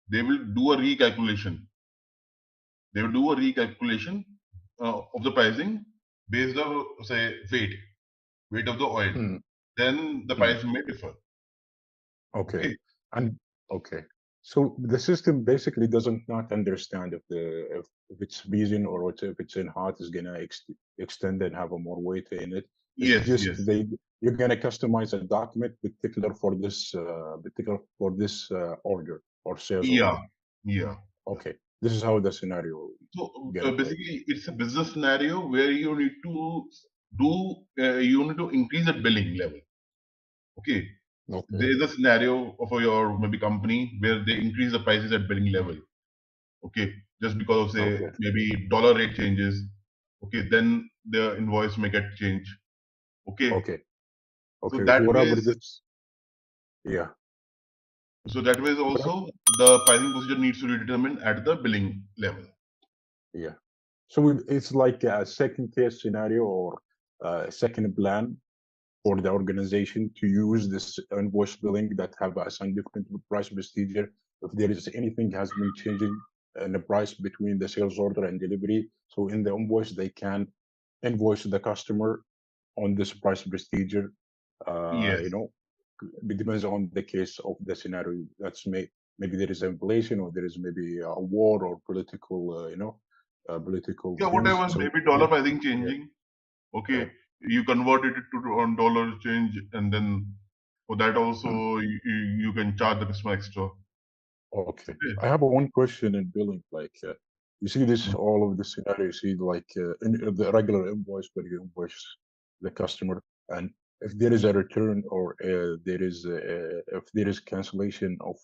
they will do a recalculation. They will do a recalculation of the pricing based on, say, weight of the oil. Hmm. Then the Hmm. price may differ. Okay. Okay. And okay. So the system basically doesn't not understand if it's freezing or if it's in hot is gonna extend and have a more weight in it. It's Yes, just yes. you're gonna customize a document particular for this order or sales Yeah, order. yeah. Okay. This is how the scenario So gonna play. basically, it's a business scenario where you need to you need to increase the billing level. Okay. Okay. There is a scenario for your maybe company where they increase the prices at billing level. Okay, just because of, say, Okay. maybe dollar rate changes. Okay, then the invoice may get changed. Okay, Okay. so Okay. that Whatever ways, this. Yeah. also the pricing procedure needs to be determined at the billing level. Yeah. So it's like a second case scenario or a second plan for the organization to use this invoice billing that have a significant price procedure. If there is anything has been changing in the price between the sales order and delivery, so in the invoice they can invoice the customer on this price procedure. Yes. It depends on the case of the scenario. Maybe there is inflation or there is maybe a war or political, political Yeah, things. whatever, So maybe dollar yeah, pricing yeah, changing. yeah. Okay, you converted it to on dollar change, and then for that also Hmm. you can charge the customer extra. Okay. Okay. I have a one question in billing. Like, you see this, Mm. all of the scenario, you see like in the regular invoice where you invoice the customer, and if there is a return or if there is cancellation of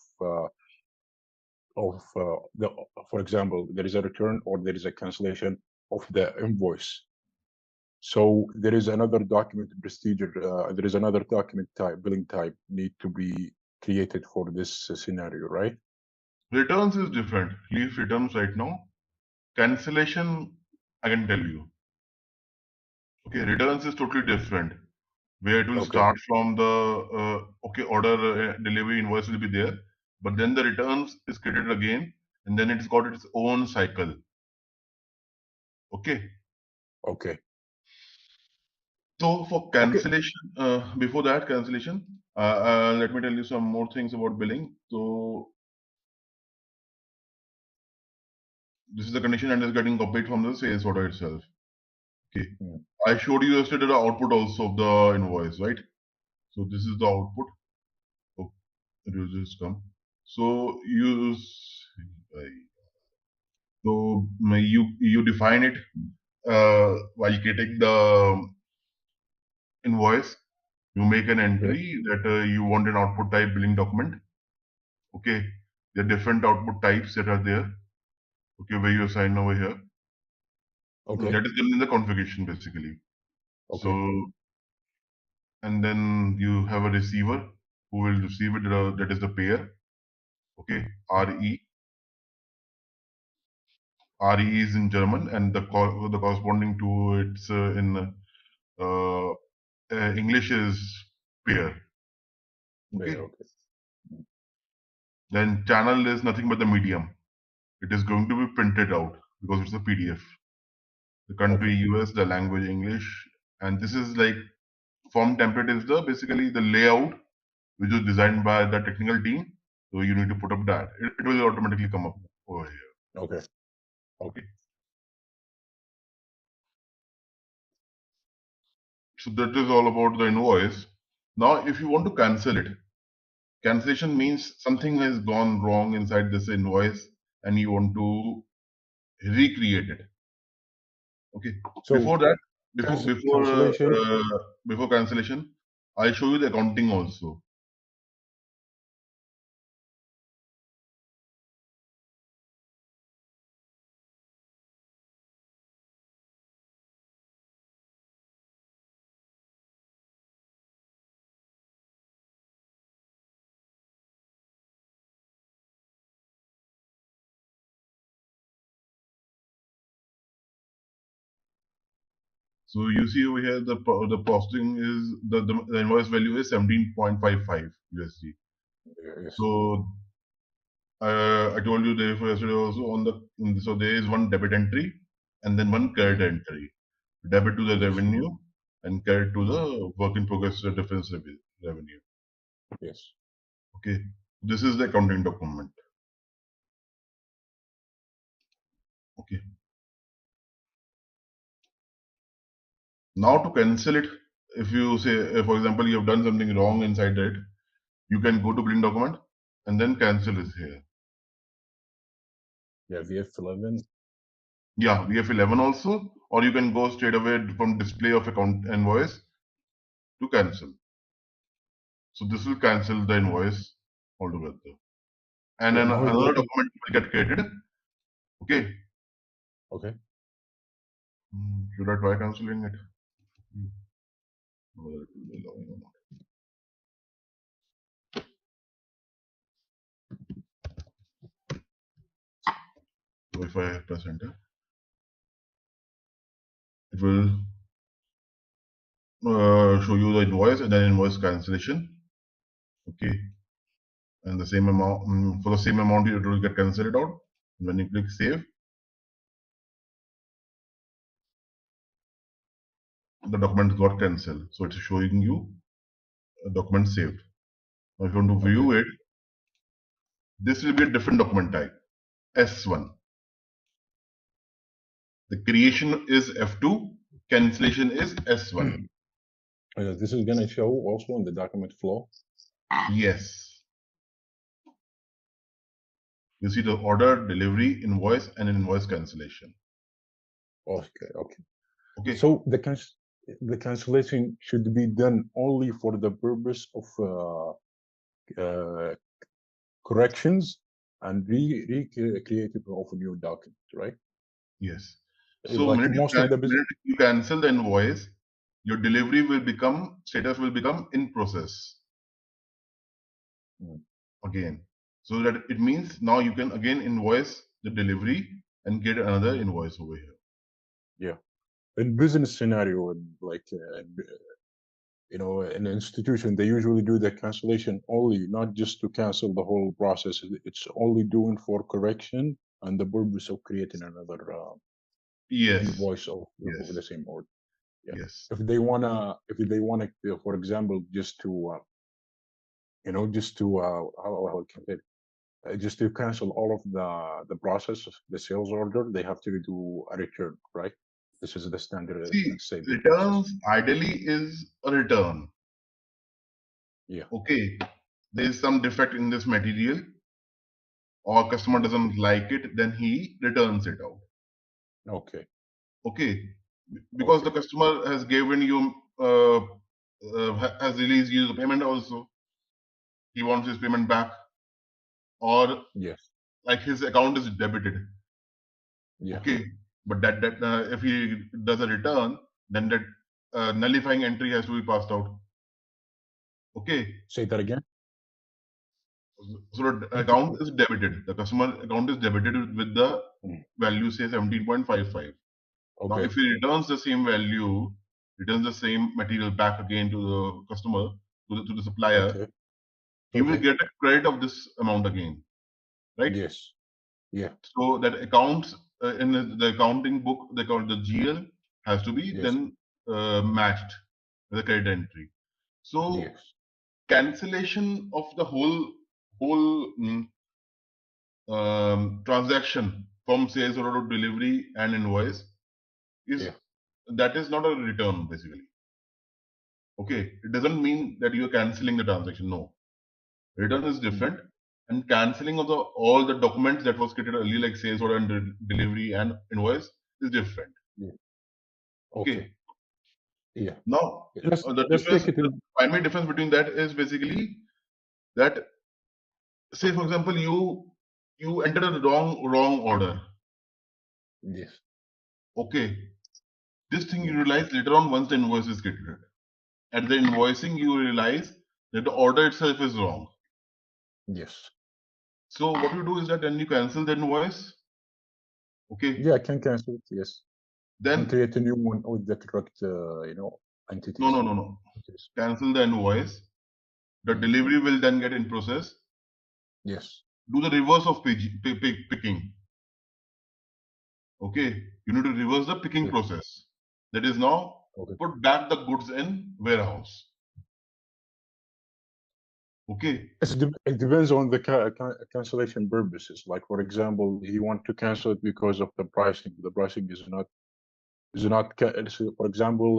the, for example, there is a return or there is a cancellation of the invoice. So there is another document procedure, there is another document type, billing type need to be created for this scenario, right? Returns is different. Leave returns right now. Cancellation, I can tell you. Okay, returns is totally different. Where it will Okay, start from the okay, order delivery invoice will be there, but then the returns is created again, and then it's got its own cycle. Okay. okay, So for okay, cancellation, before that cancellation, let me tell you some more things about billing. So this is the condition and is getting copied from the sales order itself. Okay. mm, I showed you yesterday the output also of the invoice, right? So this is the output. Oh, it will just come. So you define it while getting the invoice. You make an okay, entry that you want an output type billing document. Okay, there are different output types that are there. Okay, where you assign over here. okay, That is given in the configuration basically. So, okay, and then you have a receiver who will receive it. That is the payer. Okay, RE. RE is in German, and the corresponding to it's in English is payer. there, Okay. okay, Then channel is nothing but the medium. It is going to be printed out because it's a PDF. The country okay, US, the language English, and this is like form template is the basically the layout which was designed by the technical team. So you need to put up that. It will automatically come up over here. okay, okay, Okay. So that is all about the invoice. Now, if you want to cancel it, cancellation means something has gone wrong inside this invoice and you want to recreate it. Okay. So Before that, before before cancellation. before cancellation, I'll show you the accounting also. So you see over here the posting is the invoice value is 17.55 USD. Yes. So I told you there yesterday also so there is one debit entry and then one credit entry. Debit to the Yes. revenue and credit to the work in progress difference revenue. Yes. Okay, this is the accounting document. Okay. Now to cancel it, if you say, for example, you have done something wrong inside it, you can go to billing document and then cancel it here. Yeah, VF11. Yeah, VF11 also, or you can go straight away from display of account invoice to cancel. So this will cancel the invoice altogether. And then Now another document will get created. Okay. Okay. Should I try cancelling it? Whether it will be allowing or not. So if I press enter, it will show you the invoice and then invoice cancellation. Okay. And the same amount, for the same amount, it will get cancelled out. When you click save, the document got cancelled. So it's showing you a document saved. Now, if you want to view it, this will be a different document type, S1. The creation is F2, cancellation is S1. This is going to show also in the document flow. Yes. You see the order, delivery, invoice, and invoice cancellation. Okay. Okay. Okay. So the cancellation should be done only for the purpose of corrections and recreative of a new document, right? Yes. So Like most of the business. minute you cancel the invoice, your delivery will become, status will become in process. Again. So that it means now you can again invoice the delivery and get another invoice over here. Yeah. In business scenario, like, in an institution, they usually do the cancellation only, not just to cancel the whole process. It's only doing for correction and the purpose of creating another Yes. invoice of Yes. the same order. Yeah. Yes. If they wanna, for example, just to, just to how can I say it? Just to cancel all of the process, the sales order, they have to do a return, right? This is the standard See, SAP returns process. ideally is a return. Yeah. Okay. There is some defect in this material or customer doesn't like it, then he returns it out. Okay. Okay. Because Okay. the customer has given you, has released you the payment also. He wants his payment back. Or Yes. like his account is debited. Yeah. Okay. But that if he does a return, then that nullifying entry has to be passed out. Okay. Say that again. So the account is debited. The customer account is debited with the value, say 17.55. Now, Okay. if he returns the same value, returns the same material back again to the customer, to the supplier, Okay. he will Okay. get a credit of this amount again, right? Yes. Yeah. So that accounts in the accounting book, the GL has to be Yes. then matched with the credit entry. So Yes. cancellation of the whole transaction from sales order to delivery and invoice is that is not a return basically. Okay, it doesn't mean that you are canceling the transaction. No, return is different, and canceling of all the documents that was created earlier, like sales order and delivery and invoice, is different. Yeah. Okay. Yeah. Now, Let's the take it the in. primary difference between that is basically that, say for example, you entered a wrong order. Yes. Okay, this thing you realize later on once the invoice is created. At the invoicing, you realize that the order itself is wrong. Yes. So what you do is that then you cancel the invoice. Okay. Yeah, I can cancel it. Yes. Then create a new one with the correct, entities. no. Cancel the invoice. The delivery will then get in process. Yes. Do the reverse of picking. Okay, you need to reverse the picking process. That is now put back the goods in warehouse. Okay. It depends on the cancellation purposes. Like, for example, you want to cancel it because of the pricing. The pricing is not, for example,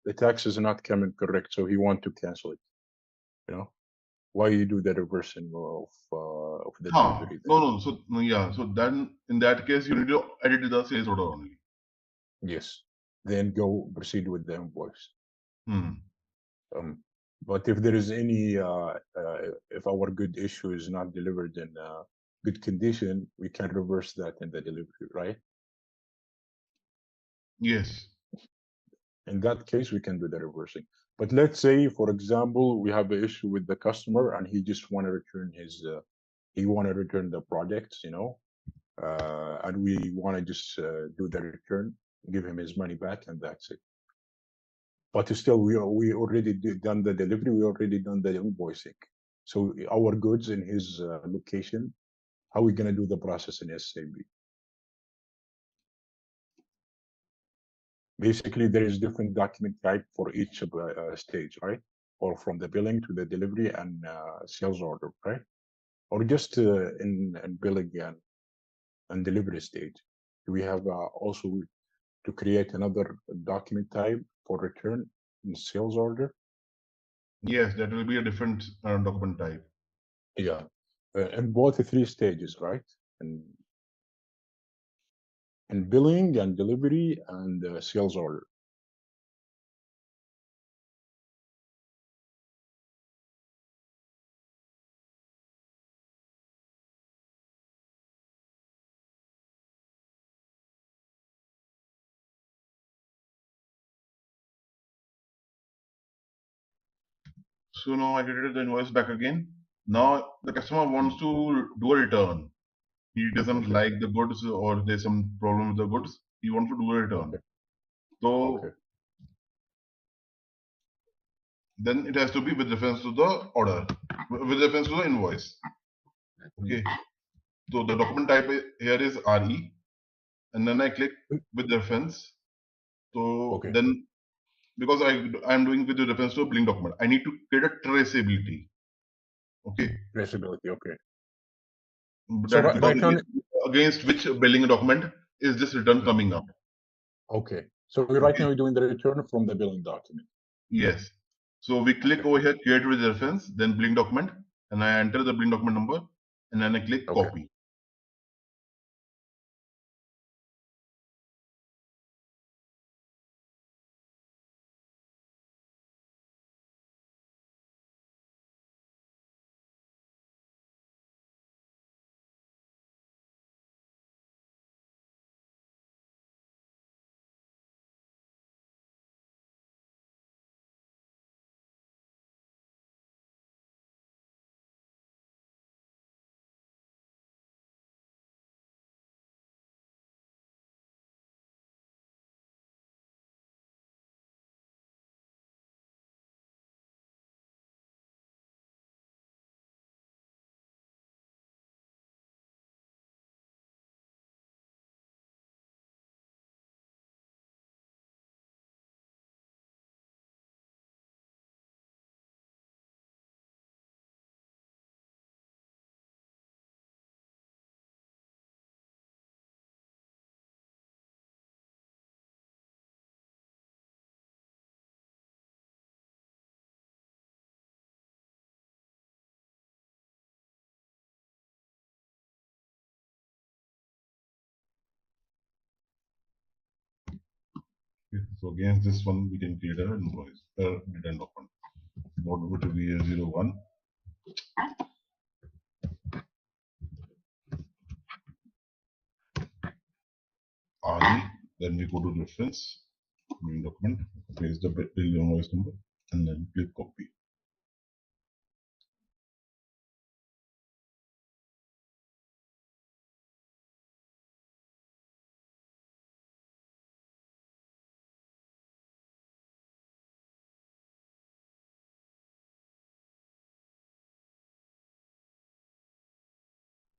the tax is not coming correct, so he want to cancel it. Why you do the reversing of the delivery? No. So then in that case, you need to edit the sales order only. Yes. Then go proceed with the invoice. But if there is any, if our good issue is not delivered in good condition, we can reverse that in the delivery, right? Yes. In that case, we can do the reversing. But let's say, for example, we have an issue with the customer and he just want to return the products, and we want to just do the return, give him his money back, and that's it. But still, we already done the delivery. We already done the invoicing. So our goods in his location, how are we gonna do the process in SAP? Basically, there is different document type for each stage, right? Or from the billing to the delivery and sales order, right? Or just in billing and delivery stage. Do we have also to create another document type for return in sales order? Yes, that will be a different document type. Yeah, and both the three stages, right? And billing and delivery and sales order. So now I created the invoice back again. Now the customer wants to do a return. He doesn't like the goods or there's some problem with the goods. He wants to do a return. So then it has to be with reference to the order, with reference to the invoice. Okay. So the document type here is RE, and then I click with reference. So then, because I'm doing with the reference to a billing document, I need to create a traceability. Okay. Traceability. Okay. So right now, against which billing document is this return coming up? Okay. So right now we're doing the return from the billing document. Yes. So we click over here, create with reference, then billing document, and I enter the billing document number, and then I click copy. So against this one, we can create an invoice, return document. What would be a 01? RE, then we go to reference, billing document, paste the bill invoice number, and then click copy.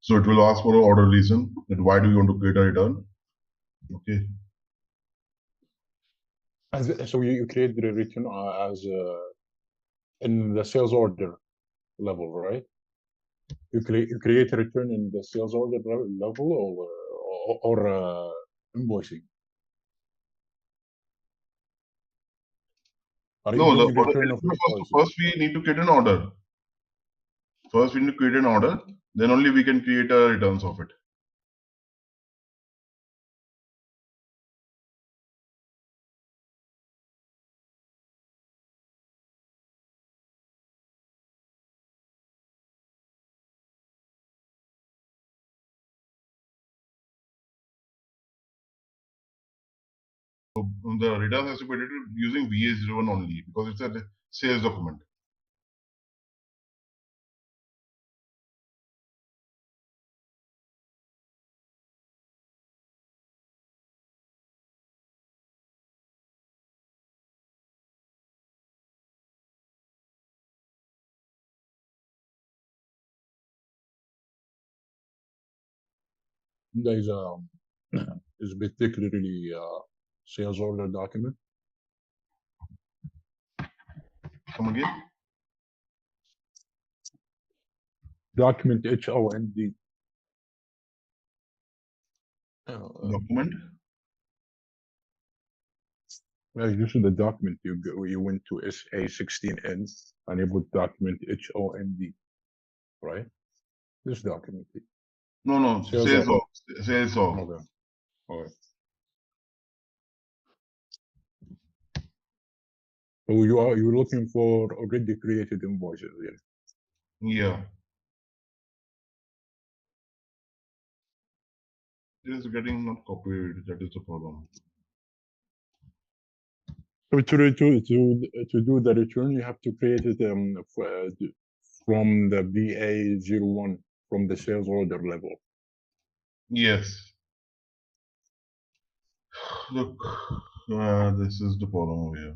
So it will ask for an order reason, that why do you want to create a return? Okay. So you create the return as in the sales order level, right? You create a return in the sales order level or invoicing. Are you No, doing return of invoicing? first we need to create an order. First we need to create an order, then only we can create a returns of it. So the return has to be created using VA01 only because it's a sales document. There is is particularly sales order document. Come again? Document HOND. Document? This is the document you went to SA16N and you put document HOND, right? This document. No, sales org. Sales org. Okay. Okay. So you're looking for already created invoices here. Yeah. It is getting not copied. That is the problem. So to do the return, you have to create it from the VA01 from the sales order level. Yes. Look, this is the problem over here.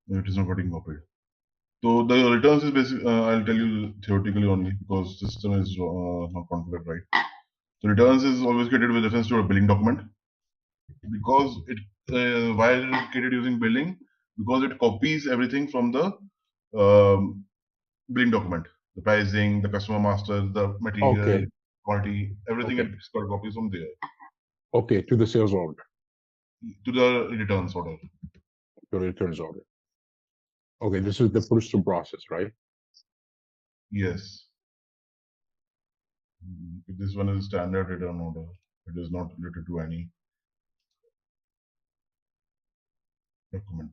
It is not getting copied. So the returns is basically, I'll tell you theoretically only because system is not configured right. So returns is always created with reference to a billing document because it why it is created using billing, because it copies everything from the billing document, the pricing, the customer master, the material, quality, everything it's got copies from there. Okay, to the sales order. To the returns order. To the returns order. Okay, this is the first process, right? Yes. This one is standard return order. It is not related to any document.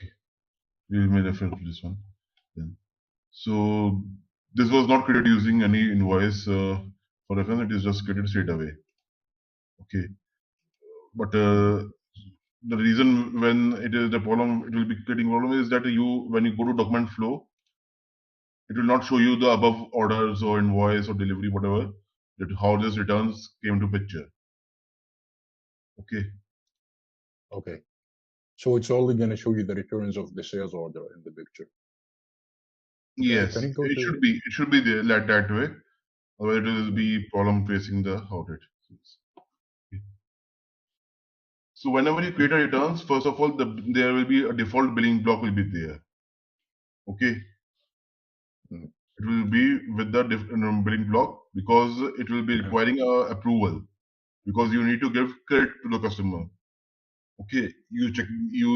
Okay. We may refer to this one then. So this was not created using any invoice for reference. It is just created straight away. Okay. But the reason when it is the problem, it will be creating problem is that when you go to document flow, it will not show you the above orders or invoice or delivery, whatever, that how this returns came to picture. Okay. Okay. So it's only going to show you the returns of the sales order in the picture. Yes, it should be there like that way. Otherwise, it will be problem facing the audit. Okay. So whenever you create a returns, first of all, there will be a default billing block will be there. Okay. It will be with the billing block because it will be requiring approval because you need to give credit to the customer. Okay, you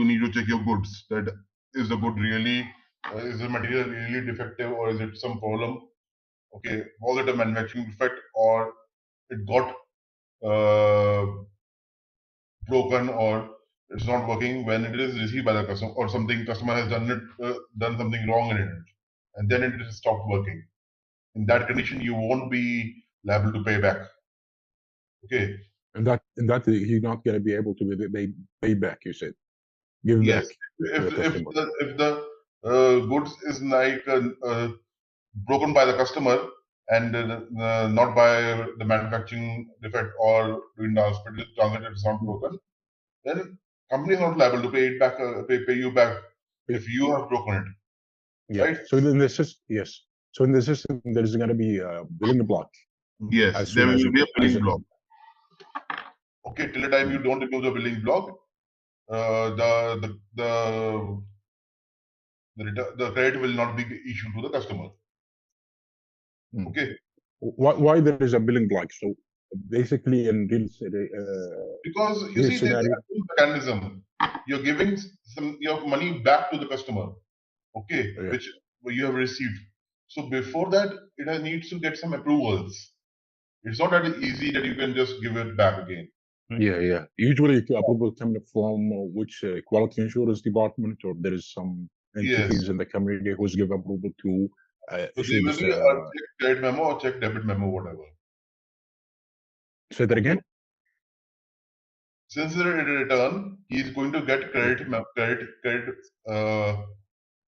need to check your goods. That is the good really, is the material really defective or is it some problem? Okay, was it a manufacturing defect or it got broken or it's not working when it is received by the customer or something customer has done something wrong in it and then it is stopped working. In that condition, you won't be liable to pay back. Okay. And that he's not going to be able to pay back. You said, give back. If the goods is like broken by the customer and not by the manufacturing defect or during the hospital transit is not broken, then company is not liable to pay it back, pay you back if you have broken it. Yeah. Right? So then this is yes. So in the system, there's going to be a billing block. Yes, As there soon as will be a billing as- block. Okay, till the time you don't remove the billing block, the credit will not be issued to the customer. Hmm. Okay, Why there is a billing block? So basically, in real because you real see, there's scenario, a mechanism. You're giving some your money back to the customer. Okay, Yeah. which you have received. So before that, it needs to get some approvals. It's not that easy that you can just give it back again. yeah. Usually, approval coming from which quality assurance department, or there is some entities Yes. in the community who's give approval to So issue there will this. be a check credit memo or check debit memo, whatever. Say that again. Since the return, he is going to get credit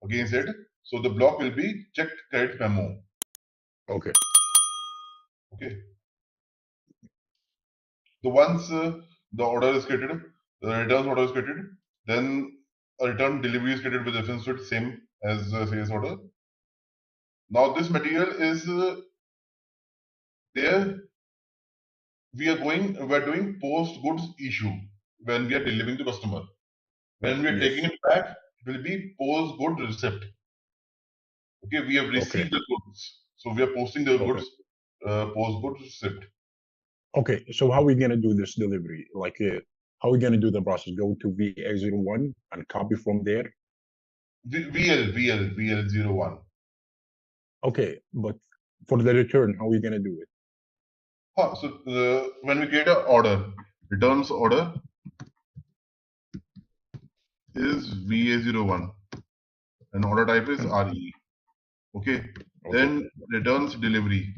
against it. So the block will be check credit memo. Okay. Okay. So once the order is created, the returns order is created, then a return delivery is created with reference to it, same as sales order. Now this material is there. We are doing post goods issue when we are delivering to customer. When we are Yes. taking it back, it will be post good receipt. Okay, we have received the goods, so we are posting the Okay. goods post good receipt. Okay. So how are we gonna do this delivery? Like, how are we gonna do the process? Go to VA01 and copy from there. VL01. Okay, but for the return, how are we gonna do it? So when we create an order, returns order is VA01 and order type is RE. Okay. Then returns delivery.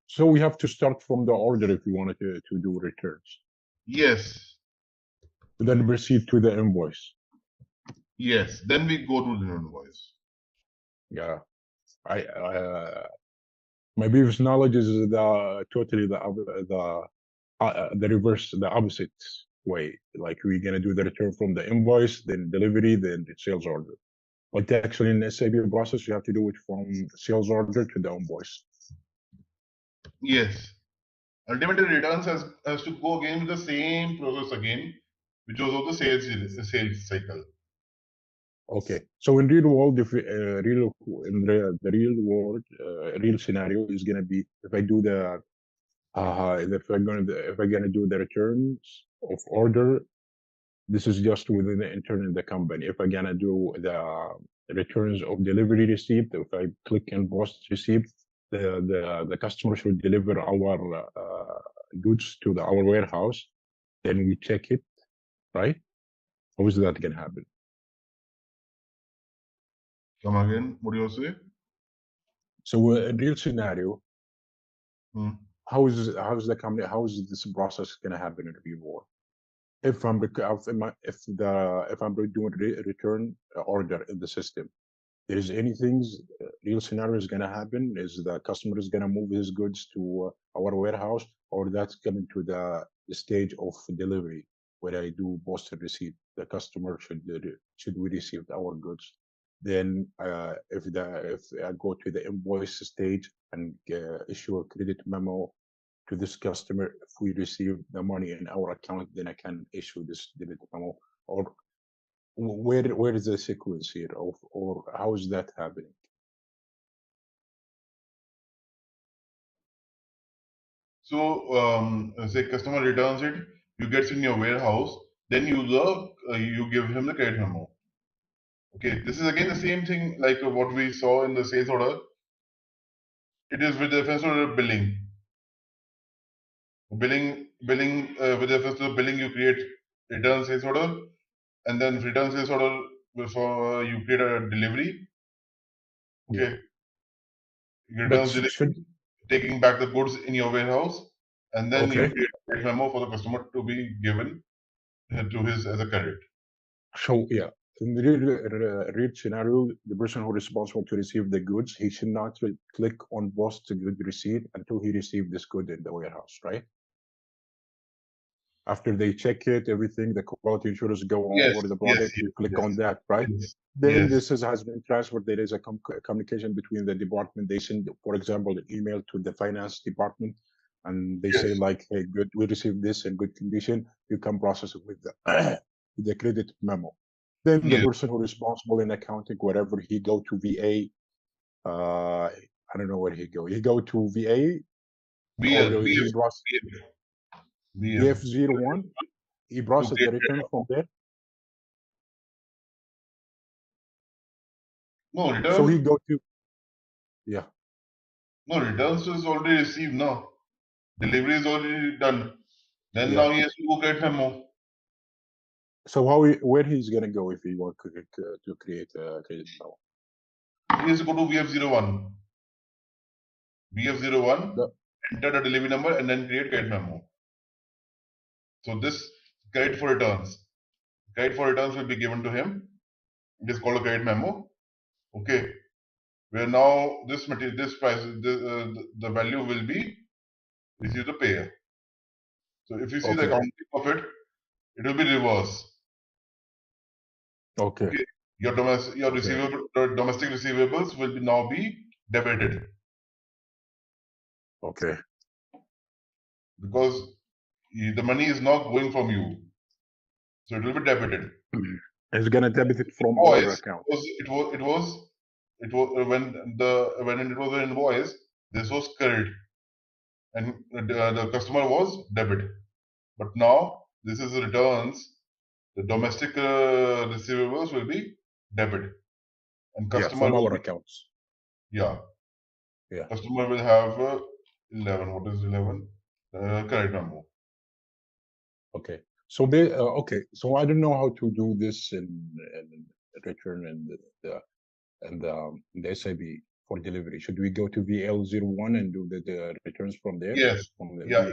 So we have to start from the order if we wanted to do returns. Yes. Then proceed to the invoice. Yes. Then we go to the invoice. Yeah. My previous knowledge is totally the reverse, the opposite way. Like we're gonna do the return from the invoice, then delivery, then the sales order. But actually in SAP process, you have to do it from sales order to the invoice. Yes. Ultimately, returns has to go again with the same process again, which was of the sales cycle. Okay. So in real world, if the real world real scenario is gonna be if I do the if I'm gonna do the returns of order, this is just within the internal the company. If I'm gonna do the returns of delivery receipt, if I click in post receipt, the customer should deliver our goods to our warehouse. Then we check it, right? How is that gonna happen? Come again, what do you say? So in real scenario, Hmm. how is the company? How is this process gonna happen in the real world? If I'm doing return order in the system, there is anything real scenario is gonna happen is the customer is gonna move his goods to our warehouse, or that's coming to the stage of delivery where I do post and receipt. The customer should we receive our goods. Then if I go to the invoice stage and issue a credit memo to this customer, if we receive the money in our account, then I can issue this debit memo. Or where is the sequence here, or how is that happening? So say customer returns it, you gets in your warehouse, then you give him the credit memo. Okay, this is again the same thing like what we saw in the sales order. It is with reference to the billing. Billing with reference to the billing, you create return sales order, and then return sales order before you create a delivery. Okay, returns delivery, taking back the goods in your warehouse, and then you create a memo for the customer to be given to his as a credit. So yeah, in the real scenario, the person who is responsible to receive the goods, he should not click on post good receipt until he received this good in the warehouse, right? After they check it, everything, the quality insurers go Yes, over the yes, product, yes, you click yes, on that, right? yes, Then yes, this has been transferred. There is a communication between the department. They send, for example, an email to the finance department, and they say yes, like, "Hey, good, we received this in good condition. You can process it with the with the credit memo." Then the yes. person who responsible in accounting, wherever he go to VA, I don't know where he go. He go to VA BL, or he process BF, BF01. He to process create the return from there. no So he returns. go to, yeah. No, returns is already received now. Delivery is already done. Then Yeah. now he has to go create memo. So where he's gonna go if he want to create a credit memo? He has to go to VF01. VF01, The- enter the delivery number and then create credit memo. So this credit for returns. Credit for returns will be given to him. It is called a credit memo. Okay. Where now this material, this price, the value will be received the payer. So if you see the Okay. accounting of it, it will be reverse. Okay. Okay. Your domestic, your Okay. receivable, your domestic receivables will be now be debited Okay. because the money is not going from you, so it will be debited. It's gonna debit it from our Invoice account. when it was an invoice, this was credit and the customer was debit. But now this is returns. The domestic receivables will be debit, and Yeah, customer from will our be accounts. yeah. Yeah. Customer will have 11. What is 11? Correct number. Okay. So they okay. So I don't know how to do this in return and the SIB for delivery. Should we go to VL01 and do the returns from there? Yes. From the Yeah.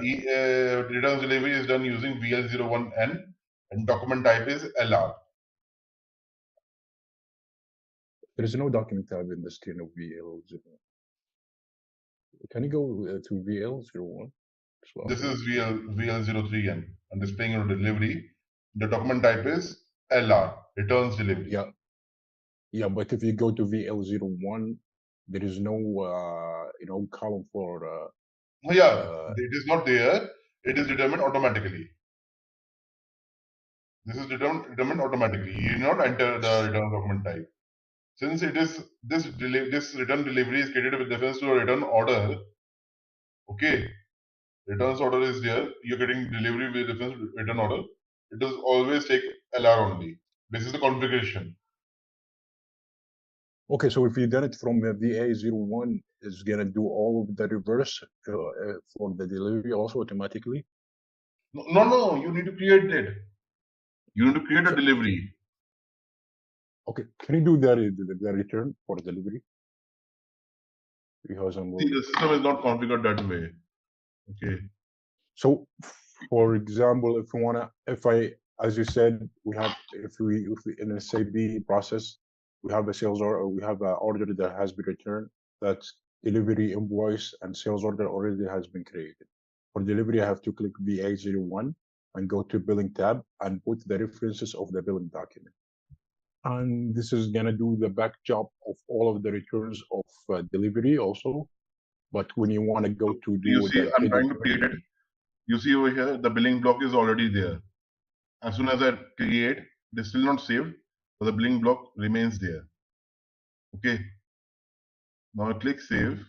Returns delivery is done using VL01N and document type is LR. There is no document tab in the screen of VL01. Can you go to VL01 as well? This is VL03N and displaying your delivery. The document type is LR, returns delivery. Yeah. Yeah, but if you go to VL01, there is no column for It is not there. It is determined automatically. This is determined automatically. You do not enter the return document type. Since it is this return delivery is created with reference to a return order. Okay, returns order is there. You're getting delivery with reference to return order. It does always take LR only. This is the configuration. Okay, so if you done it from VA01, it's gonna do all of the reverse for the delivery also automatically. No. You need to create it. You need to create a delivery. Okay, can you do the return for delivery? Because I'm See, the system is not configured that way. Okay. So, for example, as you said, if we in a SAP process, we have a sales order, we have an order that has been returned, that delivery invoice and sales order already has been created. For delivery, I have to click VA01 and go to billing tab and put the references of the billing document. And this is gonna do the back job of all of the returns of delivery also. But when you want to go to do You see, the I'm trying to credit, create it. You see over here, the billing block is already there. As soon as I create, it is still not saved, but the billing block remains there. Okay. Now I click save.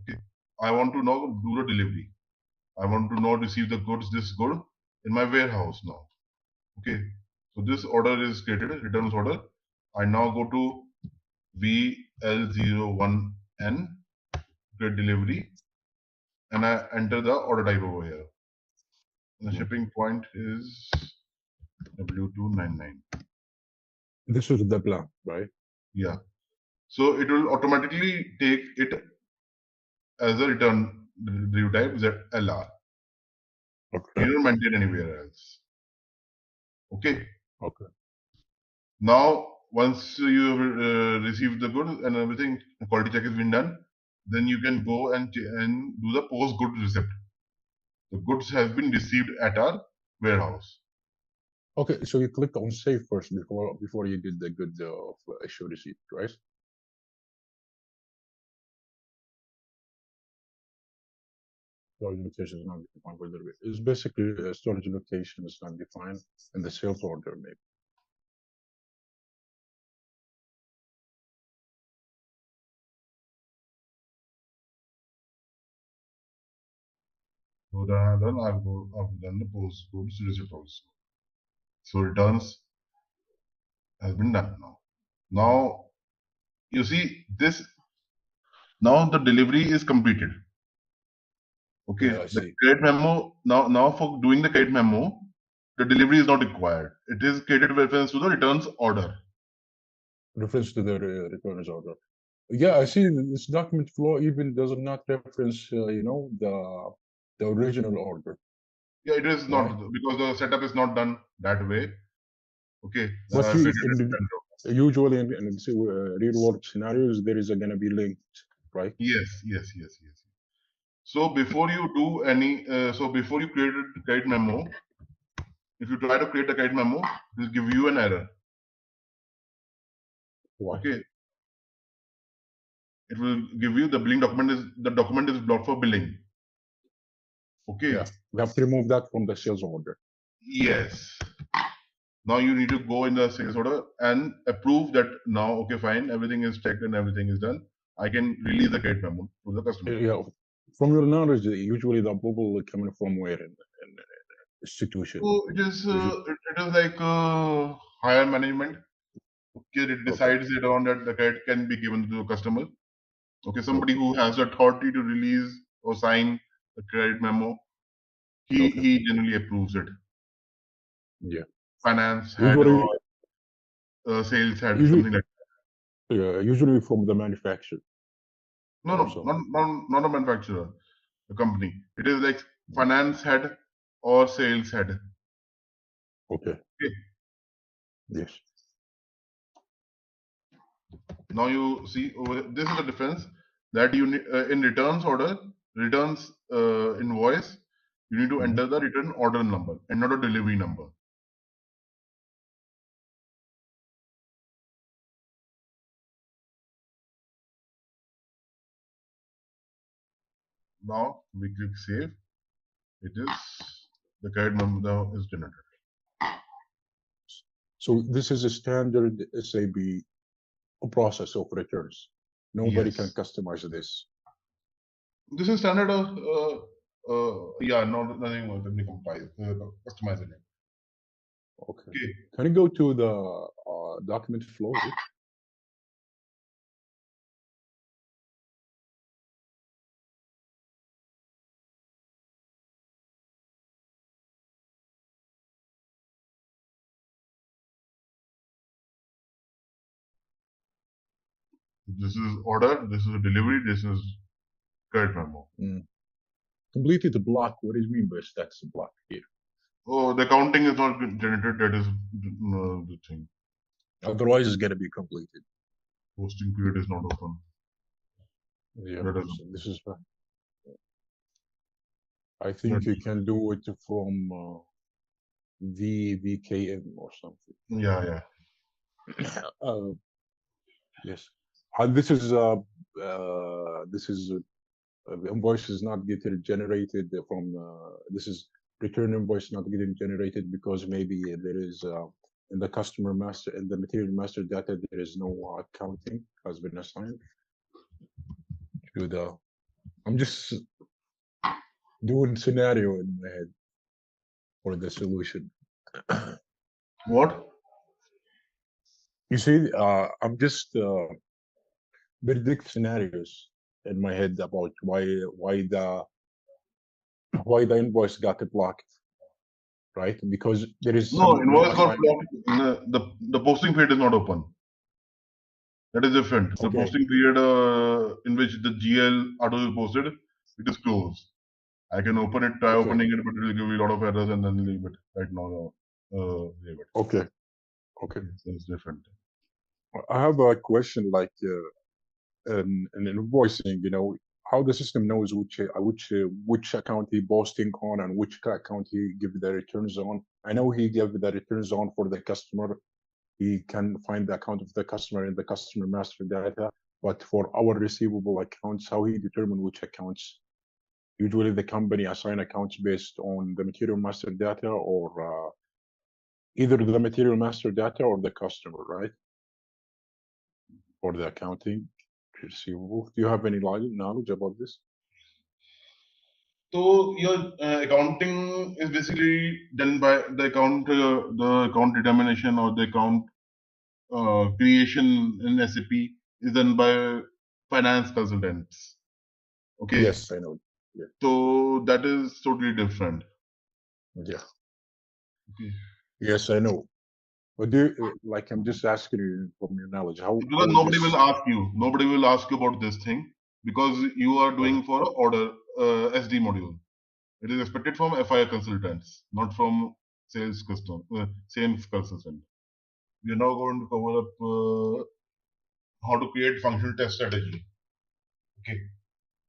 Okay. I want to now do the delivery. I want to now receive the goods, this good, in my warehouse now. Okay. So this order is created, returns order. I now go to VL01N, create delivery, and I enter the order type over here. And the shipping point is W299. this is the plan, right? Yeah. So it will automatically take it as a return delivery type ZLR. Okay. You don't maintain anywhere else. Okay. Okay. Now, once you have received the goods and everything, the quality check has been done, then you can go and do the post good receipt. The goods have been received at our warehouse. Okay, so you clicked on save first before you did the good issue receipt, right? Storage location is not defined. It's basically a storage location is not defined in the sales order, maybe. So then I've done the post goods receipt also. So returns has been done now. Now you see this. Now the delivery is completed. Okay, Yeah, I the see. credit memo now for doing the credit memo, the delivery is not required. It is created with reference to the returns order. Reference to the returns order. Yeah, I see this document flow even does not reference, the original order. Yeah, it is Why? not because the setup is not done that way. Okay, then But I've created it. usually in real world scenarios, there is going to be linked, right? Yes. So before you do any, before you create a credit memo, if you try to create a credit memo, it will give you an error. Why? Okay, it will give you the document is blocked for billing. Okay. Yeah, we have to remove that from the sales order. Yes. Now you need to go in the sales order and approve that now, okay, fine, everything is checked and everything is done. I can release the credit memo to the customer. Yeah, from your knowledge, usually the approval is coming from where in institution? So it is like higher management. Okay, it decides it on that the credit can be given to the customer. Okay, somebody who has the authority to release or sign the credit memo, he generally approves it. Yeah. Finance head Usually, or sales head, usually, something like that. yeah, usually from the manufacturer. No, not a manufacturer, a company. It is like finance head or sales head. Okay. Okay. Yes. Now you see over this is the difference that you need in returns order, returns invoice, you need to enter the return order number and not a delivery number. Now we click save. It is the credit number now is generated. So this is a standard SAP process of returns. Nobody can Yes. customize this. This is standard yeah, nothing more than customizing it. Okay. Okay. Can you go to the document flow? This is order, this is a delivery, this is credit memo. Completed the block. What do you mean by that's the block here? Oh, the counting is not generated, that is the thing. Otherwise, it's going to be completed. Posting period is not open. Yeah, That is so this is fine. I think you can do it from VKM or something. Yeah. Yes. This is the invoice is not getting generated from this is return invoice not getting generated because maybe there is in the customer master in the material master data there is no accounting has been assigned to the. I'm just doing scenario in my head for the solution. What? You see, I'm just predict scenarios in my head about why the invoice got blocked, right? Because there is No, some invoice got assignment. blocked. The posting period is not open. That is different. The Okay. posting period in which the GL article is posted, it is closed. I can open it, try opening it, but it will give you a lot of errors and then leave it right now. Leave it. Okay. Okay. So it's different. I have a question like in invoicing, how the system knows which account he posting on and which account he give the returns on. I know he give the returns on for the customer. He can find the account of the customer in the customer master data, but for our receivable accounts, how he determine which accounts? Usually the company assign accounts based on the material master data or either the material master data or the customer, right? For the accounting receivable. Do you have any knowledge about this? So your accounting is basically done by the account determination or the account creation in SAP is done by finance consultants. Okay, Yes, I know. Yeah. so that is totally different. Yeah. Okay. Yes, I know. But do you, like I'm just asking you from your knowledge, how Because nobody this will ask you. Nobody will ask you about this thing because you are doing for order SD module. It is expected from FIR consultants, not from sales consultant. We are now going to cover up how to create functional test strategy. Okay.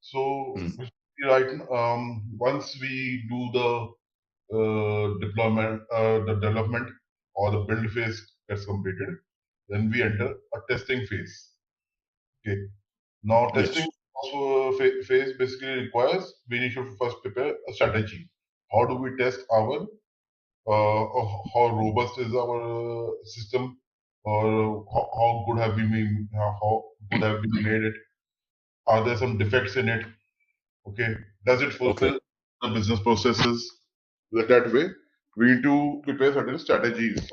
So Mm. right, once we do the deployment, the development or the build phase gets completed, then we enter a testing phase. Okay. Now testing Yes. phase basically requires we need to first prepare a strategy. How do we test our how robust is our system, or how good have we made, how good have we made it? Are there some defects in it? Okay, does it Okay. fulfill the business processes? That way, we need to prepare certain strategies.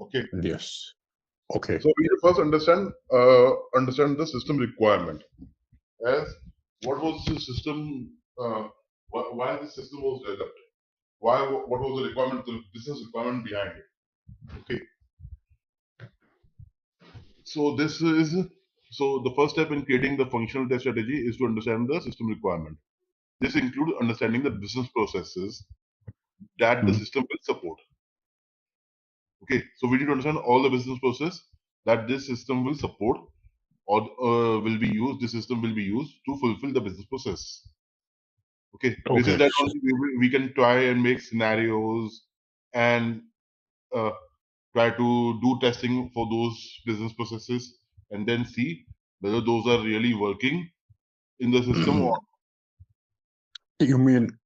Okay, Yes. Okay. so we need to first understand the system requirement. As what was the system? Why the system was developed? What was the requirement, the business requirement behind it? Okay, so the first step in creating the functional test strategy is to understand the system requirement. This includes understanding the business processes that the Mm. system will support. Okay, so we need to understand all the business process that this system will support or will be used. This system will be used to fulfill the business process. Okay, this is Okay. that only we can try and make scenarios and uh, try to do testing for those business processes and then see whether those are really working in the system or You mean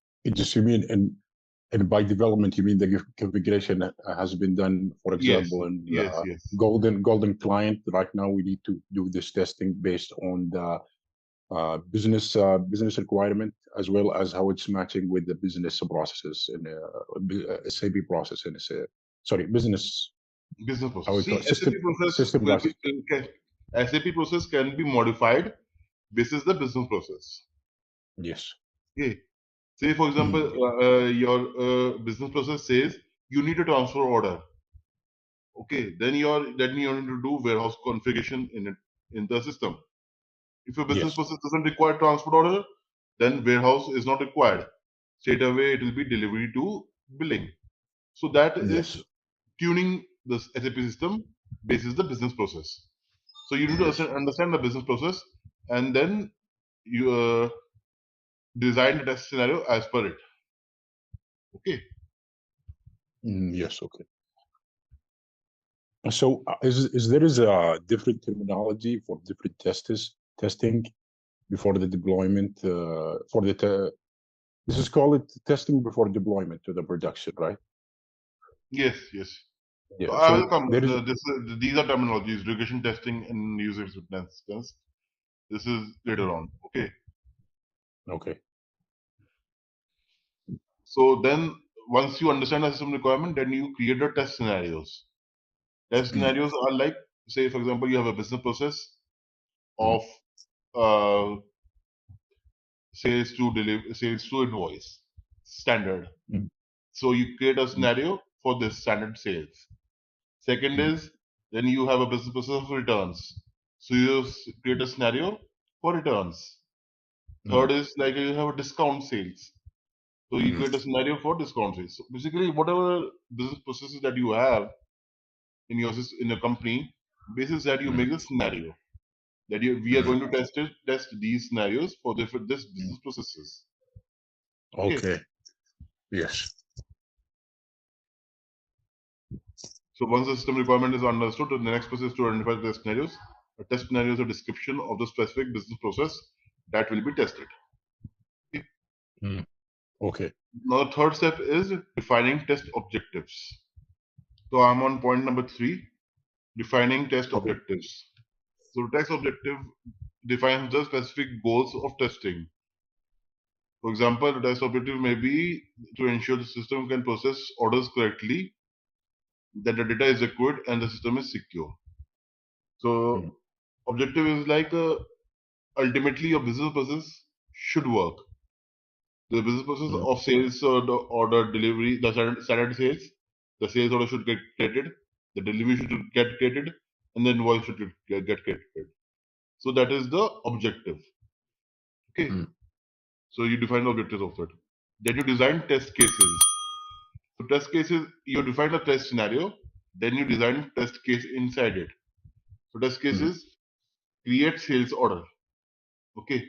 and by development you mean the configuration that has been done, for yes, example, in yes, yes. golden client. Right now we need to do this testing based on the business requirement as well as how it's matching with the business processes and SAP process and sorry business Business how process. we call See, it, SAP process system will process. SAP process can be modified. This is the business process. Yes. Okay. Say for example, Mm. your business process says you need a transfer order. Okay, then you need to do warehouse configuration in the system. If your business Yes. process doesn't require transfer order, then warehouse is not required. Straight away, it will be delivery to billing. So that Yes. is tuning the SAP system basis the business process. So you need to Yes. understand the business process and then you design the test scenario as per it. Okay. Yes. Okay. So is there is a different terminology for different testing before the deployment for the this is called it testing before deployment to the production, right? Yes. Yes. Yeah. So I will So come. there is These are terminologies: regression testing and user acceptance test. This is later on. Okay. okay. So then, once you understand the system requirement, then you create the test scenarios. Test Mm, scenarios are like, say, for example, you have a business process mm, of sales to invoice standard. mm, So you create a mm, scenario for this standard sales. Second mm, is then you have a business process of returns. So you create a scenario for returns. mm, Third is like you have a discount sales. So you mm, create a scenario for discount sales. So basically, whatever business processes that you have, in your company, basis that you make a scenario that we are going to test these scenarios for this business processes. Okay. Yes. So once the system requirement is understood, the next process is to identify the test scenarios. A test scenario is a description of the specific business process that will be tested. Okay. Now the third step is defining test objectives. So I'm on point number 3, defining test objectives. So test objective defines the specific goals of testing. For example, the test objective may be to ensure the system can process orders correctly, that the data is accurate, and the system is secure. So objective is like ultimately your business process should work. The business process of sales order delivery, the standard sales, the sales order should get created, the delivery should get created, and the invoice should get created. So that is the objective. Okay. So you define the objectives of it. Then you design test cases. So test cases, you define a test scenario, then you design test case inside it. So test cases create sales order. Okay.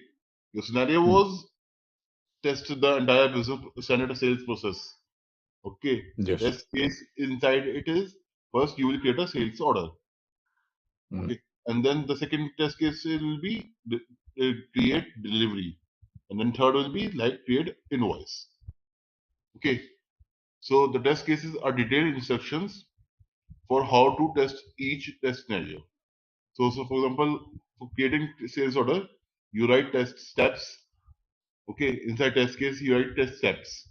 Your scenario was test the entire business standard sales process. Okay. Yes. Test case inside it is first you will create a sales order. Okay. And then the second test case will be create delivery. And then third will be like create invoice. Okay. So the test cases are detailed instructions for how to test each test scenario. So for example, for creating sales order, you write test steps. Okay, inside test case, you write test steps.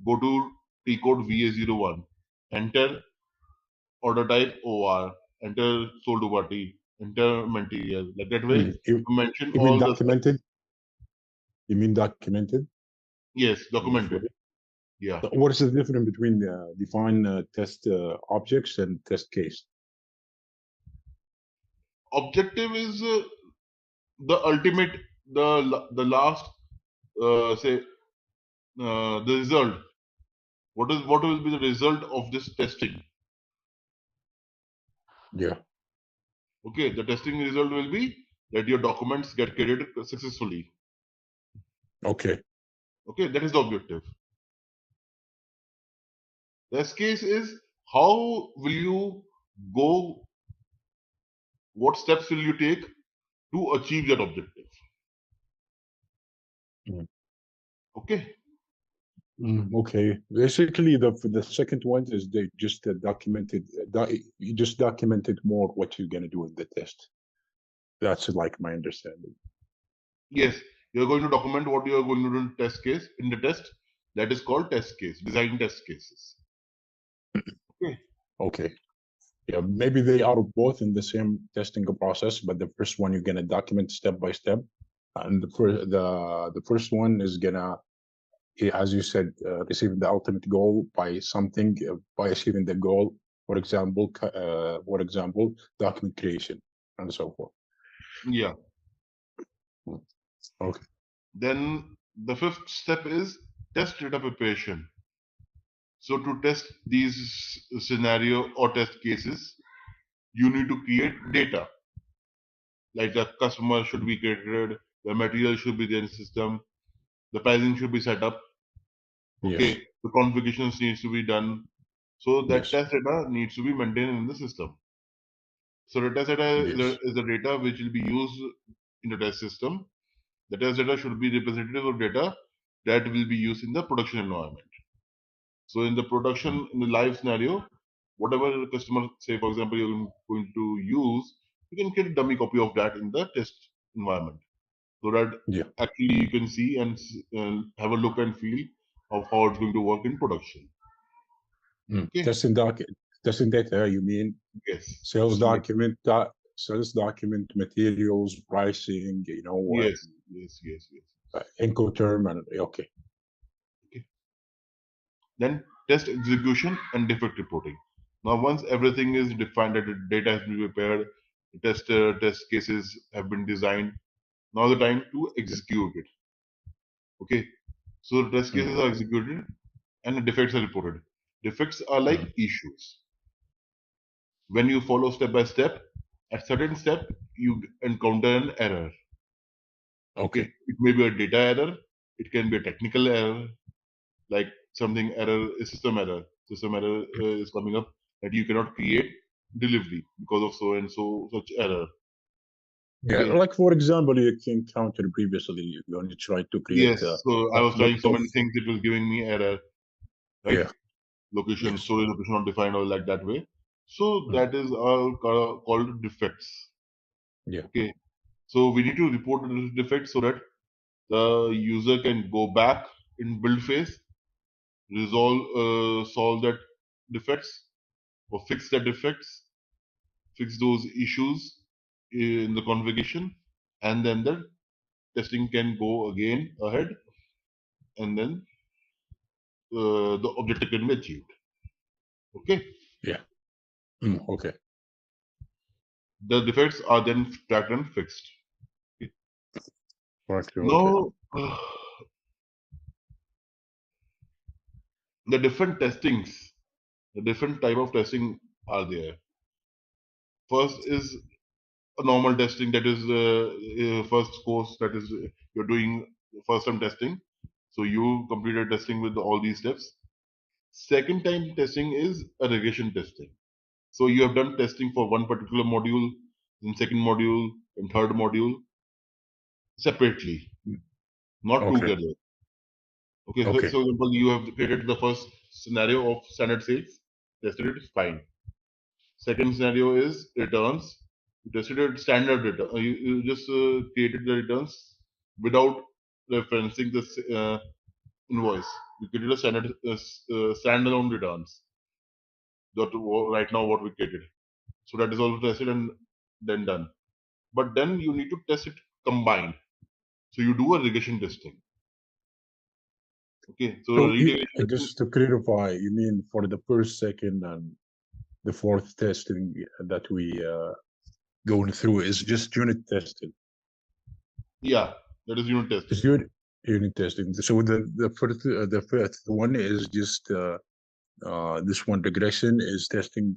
Go to T code VA01, enter order type OR, enter sold to party, enter material. Like that way, you mention you all mean the documented? You mean documented? Yes, documented. Yeah. So what is the difference between define test objects and test case? Objective is the ultimate, the last, say, the result. What will be the result of this testing? Yeah. Okay, the testing result will be that your documents get created successfully. Okay. Okay, that is the objective. Test case is how will you go, what steps will you take to achieve that objective. Okay. Okay. Basically, the second one is they just documented. You just documented more what you're gonna do in the test. That's like my understanding. Yes, you're going to document what you are going to do in test case in the test. That is called test case, design test cases. Okay. Okay. Yeah, maybe they are both in the same testing process, but the first one you're gonna document step by step, and the first one is gonna, as you said, receive the ultimate goal by something, by achieving the goal. For example, document creation and so forth. Yeah. Okay. Then the fifth step is test data preparation. So to test these scenario or test cases, you need to create data. Like the customer should be created, the material should be there in the system, the pricing should be set up. Okay, Yes. the configurations needs to be done. So that Yes. test data needs to be maintained in the system. So the test data is the data which will be used in the test system. The test data should be representative of data that will be used in the production environment. So in the production, in the live scenario, whatever the customer say, for example, you're going to use, you can get a dummy copy of that in the test environment, so that actually you can see and have a look and feel of how it's going to work in production. Okay. Testing data, you mean? Yes. Sales document, materials, pricing, you know. Yes. INCO term, and okay. Then test execution and defect reporting. Now, once everything is defined, that the data has been prepared, the test cases have been designed. Now the time to execute it. Okay, so the test cases are executed and the defects are reported. Defects are like issues. When you follow step by step, at certain step you encounter an error. Okay, it may be a data error, it can be a technical error, like something error, a system error. System error is coming up that you cannot create delivery because of so and so such error. Yeah, Okay. like for example, you encountered previously when you tried to create. Yes, so I was trying so of- many things, it was giving me error, right? Yeah. Location, Yes. storage location not defined, or like that way. So Mm. that is all called defects. Yeah. Okay, so we need to report the defects so that the user can go back in build phase, solve that defects, or fix the defects, fix those issues in the configuration, and then the testing can go again ahead, and then the objective can be achieved. Okay, Yeah. Okay. the defects are then tracked and fixed. Right. Okay. Now, the different testings, the different type of testing are there. First is a normal testing, that is first course, that is you're doing first time testing. So you completed testing with all these steps. Second time testing is a regression testing. So you have done testing for one particular module, in second module, in third module, separately, not Okay. together. Okay, so, Okay. so example, you have created the first scenario of standard sales, tested it, fine. Second scenario is returns. You tested it standard return. You just created the returns without referencing this invoice. You created a standalone returns. That right now what we created. So that is also tested and then done. But then you need to test it combined. So you do a regression testing. Okay, so So regression testing, just to clarify, you mean for the first, second, and the fourth testing that we going through is just unit testing? yeah, that is unit testing. It's unit testing. So the first one is just this one regression is testing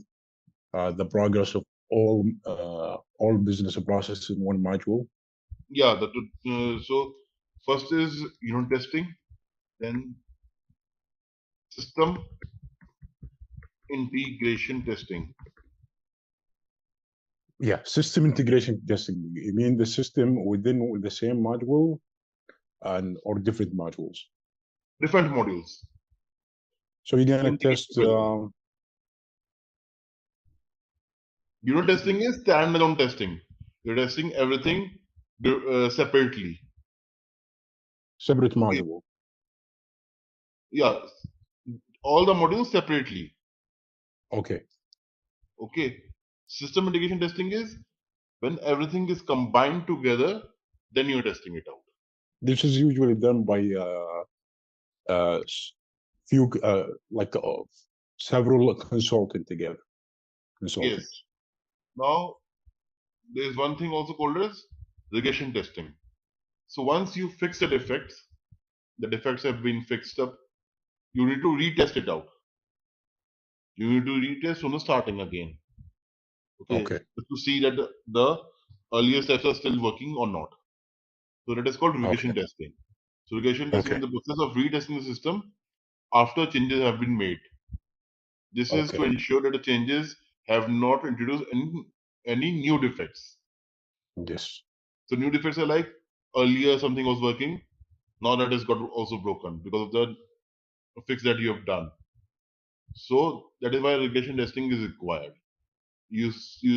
the progress of all business processes in one module. Yeah, so first is unit testing, then system integration testing. Yeah, system integration testing. You mean the system within the same module and or different modules? Different modules. So you're gonna Integrate test. together. Unit testing is standalone testing. You're testing everything separately. Separate Okay. module. Yeah, all the modules separately. Okay. Okay. System integration testing is when everything is combined together, then you're testing it out. This is usually done by few several consultant together. Yes. Now, there's one thing also called as regression testing. So once you fix the defects have been fixed up, you need to retest it out. You need to retest from the starting again. Okay. To see that the earlier steps are still working or not. So that is called regression testing. So regression testing is the process of retesting the system after changes have been made. This is to ensure that the changes have not introduced any new defects. Yes. So new defects are like earlier something was working, now that has got also broken because of the fix that you have done. So that is why regression testing is required. You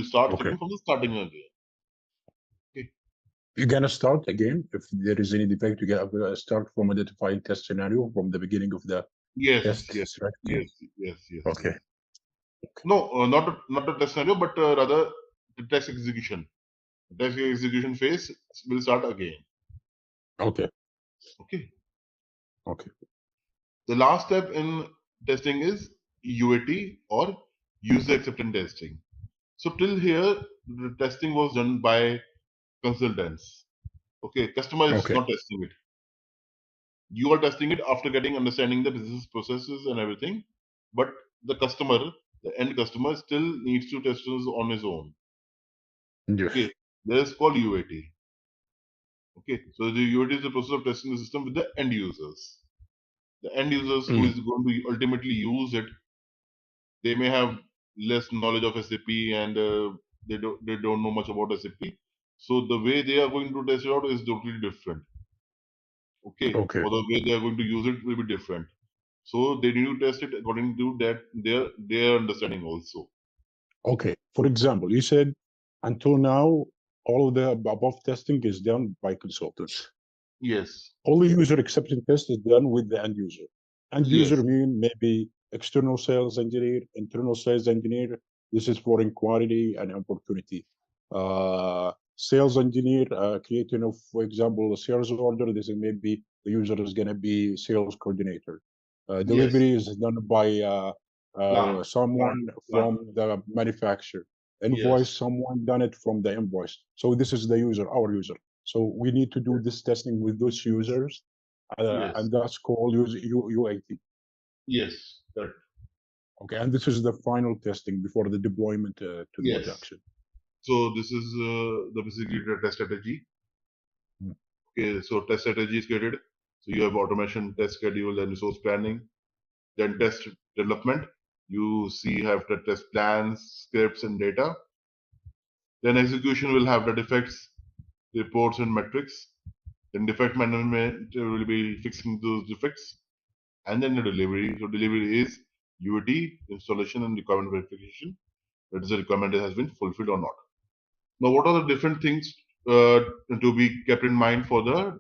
start checking from the starting again. Okay. You're gonna start again if there is any defect. You gotta start from identifying test scenario from the beginning of the test. Yes. Okay. No, not the test scenario, but rather the test execution. The test execution phase will start again. Okay. Okay. Okay. The last step in testing is UAT or user acceptance testing. So till here, the testing was done by consultants. Okay, customer is not testing it. You are testing it after getting understanding the business processes and everything, but the customer The end customer still needs to test this on his own. Yes. Okay, that is called UAT. Okay, so the UAT is the process of testing the system with the end users. The end users who is going to ultimately use it, they may have less knowledge of SAP and they don't know much about SAP. So the way they are going to test it out is totally different. Okay, Okay. or the way they are going to use it will be different. So they need to test it according to that their understanding also. Okay. For example, you said until now, all of the above testing is done by consultants. Yes. All the user acceptance test is done with the end user. End Yes. user mean maybe external sales engineer, internal sales engineer. This is for inquiry and opportunity. Sales engineer creating of, for example, a sales order. This is maybe the user is going to be sales coordinator. Delivery is done by someone from the manufacturer. Invoice, someone done it from the invoice. So this is the user, our user. So we need to do this testing with those users, and that's called UAT. Yes, correct. Okay, and this is the final testing before the deployment to the production. So this is basically the test strategy. Okay, so test strategy is created. So you have automation, test schedule, and resource planning. Then test development. You have the test plans, scripts, and data. Then execution will have the defects, reports, and metrics. Then defect management will be fixing those defects. And then the delivery. So delivery is UAT, installation, and requirement verification. That is the requirement that has been fulfilled or not. Now, what are the different things to be kept in mind for the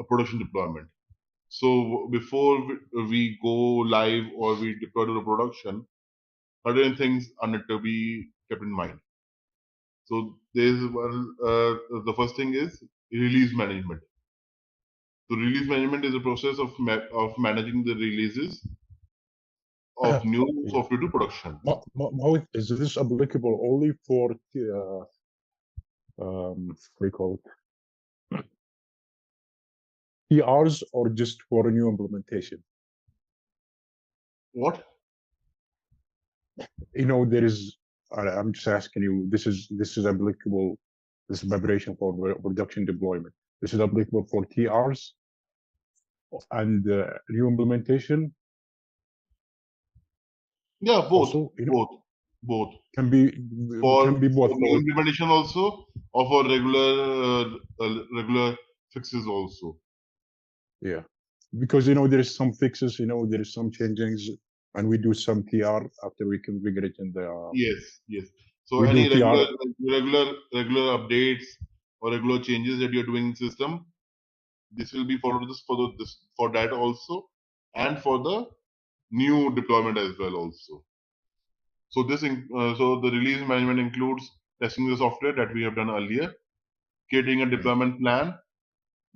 production deployment? So before we go live or we deploy to the production, certain things are need to be kept in mind. So there's one. The first thing is release management. So release management is a process of managing the releases of new software to production. How is this applicable only for what do you call it? PRs or just for a new implementation? What? There is. I'm just asking you. This is applicable. This is preparation for production deployment. This is applicable for TRs and new implementation. Yeah, both. Also, both can be both. For new implementation also, or for regular fixes also. Yeah, because there is some fixes. There is some changes, and we do some TR after we configure it in the. Yes. So any regular updates or regular changes that you're doing in system, this will be for that also, and for the new deployment as well also. So so the release management includes testing the software that we have done earlier, creating a deployment plan.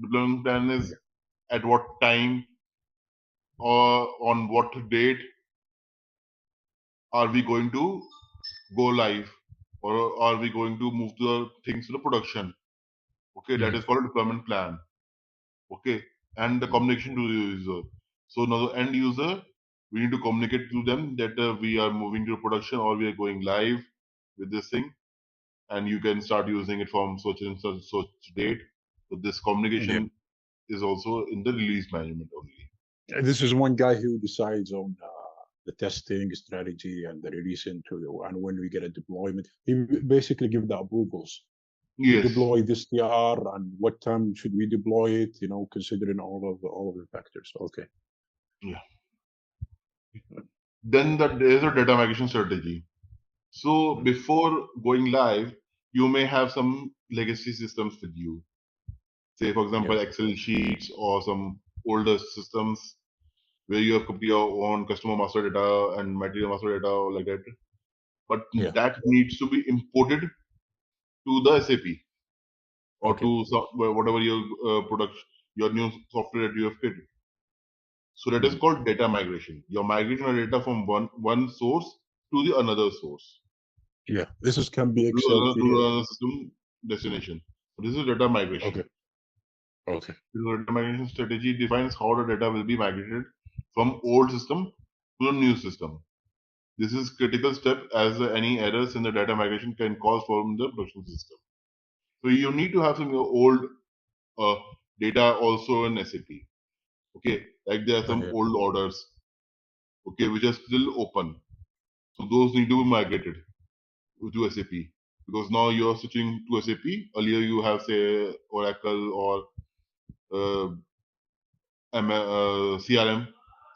Deployment plan is at what time or on what date are we going to go live, or are we going to move the things to the production. Okay, that is called a deployment plan. Okay, and the communication to the user. So now the end user, we need to communicate to them that we are moving to production or we are going live with this thing, and you can start using it from such and such date. So this communication is also in the release management only. This is one guy who decides on the testing strategy and the release and when we get a deployment. He basically give the approvals. Yes. Deploy this TR and what time should we deploy it? Considering all of the factors. Okay. Yeah. Then there's a data migration strategy. So before going live, you may have some legacy systems with you. Say, for example, Excel sheets or some older systems where you have your own customer master data and material master data like that. But that needs to be imported to the SAP or to whatever your your new software that you have created. So that is called data migration. You're migrating the data from one source to the another source. Yeah, this can be Excel to another system destination. So this is data migration. Okay. The data migration strategy defines how the data will be migrated from old system to a new system. This is critical step as any errors in the data migration can cause from the production system. So you need to have some old data also in SAP. Okay, like there are some Okay. old orders, okay, which are still open. So those need to be migrated to SAP because now you are switching to SAP. Earlier you have say Oracle or CRM,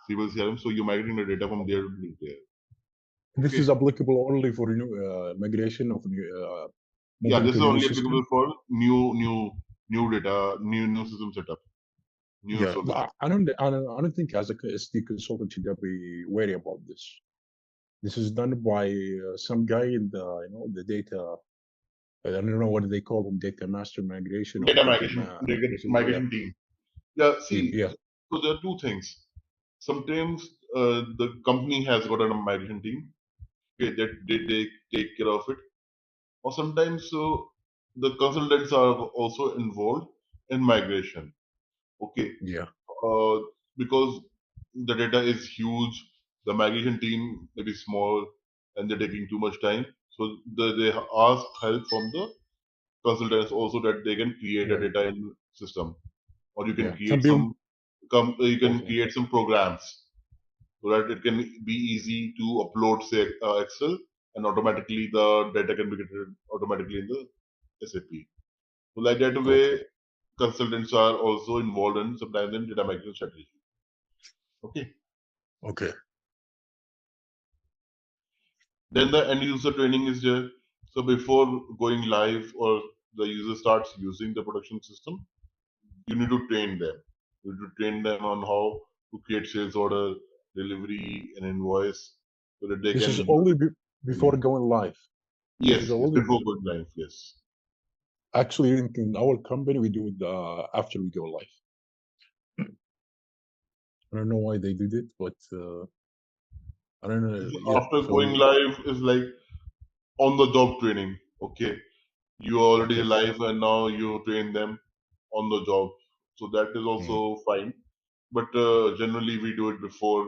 civil CRM. So you're migrating the data from there to there. This Okay. is applicable only for new migration of new Yeah, moving this to is new only system. applicable for new data, new system setup, new Yeah, solution. but I don't think as a SD consultant you gotta be wary about this. This is done by some guy in the the data. I don't know what they call them, data master migration or Data data migration, data yeah, migration team. Yeah, see, yeah, so there are two things. Sometimes the company has got a migration team, okay, that they take care of it, or sometimes the consultants are also involved in migration. Okay, yeah, uh, because the data is huge, the migration team may be small, and they're taking too much time. So they ask help from the consultants also that they can create a yeah, data in system, or you can yeah. Some create people, you can okay, create some programs so that it can be easy to upload say Excel and automatically the data can be created automatically in the SAP. So like that okay, way, consultants are also involved in sometimes in data migration strategy. Okay. okay. Then the end user training is there. So before going live or the user starts using the production system, you need to train them. You need to train them on how to create sales order, delivery, and invoice so that they This can is use only it. before going live. This is Yes, yes, only before going live. Yes. actually in our company we do it after we go live. I don't know why they did it, but I don't know. Yeah, After going so live is like on the job training. Okay. You are already okay. live and now you train them on the job. So that is Mm. also fine. But generally we do it before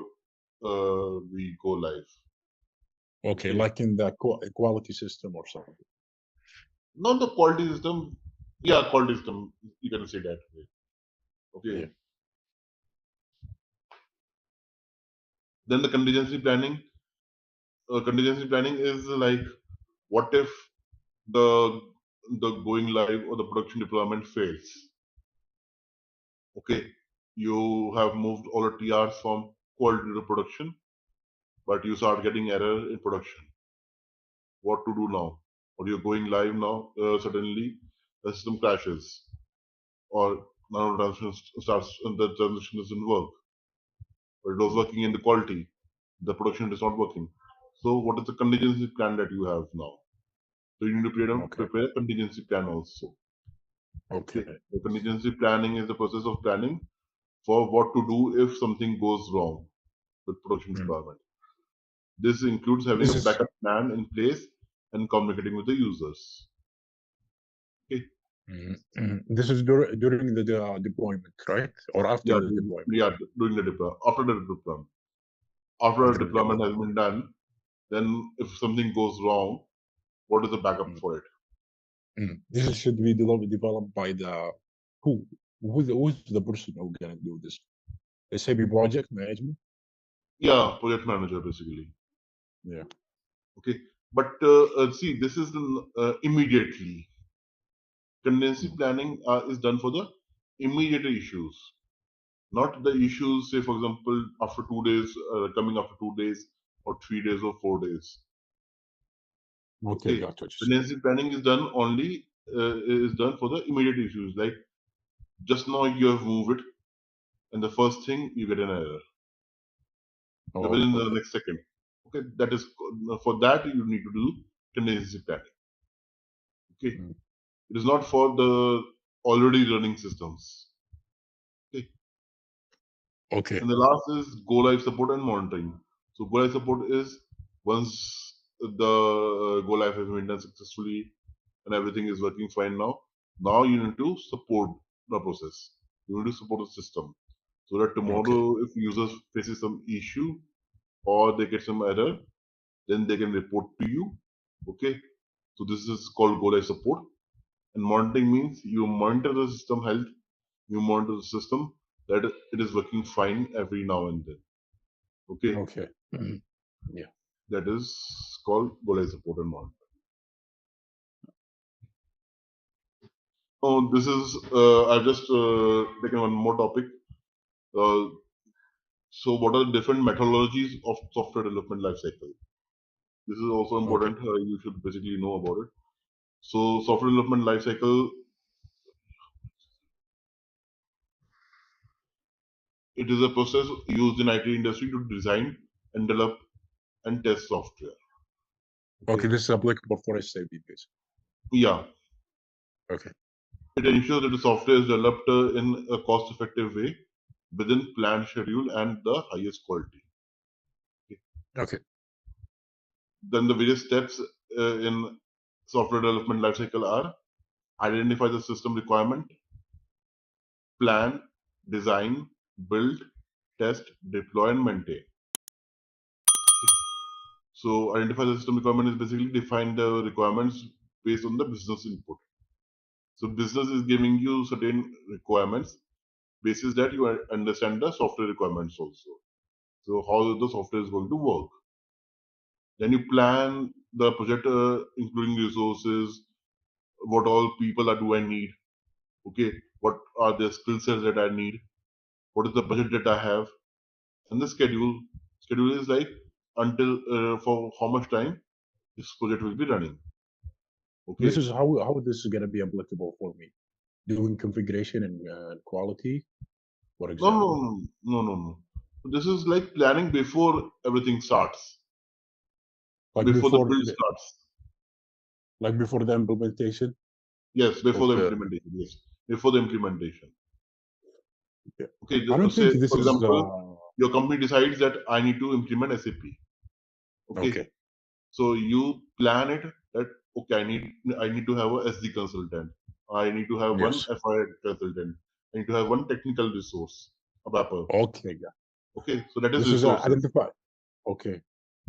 we go live. Okay, Okay. like in the quality system or something. Not the quality system. Yeah, quality system. You can say that way. Yeah. Okay. Then the contingency planning. Contingency planning is like what if the the going live or the production deployment fails. Okay, you have moved all the TRs from quality to production, but you start getting error in production. What to do now? Or you're going live now, suddenly the system crashes, or now the transition starts and the transition doesn't work, or it was working in the quality, the production is not working. So what is the contingency plan that you have now? So you need to Okay. prepare a contingency plan also. Okay. Okay. The contingency planning is the process of planning for what to do if something goes wrong with production Mm. deployment. This includes having This a is backup plan in place and communicating with the users. Okay. this is during the deployment, right? Or after Yeah, the deployment? doing the deployment. After the deployment. After the After the deployment deployment. has been done, then if something goes wrong, what is the backup Mm. for it? This should be developed by the who who's the person who gonna do this? SAP project management. Yeah, project manager basically. Yeah. Okay. But see, this is immediately. Contingency Mm. planning is done for the immediate issues, not the issues, say, for example, after 2 days, coming after 2 days, or 3 days, or 4 days. Okay, Okay. gotcha. Contingency planning is done only, is done for the immediate issues. Like just now you have moved it, and the first thing you get an error Oh, within the okay. next second. Okay. That is for that you need to do contingency planning. Okay. Mm. It is not for the already running systems. Okay. Okay. And the last is go live support and monitoring. So go live support is once the go live has been done successfully and everything is working fine now. Now you need to support the process. You need to support the system so that Okay. tomorrow if users faces some issue or they get some error, then they can report to you. Okay, so this is called go live support. And monitoring means you monitor the system health, you monitor the system that it is working fine every now and then. Okay, Okay. Yeah. that is called go live support and monitoring. Oh, this is I've just taken one more topic. So what are the different methodologies of software development lifecycle? This is also important. You should basically know about it. So software development lifecycle, it is a process used in IT industry to design and develop and test software. Okay, this is applicable for SAP basically. Yeah, Okay. it ensures that the software is developed in a cost-effective way within planned schedule and the highest quality. Okay. Then the various steps in software development lifecycle are: identify the system requirement, plan, design, build, test, deploy, and maintain. So identify the system requirement is basically define the requirements based on the business input. So business is giving you certain requirements. Basis that you understand the software requirements also. So how the software is going to work. Then you plan the project, including resources, what all people do I need. Okay, what are the skill sets that I need? What is the budget that I have? And the schedule. Schedule is like until for how much time this project will be running. Okay. This is how this is going to be applicable for me. Doing configuration and quality, for example. No. This is like planning before everything starts. Like before the before build the, starts. like before the implementation. Yes, before the Okay. implementation. Yes, before the implementation. Yeah. Okay, I don't say think this for is example, your company decides that I need to implement SAP. Okay. okay. So you plan it that okay, I need to have a SD consultant. I need to have one Yes. FI consultant. I need to have one technical resource, a mapper. Okay. Yeah. Okay, so that is This is resources. identified. Okay.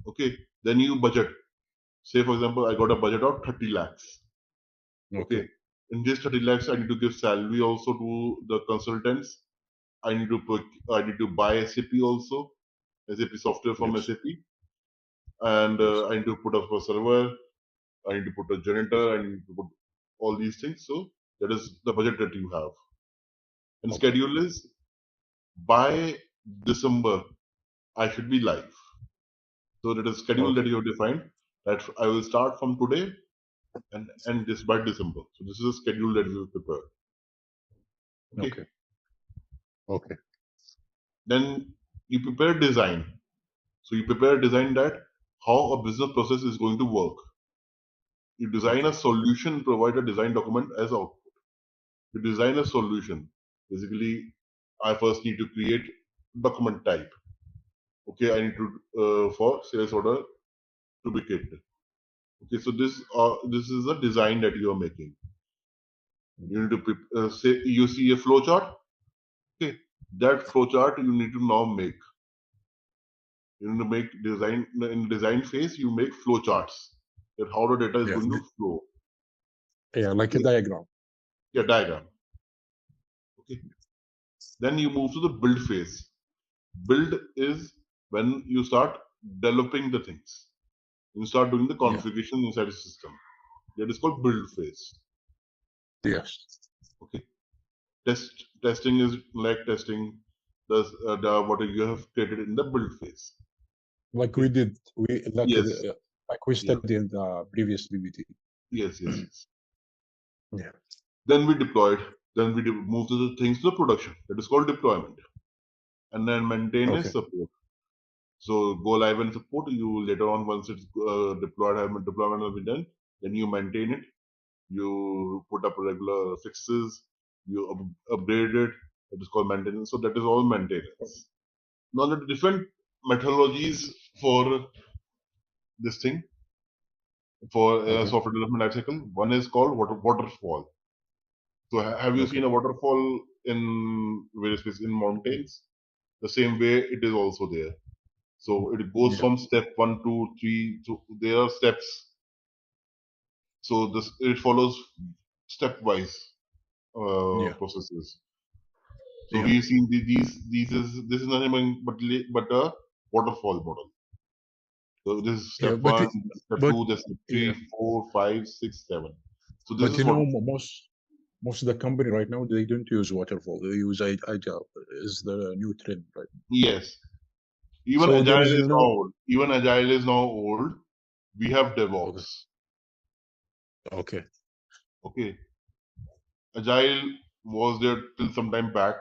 Okay, then you budget. Say for example, I got a budget of 30 lakhs. Okay. In this 30 lakhs, I need to give salary also to the consultants. I need to buy SAP also, SAP software from Yes. SAP, and Yes. I need to put up a server. I need to put a janitor. I need to put all these things. So that is the budget that you have. And Okay. schedule is by December I should be live. So that is schedule that you have defined. That I will start from today and end this by December. So this is a schedule that you have prepared. Okay. Okay. Then you prepare design. So you prepare a design that how a business process is going to work. You design a solution, provide a design document as output. You design a solution. Basically, I first need to create document type. Okay, I need to for sales order to be created. Okay, so this is a design that you are making. You need to say you see a flow chart. Okay, that flow chart you need to now make. You need to make design in design phase. You make flow charts that how the data is going to flow. Yeah, like a diagram. Yeah, diagram. Okay. Then you move to the build phase. Build is when you start developing the things. You start doing the configuration inside the system. That is called build phase. Yes. Okay. Testing is like testing the what you have created in the build phase. Like we did, Yes. like we studied in the previous BBT. Yes. Yeah. Then we deployed. Then we move to the things to the production. That is called deployment. And then maintenance support. So go live and support. You later on once it's deployment will be done. Then you maintain it. You put up regular fixes. You upgrade it. That is called maintenance. So that is all maintenance. Now the different methodologies for this thing for software development lifecycle. One is called waterfall. So have you seen a waterfall in various places in mountains? The same way it is also there. So it goes Yeah. from step 1, 2, 3. So there are steps. So this it follows stepwise Yeah. processes. So Yeah. we see this is nothing but a waterfall model. So this is Yeah. step 1, step But 2, then step yeah. 3, 4, 5, 6, 7. So this But is what. most of the company right now, they don't use waterfall. They use agile. Is the new trend right now. Yes. Even So there agile is is now no. old. Even agile is now old. We have Okay. DevOps. Okay. Okay. Agile was there till some time back.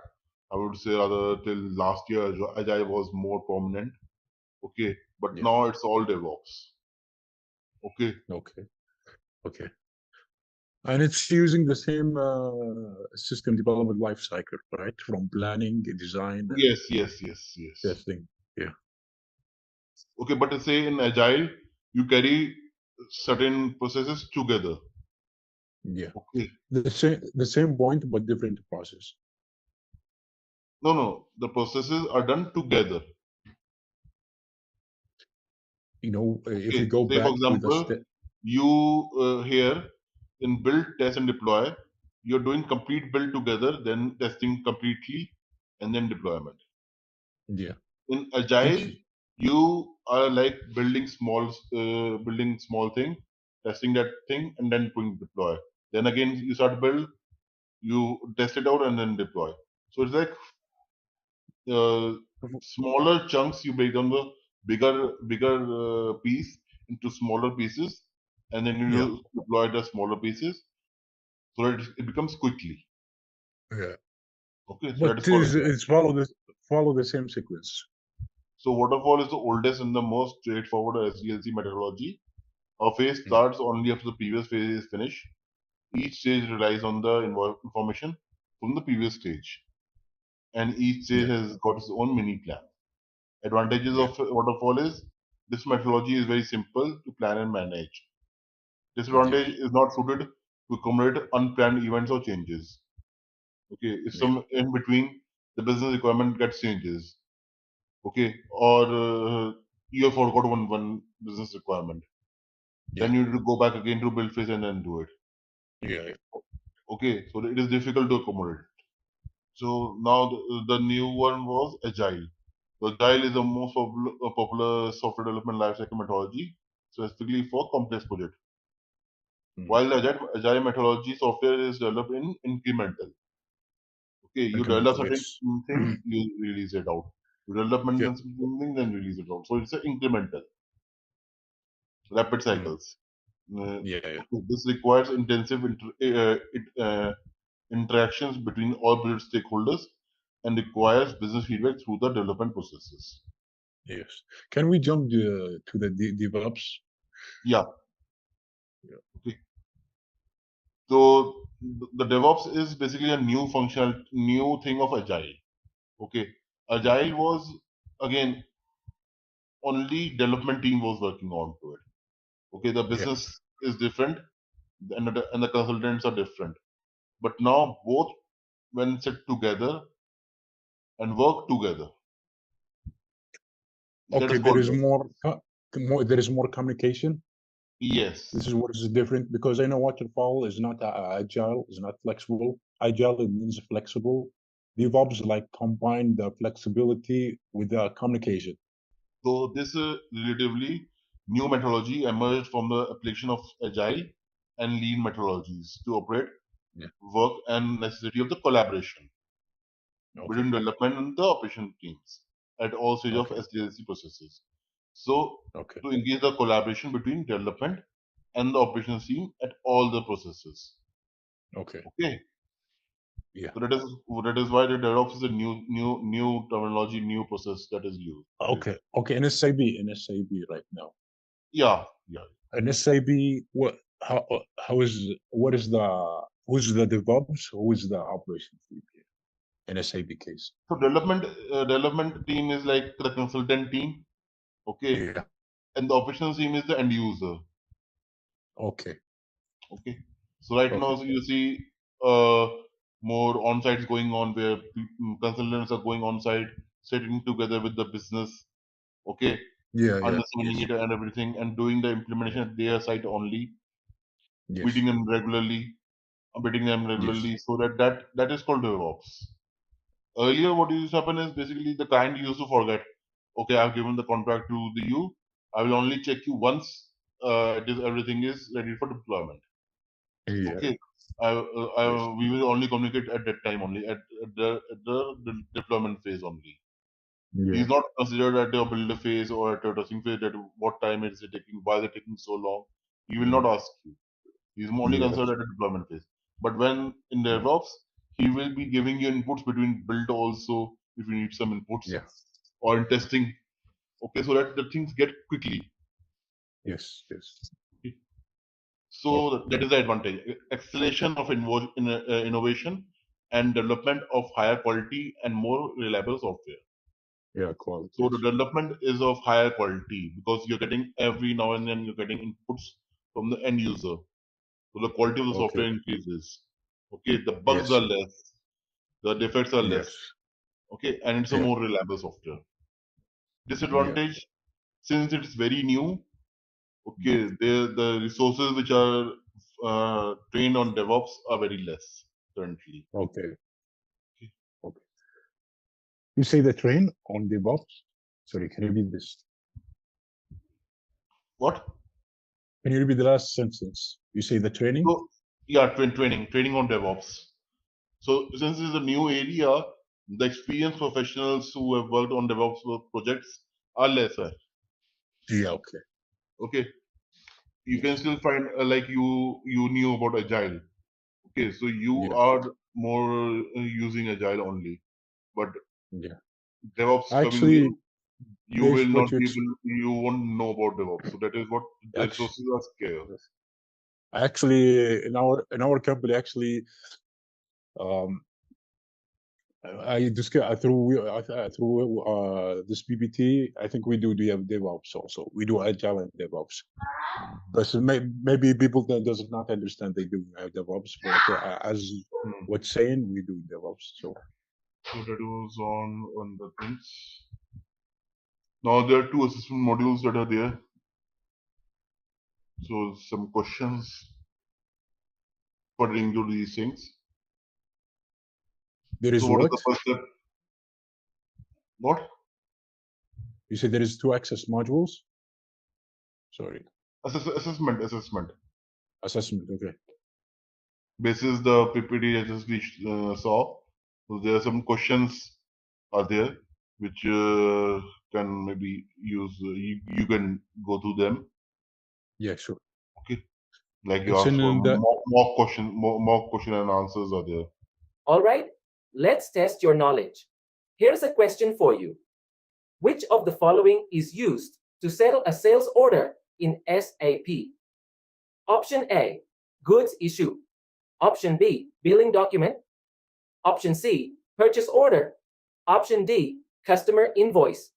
I would say rather till last year, agile was more prominent. Okay. But Yeah. now it's all DevOps. Okay. Okay. Okay. And it's using the same system development lifecycle, right? From planning, design, Yes, yes, yes, yes. testing. Yeah. Okay, but say in agile, you carry certain processes together. Yeah. Okay. The same point, but different process. No, no, the processes are done together. You know, if Okay. we go Say for back to the example, step. you here in build, test, and deploy, you're doing complete build together, then testing completely, and then deployment. Yeah. In agile, Each. you are like building small thing, testing that thing, and then doing deploy. Then again, you start build, you test it out, and then deploy. So it's like smaller chunks. You break down the bigger piece into smaller pieces, and then Yeah. you deploy the smaller pieces so that it becomes quickly. Yeah. Okay, so that But is called agile. it's follow the same sequence. So waterfall is the oldest and the most straightforward SDLC methodology. A phase Mm. starts only after the previous phase is finished. Each stage relies on the information from the previous stage, and each stage Yeah. has got its own mini plan. Advantages Yeah. of waterfall is this methodology is very simple to plan and manage. Yeah. Disadvantage is not suited to accommodate unplanned events or changes. Okay, if Yeah. some in between the business requirement gets changes, okay, or you have forgot one business requirement, Yeah. then you need to go back again to build phase and then do it. Yeah. Okay, so it is difficult to accommodate. So now the new one was agile. So agile is the most popular software development lifecycle methodology, specifically for complex projects. Mm. While agile methodology software is developed in incremental. Okay, you develop Incremental. certain It's thing, you release it out. You develop yeah. something, then release it out. So it's an incremental, rapid Mm. cycles. Yeah. Yeah. Okay, this requires intensive interactions between all business stakeholders and requires business feedback through the development processes. Yes. Can we jump to the DevOps? Yeah. Yeah. Okay. So the DevOps is basically a new thing of Agile. Okay. Yeah. Agile was again only development team was working on to it. Okay, the Yeah. business is different and the consultants are different. But now both when sit together and work together, that Okay. is There called is DevOps. more. There is more communication. Yes. This is what is different because I know waterfall is not agile, is not flexible. Agile it means flexible. DevOps like combine the flexibility with the communication. So this relatively new methodology emerged from the application of agile and lean methodologies to operate Yeah. work and necessity of the collaboration Okay. between development and the operation teams at all stages of Okay. SDLC processes. So Okay. to engage the collaboration between development and the operations team at all the processes. Okay. Okay. Yeah. So that is why the DevOps is a new terminology, new process that is used today. Okay. Okay. In SAP right now. Yeah, yeah. In SAP, how is what is the who's the DevOps? Who is the operations team here in SAP case? So development team is like the consultant team, okay, Yeah. and the operations team is the end user, Okay. okay. So right now Okay. so you see uh, more on-sites going on where consultants are going on-site, sitting together with the business, Okay, Yeah, understanding yes, it and everything, and doing the implementation at their site only, yes, meeting them regularly, yes, so that is called DevOps. Earlier, what used to happen is basically the client used to forget. Okay, I've given the contract to you. I will only check you once. Everything is ready for deployment. yeah, Okay, yes, we will only communicate at that time only at the deployment phase only. yeah, He's not considered at the build phase or at the testing phase that what time is it taking, why is it taking so long. He will not ask you. He's only considered yes, at the deployment phase. But when in yeah, DevOps, he will be giving you inputs between build also if you need some inputs yeah, or in testing. Okay, so that the things get quickly. yes, yes. Okay, So that is the advantage. Acceleration of innovation and development of higher quality and more reliable software. yeah, quality, So the yes, development is of higher quality because you're getting every now and then you're getting inputs from the end user. So the quality of the okay, software increases. Okay, the bugs yes, are less, the defects are yes, less. Okay, and it's a yeah, more reliable software. yeah, Disadvantage, since it's very new, okay, the resources which are trained on DevOps are very less currently. okay, okay. You say the train on DevOps? Sorry, can you repeat this? What? Can you repeat the last sentence? You say the training? So yeah, training on DevOps. So since it's a new area, the experienced professionals who have worked on DevOps projects are lesser. Yeah, okay. Okay, you can still find like you knew about Agile. Okay, so you Yeah, are more using Agile only, but yeah. DevOps coming Actually, new, you will based not what you be able, you won't know about DevOps. So that is what the actually, resources are scarce. actually in our company, actually, um, I discuss through this PPT. I think we do DevOps also. We do Agile and DevOps. But so maybe people that does not understand they do DevOps, but as Hmm. what's saying, we do DevOps. So So that was on the things. Now there are two assessment modules that are there. So some questions pertaining to these things. there So is what is what? the first step? What? You said there is two access modules? Sorry. Assessment. Assessment, okay. Basis the PPT I just saw. So there are some questions are there which can maybe use. You can go through them. Yeah, sure. Okay. Like you It's asked for in the mock question and answers are there. All right, let's test your knowledge. Here's a question for you. Which of the following is used to settle a sales order in SAP? Option A, goods issue. Option B, billing document. Option C, purchase order. Option D, customer invoice.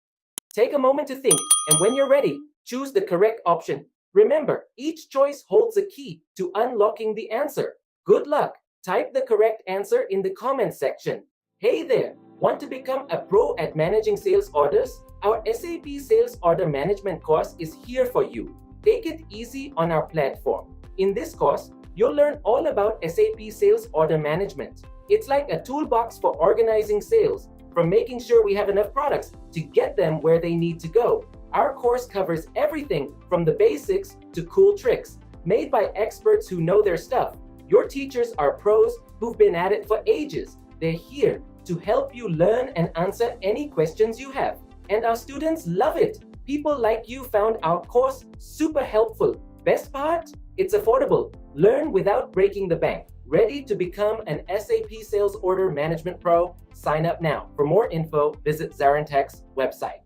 Take a moment to think, and when you're ready, choose the correct option. Remember, each choice holds a key to unlocking the answer. Good luck. Type the correct answer in the comments section. Hey there, want to become a pro at managing sales orders? Our SAP Sales Order Management course is here for you. Take it easy on our platform. In this course, you'll learn all about SAP Sales Order Management. It's like a toolbox for organizing sales, from making sure we have enough products to get them where they need to go. Our course covers everything from the basics to cool tricks, made by experts who know their stuff. Your teachers are pros who've been at it for ages. They're here to help you learn and answer any questions you have. And our students love it. People like you found our course super helpful. Best part? It's affordable. Learn without breaking the bank. Ready to become an SAP Sales Order Management Pro? Sign up now. For more info, visit ZaranTech's website.